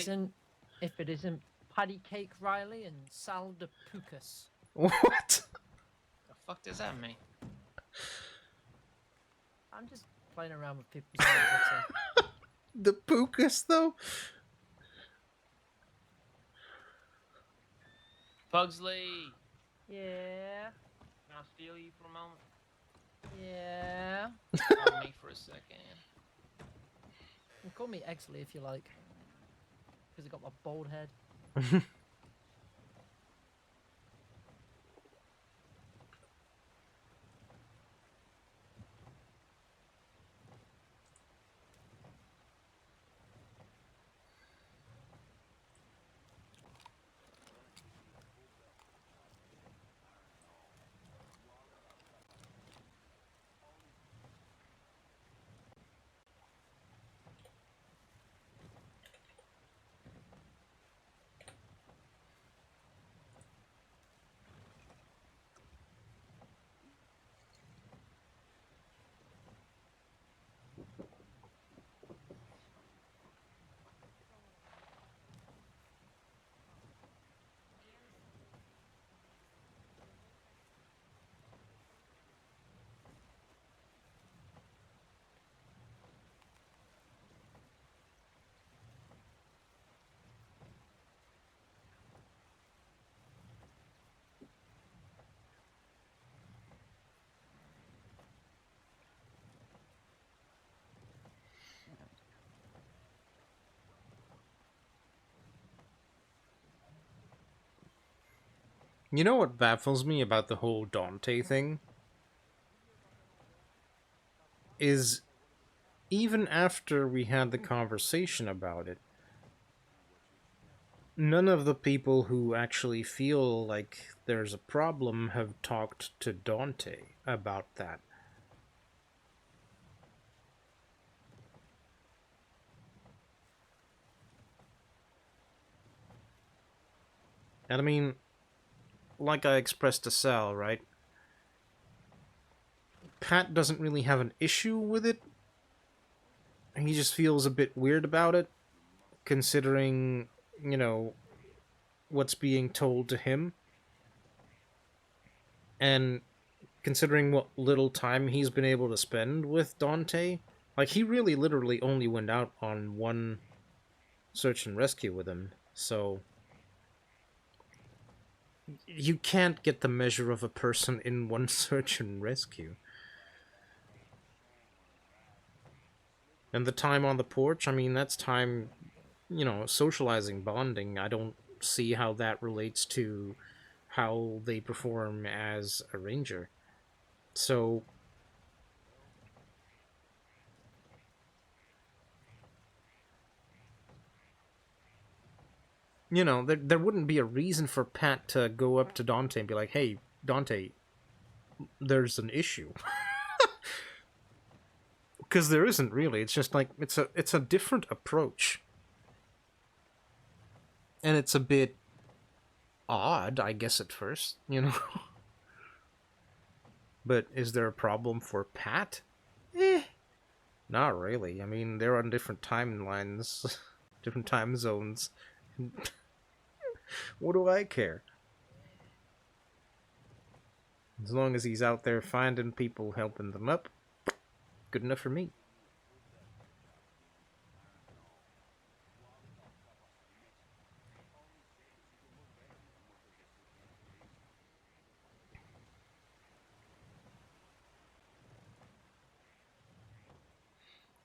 it isn't Paddy Cake Riley and Sal de Pucas. What? The fuck does that mean? I'm just playing around with people's names. That's all. The Pukas, though? Pugsley! Yeah. Can I steal you for a moment? Yeah. Pardon me for a second. You can call me Exley if you like. Because I got my bald head. You know what baffles me about the whole Dante thing? Is even after we had the conversation about it, none of the people who actually feel like there's a problem have talked to Dante about that. And I mean, like I expressed to Sal, right? Pat doesn't really have an issue with it. He just feels a bit weird about it, considering, you know, what's being told to him. And considering what little time he's been able to spend with Dante, like, he really literally only went out on one search and rescue with him, so you can't get the measure of a person in one search and rescue. And the time on the porch, I mean, that's time, you know, socializing, bonding. I don't see how that relates to how they perform as a ranger. So, you know, there wouldn't be a reason for Pat to go up to Dante and be like, hey, Dante, there's an issue. Because there isn't really. It's just like, it's a different approach. And it's a bit odd, I guess, at first, you know? But is there a problem for Pat? Not really. I mean, they're on different timelines, different time zones, What do I care? As long as he's out there finding people, helping them up, good enough for me.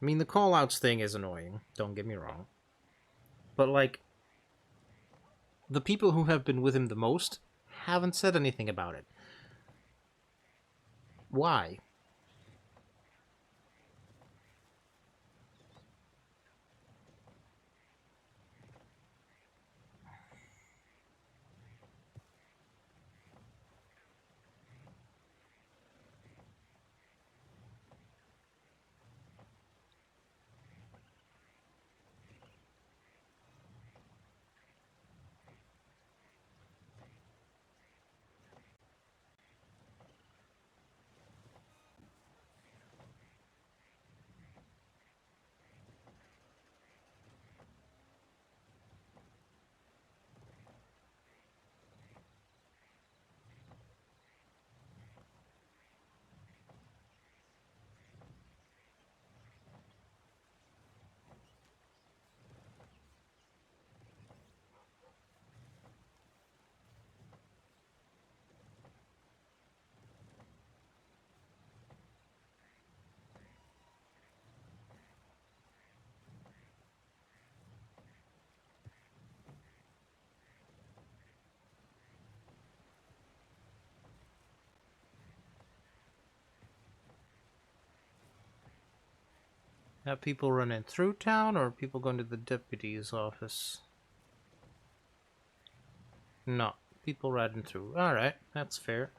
I mean, the call-outs thing is annoying, don't get me wrong. But, like, the people who have been with him the most haven't said anything about it. Why? Have people running through town, or people going to the deputy's office? No, people riding through. Alright, that's fair.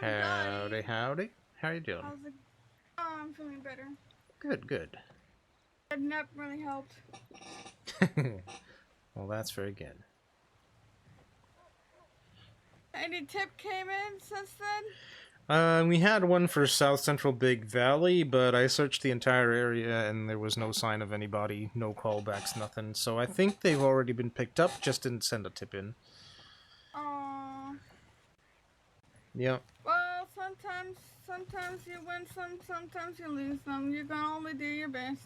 Howdy, howdy. How you doing? How's it? Oh, I'm feeling better. Good, good. That nap really helped. Well, that's very good. Any tip came in since then? We had one for South Central Big Valley, but I searched the entire area and there was no sign of anybody, no callbacks, nothing. So I think they've already been picked up, just didn't send a tip in. Aww. Yeah. Well, sometimes you win some, sometimes you lose some. You can only do your best.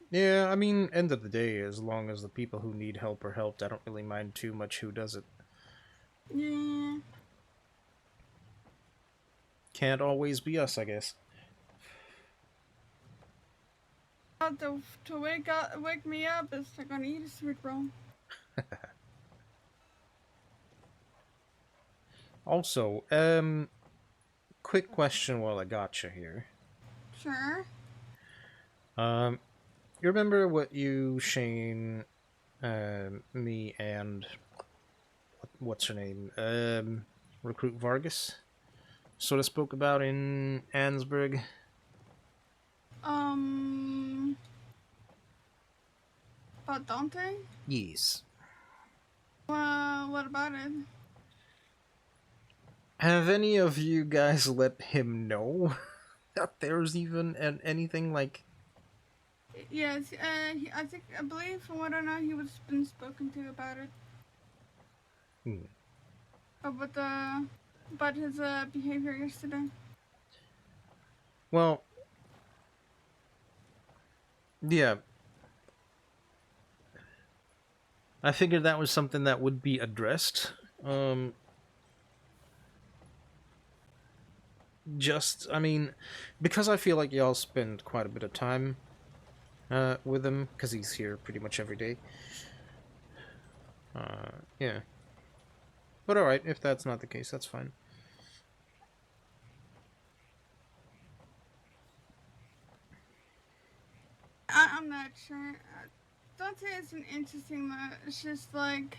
Yeah, I mean, end of the day, as long as the people who need help are helped, I don't really mind too much who does it. Yeah. Can't always be us, I guess. To wake me up is like gonna eat a sweet roll. Also, quick question while I got you here. Sure. You remember what you, Shane, me, and what's her name, Recruit Vargas, sort of spoke about in Ansburg? About Dante? Yes. What about it? Have any of you guys let him know that there's even anything like... Yes, I believe from what I know, he was been spoken to about it. About his behavior yesterday. Well, yeah. I figured that was something that would be addressed. I mean, because I feel like y'all spend quite a bit of time with him, because he's here pretty much every day. Yeah. But alright, if that's not the case, that's fine. I'm not sure. Dante is an interesting though. It's just like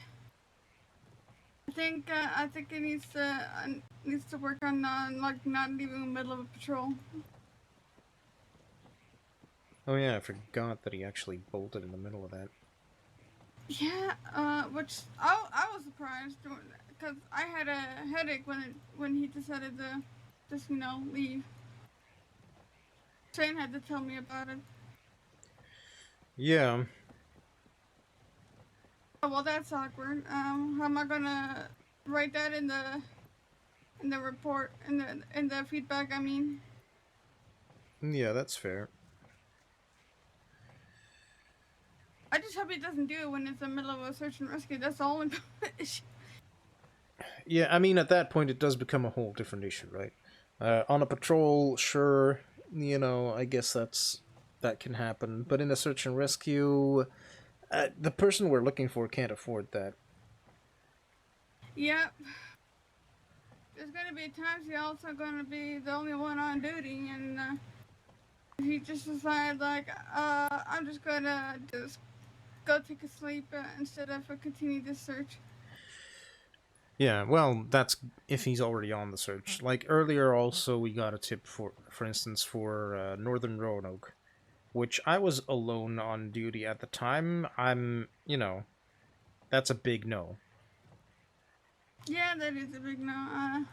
I think it needs to work on like not leaving the middle of a patrol. Oh yeah, I forgot that he actually bolted in the middle of that. Yeah, which I was surprised because I had a headache when he decided to just leave. Shane had to tell me about it. Yeah. Oh, well, that's awkward. How am I gonna write that in the report, in the feedback? I mean. Yeah, that's fair. I just hope he doesn't do it when it's the middle of a search and rescue. That's the only issue. Yeah, I mean, at that point, it does become a whole different issue, right? On a patrol, sure, you know, I guess that can happen. But in a search and rescue, the person we're looking for can't afford that. Yep. There's gonna be times he's also gonna be the only one on duty, and he just decided like, I'm just gonna just go take a sleep instead of continue this search. Yeah, well, that's if he's already on the search. Like earlier, also we got a tip for instance, for Northern Roanoke, which I was alone on duty at the time. You know, that's a big no. Yeah, that is a big no.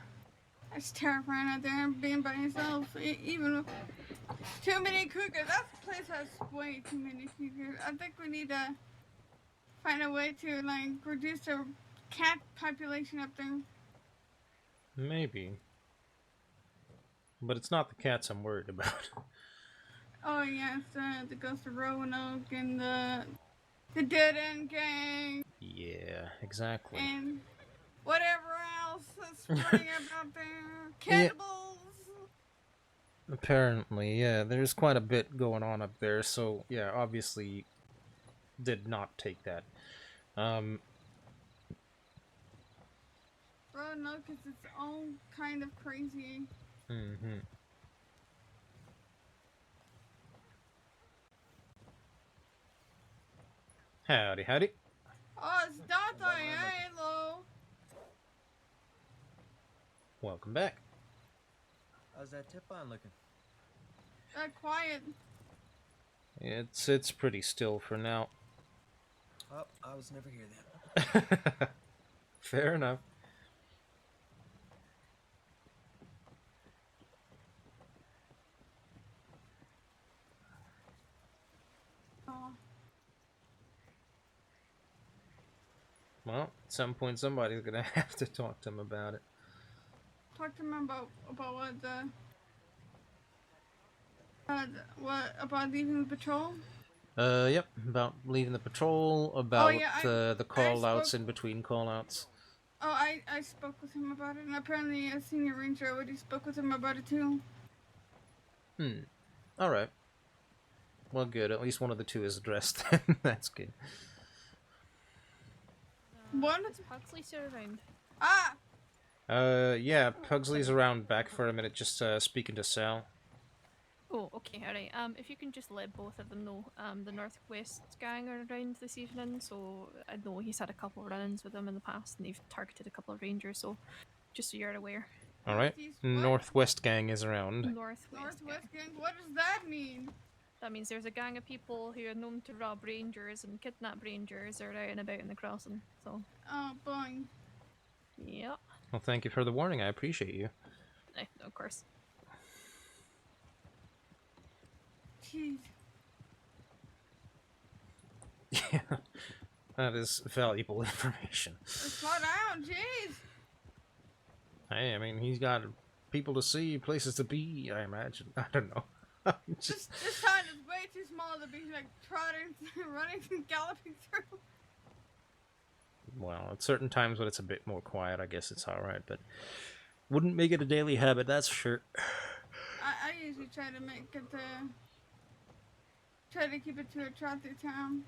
It's terrifying out there being by yourself. Even with too many cougars. That place has way too many cougars. I think we need to find a way to like reduce the cat population up there. Maybe. But it's not the cats I'm worried about. Oh yeah, it's the Ghost of Roanoke and the Dead End Gang. Yeah, exactly. And whatever else that's running about there. Cannibals. Apparently, yeah, there's quite a bit going on up there, so yeah, obviously did not take that. Roanoke is its own kind of crazy. Mm-hmm. Howdy, howdy. Oh, it's Dante. Hey, hello. Welcome back. How's that tip on looking? Quiet. It's pretty still for now. Oh, I was never here then. Fair enough. Oh. Well, at some point somebody's gonna have to talk to him about it. Talk to him about what about leaving the patrol? Yep, about leaving the patrol, about yeah, the call-outs in between call-outs. Oh, I spoke with him about it, and apparently a senior ranger already spoke with him about it too. Alright. Well, good. At least one of the two is addressed. That's good. One? Is Pugsley still around? Ah! Yeah, Pugsley's around back for a minute, just speaking to Sal. Oh, okay, alright. If you can just let both of them know, the Northwest gang are around this evening, so I know he's had a couple of run-ins with them in the past, and they've targeted a couple of rangers, so just so you're aware. Alright. Northwest gang is around. Northwest gang? What does that mean? That means there's a gang of people who are known to rob rangers and kidnap rangers are out and about in the crossing, so... Oh, boy. Yep. Well, thank you for the warning. I appreciate you. Of course. Jeez. Yeah, that is valuable information. Slow down, jeez. Hey, I mean, he's got people to see, places to be, I imagine. I don't know. This town is way too small to be like trotting, running, and galloping through. Well, at certain times when it's a bit more quiet, I guess it's alright, but wouldn't make it a daily habit, that's for sure. I usually try to make it try to keep it to a trot through town.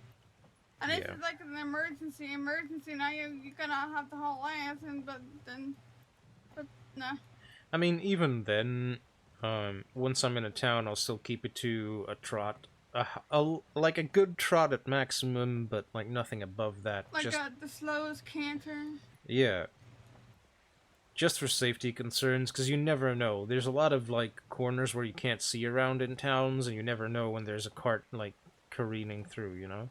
And if it's like an emergency, now you're gonna have to haul ass, but no. I mean, even then, once I'm in a town, I'll still keep it to a trot. Like a good trot at maximum, but like nothing above that. Like just, the slowest canter. Yeah. Just for safety concerns, because you never know. There's a lot of like corners where you can't see around in towns, and you never know when there's a cart like careening through, you know?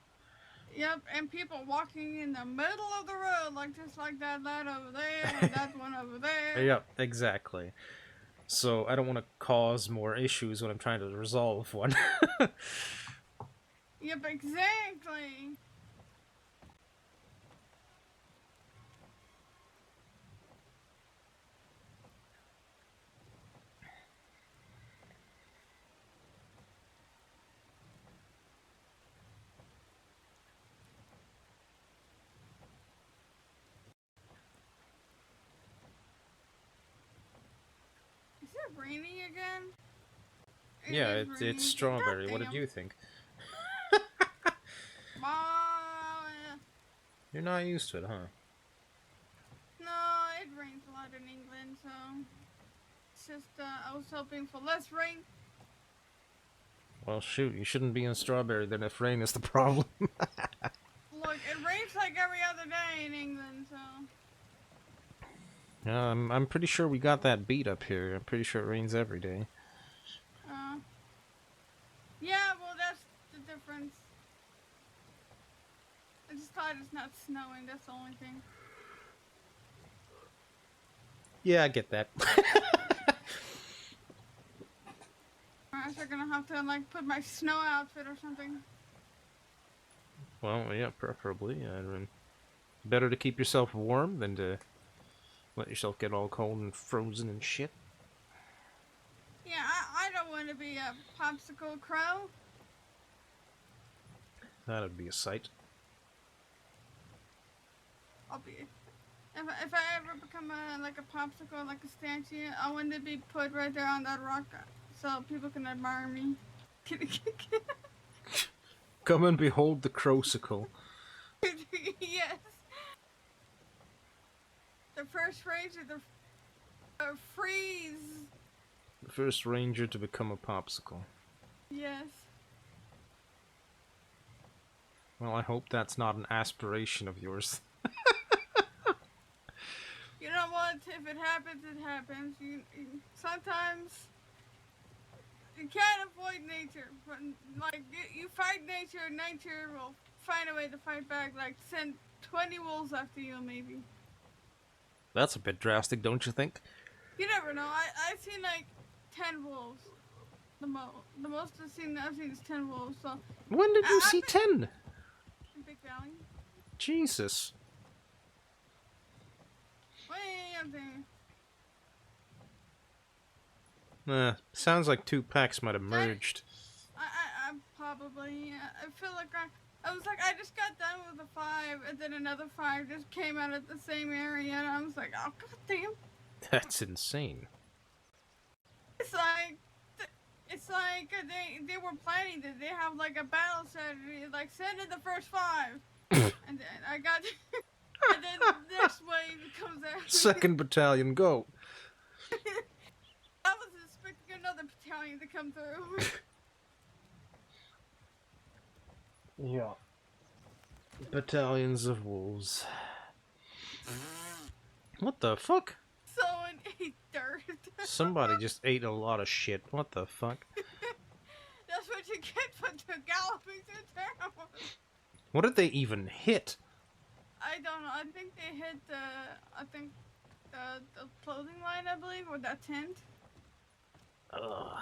Yep, and people walking in the middle of the road, like just like that over there, and that one over there. Yep, exactly. So I don't want to cause more issues when I'm trying to resolve one. Yep, exactly. Is it raining again? Yeah, It is it's raining. strawberry. What did Goddamn. you think? Mom. You're not used to it, huh? No, it rains a lot in England, so it's just I was hoping for less rain. Well, shoot, you shouldn't be in strawberry then if rain is the problem. Look, it rains like every other day in England, so. I'm pretty sure we got that beat up here. I'm pretty sure it rains every day. Yeah, well, that's the difference. I just thought it's not snowing, that's the only thing. Yeah, I get that. I guess I'm gonna have to, like, put my snow outfit or something. Well, yeah, preferably. I mean, better to keep yourself warm than to let yourself get all cold and frozen and shit. Yeah, I don't want to be a popsicle crow. That'd be a sight. I'll be. If I ever become like a popsicle, like a statue, I want to be put right there on that rock so people can admire me. Come and behold the crowsicle. Yes. The first ranger, the freeze. The first ranger to become a popsicle. Yes. Well, I hope that's not an aspiration of yours. You know what? If it happens, it happens. Sometimes you can't avoid nature. But, like, you fight nature, and nature will find a way to fight back. Like, send 20 wolves after you, maybe. That's a bit drastic, don't you think? You never know. I've seen, like, 10 wolves. The most I've seen is 10 wolves. So. When did you see 10? In Big Valley. Jesus. Way up Sounds there. like 2 packs might have merged. I probably. I feel like I was like, I just got done with a 5, and then another 5 just came out of the same area, and I was like, oh, goddamn. That's insane. It's like they were planning that they have like a battle strategy, like send in the first 5, and then I got, and then the next wave comes out. 2nd Battalion, go. I was expecting another battalion to come through. Yeah. Battalions of wolves. What the fuck? Someone ate dirt. Somebody just ate a lot of shit. What the fuck? That's what you get for galloping through town. What did they even hit? I don't know. I think they hit the clothing line, I believe, or that tent. Ugh.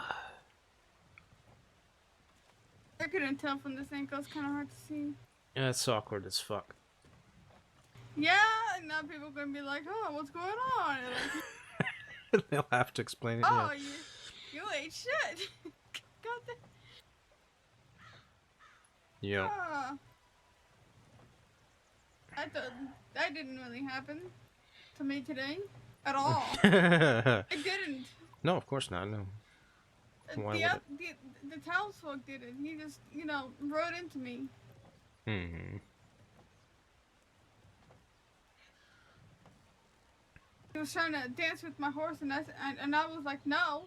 I couldn't tell from this angle. It's kind of hard to see. Yeah, it's awkward as fuck. Yeah, and now people are gonna be like, "Oh, what's going on?" Like, They'll have to explain it. oh, Yeah. you ate shit. God damn. Yeah. That didn't really happen to me today at all. It didn't. No, of course not. No. Why would it? The townsfolk did it. He just, rode into me. Hmm. He was trying to dance with my horse, and I was like, no.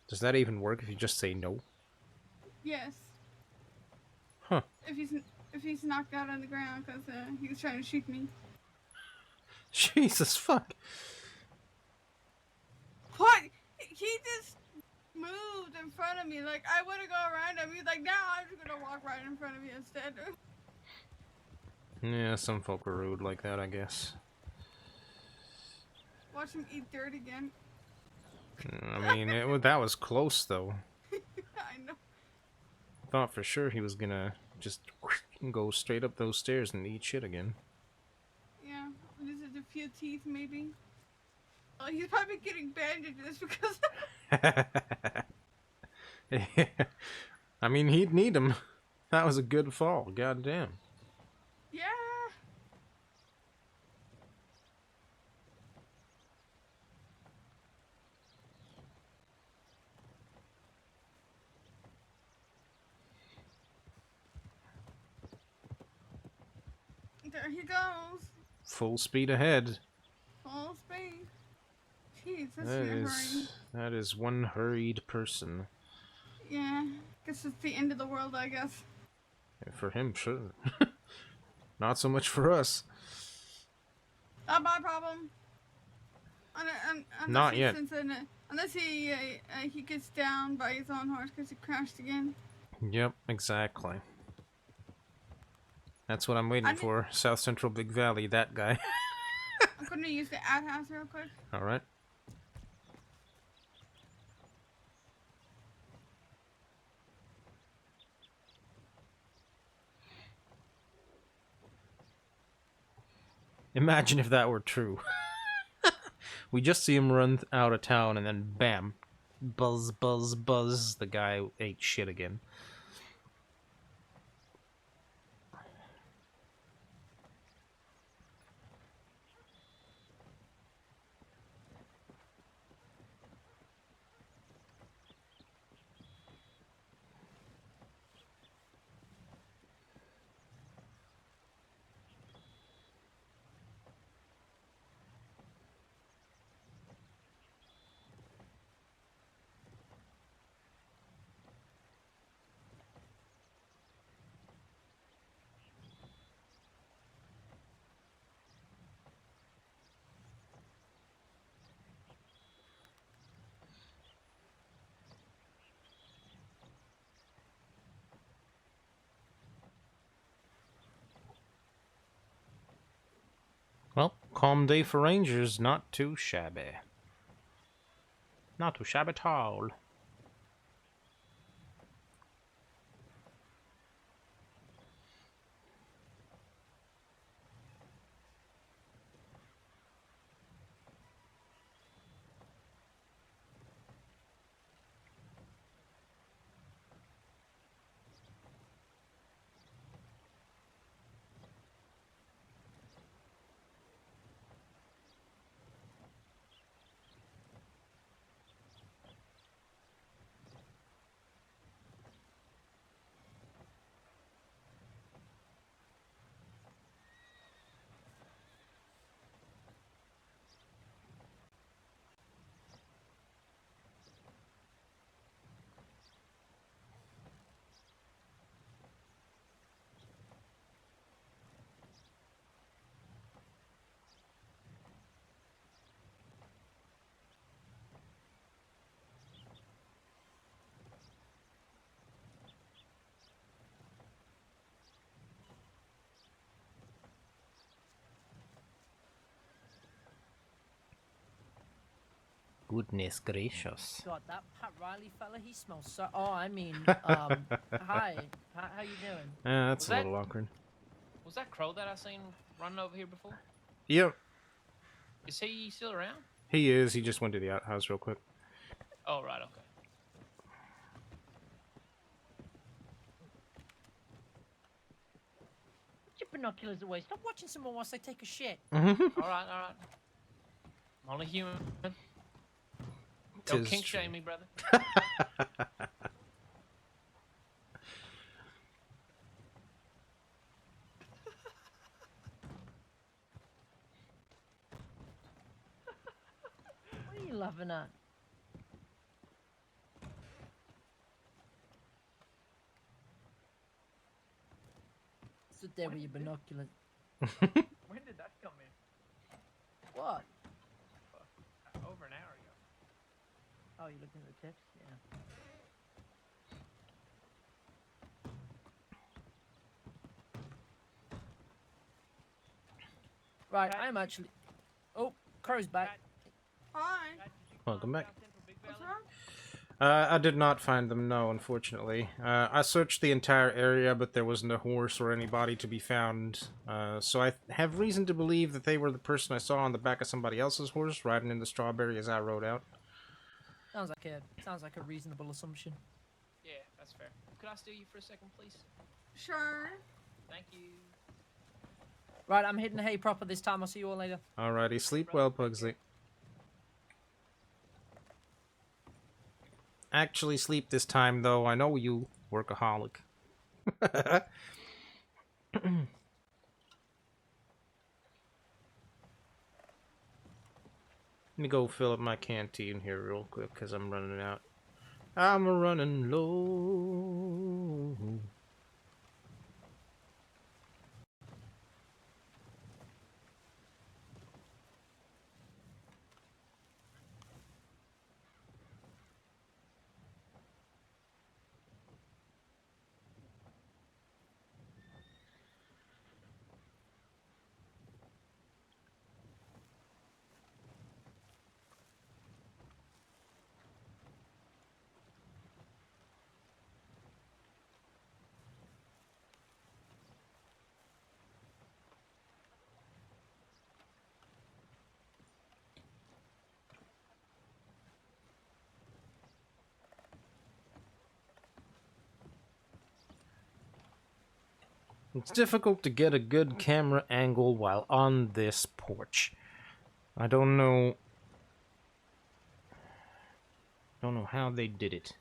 Does that even work if you just say no? Yes. Huh. If he's knocked out on the ground because he was trying to shoot me. Jesus fuck. What? He just moved in front of me. Like, I want to go around him. He's like, no, I'm just going to walk right in front of you instead. Yeah, some folk are rude like that, I guess. Watch him eat dirt again. I mean, that was close, though. I know. Thought for sure he was gonna just go straight up those stairs and eat shit again. Yeah, loses a few teeth maybe. Oh, he's probably getting bandages because. I mean, he'd need them. That was a good fall. Goddamn. Yeah. There he goes. Full speed ahead. Full speed. Jeez, that's in a hurry. That is one hurried person. Yeah. Guess it's the end of the world, I guess. For him, sure. Not so much for us. Not my problem. Not yet. Unless he gets down by his own horse because he crashed again. Yep, exactly. That's what I'm waiting for. South Central Big Valley, that guy. I'm gonna use the outhouse real quick. Alright. Imagine if that were true. We just see him run out of town and then bam. Buzz, buzz, buzz. The guy ate shit again. Well, calm day for rangers, not too shabby. Not too shabby at all. Goodness gracious. God, that Pat Riley fella, he smells so... Oh, I mean, hi. How you doing? That's a little awkward. Was that crow that I seen running over here before? Yep. Is he still around? He is. He just went to the outhouse real quick. Oh, right, okay. Put your binoculars away. Stop watching someone whilst they take a shit. All right. I'm only human. Don't kink shame me, brother. What are you laughing at? Sit there with your binoculars. When did that come in? What? Over an hour ago. Oh, you're looking at the text? Yeah. Right, I am actually. Oh, Crow's back. Hi. Welcome back. What's wrong? I did not find them, no, unfortunately. I searched the entire area, but there wasn't a horse or anybody to be found. So I have reason to believe that they were the person I saw on the back of somebody else's horse, riding in the strawberry as I rode out. Sounds like a reasonable assumption. Yeah, that's fair. Could I steal you for a second, please? Sure. Thank you. Right, I'm hitting hay proper this time. I'll see you all later. Alrighty, sleep well, Pugsley. Actually sleep this time, though. I know you, workaholic. Let me go fill up my canteen here real quick, because I'm running out. I'm running low. It's difficult to get a good camera angle while on this porch. I don't know how they did it.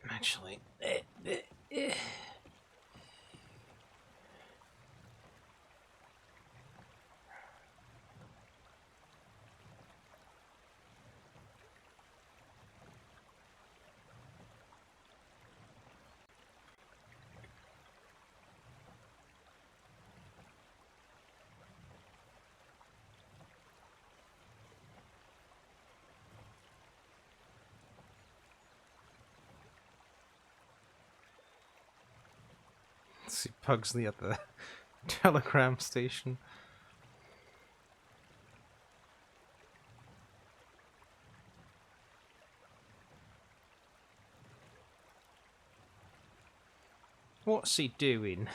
Actually, let's see Pugsley at the telegram station. What's he doing?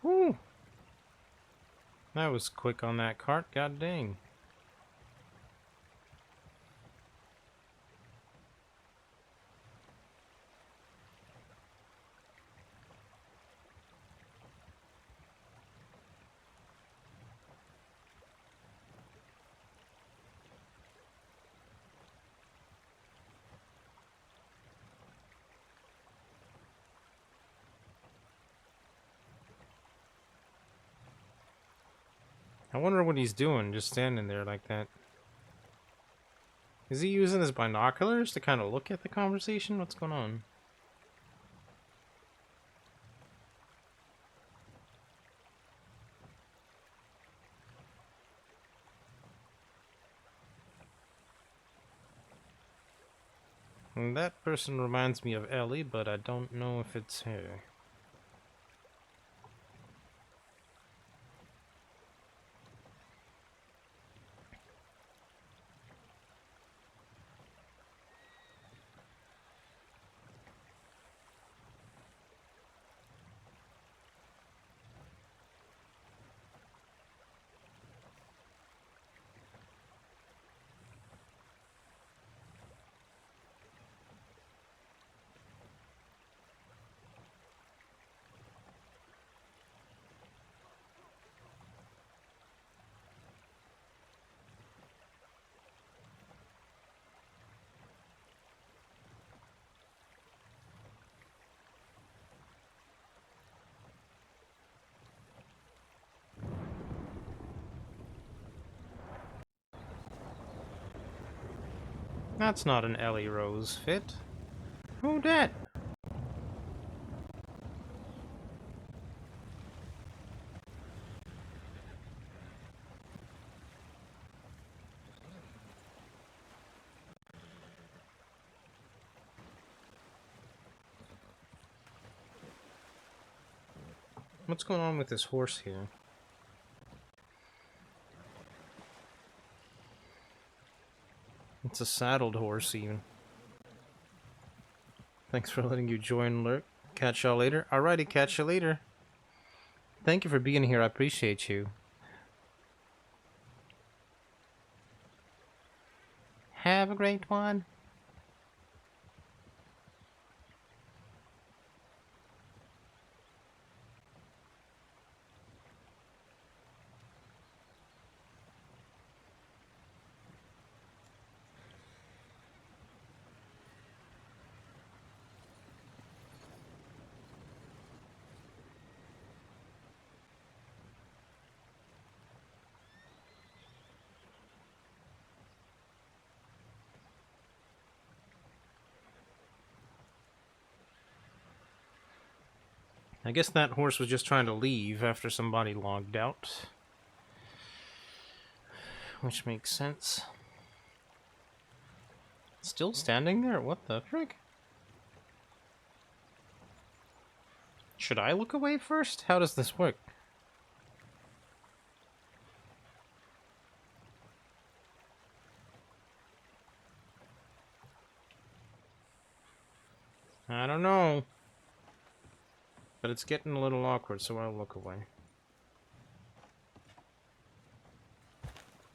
Whew. That was quick on that cart, god dang. I wonder what he's doing, just standing there like that. Is he using his binoculars to kind of look at the conversation? What's going on? And that person reminds me of Ellie, but I don't know if it's her. That's not an Ellie Rose fit. Who dat? What's going on with this horse here? It's a saddled horse, even. Thanks for letting you join, Lurk. Catch y'all later. Alrighty, catch you later. Thank you for being here. I appreciate you. Have a great one. I guess that horse was just trying to leave after somebody logged out. Which makes sense. Still standing there? What the frick? Should I look away first? How does this work? I don't know. But it's getting a little awkward, so I'll look away.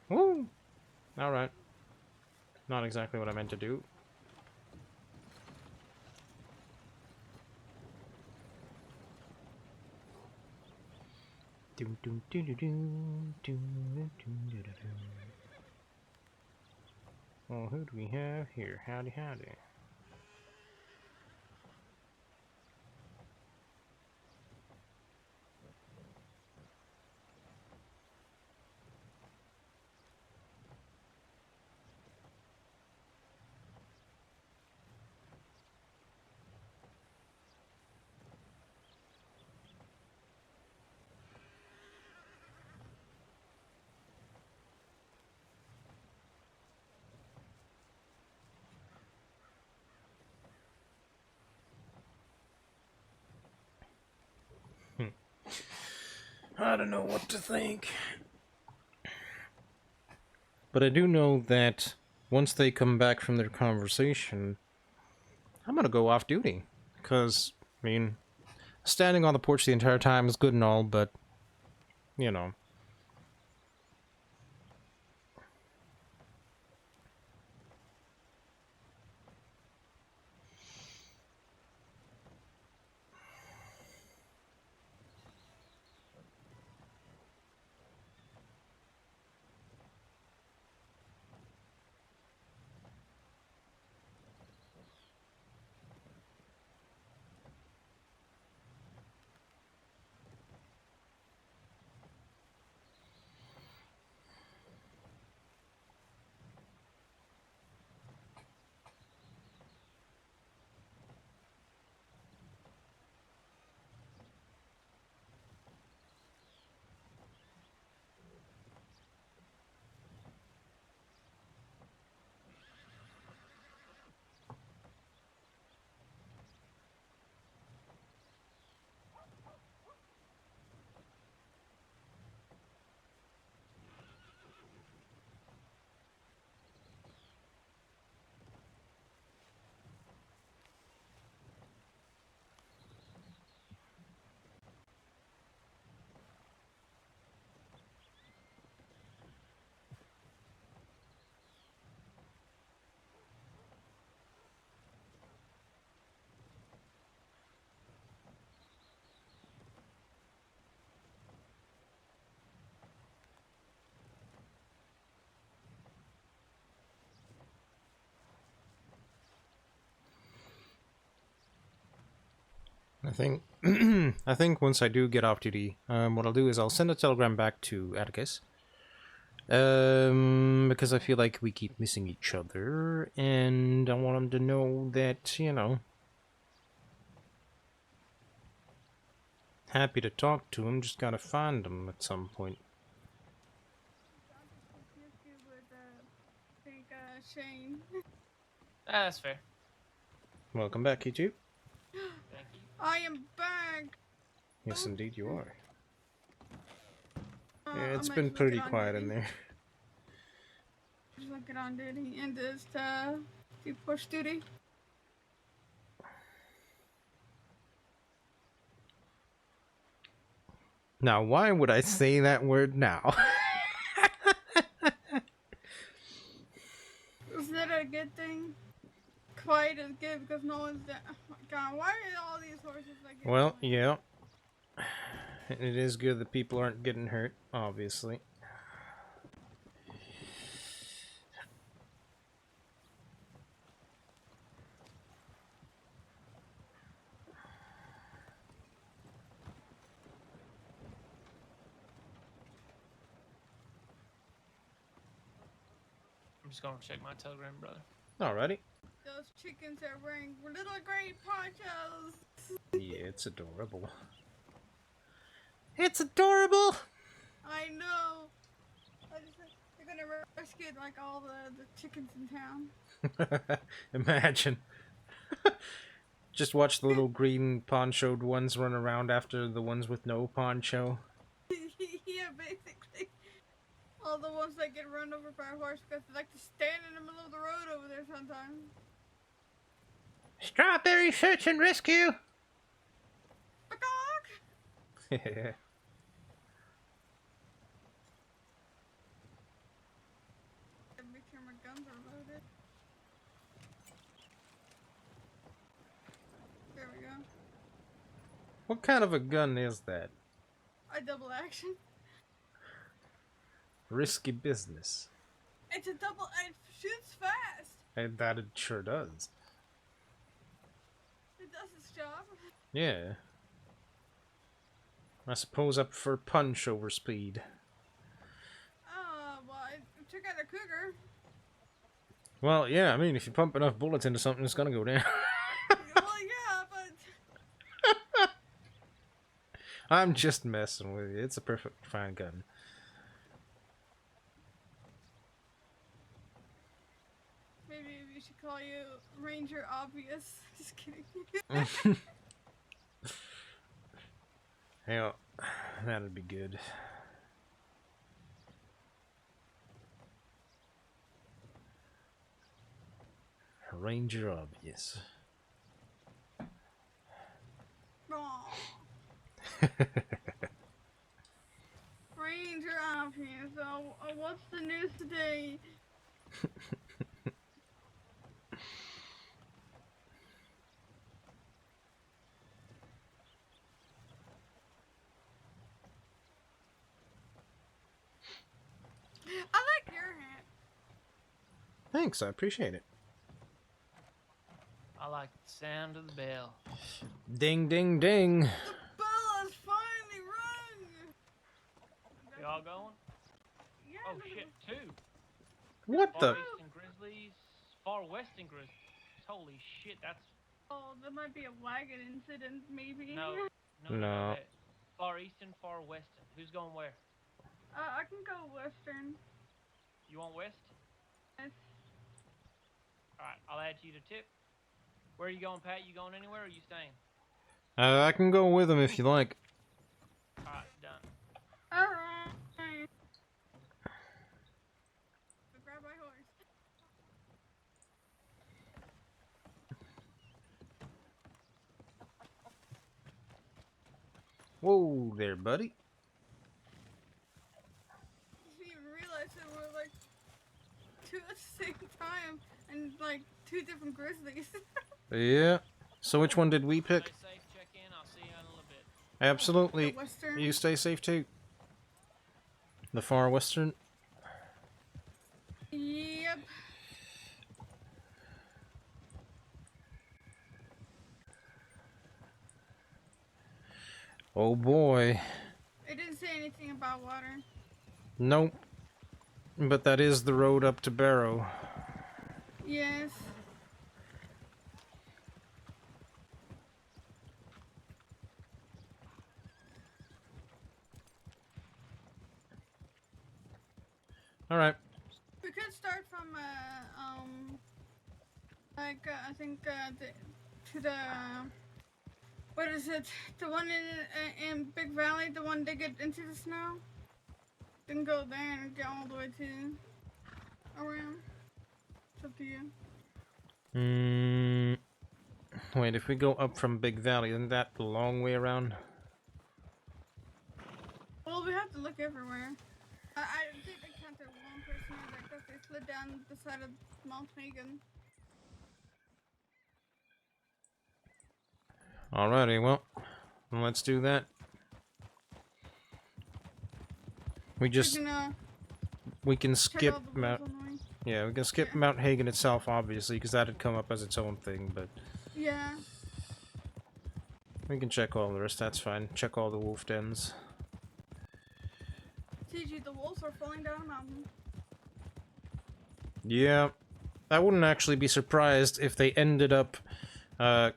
Woo! Alright. Not exactly what I meant to do. Well, who do we have here? Howdy, howdy. I don't know what to think. But I do know that once they come back from their conversation, I'm gonna go off duty. Because, I mean, standing on the porch the entire time is good and all, but, you know. I think I think once I do get off duty, what I'll do is I'll send a telegram back to Atticus, Because I feel like we keep missing each other, and I want them to know that, you know, happy to talk to him, just gotta find him at some point. Shane. That's fair. Welcome back, you. Thank you. I am back. Yes, indeed you are. Yeah, I it's might been just look pretty it on quiet in duty. there. Just look it on duty and just do push duty. Now, why would I say that word now? Is that a good thing? Quite as good because no one's there. Oh my god, why are all these horses like? Well, yeah. It is good that people aren't getting hurt, obviously. I'm just gonna check my telegram, brother. Alrighty. Those chickens are wearing little gray ponchos. Yeah, it's adorable. It's adorable! I know. They're gonna rescue like all the chickens in town. Imagine. Just watch the little green ponchoed ones run around after the ones with no poncho. Yeah, basically. All the ones that get run over by a horse because they like to stand in the middle of the road over there sometimes. Strawberry search and rescue! Yeah. Make sure my guns are loaded. There we go. What kind of a gun is that? A double action. Risky business. It's a double. It shoots fast. And that it sure does. It does its job. Yeah. I suppose I prefer punch over speed. Well, I took out a cougar. Well, yeah, I mean, if you pump enough bullets into something, it's gonna go down. Well, yeah, but... I'm just messing with you. It's a perfect fine gun. Maybe we should call you Ranger Obvious. Just kidding. Yeah, that'd be good. Ranger Obvious. Ranger Obvious. So, what's the news today? I like your hat. Thanks, I appreciate it. I like the sound of the bell. Ding, ding, ding. The bell has finally rung. Y'all going? Yeah. Oh shit, two. What Far the? Eastern Grizzlies, Far Western Grizzlies. Holy shit, that's Oh, there might be a wagon incident, maybe. no. Far Eastern, Far Western. Who's going where? I can go Western. You want West? Yes. Alright, I'll add you to tip. Where are you going, Pat? You going anywhere or are you staying? I can go with him if you like. Alright, done. Alright. Grab my horse. Whoa there, buddy. Didn't even realize that we're like two at the same time and like two different grizzlies. Yeah. So which one did we pick? Stay safe, check in. I'll see you in a little bit. Absolutely. The Western. You stay safe too. The Far Western. Yep. Oh boy. It didn't say anything about water. Nope. But that is the road up to Barrow. Yes. Alright. We could start from, I think, to the, what is it? The one in Big Valley, the one they get into the snow? Then go there and get all the way to around. It's up to you. Wait, if we go up from Big Valley, isn't that the long way around? Well, we have to look everywhere. I did encounter one person that got they slid down the side of Mount Hagen. Alrighty, well, let's do that. We can skip all the Mount. rules on the way. Yeah, we can skip Mount Hagen itself, obviously, because that'd come up as its own thing. But Yeah. we can check all the rest. That's fine. Check all the wolf dens. TG, the wolves are falling down a mountain. Yeah, I wouldn't actually be surprised if they ended up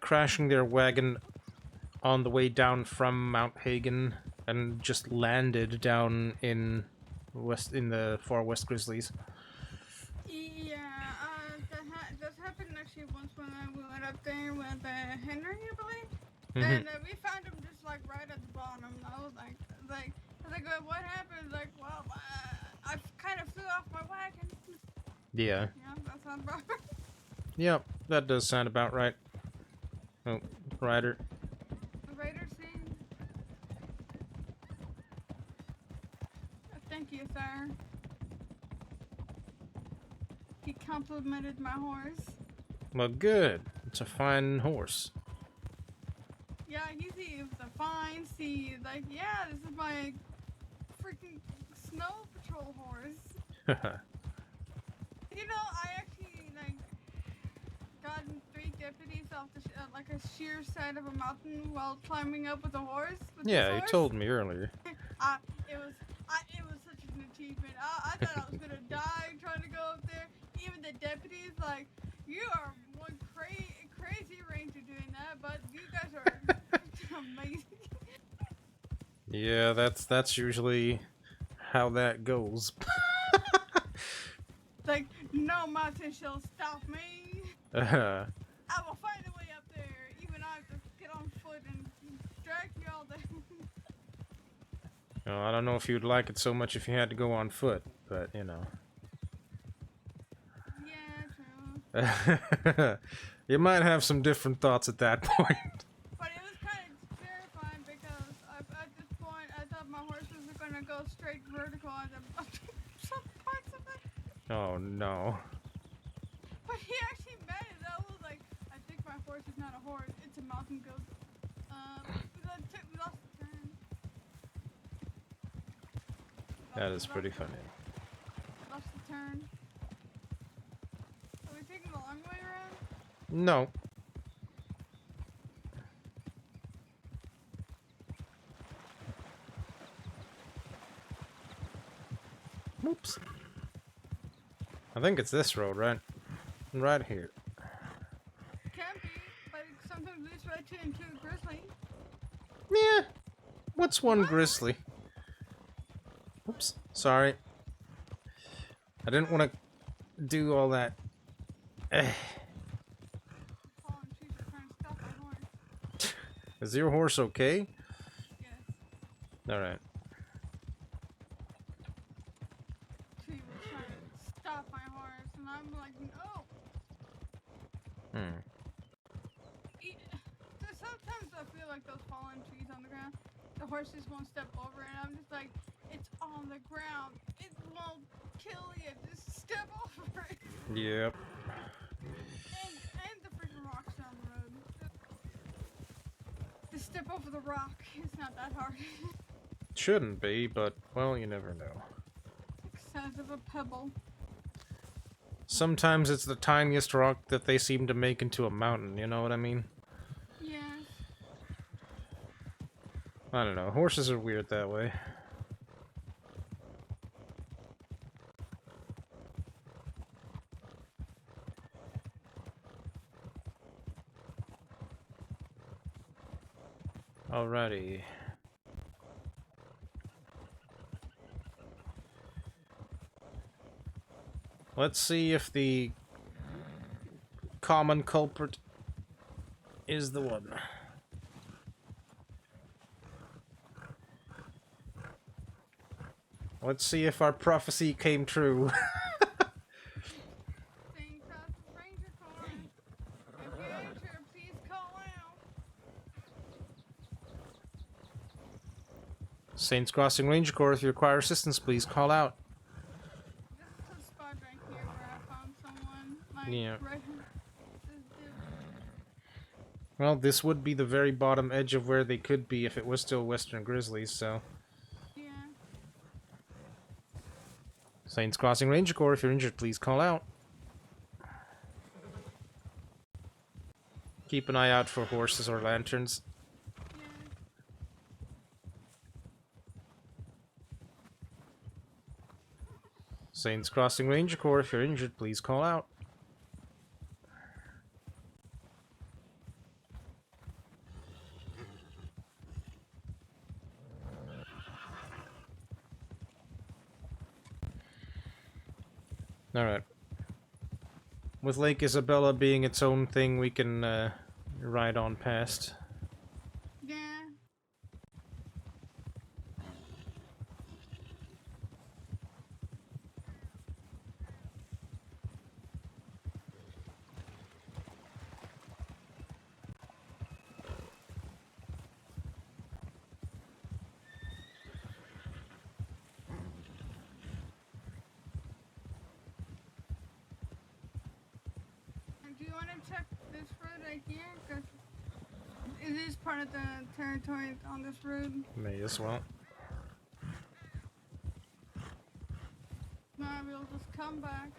crashing their wagon on the way down from Mount Hagen and just landed down in the far west Grizzlies. Yeah, that happened actually once when we went up there with Henry, I believe. And we found him just like right at the bottom. I was like, what happened? Like, well, I kind of flew off my wagon. Yeah. Yeah, that sounds about right. Yep, that does sound about right. Oh, Ryder. Raider scene. Thank you, sir. He complimented my horse. Well, good. It's a fine horse. Yeah, he was a fine seed. Like, yeah, this is my freaking snow patrol horse. You know, I actually, like, gotten 3 deputies off the like a sheer side of a mountain while climbing up with a horse. Yeah, you told me earlier. It was such an achievement. I thought I was gonna die trying to go up there. Even the deputies, like, you are one crazy ranger doing that, but you guys are amazing. Yeah, that's usually how that goes. Like, no mountain shall stop me. Uh-huh. I will find a way up there, even I have to get on foot and drag you all there. Well, I don't know if you'd like it so much if you had to go on foot, but, you know. Yeah, true. You might have some different thoughts at that point. But it was kind of terrifying because at this point I thought my horses were gonna go straight vertical at some parts of it. Oh, no. But he actually meant it. I was like, I think my horse is not a horse, it's a mountain goat. We lost the turn. That is pretty funny. Lost the turn. Are we taking the long way around? No. Oops. I think it's this road, right? Right here. Can be, but it sometimes leads right into a grizzly. Yeah. What's one grizzly? Oops. Sorry. I didn't want to do all that. Is your horse okay? Yes. Alright. She was trying to stop my horse, and I'm like, no. Sometimes I feel like those fallen trees on the ground, the horse just won't step over, and I'm just like, it's on the ground. It won't kill you. Just step over it. Yep. And the freaking rocks down the road. Just step over the rock. It's not that hard. Shouldn't be, but, well, you never know. It's the size of a pebble. Sometimes it's the tiniest rock that they seem to make into a mountain, you know what I mean? Yes. I don't know, horses are weird that way. Alrighty. Let's see if the common culprit is the one. Let's see if our prophecy came true. St. Cross's Ranger Corps. If you enter, please call out. Saints Crossing Ranger Corps, if you require assistance, please call out. This is a spot right here where I found someone. Like, Yeah. right. This dude. Well, this would be the very bottom edge of where they could be if it was still Western Grizzlies, so... Yeah. Saints Crossing Ranger Corps, if you're injured, please call out. Keep an eye out for horses or lanterns. Saints Crossing Ranger Corps, if you're injured, please call out. Alright. With Lake Isabella being its own thing, we can ride on past. Yeah. Do you want to check this road right here? Because it is part of the territory on this road. May as well. No, we'll just come back.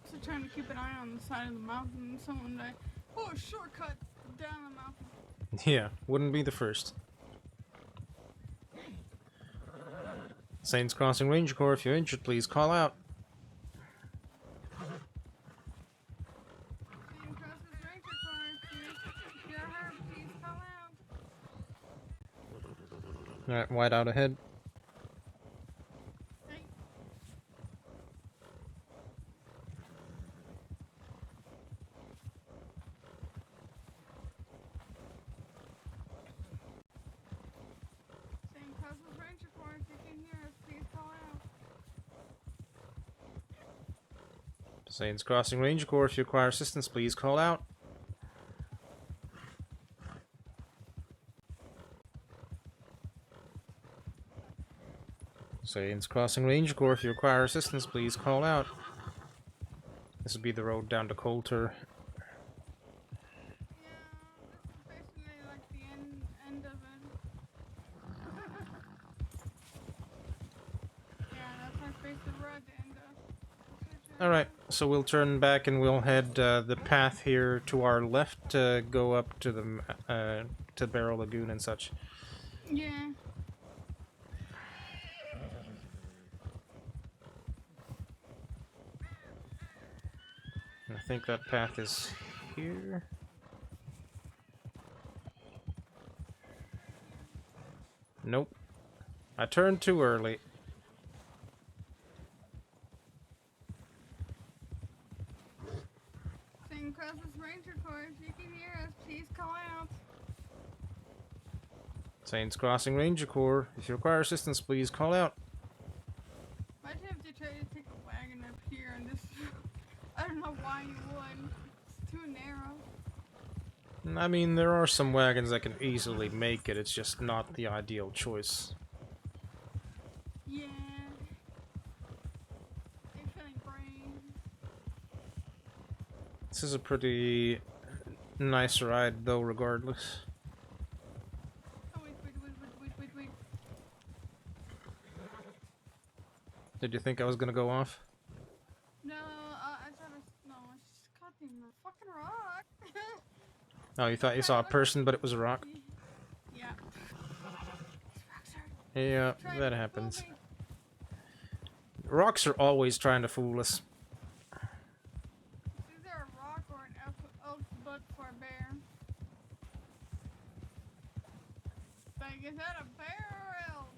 Also trying to keep an eye on the side of the mountain. Someone like, oh, shortcut down the mountain. Yeah, wouldn't be the first. Saints Crossing Ranger Corps, if you're injured, please call out. Saint Cross's Ranger Corps, if you're hurt, please call out. Alright, white out ahead. Saint Cross's Ranger Corps, if you can hear us, please call out. Saints Crossing Ranger Corps, if you require assistance, please call out. Saints Crossing Ranger Corps, if you require assistance, please call out. This would be the road down to Coulter. Yeah, this is basically like the end of it. Yeah, that's like basically we're at the end of. Alright, so we'll turn back and we'll head the path here to our left to go up to the to Barrow Lagoon and such. Yeah. I think that path is here. Nope. I turned too early. Saint Cross's Ranger Corps, if you can hear us, please call out. Saints Crossing Ranger Corps, if you require assistance, please call out. Imagine if they tried to take a wagon up here and this. I don't know why you would. It's too narrow. I mean, there are some wagons that can easily make it, it's just not the ideal choice. Yeah. They're feeling brain. This is a pretty nice ride, though, regardless. Oh, wait. Did you think I was gonna go off? No, I thought no, it's just goddamn the fucking rock. Oh, you thought you saw a person, but it was a rock? Yeah. Yeah, that happens. Rocks are always trying to fool us. It's either a rock or an like, is that a bear or elk?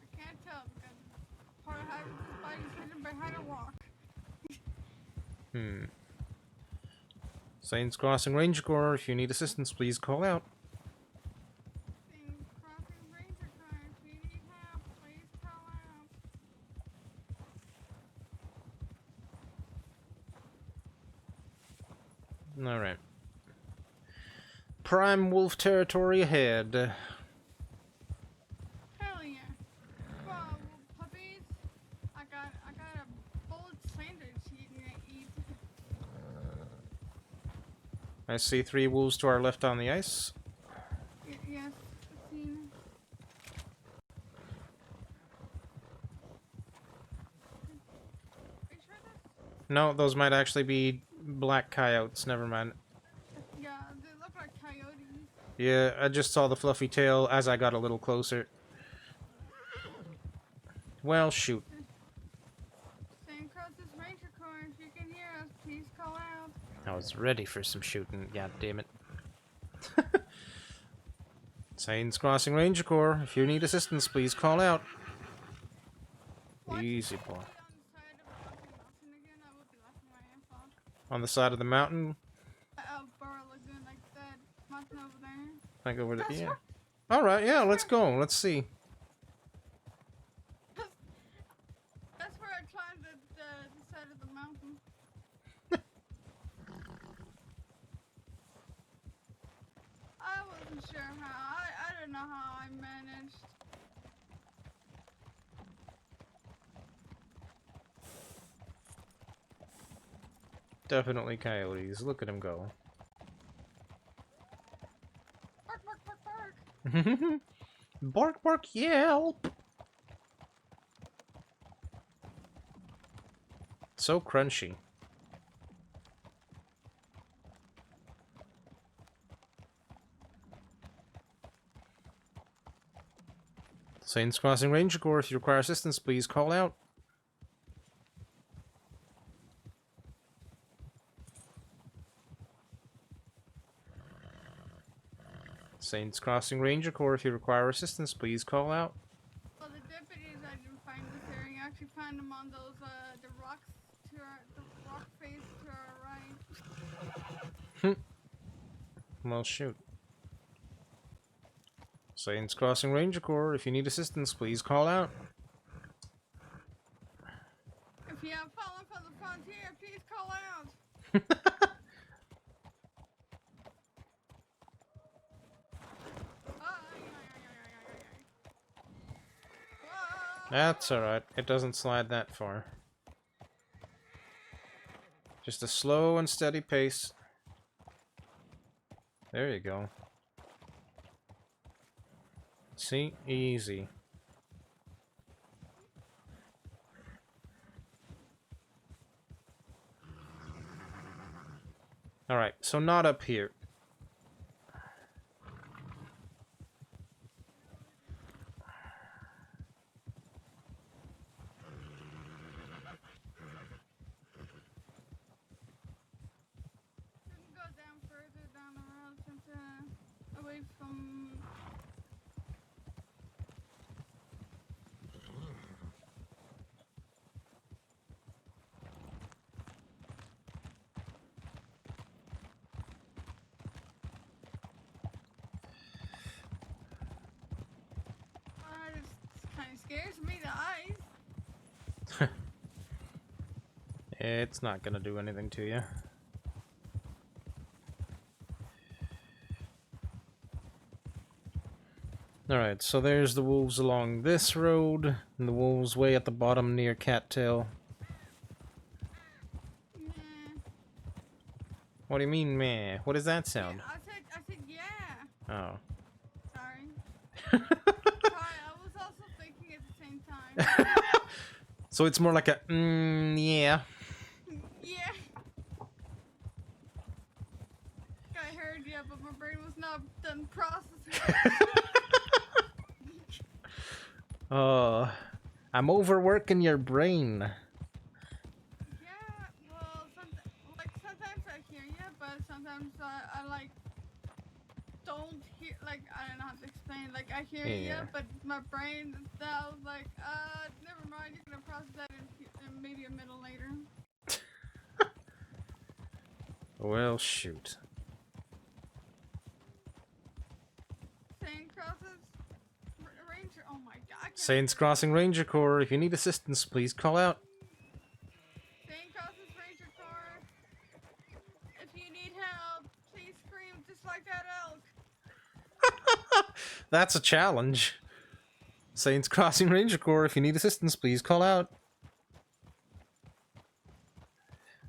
I can't tell because part of having this body's hidden behind a rock. Saints Crossing Ranger Corps, if you need assistance, please call out. Saints Crossing Ranger Corps, if you need help, please call out. Alright. Prime wolf territory ahead. Hell yeah. Well, puppies, I got a bullet sandwich you can eat. I see 3 wolves to our left on the ice. Yes, I've seen. Are you sure that's... No, those might actually be black coyotes. Never mind. Yeah, they look like coyotes. Yeah, I just saw the fluffy tail as I got a little closer. Well, shoot. Saint Cross's Ranger Corps, if you can hear us, please call out. I was ready for some shooting, god damn it. Saints Crossing Ranger Corps, if you need assistance, please call out. Easy, boy. On the side of the mountain? Lagoon, like that mountain over there. Like over there, yeah. Alright, yeah, let's go. Let's see. That's where I climbed the side of the mountain. I wasn't sure how. I don't know how I managed. Definitely coyotes. Look at him go. Bark, bark, bark, bark. Bark, bark, yelp! So crunchy. Saints Crossing Ranger Corps, if you require assistance, please call out. Saints Crossing Ranger Corps, if you require assistance, please call out. Well, the deputies I didn't find this area. I actually found them on those the rocks to our the rock face to our right. Well, shoot. Saints Crossing Ranger Corps, if you need assistance, please call out. If you have fallen from the frontier, please call out. That's alright. It doesn't slide that far. Just a slow and steady pace. There you go. See? Easy. Alright, so not up here. Go down further down the road since away from. It kind of scares me, the eyes. It's not gonna do anything to you. Alright, so there's the wolves along this road, and the wolves way at the bottom near Cattail. What do you mean, meh? What does that sound? I said yeah. Oh. Sorry. Sorry, I was also thinking at the same time. So it's more like a, yeah. Yeah. I heard you, but my brain was not done processing. Oh, I'm overworking your brain. Yeah, well, sometimes I hear you, but sometimes I like don't hear. like I don't know how to explain. Like I hear Yeah. you, but my brain that was like, never mind. You're gonna process that in maybe a minute later. Well, shoot. Saying crosses, ranger. Oh my god. I can't Saints Crossing Ranger Corps, if you need assistance, please call out. Saying crosses, ranger car. If you need help, please scream just like that elk. That's a challenge. Saints Crossing Ranger Corps, if you need assistance, please call out.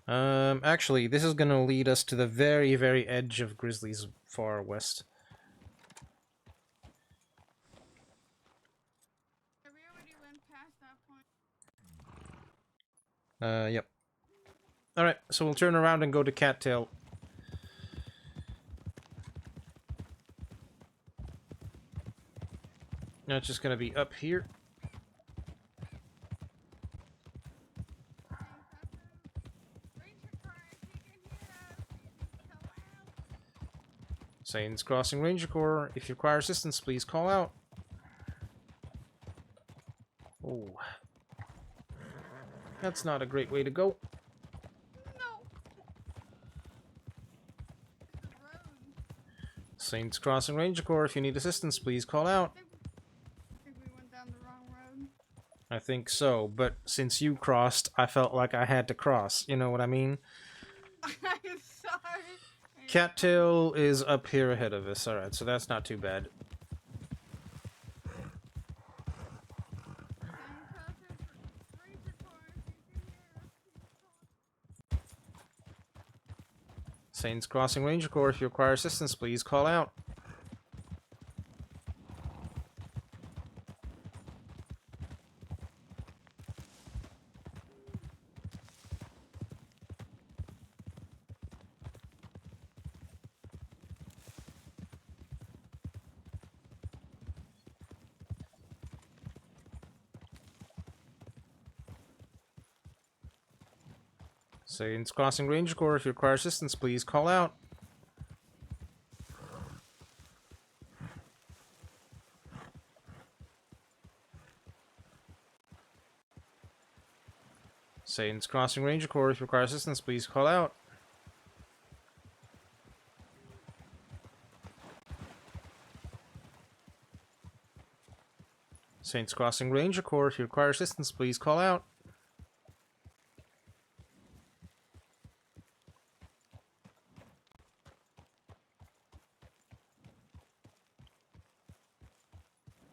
Actually, this is gonna lead us to the very, very edge of Grizzly's far west. We already went past that point. Yep. Alright, so we'll turn around and go to Cattail. Now it's just gonna be up here. Saints Crossing Ranger Corps, if you require assistance, please call out. Oh. That's not a great way to go. Saints Crossing Ranger Corps, if you need assistance, please call out. I think we went down the wrong road. I think so, but since you crossed, I felt like I had to cross. You know what I mean? I'm sorry. Cattail is up here ahead of us. Alright, so that's not too bad. Saints Crossing Ranger Corps, if you require assistance, please call out. Saints Crossing Ranger Corps, if you require assistance, please call out. Saints Crossing Ranger Corps, if you require assistance, please call out. Saints Crossing Ranger Corps, if you require assistance, please call out.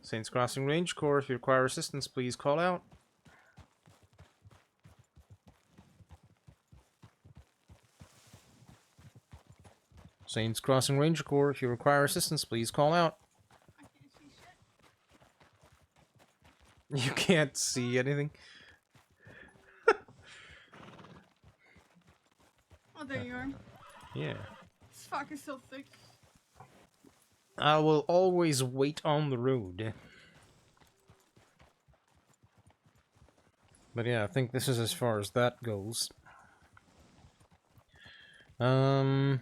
Saints Crossing Ranger Corps, if you require assistance, please call out. Saints Crossing Ranger Corps, if you require assistance, please call out. You can't see anything. Oh, there you are. Yeah. This fuck is so thick. I will always wait on the road. But yeah, I think this is as far as that goes. Oh.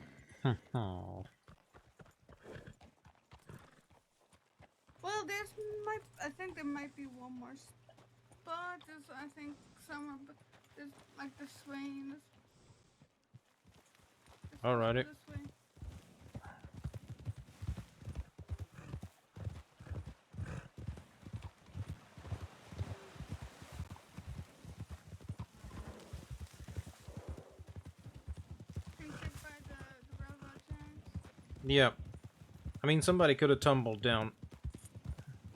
Well, I think there might be one more spot. There's, I think, somewhere, but there's like the swing. Alrighty. This way. Can you get by the railroad tracks? Yep. I mean, somebody could have tumbled down.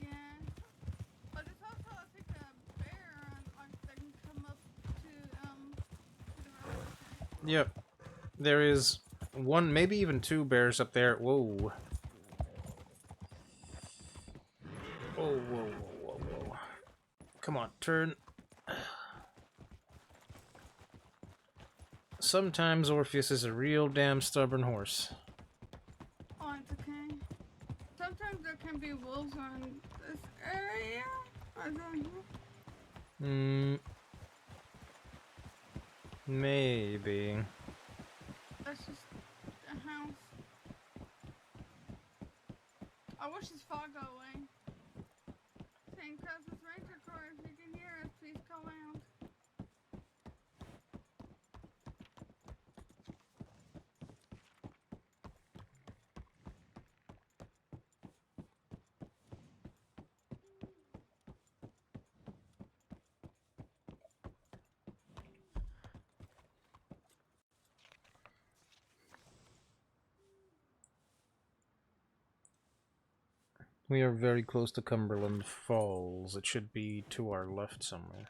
Yeah. But there's also, I think, a bear that can come up to the railroad tracks. Yep. There is one, maybe even two bears up there. Whoa. Whoa, whoa, whoa, whoa, whoa. Come on, turn. Sometimes Orpheus is a real damn stubborn horse. Oh, it's okay. Sometimes there can be wolves on this area. I don't know. Maybe. That's just a house. I wish this fog go away. St. Christmas Ranger Corps, if you can hear us, please call out. We are very close to Cumberland Falls. It should be to our left somewhere.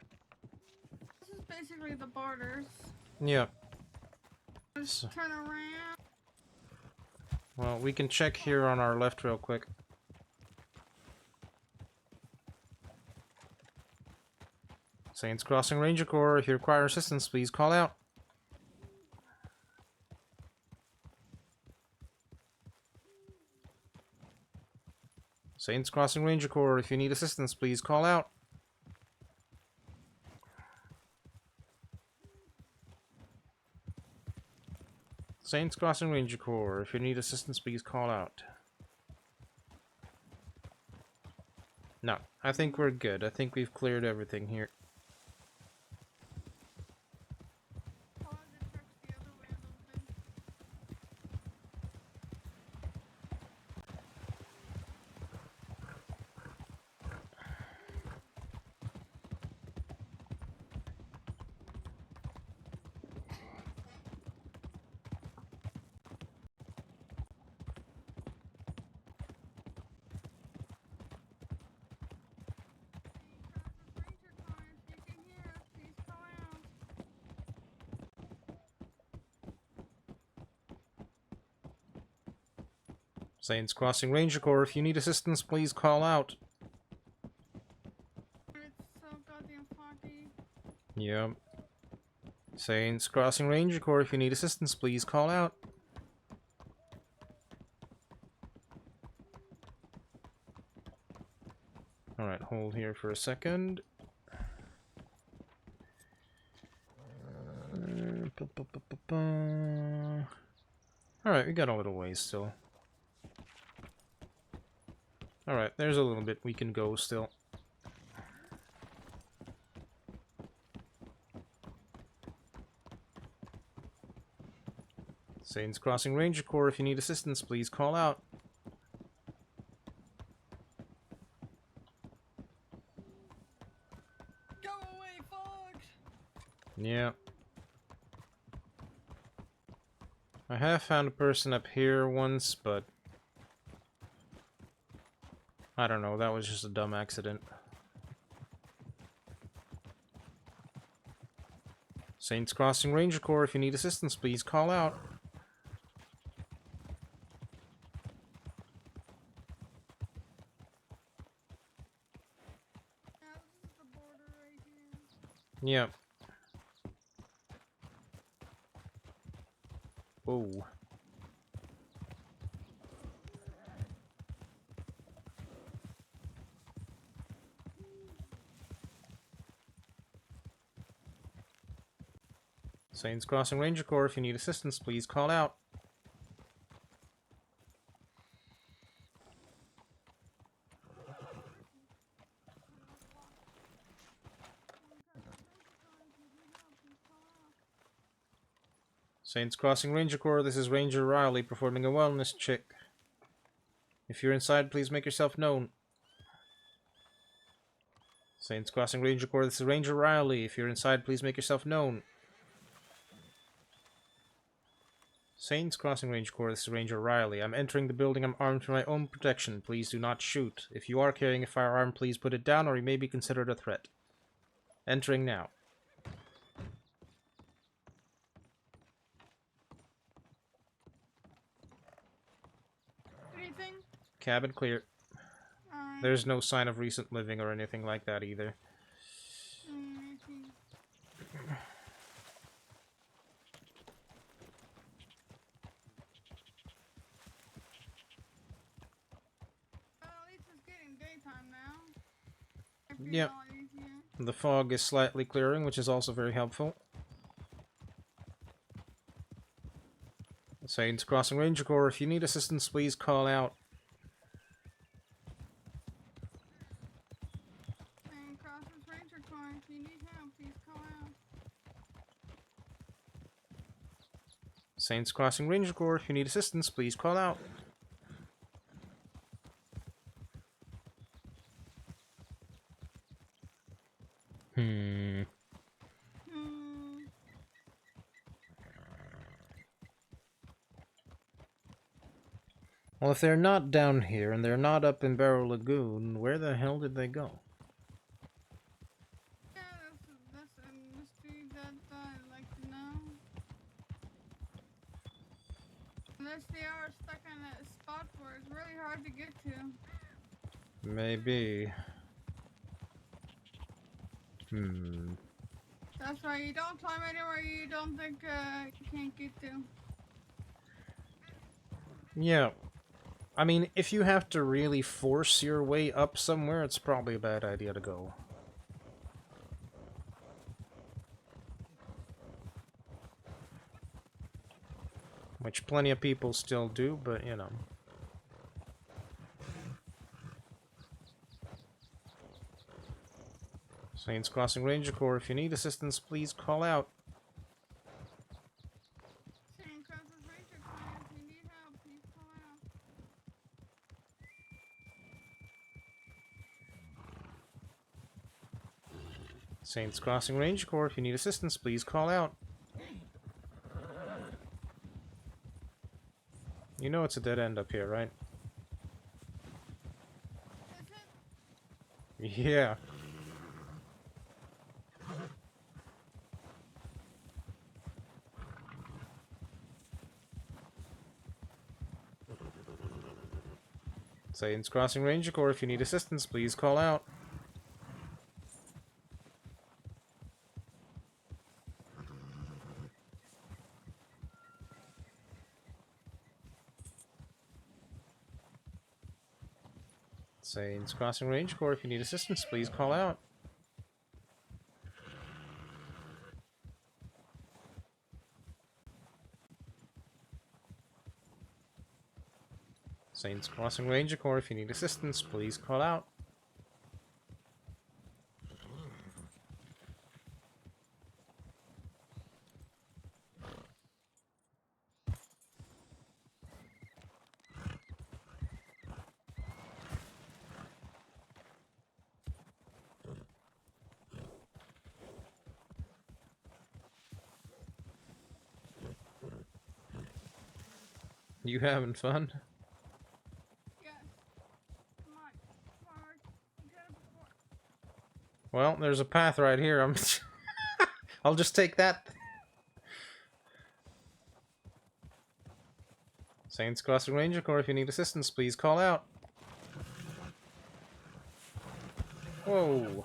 This is basically the borders. Yeah. Just So, turn around. well, we can check here on our left real quick. Saints Crossing Ranger Corps, if you require assistance, please call out. Saints Crossing Ranger Corps, if you need assistance, please call out. Saints Crossing Ranger Corps, if you need assistance, please call out. No, I think we're good. I think we've cleared everything here. Saints Crossing Ranger Corps, if you need assistance, please call out. It's so goddamn foggy. Yep. Saints Crossing Ranger Corps, if you need assistance, please call out. Alright, hold here for a second. Alright, we got a little ways still. Alright, there's a little bit we can go still. Saints Crossing Ranger Corps, if you need assistance, please call out. Go away, fog! Yeah. I have found a person up here once, but I don't know, that was just a dumb accident. Saints Crossing Ranger Corps, if you need assistance, please call out. Yep. Whoa. Saints Crossing Ranger Corps, if you need assistance, please call out. Saints Crossing Ranger Corps, this is Ranger Riley performing a wellness check. If you're inside, please make yourself known. Saints Crossing Ranger Corps, this is Ranger Riley. If you're inside, please make yourself known. Saints Crossing Ranger Corps, this is Ranger Riley. I'm entering the building. I'm armed for my own protection. Please do not shoot. If you are carrying a firearm, please put it down or you may be considered a threat. Entering now. Anything? Cabin clear. Alright. There's no sign of recent living or anything like that either. Well, at least it's getting daytime now. Yep. The fog is slightly clearing, which is also very helpful. Saints Crossing Ranger Corps, if you need assistance, please call out. Corps. If you need help, please call out. Saints Crossing Ranger Corps, if you need assistance, please call out. Hmm. Well, if they're not down here and they're not up in Barrow Lagoon, where the hell did they go? Yeah, that's a mystery that I'd like to know. Unless they are stuck in a spot where it's really hard to get to. Maybe. Hmm. That's why you don't climb anywhere you don't think you can't get to. Yeah. I mean, if you have to really force your way up somewhere, it's probably a bad idea to go. Which plenty of people still do, but you know. Saints Crossing Ranger Corps, if you need assistance, please call out. Saints Crossing Ranger Corps, if you need help, please call out. Saints Crossing Ranger Corps, if you need assistance, please call out. You know it's a dead end up here, right? Yeah. Saints Crossing Ranger Corps, if you need assistance, please call out. Saints Crossing Ranger Corps, if you need assistance, please call out. Saints Crossing Ranger Corps, if you need assistance, please call out. You having fun? Yes. Come on. Forward. You got it before. Well, there's a path right here. I'll just take that. Saints Crossing Ranger Corps, if you need assistance, please call out. Whoa.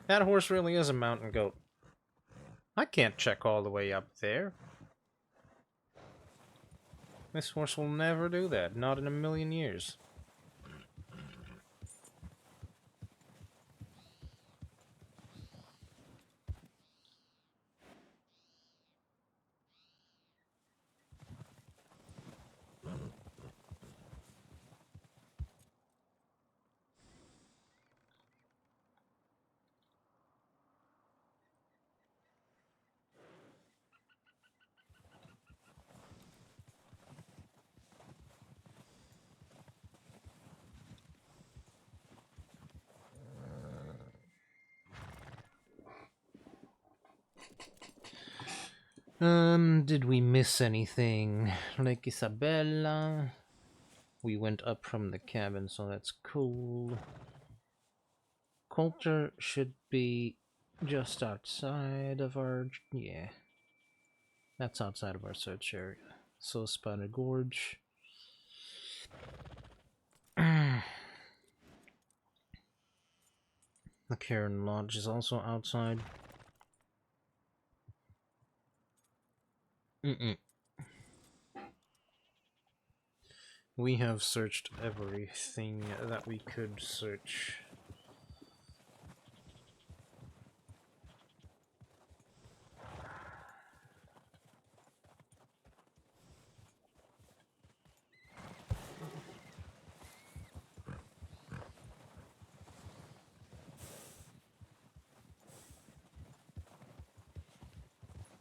That horse really is a mountain goat. I can't check all the way up there. This horse will never do that. Not in a million years. Did we miss anything? Lake Isabella. We went up from the cabin, so that's cool. Coulter should be just outside of our... yeah. That's outside of our search area. So Spider Gorge. The Cairn Lodge is also outside. We have searched everything that we could search.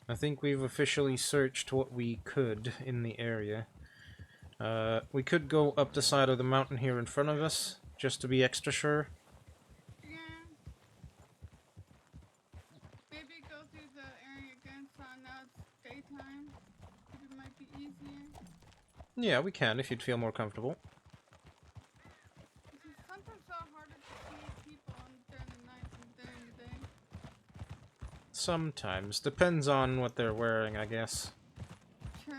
I think we've officially searched what we could in the area. We could go up the side of the mountain here in front of us, just to be extra sure. Yeah. Maybe go through the area again so now it's daytime. Maybe it might be easier. Yeah, we can, if you'd feel more comfortable. It's just sometimes so harder to see people during the night than during the day. Sometimes. Depends on what they're wearing, I guess. True.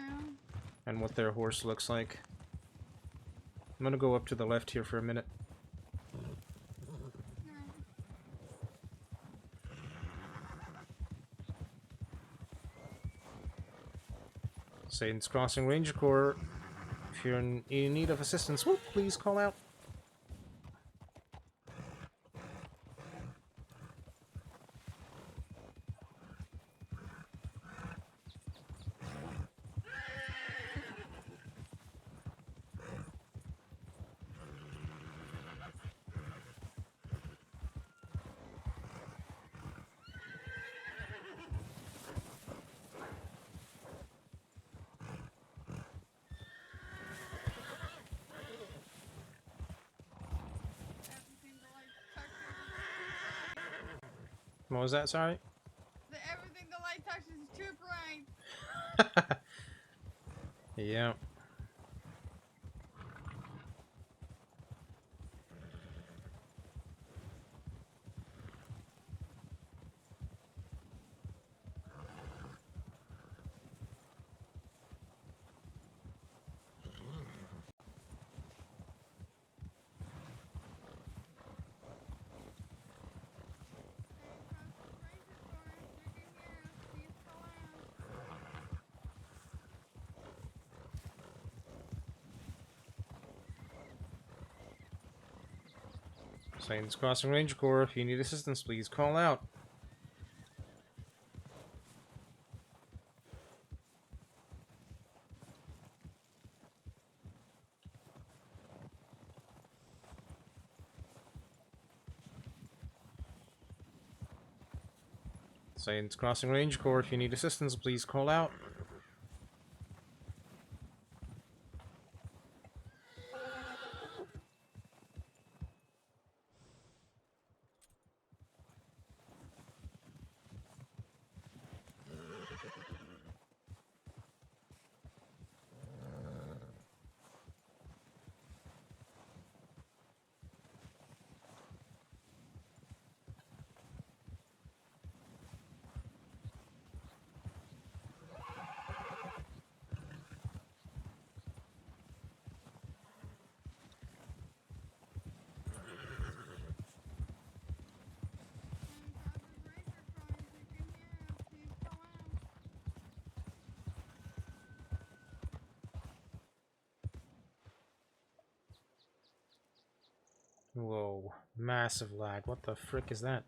And what their horse looks like. I'm gonna go up to the left here for a minute. Satan's Crossing Ranger Corps. If you're in need of assistance, whoop, please call out. What was that, sorry? Everything the light touches is too bright. Yeah. Satan's Crossing Ranger Corps. If you need assistance, please call out. Satan's Crossing Ranger Corps. If you need assistance, please call out. Whoa, massive lag. What the frick is that?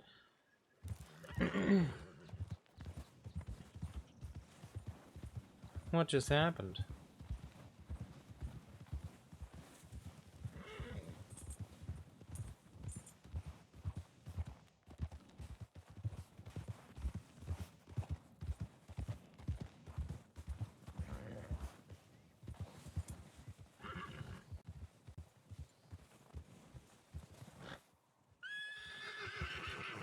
What just happened?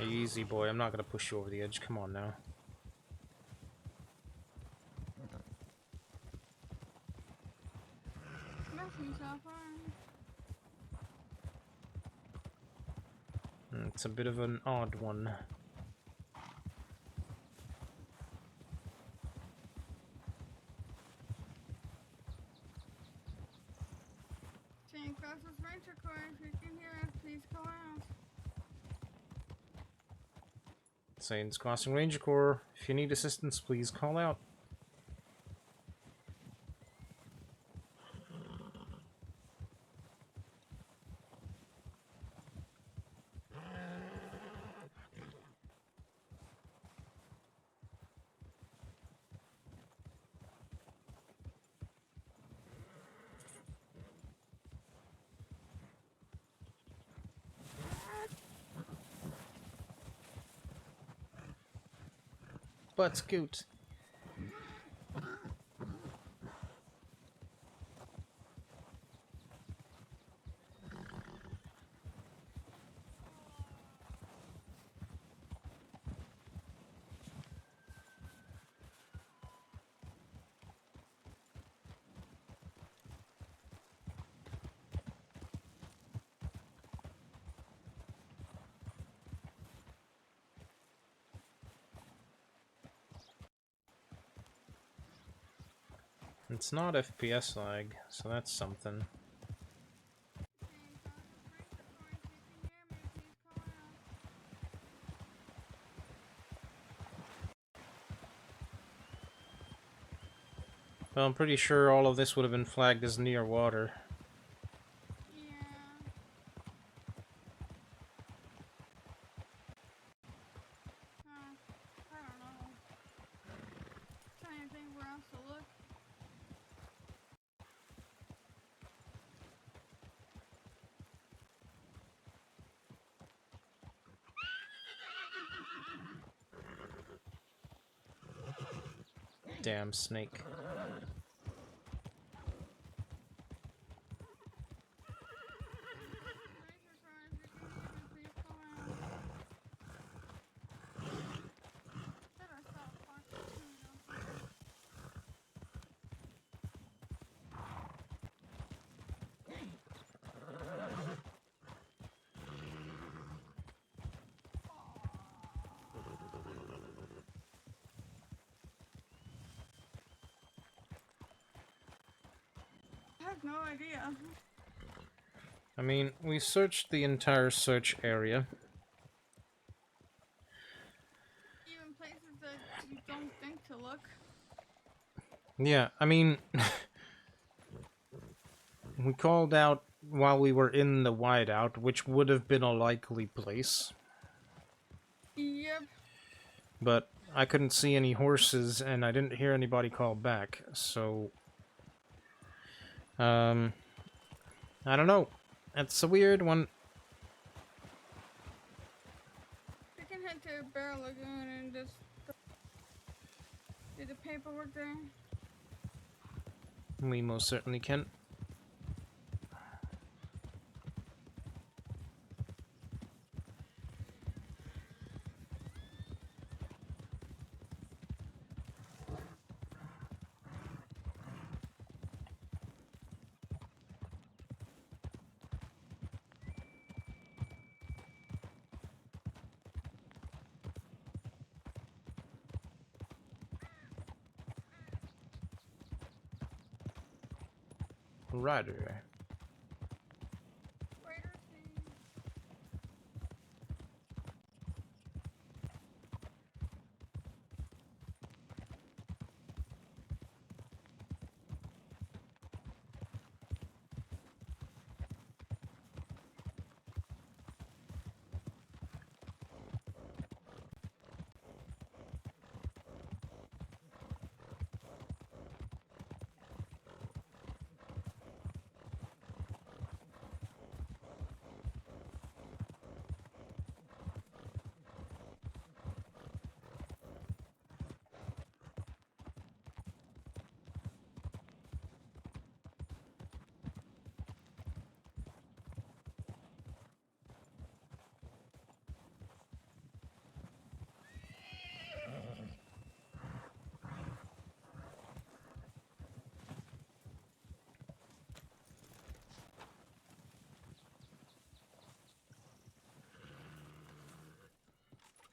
Easy, boy. I'm not gonna push you over the edge. Come on now. Nothing so far. It's a bit of an odd one. Jane Cross's Ranger Corps, if you can hear us, please call out. Satan's Crossing Ranger Corps. If you need assistance, please call out. Butt scoot. It's not FPS lag, so that's something. Well, I'm pretty sure all of this would have been flagged as near water. I don't know. Trying to think where else to look. Damn snake. I have no idea. I mean, we searched the entire search area. Even places that you don't think to look. Yeah, I mean, we called out while we were in the whiteout, which would have been a likely place. Yep. But I couldn't see any horses, and I didn't hear anybody call back, so... I don't know. That's a weird one. We can head to Barrel Lagoon and just do the paperwork there. We most certainly can. Rider.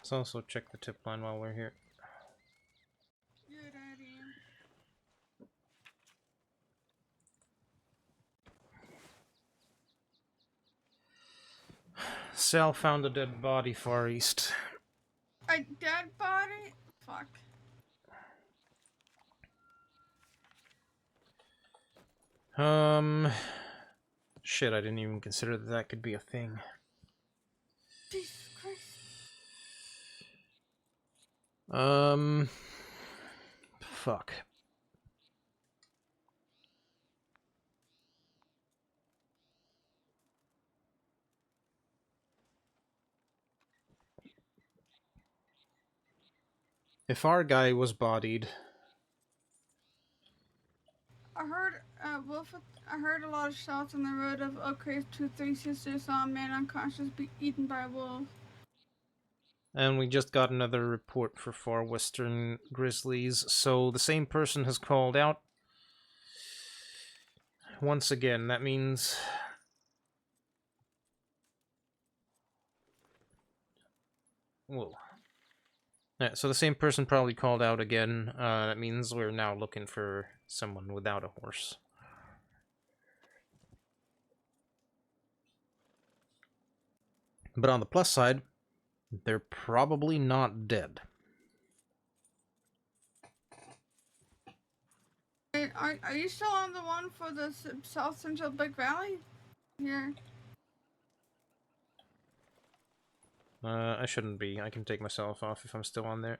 Let's also check the tip line while we're here. Good idea. Sal found a dead body far east. A dead body? Fuck. Shit, I didn't even consider that that could be a thing. Jesus Christ. Fuck. If our guy was bodied, I heard I heard a lot of shots on the road of okay, 2-3 sisters saw a man unconscious be eaten by a wolf. and we just got another report for Far Western Grizzlies, so the same person has called out. Once again, that means... Whoa. Yeah, so the same person probably called out again. That means we're now looking for someone without a horse. But on the plus side, they're probably not dead. Are you still on the one for the South Central Big Valley? Here. I shouldn't be. I can take myself off if I'm still on there.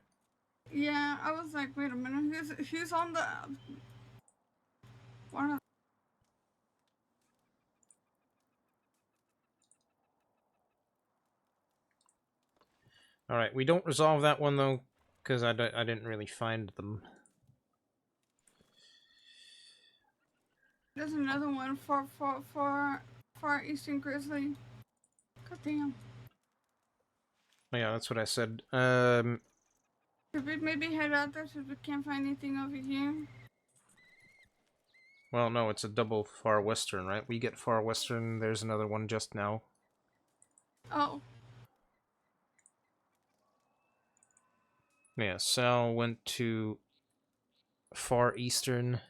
Yeah, I was like, wait a minute, who's on the one of... Alright, we don't resolve that one though, because I didn't really find them. There's another one for Far Eastern Grizzly. God damn. Oh, yeah, that's what I said. Should we maybe head out there since we can't find anything over here? Well, no, it's a double Far Western, right? We get Far Western, there's another one just now. Oh. Yeah, Sal went to Far Eastern,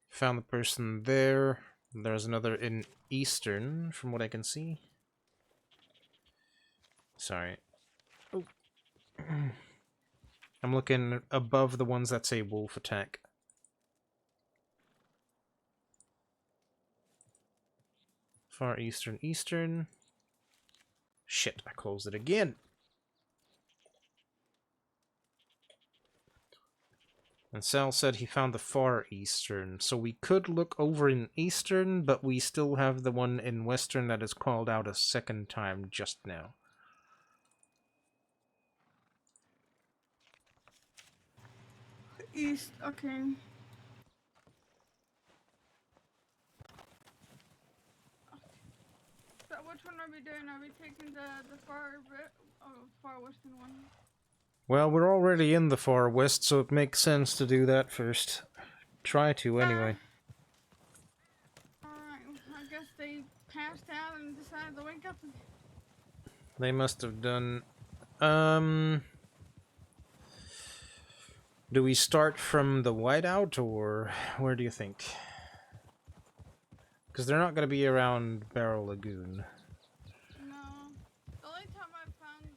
found the person there. There's another in Eastern, from what I can see. Sorry. Oh. I'm looking above the ones that say wolf attack. Far Eastern, Eastern. Shit, I closed it again. And Sal said he found the Far Eastern, so we could look over in Eastern, but we still have the one in Western that is called out a second time just now. East, okay. So which one are we doing? Are we taking the far western one? Well, we're already in the Far West, so it makes sense to do that first. Try to, anyway. Alright, I guess they passed out and decided to wake up. They must have done... Do we start from the whiteout, or where do you think? Because they're not going to be around Barrel Lagoon. No. The only time I found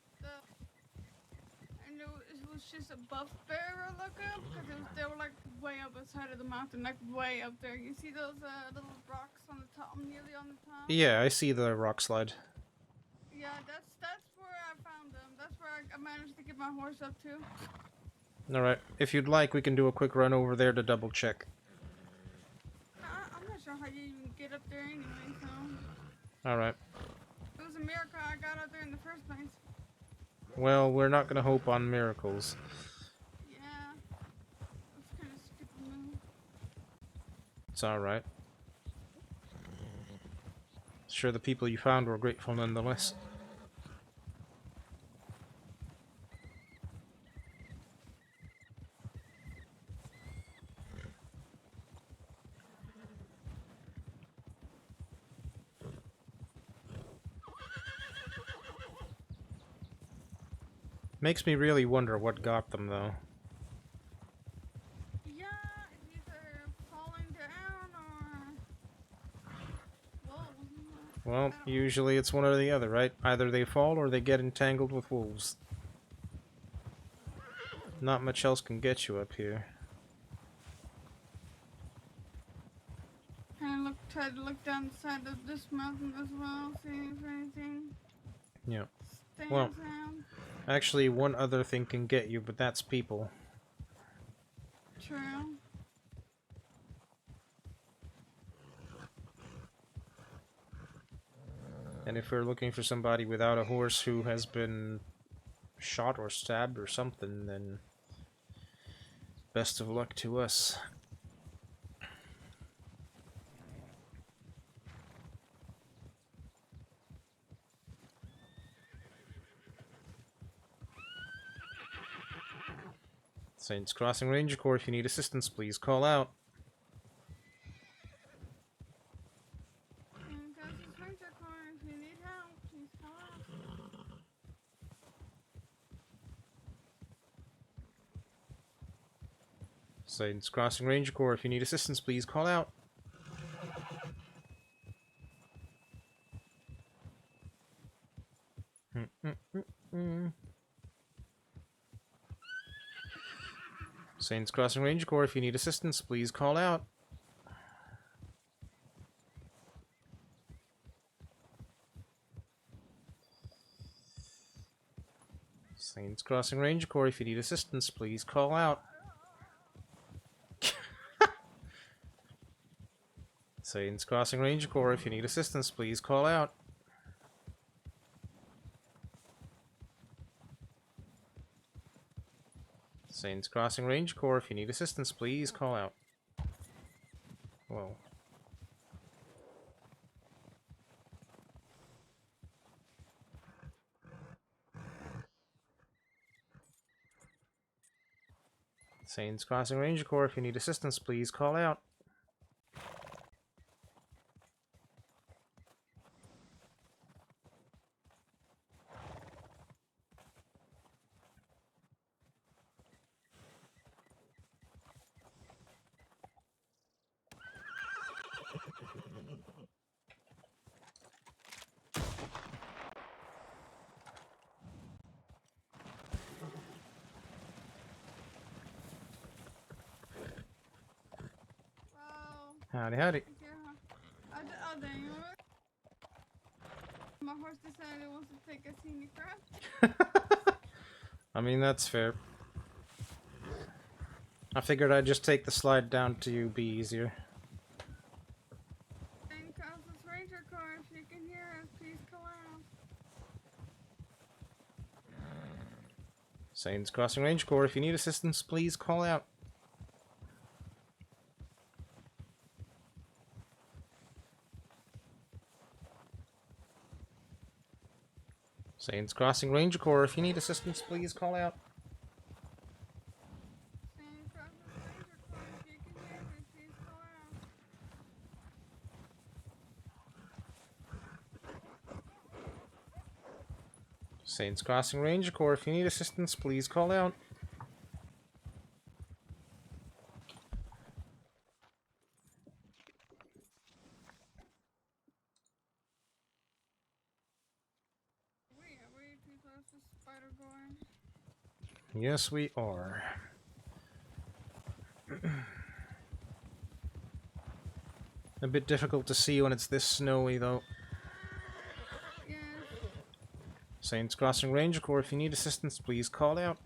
and it was just above Barrel Lagoon, because they were like way up the side of the mountain, like way up there. You see those little rocks on the top, nearly on the top? Yeah, I see the rock slide. Yeah, that's where I found them. That's where I managed to get my horse up to. Alright, if you'd like, we can do a quick run over there to double check. I'm not sure how you even get up there anyway, so... Alright. It was a miracle I got up there in the first place. Well, we're not gonna hope on miracles. Yeah. That's kind of stupid move. It's alright. Sure, the people you found were grateful nonetheless. Makes me really wonder what got them, though. Yeah, either falling down or... Whoa. Well, usually it's one or the other, right? Either they fall or they get entangled with wolves. Not much else can get you up here. Kind of tried to look down the side of this mountain as well, see if anything Yeah. stands Well, out. actually, one other thing can get you, but that's people. True. And if we're looking for somebody without a horse who has been shot or stabbed or something, then best of luck to us. Saints Crossing Ranger Corps, if you need assistance, please call out. And Texas Ranger Corps, if you need help, please call out. Saints Crossing Ranger Corps, if you need assistance, please call out. Saints Crossing Ranger Corps, if you need assistance, please call out. Saints Crossing Ranger Corps, if you need assistance, please call out. Saints Crossing Ranger Corps, if you need assistance, please call out. Saints Crossing Ranger Corps, if you need assistance, please call out. Whoa. Saints Crossing Ranger Corps, if you need assistance, please call out. Howdy, howdy. Oh, dang. My horse decided it wants to take a scenic route. I mean, that's fair. I figured I'd just take the slide down to you, be easier. And Texas Ranger Corps, if you can hear us, please call out. Saints Crossing Ranger Corps, if you need assistance, please call out. Saints Crossing Ranger Corps, if you need assistance, please call out. And Texas Ranger Corps, if you can hear me, please call out. Saints Crossing Ranger Corps, if you need assistance, please call out. Way too close to Spider Gore. Yes, we are. A bit difficult to see when it's this snowy, though. Yes. Saints Crossing Ranger Corps, if you need assistance, please call out.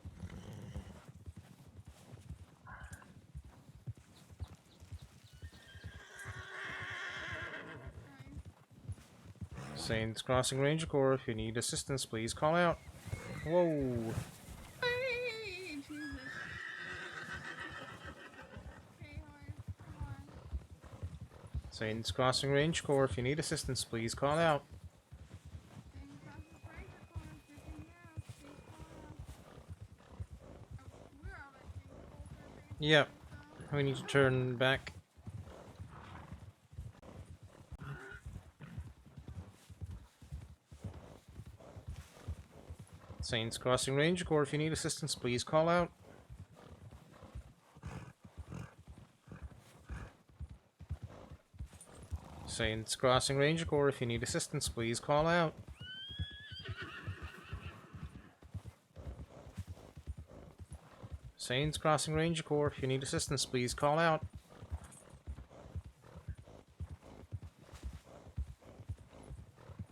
Saints Crossing Ranger Corps, if you need assistance, please call out. Whoa. Hey, Jesus. Okay, horse, come on. Saints Crossing Ranger Corps, if you need assistance, please call out. And Texas Ranger Corps, if you can hear us, please call out. We're all like being closer, Yep. We need to turn back. Saints Crossing Ranger Corps, if you need assistance, please call out. Saints Crossing Ranger Corps, if you need assistance, please call out. Saints Crossing Ranger Corps, if you need assistance, please call out.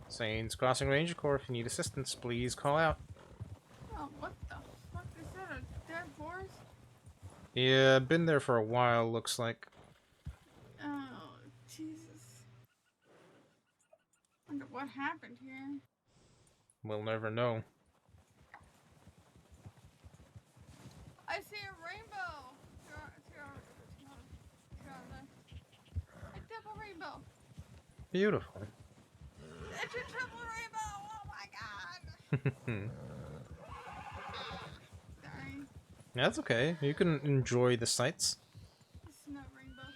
Saints Crossing Ranger Corps, if you need assistance, please call out. Oh, what the fuck? Is that a dead horse? Yeah, been there for a while, looks like. Oh, Jesus. Wonder what happened here. We'll never know. I see a rainbow. To our left. A double rainbow. Beautiful. It's a triple rainbow. Oh my god. Sorry. That's okay. You can enjoy the sights. It's no rainbow.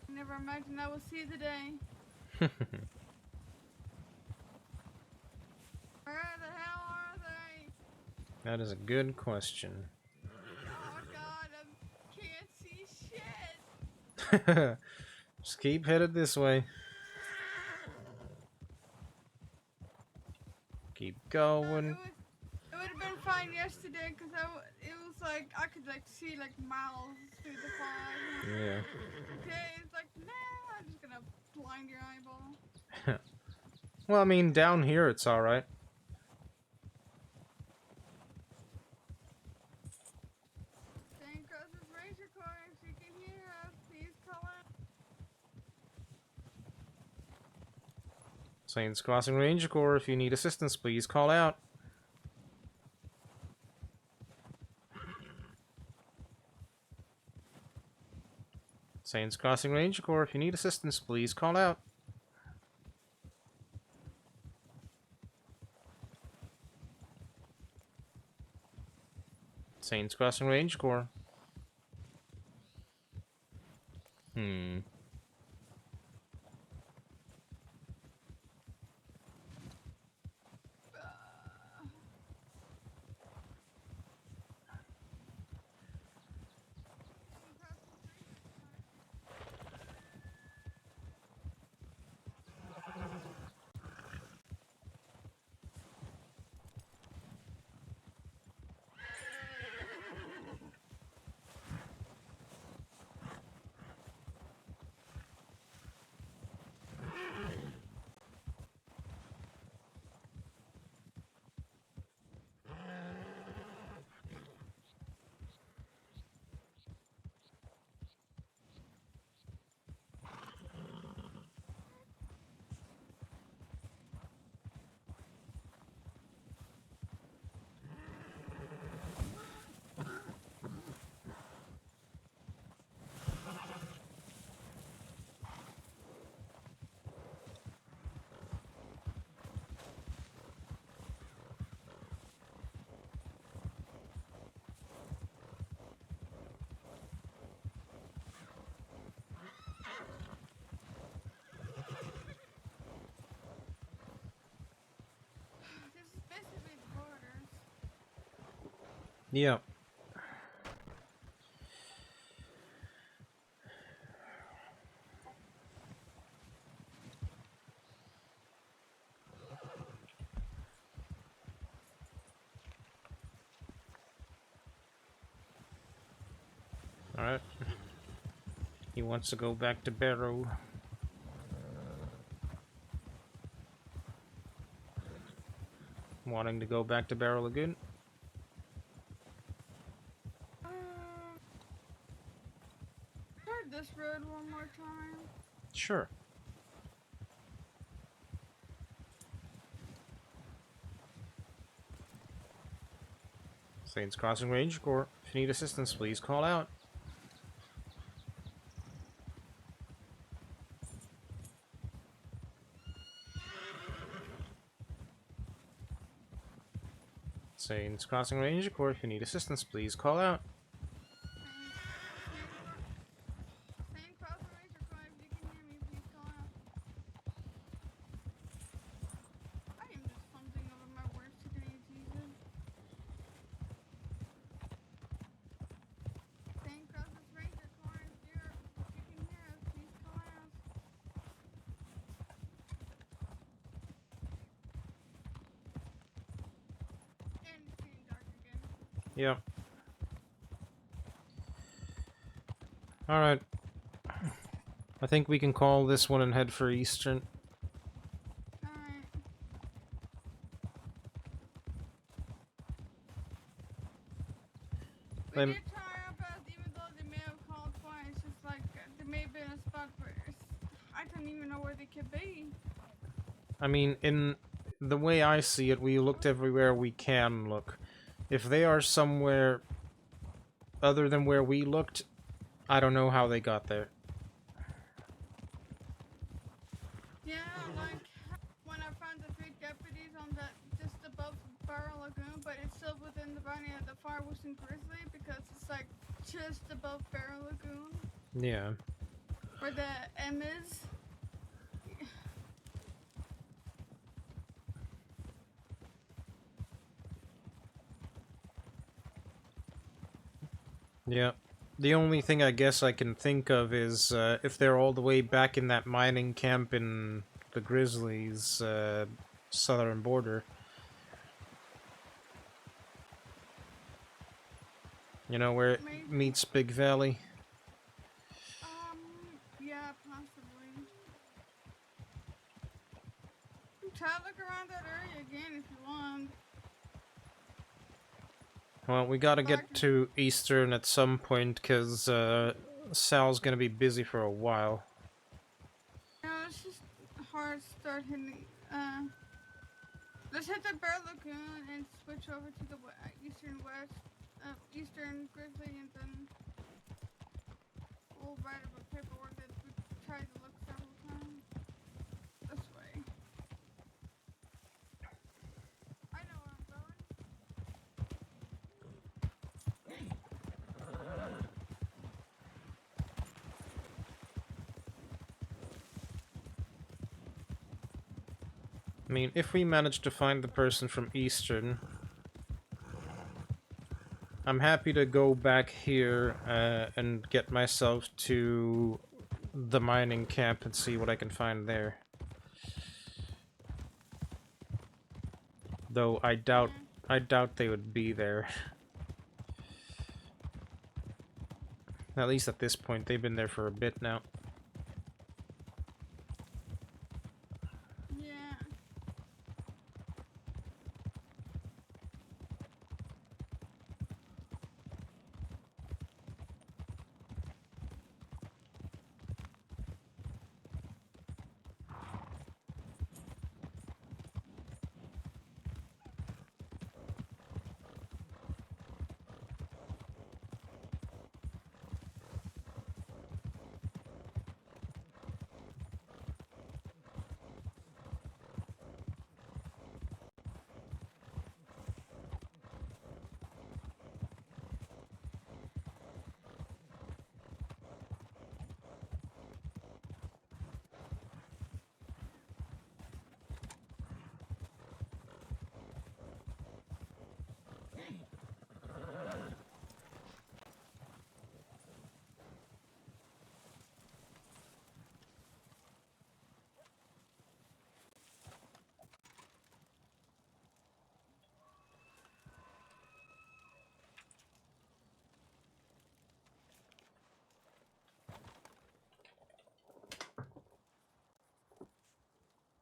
Never imagined I will see the day. Where the hell are they? That is a good question. Oh god, I can't see shit. Just keep headed this way. Keep going. It would have been fine yesterday because it was like I could like see like miles through the fog. Yeah. Today it's like nah, I'm just gonna blind your eyeball. Well, I mean, down here it's alright. Staying across this ranger corner, if you can hear us, please call out. Saints Crossing Ranger Corps, if you need assistance, please call out. Saints Crossing Ranger Corps, if you need assistance, please call out. Saints Crossing Ranger Corps. This is basically the borders. Yeah. Alright. He wants to go back to Barrow. Wanting to go back to Barrow Lagoon? Try this road one more time. Sure. Saints Crossing Ranger Corps, if you need assistance, please call out. Saints Crossing Ranger Corps, if you need assistance, please call out. Same cross ranger corps, if you can hear me, please call out. I am just fumbling over my words today, Jesus. Same cross ranger corps, if you can hear us, please call out. And it's getting dark again. Yep. Alright. I think we can call this one and head for Eastern. Alright. We did try our best, even though they may have called twice. Just like there may have been a spot where I don't even know where they could be. I mean, in the way I see it, we looked everywhere we can look. If they are somewhere other than where we looked, I don't know how they got there. Yeah, like when I found the 3 deputies on that just above Barrel Lagoon, but it's still within the boundary of the Far Western Grizzly because it's like just above Barrel Lagoon Yeah. where the M is. Yeah. The only thing I guess I can think of is if they're all the way back in that mining camp in the Grizzlies' southern border. You know, where it Maybe. meets Big Valley. Yeah, possibly. Try to look around that area again if you want. Well, we gotta get to Eastern at some point, because Sal's gonna be busy for a while. No, it's just hard to start hitting. Let's hit the Bear Lagoon and switch over to the Eastern Grizzly, and then we'll write up a paperwork that we tried to look several times. This way. I know where I'm going. I mean, if we manage to find the person from Eastern, I'm happy to go back here and get myself to the mining camp and see what I can find there. Though I doubt they would be there. At least at this point, they've been there for a bit now. Yeah.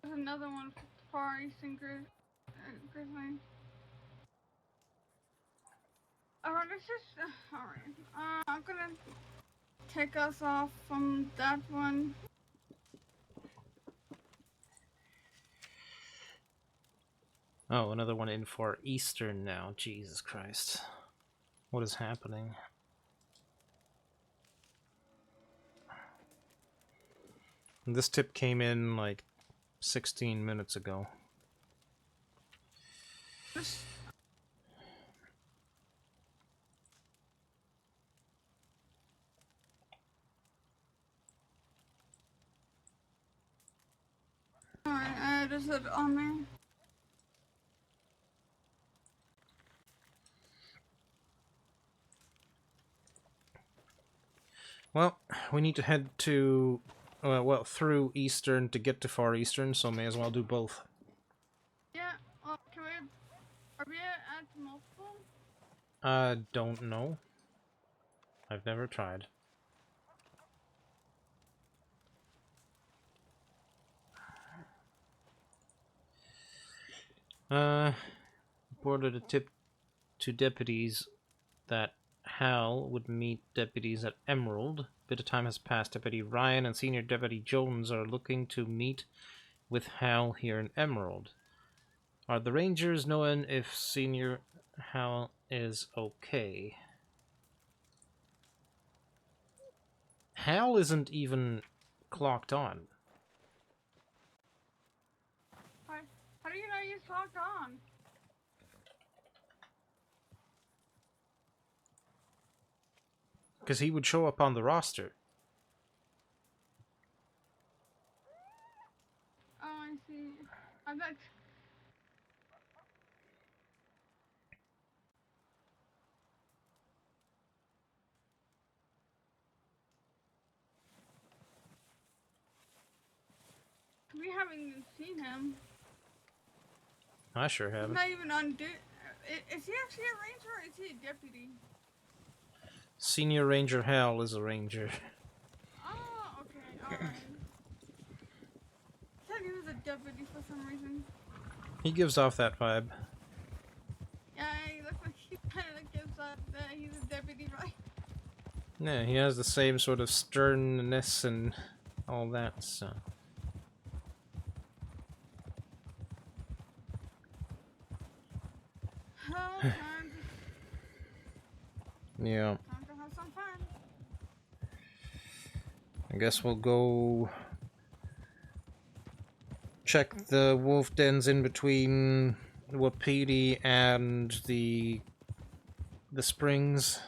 There's another one for Far Eastern Grizzly. Alright, let's just. Alright. I'm gonna take us off from that one. Oh, another one in Far Eastern now. Jesus Christ. What is happening? This tip came in like 16 minutes ago. Alright, I just had it on me. Well, we need to head to, well, through Eastern to get to Far Eastern, so may as well do both. Yeah, well, are we at multiple? Don't know. I've never tried. Reported a tip to deputies that Hal would meet deputies at Emerald. A bit of time has passed. Deputy Ryan and Senior Deputy Jones are looking to meet with Hal here in Emerald. Are the Rangers knowing if Senior Hal is okay. Hal isn't even clocked on. How do you know he's locked on? Because he would show up on the roster. Oh, I see. I bet. We haven't even seen him. I sure He's haven't. not even on duty. Is he actually a ranger or is he a deputy? Senior Ranger Hal is a ranger. Oh, okay, alright. I thought he was a deputy for some reason. He gives off that vibe. Yeah, he looks like he kind of gives up that he's a deputy, right? Yeah, he has the same sort of sternness and all that, so... Oh, time Yeah. to have some fun. I guess we'll go... check the wolf dens in between Wapiti and the springs.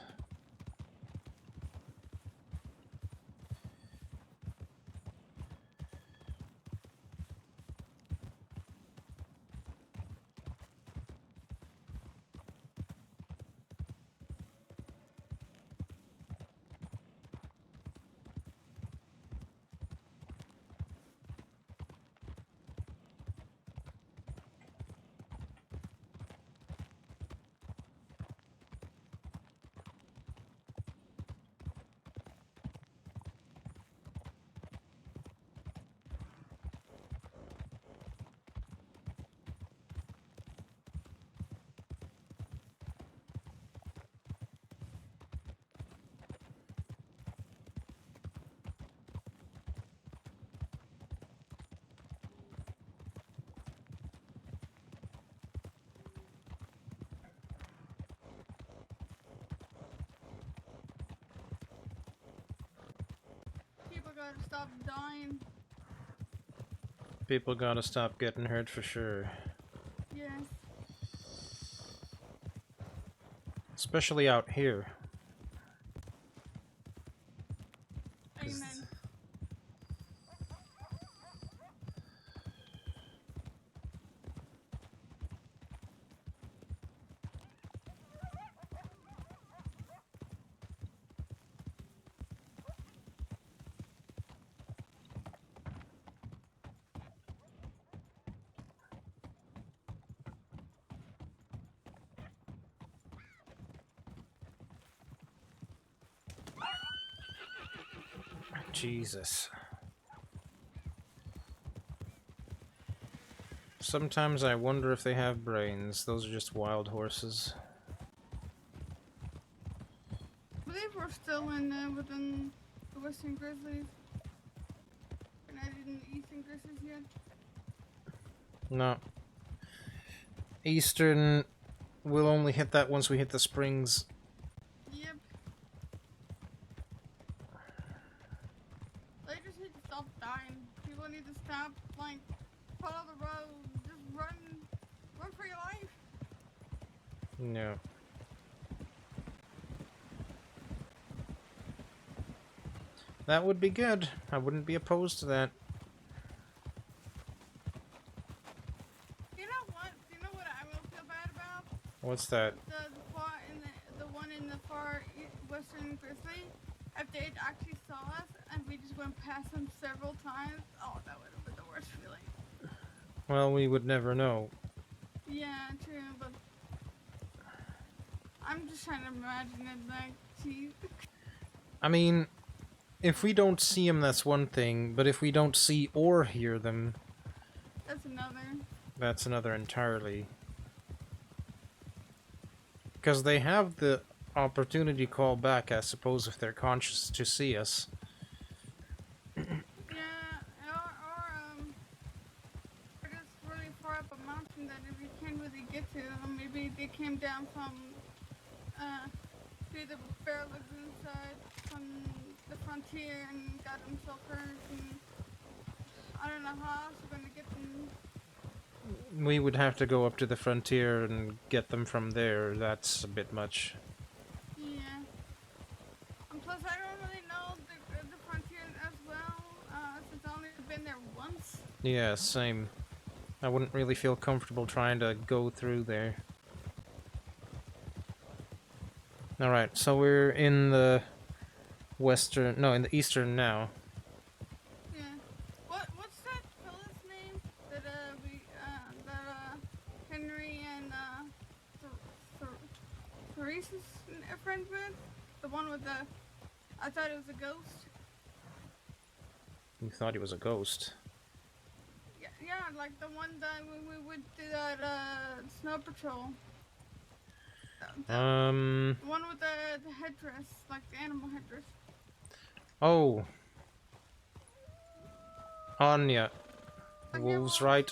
People gotta stop dying. People gotta stop getting hurt for sure. Yes. Especially out here. Amen. Jesus. Sometimes I wonder if they have brains. Those are just wild horses. I believe we're still within the Western Grizzlies. We're not in the Eastern Grizzlies yet. No. Eastern, we'll only hit that once we hit the springs. Yep. They just need to stop dying. People need to stop, like, follow the road. Just run for your life. No. That would be good. I wouldn't be opposed to that. You know what? You know what I will feel bad about? What's that? The one in the far Western Grizzly. If they actually saw us and we just went past them several times, oh, that would have been the worst feeling. Well, we would never know. Yeah, true, but I'm just trying to imagine it, like, geez. I mean, if we don't see them, that's one thing, but if we don't see or hear them... That's another. That's another entirely. Because they have the opportunity to call back, I suppose, if they're conscious to see us. Yeah, or just really far up a mountain that if you can't really get to them. Maybe they came down from through the Bear Lagoon side from the frontier and got themselves hurt. And I don't know how else we're gonna get them. We would have to go up to the frontier and get them from there. That's a bit much. Yeah. And plus, I don't really know the frontier as well, since I've only been there once. Yeah, same. I wouldn't really feel comfortable trying to go through there. Alright, so we're in the western... No, in the eastern now. Yeah. What's that fella's name that Henry and Therese is a friend with? The one with the... I thought it was a ghost. You thought he was a ghost. Yeah, like the one that we would do that snow patrol. The one with the headdress, like the animal headdress. Oh. Anya. Wolves, right?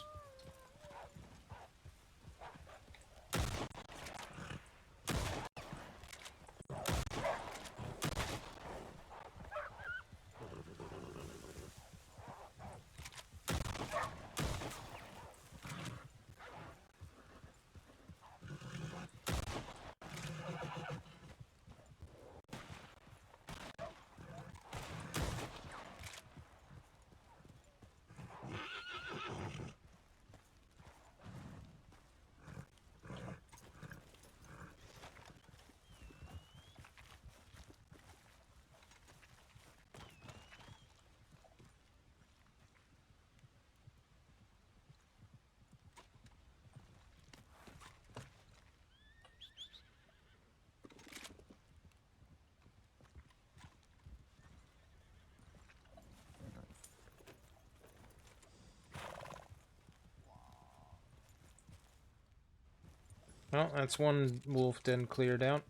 Well, that's one wolf den cleared out.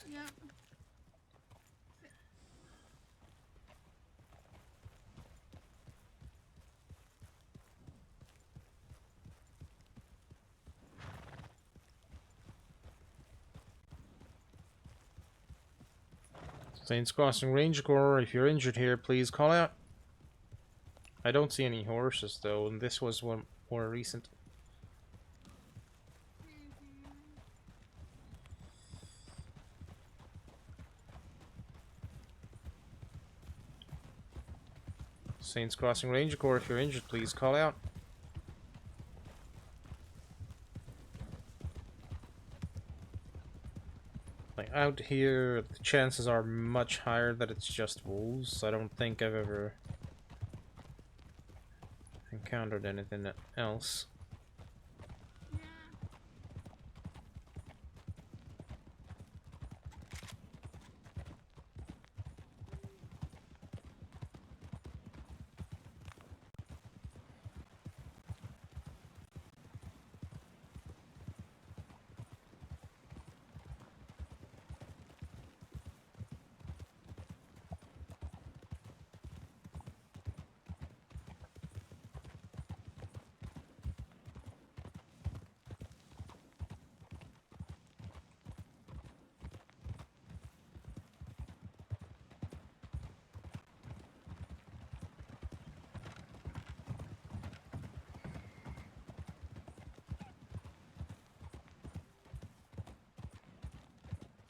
Yep. Saints Crossing Ranger Corps, if you're injured here, please call out. I don't see any horses though, and this was one more recent. Saints Crossing Ranger Corps, if you're injured, please call out. Like out here, the chances are much higher that it's just wolves. I don't think I've ever encountered anything else.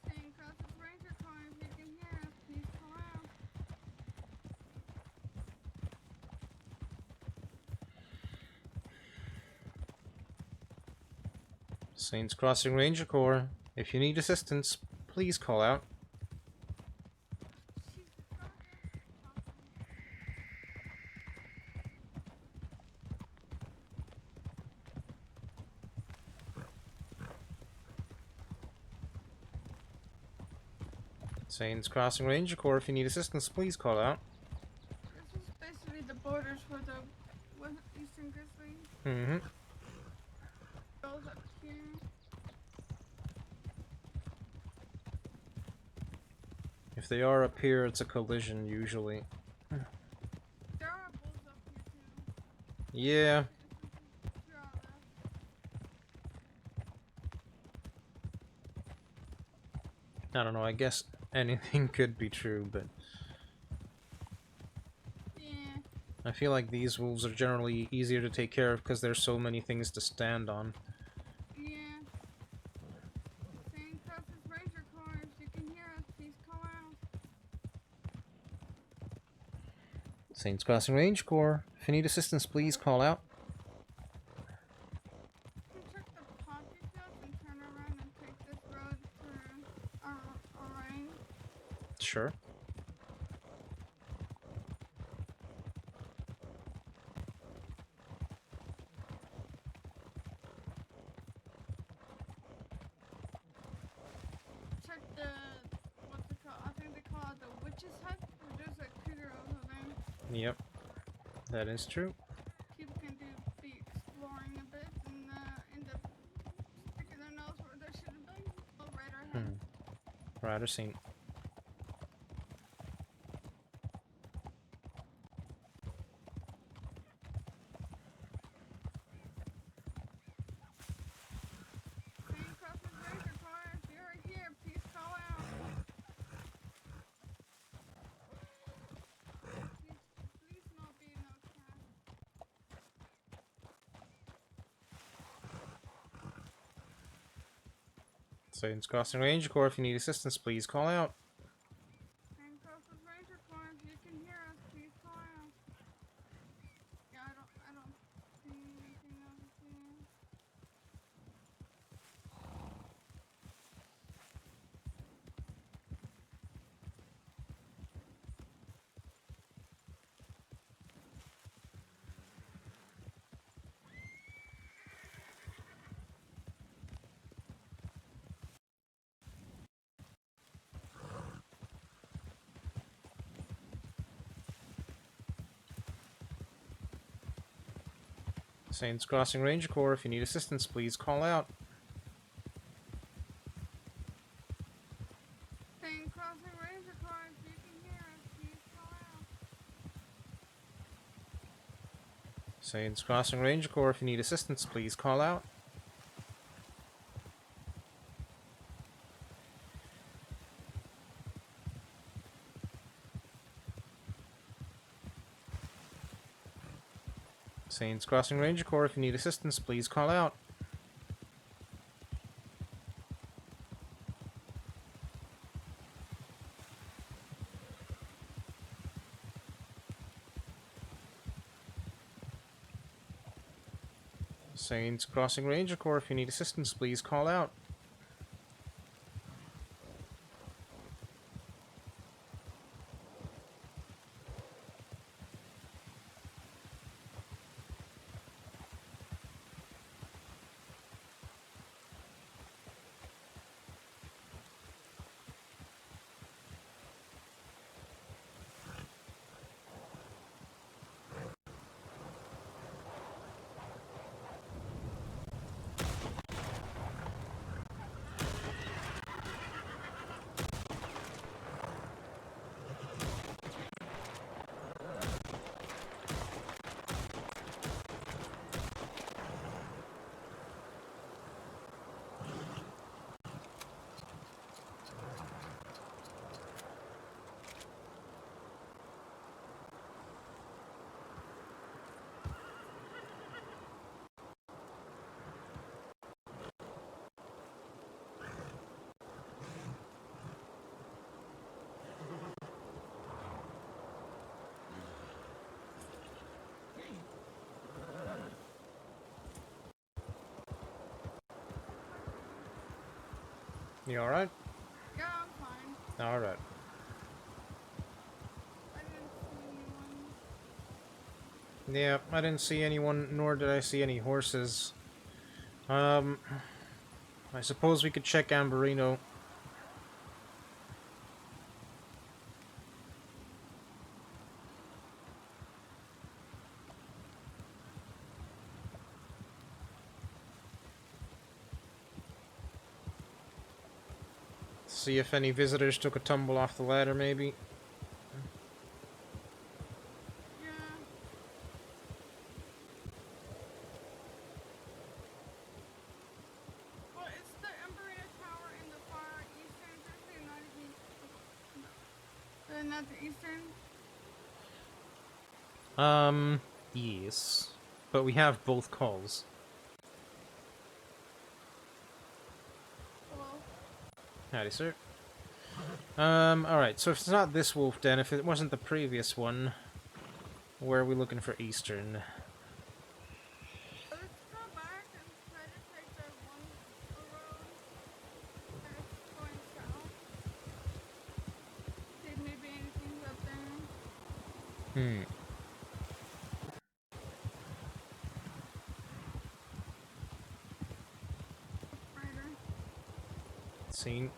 Staying across this ranger corner, if you can hear us, please call out. Saints Crossing Ranger Corps, if you need assistance, please call out. Saints Crossing Ranger Corps, if you need assistance, please call out. This is basically the borders for the Eastern Grizzly. Mm-hmm. Goes up here. If they are up here, it's a collision usually. There are bulls up here too. Yeah. To our left. I don't know, I guess anything could be true, but... Yeah. I feel like these wolves are generally easier to take care of because there's so many things to stand on. Yeah. St. Cross's Ranger Corps, if you can hear us, please call out. Saints Crossing Range Corps, if you need assistance, please call out. Can check the poppy fields and turn around and take this road to Orion. Sure. Check the, what's it called? I think they call it the witch's hut. There's a cougar over there. Yep. That is true. People can be exploring a bit and end up sticking their nose where they shouldn't be. Oh, right ahead. Rider seen. St. Cross's Ranger Corps, if you're here, please call out. Please not be no cat. Saints Crossing Range Corps, if you need assistance, please call out. St. Cross's Ranger Corps, if you can hear us, please call out. Yeah, I don't see anything over here. Saints Crossing Ranger Corps, if you need assistance, please call out. St. Crossing Ranger Corps, if you can hear us, please call out. Saints Crossing Ranger Corps, if you need assistance, please call out. Saints Crossing Ranger Corps, if you need assistance, please call out. Saints Crossing Ranger Corps, if you need assistance, please call out. You alright? Yeah, I'm fine. Alright. I didn't see anyone. Yeah, I didn't see anyone, nor did I see any horses. I suppose we could check Amberino. See if any visitors took a tumble off the ladder, maybe. Yeah. Well, it's the Emberina Tower in the far eastern Jersey, Isn't that the Eastern? Yes. But we have both calls. Hello? Howdy, sir. Alright, so if it's not this wolf den, if it wasn't the previous one, where are we looking for Eastern? Let's go back and try to take the one road that's going south. See if maybe anything's up there. Rider. Seen.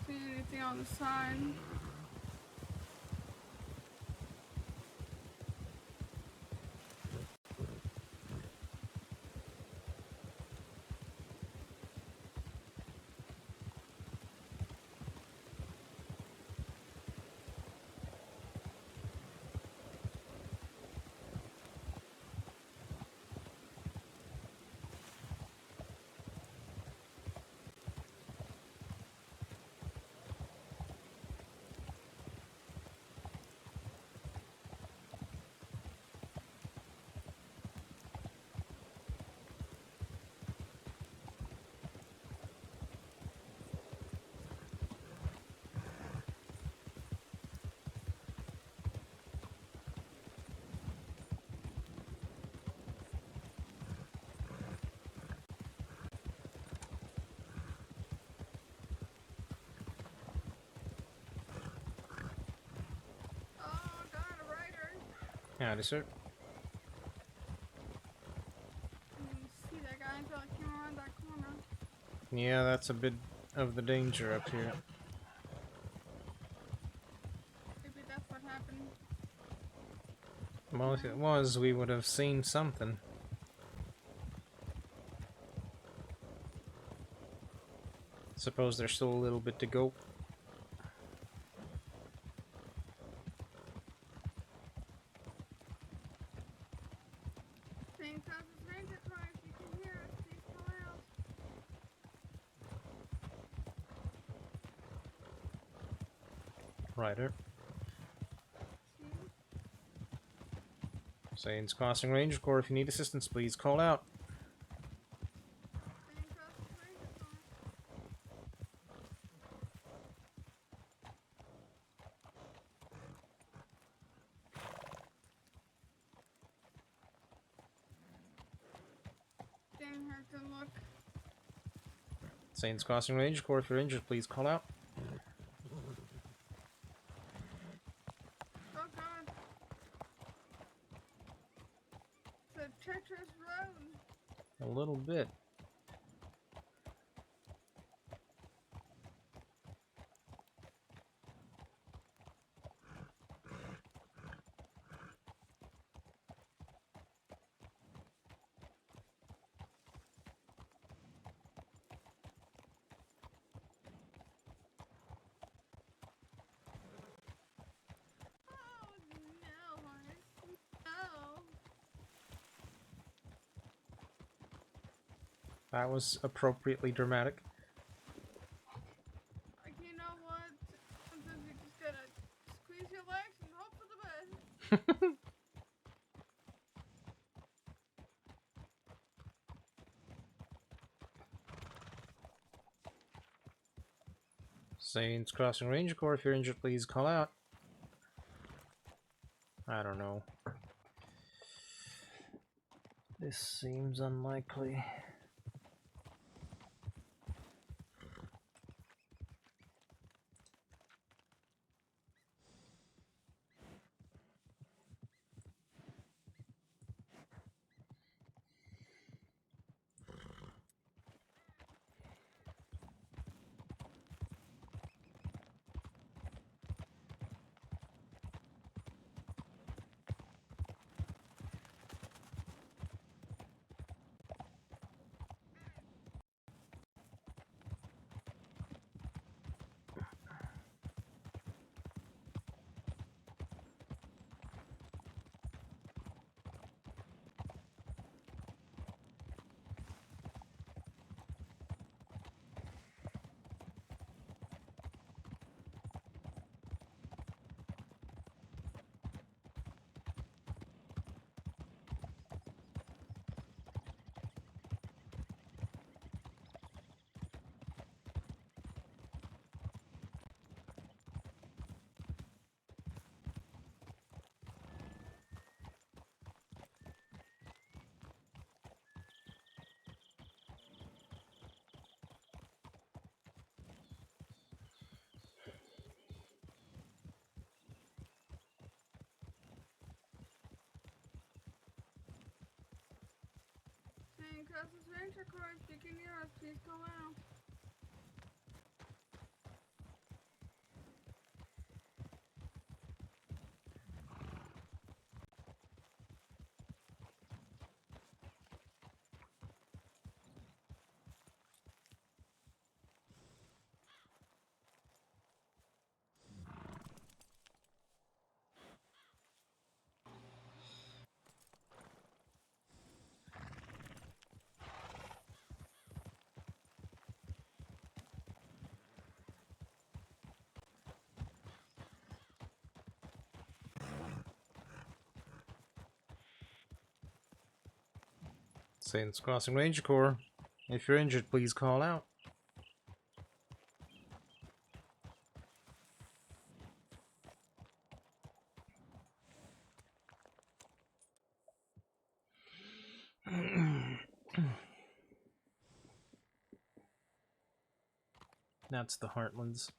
See anything on the side? Oh, got a rider. Howdy, sir. See that guy until I came around that corner. Yeah, that's a bit of the danger up here. Maybe that's what happened. Well, if it was, we would have seen something. Suppose there's still a little bit to go. Same time as Ranger car, if you can hear us, please call out. Rider. Saints crossing range, Core, if you need assistance, please call out. Didn't hurt to look. Saints crossing range, Core, if you're injured, please call out. Oh god. It's a treacherous road. A little bit. That was appropriately dramatic. Like, you know what? Sometimes you just gotta squeeze your legs and hope for the best. Saints crossing range, Core, if you're injured, please call out. I don't know. This seems unlikely. this is Ranger Corps. If you can hear us, please call out. Satan's Crossing Ranger Corps. If you're injured, please call out. That's the Heartlands.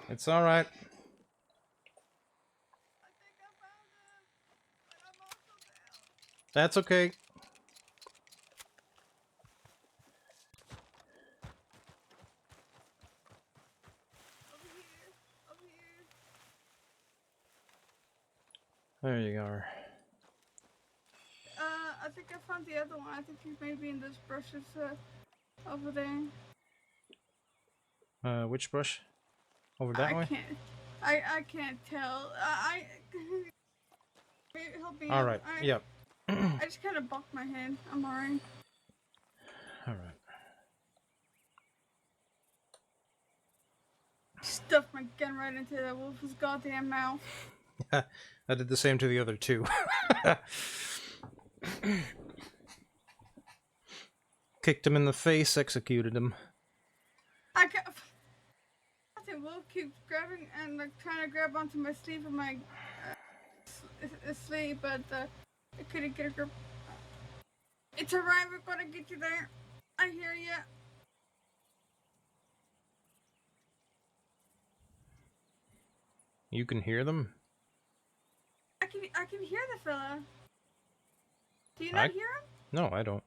It's all right. That's okay. There you are. I think I found the other one. I think he's maybe in this bushes over there. Which brush? Over that way? I can't tell. Help me. All right. Yep. I just kind of bumped my head. I'm alright. All right. Stuffed my gun right into that wolf's goddamn mouth. I did the same to the other two. Kicked him in the face, executed him. I can't. The wolf keeps grabbing and like trying to grab onto my sleeve of my sleeve, but I couldn't get a grip. It's alright. We're gonna get you there. I hear ya. You can hear them? I can hear the fella. Do you not hear him? No, I don't.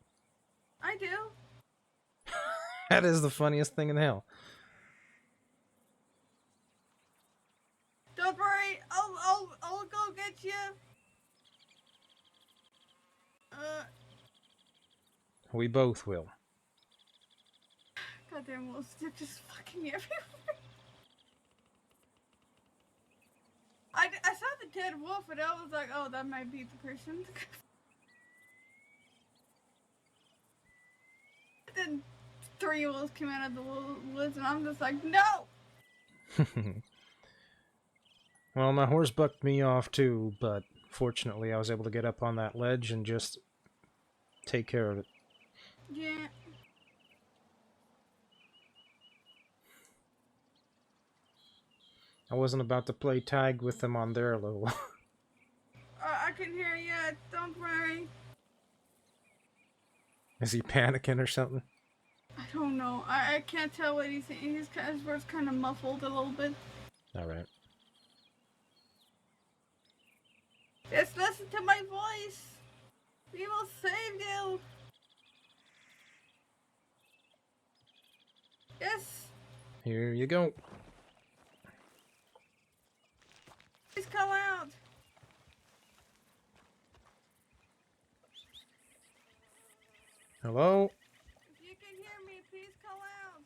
I do. That is the funniest thing in hell. Don't worry. I'll go get you. We both will. Goddamn wolves, they're just fucking everywhere. I saw the dead wolf and I was like, oh, that might be the person. Then 3 wolves came out of the woods and I'm just like, no! Well, my horse bucked me off too, but fortunately I was able to get up on that ledge and just take care of it. Yeah. I wasn't about to play tag with them on their level. I can hear you. Don't worry. Is he panicking or something? I don't know. I can't tell what he's saying. His words kind of muffled a little bit. Alright. Just listen to my voice. We will save you. Yes. Here you go. Please come out. Hello? If you can hear hear me, please call out.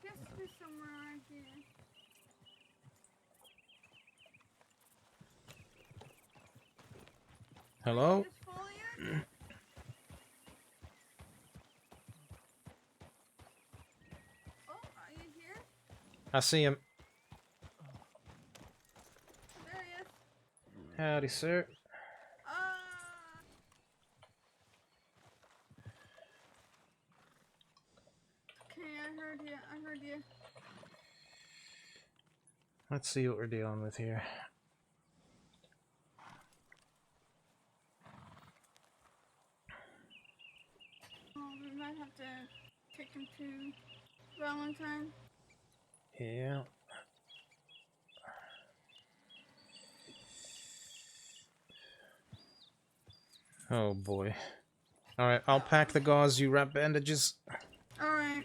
Guess there's somewhere right here. Hello? This foliage? Oh, are you here? I see him. There he is. Howdy, sir. Okay, I heard you. I heard you. Let's see what we're dealing with here. Oh, we might have to take him to Valentine. Yeah. Oh boy. Alright, I'll pack the gauze, you wrap bandages. Alright.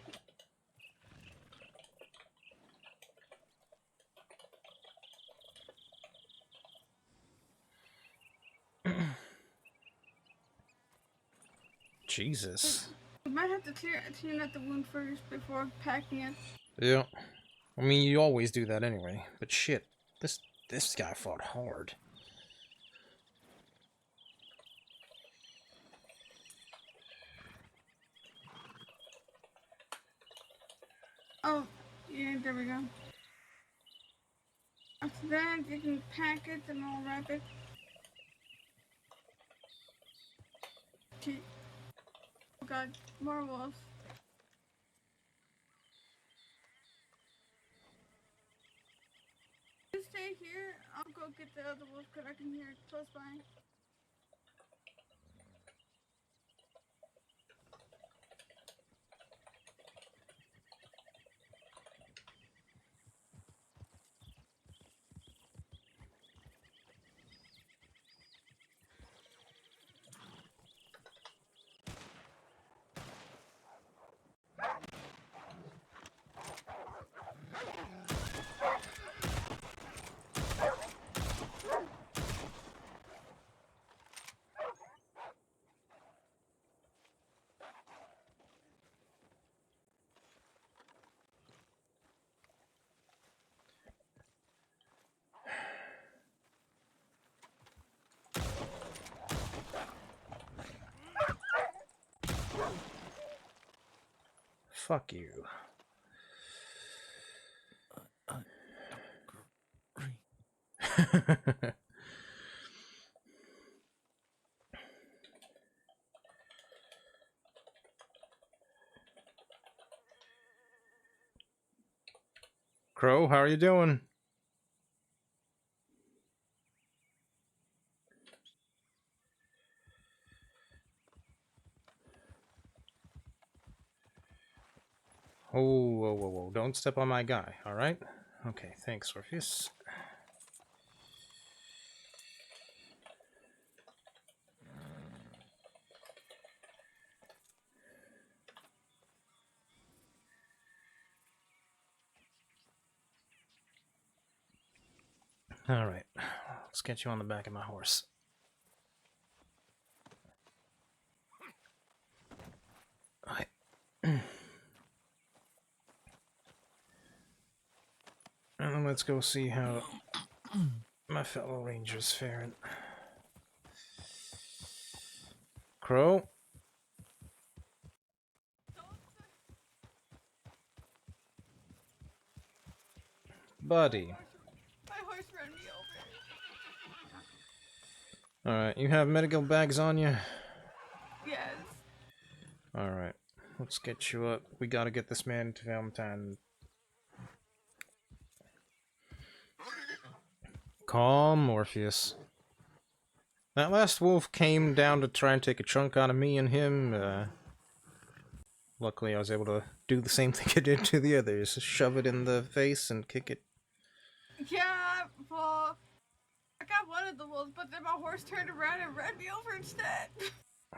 Jesus. We might have to clean out the wound first before packing it. Yeah. I mean, you always do that anyway. But shit, this guy fought hard. Oh, yeah, there we go. After that, you can pack it and I'll wrap it. Okay. Oh god, more wolves. You stay here, I'll go get the other wolf because I can hear it close by. Fuck you. Crow, how are you doing? Oh, whoa, whoa, whoa. Don't step on my guy, alright? Okay, thanks, Orpheus. Alright, let's get you on the back of my horse. Alright. And let's go see how my fellow ranger's faring. Crow? Buddy. My horse ran me over. Alright, you have medical bags on you? Yes. Alright, let's get you up. We gotta get this man to Valentine. Calm, Orpheus. That last wolf came down to try and take a chunk out of me and him. Luckily, I was able to do the same thing I did to the others. Shove it in the face and kick it. Yeah, well, I got one of the wolves, but then my horse turned around and ran me over instead.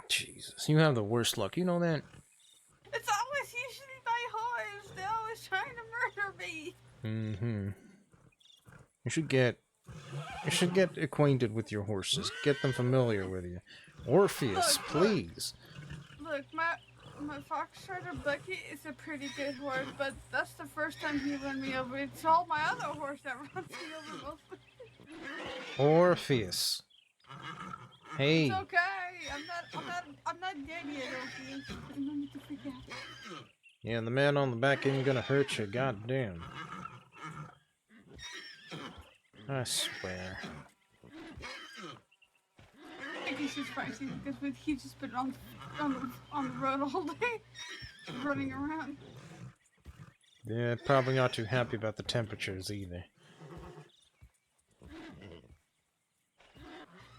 Jesus, you have the worst luck. You know that? It's always usually my horse. They're always trying to murder me. Mm-hmm. You should get acquainted with your horses. Get them familiar with you. Orpheus, please. Look, my fox rider Bucky is a pretty good horse, but that's the first time he run me over. It's all my other horse that runs me over mostly. Orpheus. Hey. It's okay. I'm not dead yet, Orpheus. No need to freak out. Yeah, the man on the back ain't gonna hurt you, goddamn. I swear. I think he's just pricey because he's just been on the road all day, running around. Yeah, probably not too happy about the temperatures either.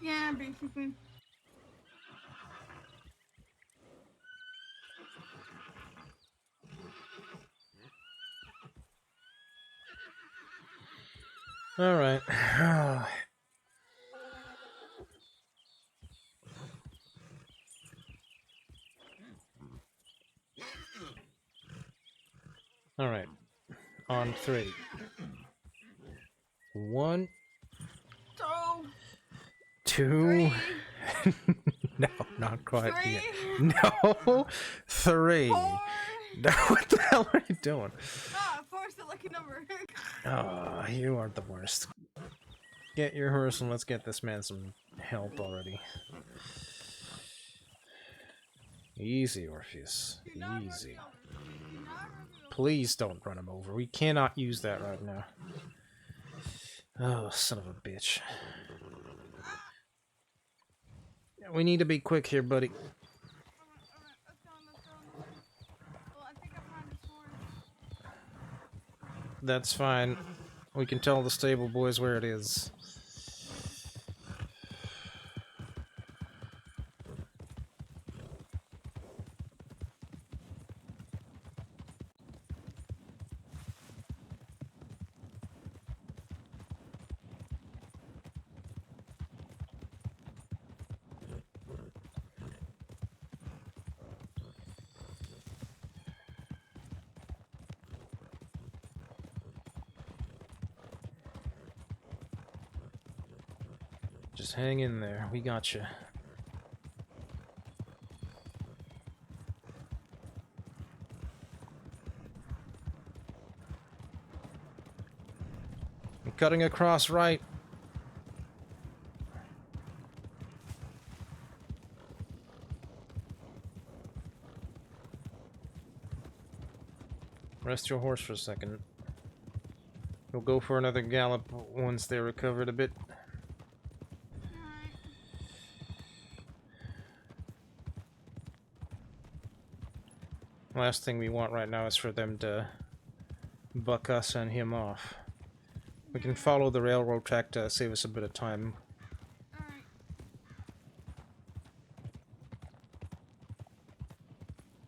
Yeah, basically. Alright. Alright. On 3. 1, 2. No, not quite yet. No, 3. No, what the hell are you doing? Ah, 4's the lucky number. Oh, you are the worst. Get your horse and let's get this man some help already. Easy, Orpheus. Easy. Please don't run him over. We cannot use that right now. Oh, son of a bitch. We need to be quick here, buddy. That's fine. We can tell the stable boys where it is. Just hang in there. We got you. I'm cutting across right. Rest your horse for a second. We'll go for another gallop once they're recovered a bit. Last thing we want right now is for them to buck us and him off. We can follow the railroad track to save us a bit of time.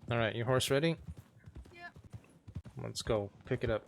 Alright, your horse ready? Yep. Let's go. Pick it up.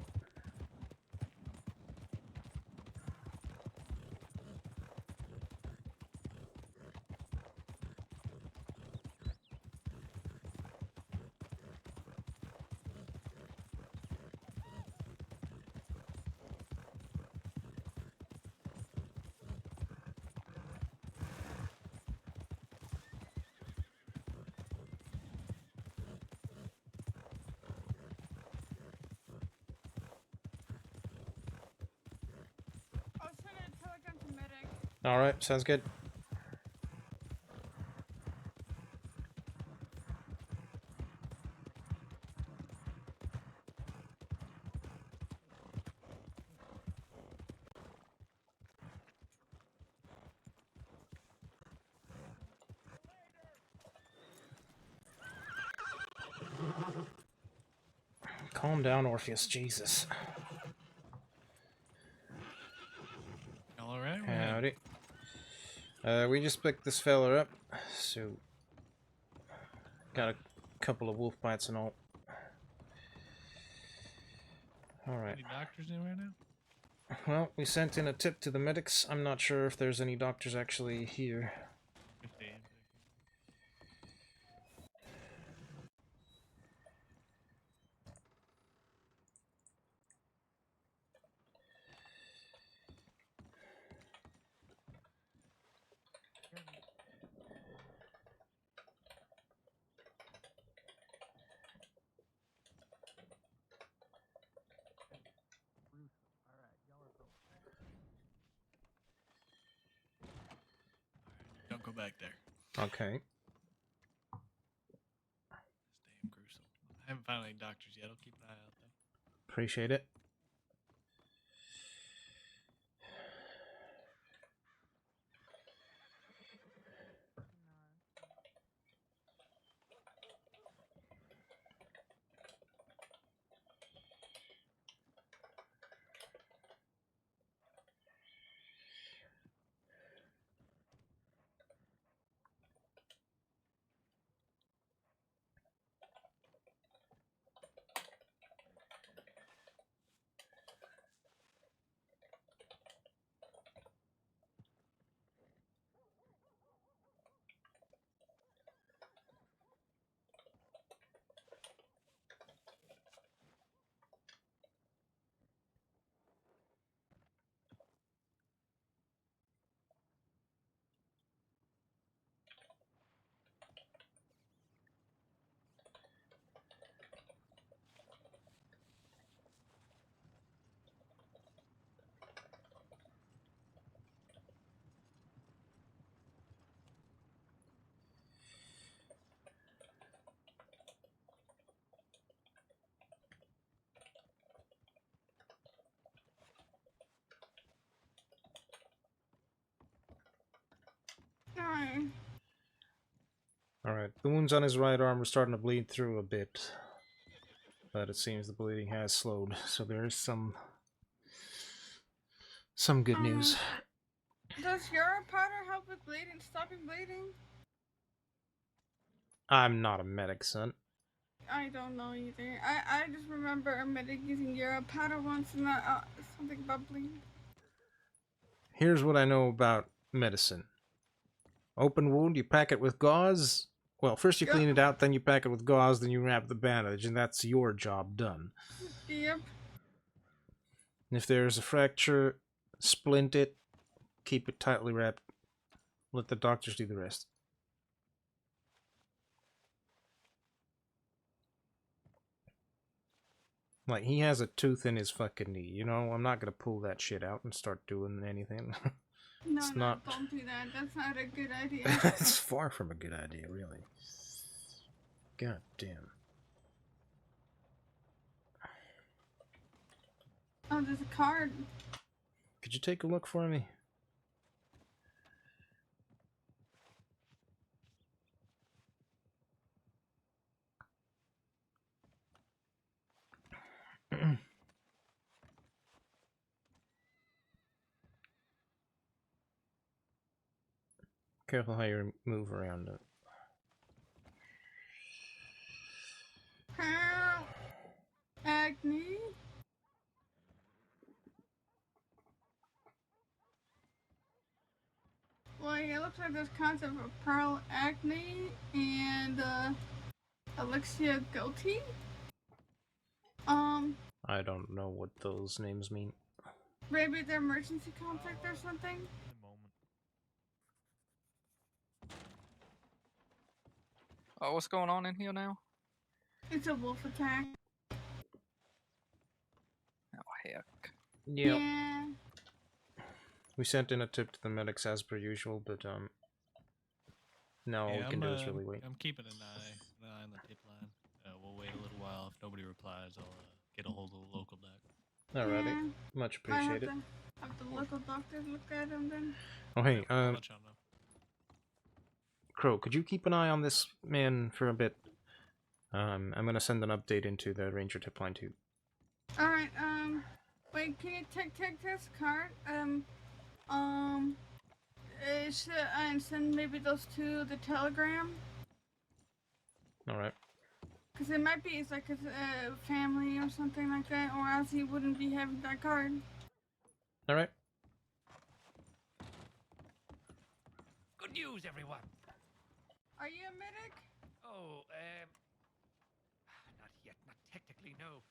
Alright, sounds good. Calm down, Orpheus. Jesus. All right. Howdy. We just picked this fella up, so got a couple of wolf bites and all. Alright. Any doctors in right now? Well, we sent in a tip to the medics. I'm not sure if there's any doctors actually here. back there. Okay. Damn gruesome. I haven't found any doctors yet. I'll keep an eye out though. Appreciate it. Alright. Alright, the wounds on his right arm are starting to bleed through a bit. But it seems the bleeding has slowed, so there is some good news. Does your powder help with bleeding, stopping bleeding? I'm not a medic, son. I don't know either. I just remember a medic using Euro powder once and something about bleeding. Here's what I know about medicine. Open wound, you pack it with gauze. Well, first you clean it out, then you pack it with gauze, then you wrap the bandage, and that's your job done. Yep. If there's a fracture, splint it, keep it tightly wrapped. Let the doctors do the rest. Like, he has a tooth in his fucking knee, you know? I'm not gonna pull that shit out and start doing anything. No, It's not... don't do that. That's not a good idea. It's far from a good idea, really. God damn. Oh, there's a card. Could you take a look for me? Careful how you move around it. Acne. Well, it looks like there's concept of pearl acne and Alexia Goatee. I don't know what those names mean. Maybe the emergency contact or something. Oh, what's going on in here now? It's a wolf attack. Oh, heck. Yep. Yeah. We sent in a tip to the medics as per usual, but now all we can do is really wait. I'm keeping an eye on the tip line. We'll wait a little while. If nobody replies, I'll get a hold of the local doc. Alrighty, Yeah. much appreciated. Have the local doctors look at him then. Oh hey, I'll let y'all know. Crow, could you keep an eye on this man for a bit? I'm gonna send an update into the ranger tip line too. Alright, wait, can you take this card? Send maybe those to the telegram? Alright. Because it might be it's like his family or something like that, or else he wouldn't be having that card. Alright. Good news, everyone. Are you a medic? Oh, not yet. Not technically, no.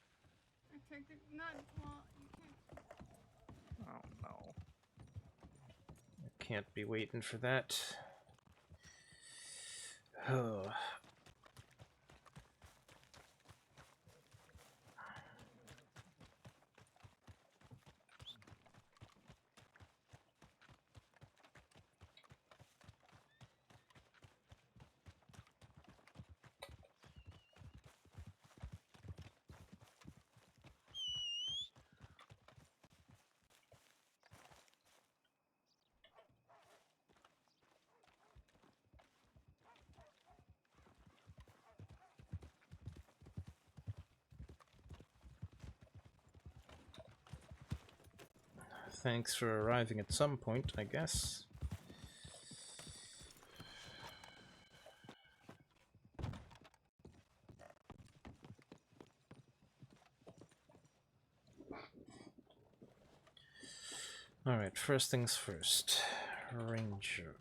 Not, well, you can't. Oh, no. I can't be waiting for that. Oh. thanks for arriving at some point, I guess. Alright, first things first. Ranger.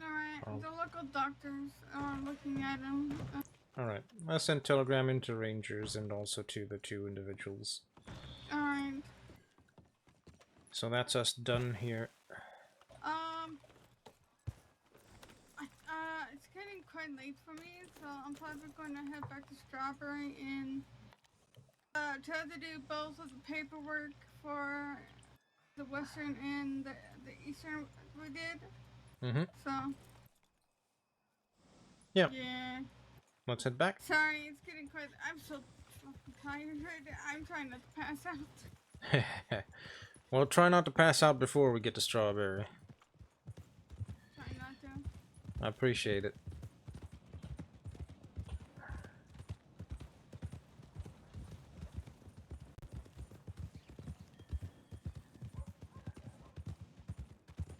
Alright, the local doctors are looking at him. Alright, I sent telegram into Rangers and also to the two individuals. Alright. So that's us done here. It's getting quite late late for me, so I'm probably going to head back to Strawberry and try to do both of the paperwork for the Western and the Eastern we did. Mm-hmm. So. Yeah. Yeah. Let's head back. Sorry, it's getting quite. I'm so fucking tired. I'm trying not to pass out. Well, try not to pass out before we get to Strawberry. Try not to. I appreciate it.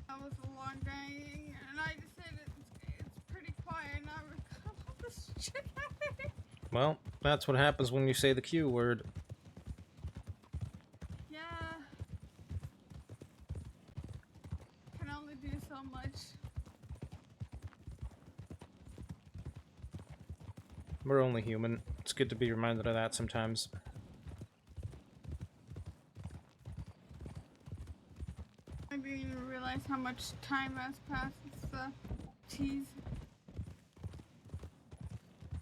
That was a long day, and I just said it's pretty quiet, and I recall all this shit happening. Well, that's what happens when you say the Q word. Yeah. Can only do so much. We're only human. It's good to be reminded of that sometimes. I didn't even realize how much time has passed. It's cheese.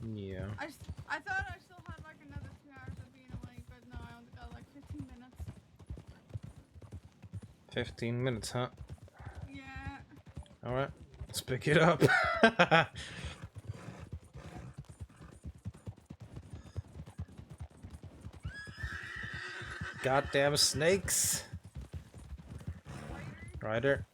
Yeah. I thought I still had like another 2 hours of being awake, but no, I only got like 15 minutes. 15 minutes, huh? Yeah. Alright, let's pick it up. Goddamn snakes. Ryder.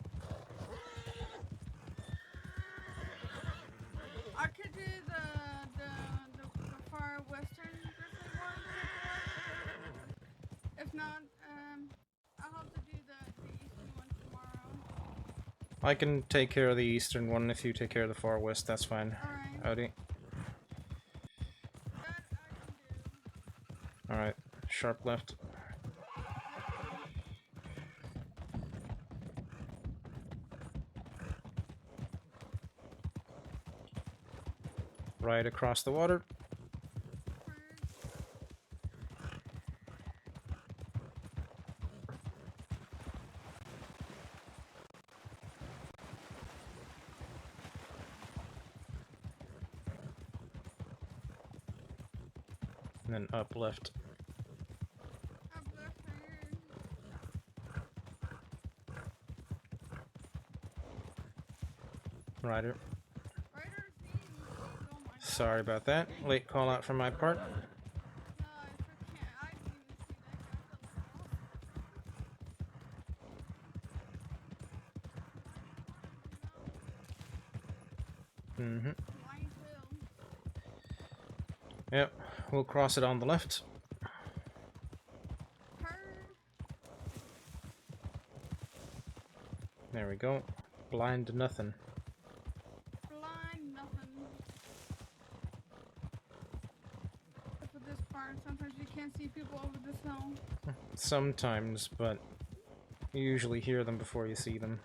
I could do the far western grizzly one. If not, I'll have to do the eastern one tomorrow. I can take care of the eastern one if you take care of the far west, that's fine. Alright. Howdy. Alright, sharp left. Right across the water. And then up left. Ryder. Sorry about that. Late call out from my part. Mm-hmm. Yep, we'll cross it on the left. There we go. Blind to nothing. Blind nothing. For this part, sometimes you can't see people over this hill. Sometimes, but you usually hear them before you see them.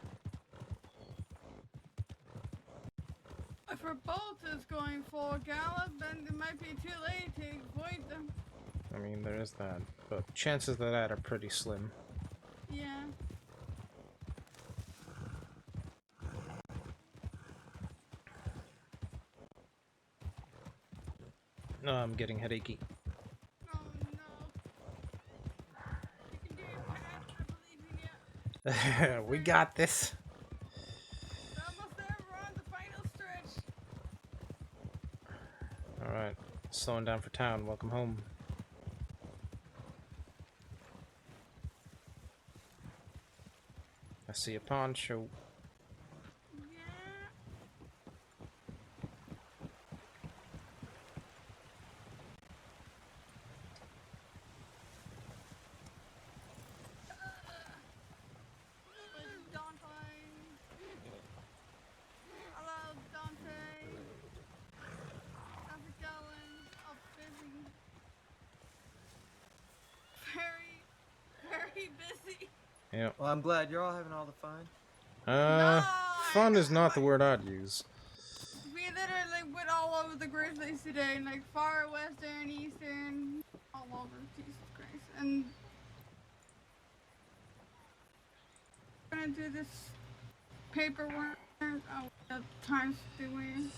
If a bolt is going full gallop, then it might be too late to avoid them. I mean, there is that, but chances of that are pretty slim. Yeah. No, I'm getting headachy. Oh no. You can do it, Pat. I believe in you. We got this. We're almost there. We're on the final stretch. Alright, slowing down for town. Welcome home. I see a poncho. Hello, Dante. How's it going? Oh, busy. Very busy. Yep. Well, I'm glad you're all having all the fun. Fun is not the word I'd use. We literally went all over the Grizzlies today, like far western, eastern, all over. Jesus Christ. And we're gonna do this paperwork. Oh, the times do we?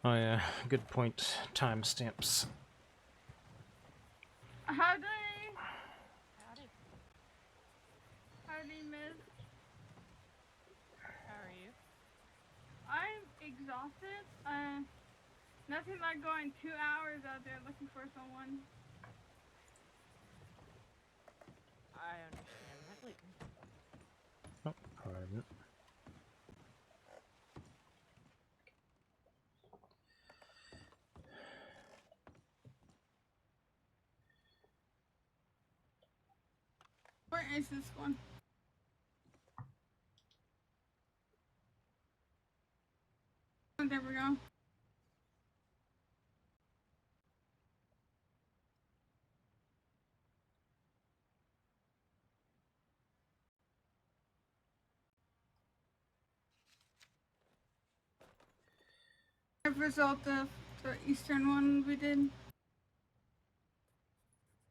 Oh yeah, good point. Timestamps. Howdy. Howdy. Howdy, miss. How are you? I'm exhausted. Nothing like going 2 hours out there looking for someone. I understand that. Wait. Oh, pardon. Where is this one? Oh, there we go. Result of the Eastern one we did.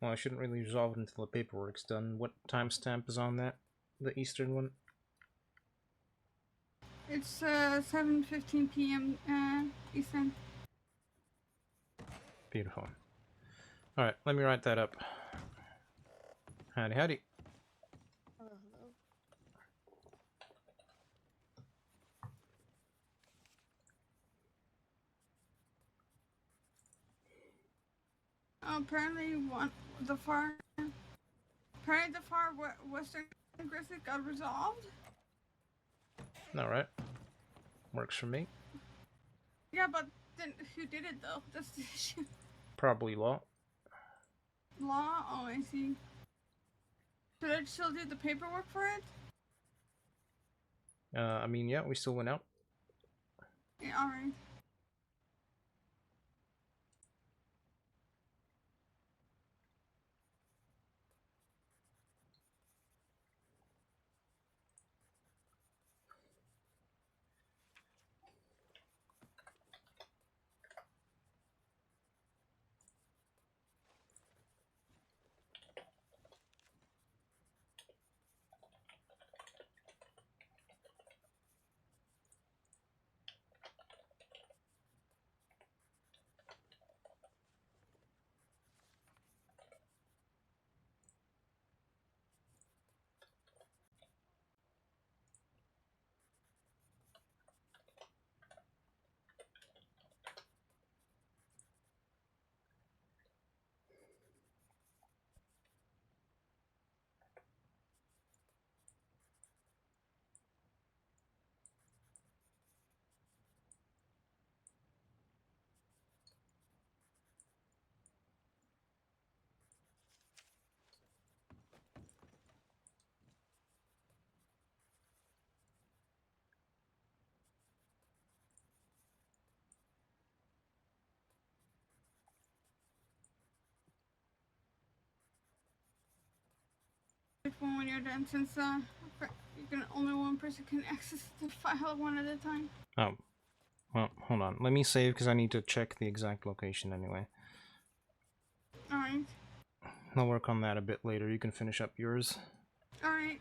Well, I shouldn't really resolve it until the paperwork's done. What timestamp is on that? The Eastern one? It's 7:15 p.m. Eastern. Beautiful. Alright, let me write that up. Howdy, howdy. Hello, hello. Apparently, the far western grizzly got resolved. Alright. Works for me. Yeah, but then who did it though? That's the issue. Probably law. Law? Oh, I see. Should I still do the paperwork for it? I mean, yeah, we still went out. Yeah, alright. When you're done, since only one person can access the file one at a time. Oh. Well, hold on. Let me save because I need to check the exact location anyway. Alright. I'll work on that a bit later. You can finish up yours. Alright.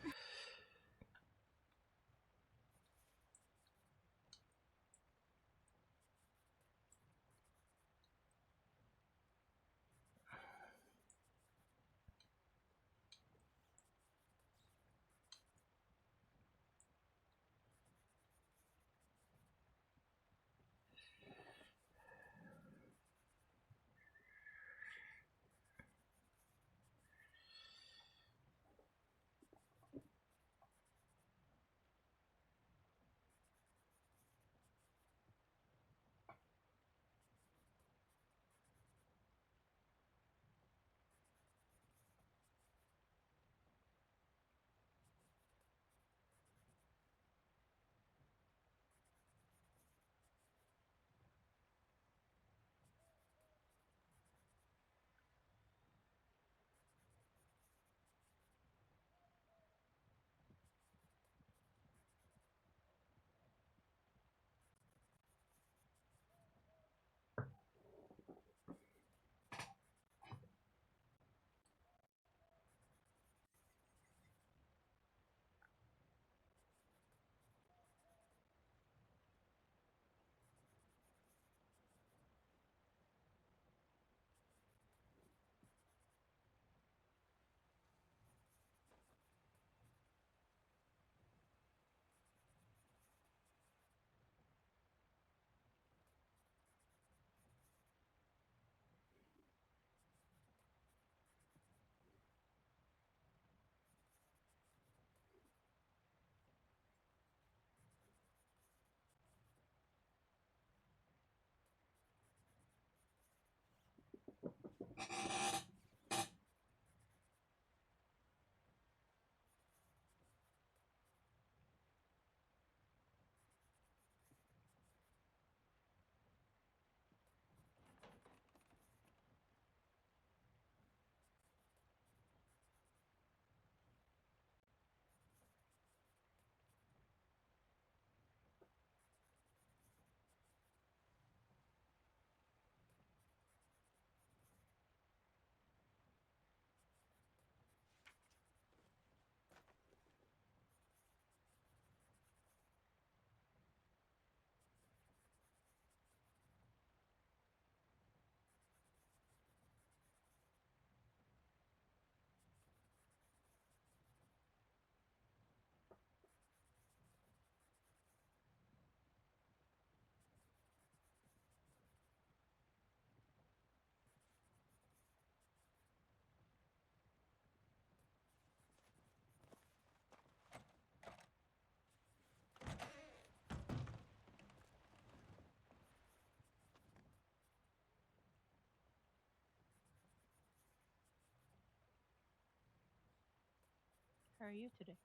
How are you today?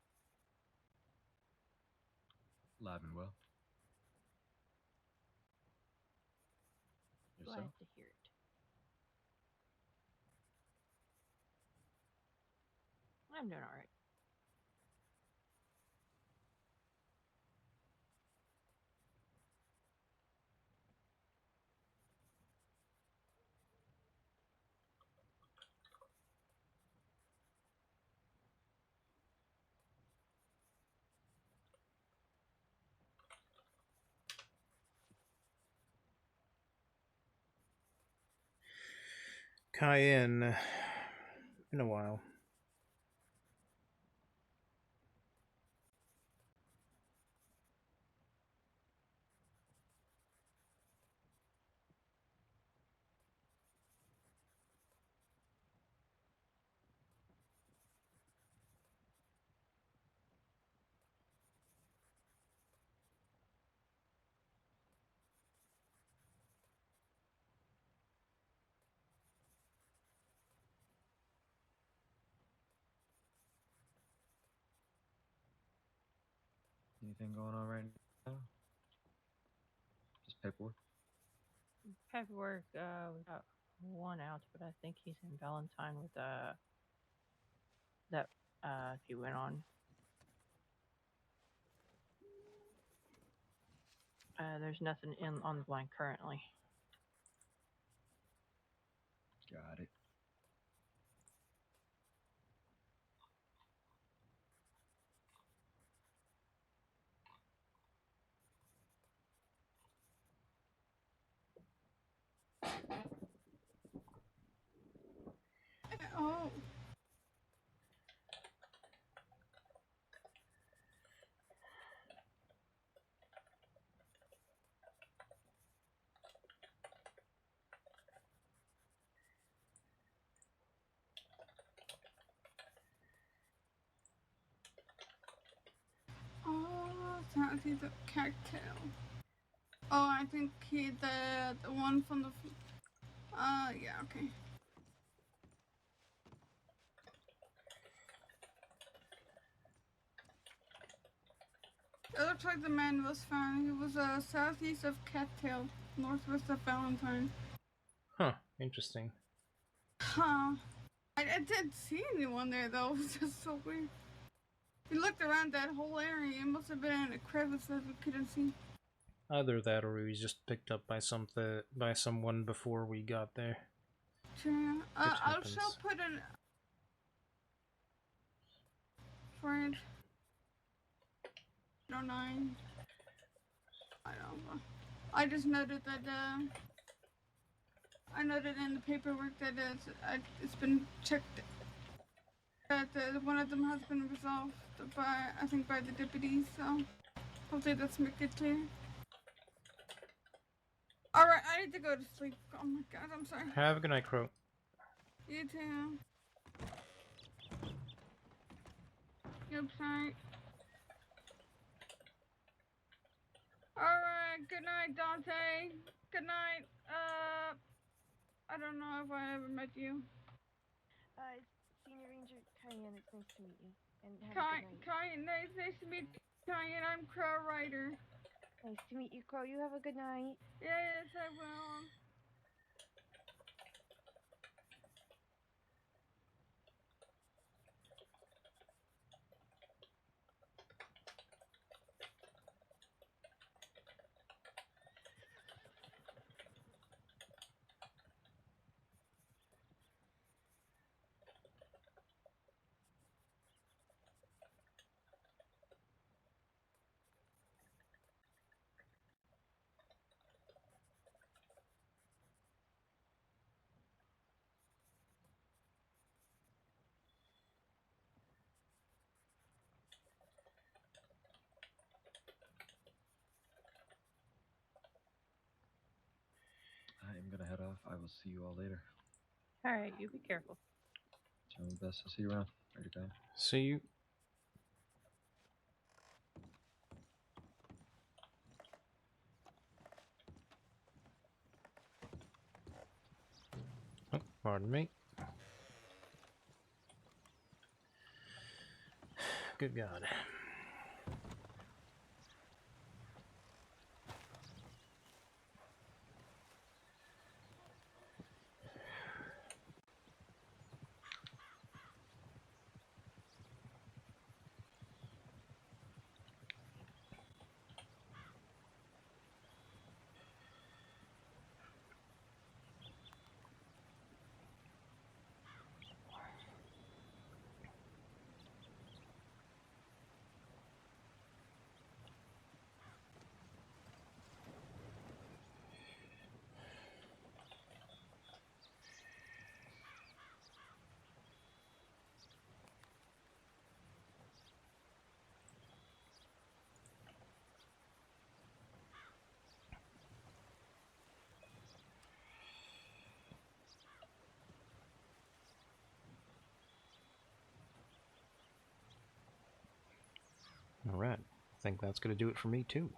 Alive and well. Glad Yourself? to hear it. I'm doing all right. Cayenne. Been a while. Anything going on right now? Just paperwork. Paperwork, we got one out, but I think he's in Valentine with that he went on. There's nothing on the blank currently. Got it. Oh. Oh, sounds like a cocktail. Oh, I think the one from the. Yeah, okay. It looks like the man was found. He was southeast of Cattail, northwest of Valentine. Huh, interesting. Huh. I didn't see anyone there though. It was just so weird. We looked around that whole area. It must have been in a crevice that we couldn't see. Either that or he was just picked up by someone before we got there. True. Which I'll happens. still put it. French. 09. I don't know. I just noted that. I noted in the paperwork that it's been checked. That one of them has been resolved by, I think, by the deputies. So hopefully that's make it clear. All right, I need to go to sleep. Oh my god, I'm sorry. Have a good night, Crow. You too. Good night. Alright, good night, Dante. Good night. I don't know if I ever met you. Senior Ranger Cayenne, it's nice to meet you. And have a good night. Cayenne, nice to meet you, Cayenne. I'm Crow Rider. Nice to meet you, Crow. You have a good night. Yes, I will. I am gonna head off. I will see you all later. All right, you be careful. Try my best to see you around. Ready, guy? See you. Oh, pardon me. Good God. Alright, I think that's going to do it for me too.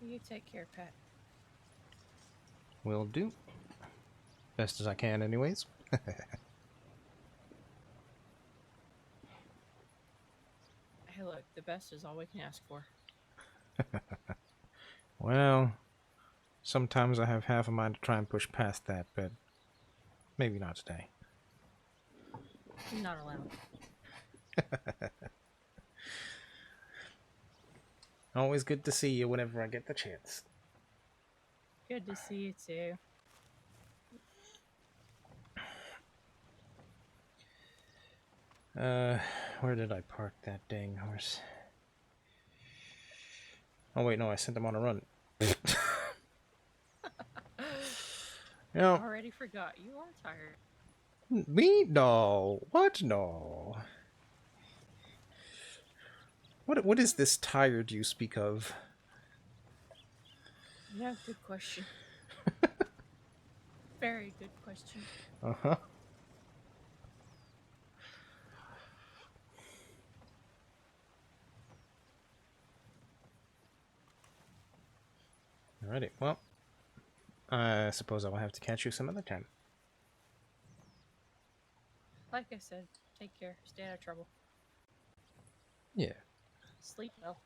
You take care, Pat. Will do. Best as I can anyways. Hey, look, the best is all we can ask for. Well, sometimes I have half a mind to try and push past that, but maybe not today. Not allowed. Always good to see you whenever I get the chance. Good to see you too. Where did I park that dang horse? Oh wait, no, I sent him on a run. No. Already forgot. You are tired. Me? No. What? No. What is this tired you speak of? Yeah, good question. Very good question. Uh-huh. Alrighty, well, I suppose I will have to catch you some other time. Like I said, take care. Stay out of trouble. Yeah. Sleep well.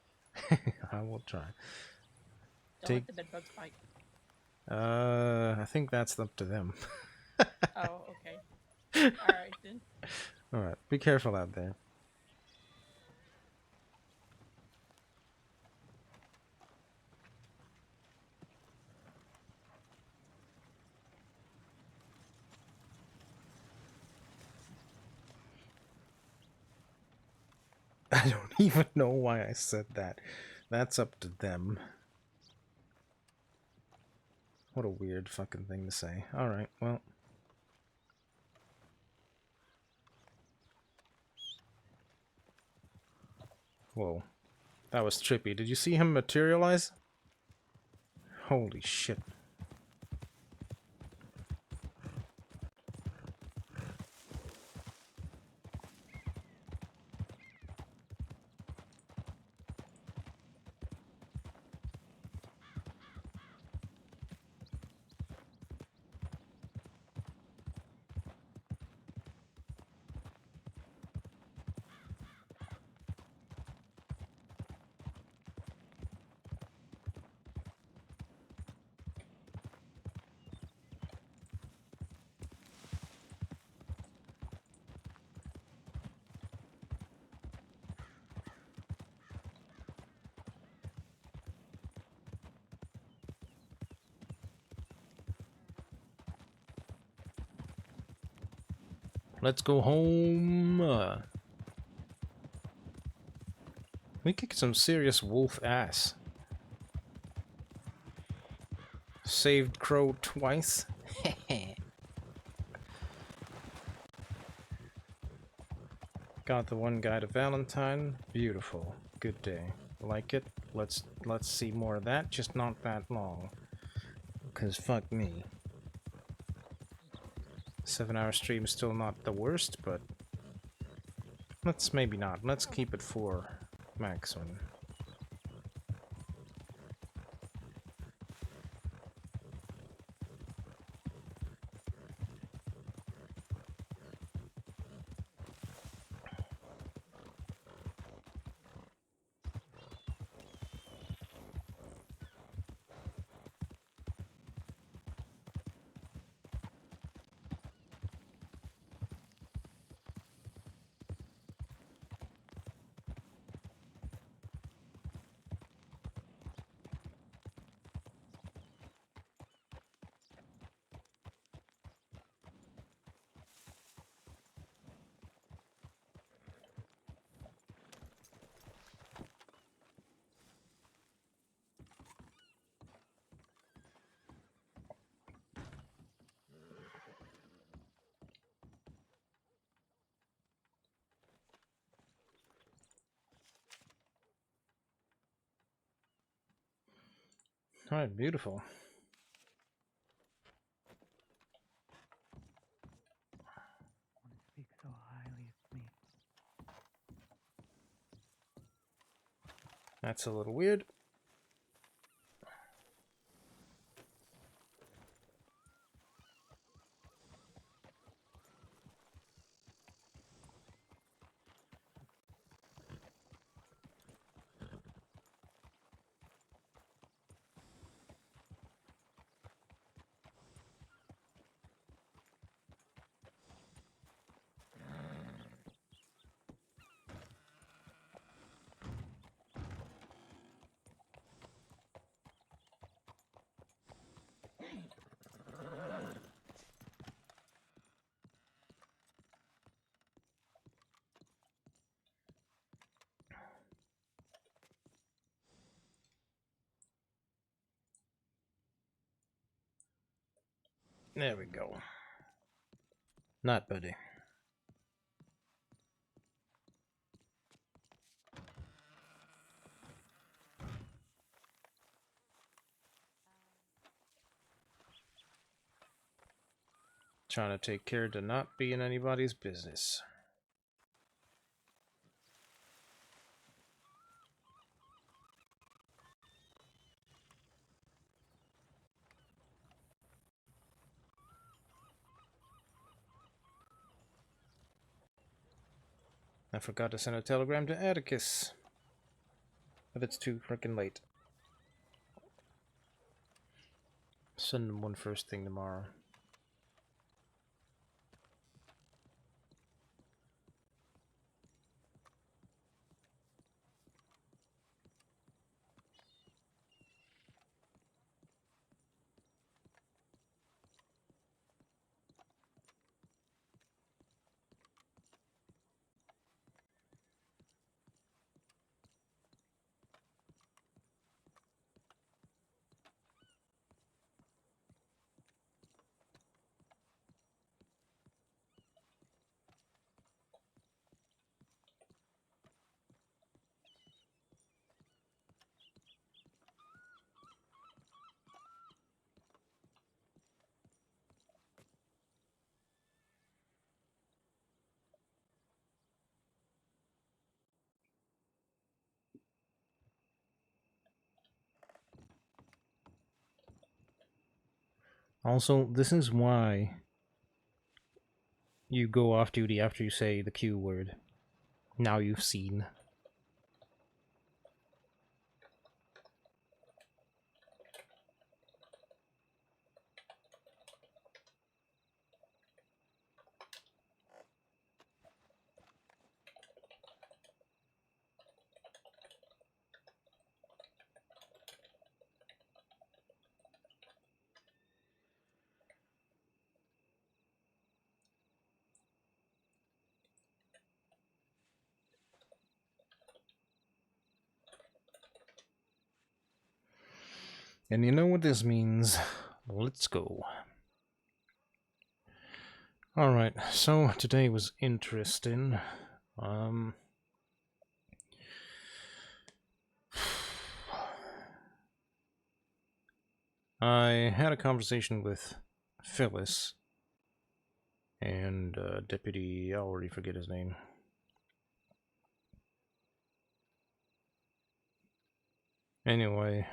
I will try. Don't let the bedbugs bite. I think that's up to them. Oh, okay. Alright then. Alright, be careful out there. I don't even know why I said that. That's up to them. What a weird fucking thing to say. Alright, well. Whoa. That was trippy. Did you see him materialize? Holy shit. Let's go home. We kicked some serious wolf ass. Saved Crow twice. Got the one guy to Valentine. Beautiful. Good day. Like it. Let's see more of that. Just not that long. 'Cause fuck me. 7-hour stream still not the worst, but Let's maybe not. Let's keep it 4 maximum. Alright, beautiful. Speak so highly of me. That's a little weird. There we go. Not buddy. Trying to take care to not be in anybody's business. I forgot to send a telegram to Atticus. But it's too freaking late. Send him one first thing tomorrow. Also, this is why you go off duty after you say the Q word. Now you've seen. And you know what this means. Let's go. Alright, so today was interesting. I had a conversation with Phyllis and Deputy, I already forget his name. Anyway,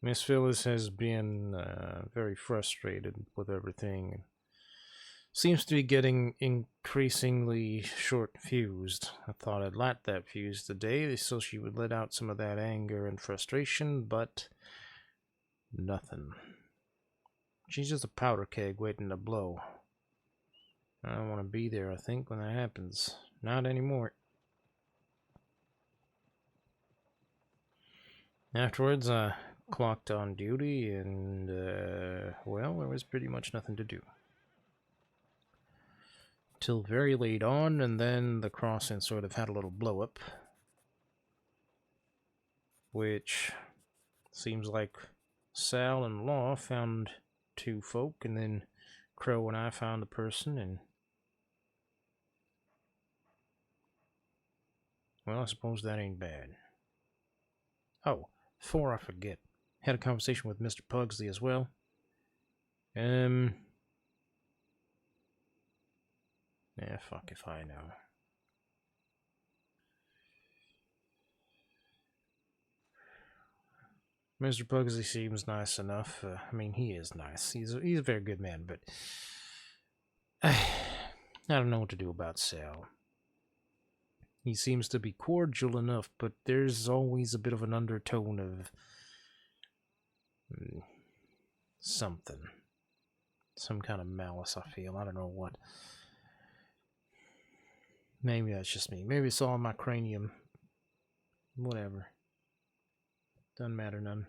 Miss Phyllis has been very frustrated with everything. Seems to be getting increasingly short-fused. I thought I'd light that fuse today so she would let out some of that anger and frustration, but nothing. She's just a powder keg waiting to blow. I don't want to be there, I think, when that happens. Not anymore. Afterwards, I clocked on duty, and, well, there was pretty much nothing to do. Till very late on, and then the crossing sort of had a little blow-up. Which seems like Sal and Law found two folk, and then Crow and I found a person, and... well, I suppose that ain't bad. Oh, before I forget, had a conversation with Mr. Pugsley as well. Yeah, fuck if I know. Mr. Pugsley seems nice enough. I mean, he is nice. He's a very good man, but... I don't know what to do about Sal. He seems to be cordial enough, but there's always a bit of an undertone of... something. Some kind of malice, I feel. I don't know what. Maybe that's just me. Maybe it's all in my cranium. Whatever. Doesn't matter none.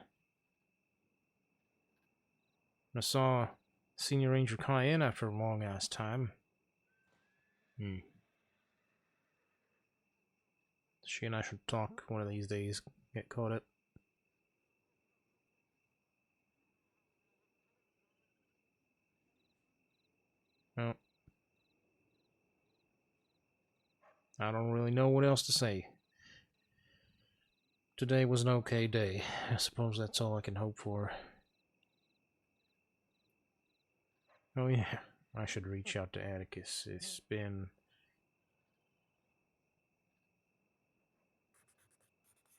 I saw Senior Ranger Cayenne after a long ass time. She and I should talk one of these days. Get caught up. Well, I don't really know what else to say. Today was an okay day. I suppose that's all I can hope for. Oh yeah, I should reach out to Atticus. It's been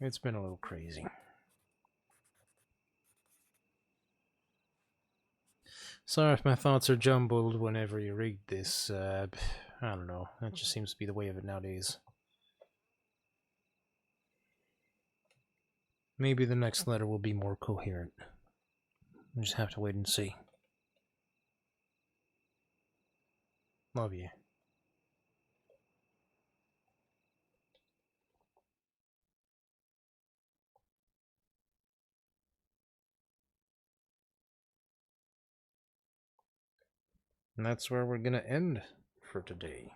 a little crazy. Sorry if my thoughts are jumbled whenever you read this. I don't know. That just seems to be the way of it nowadays. Maybe the next letter will be more coherent. We'll just have to wait and see. Love you. And that's where we're gonna end for today.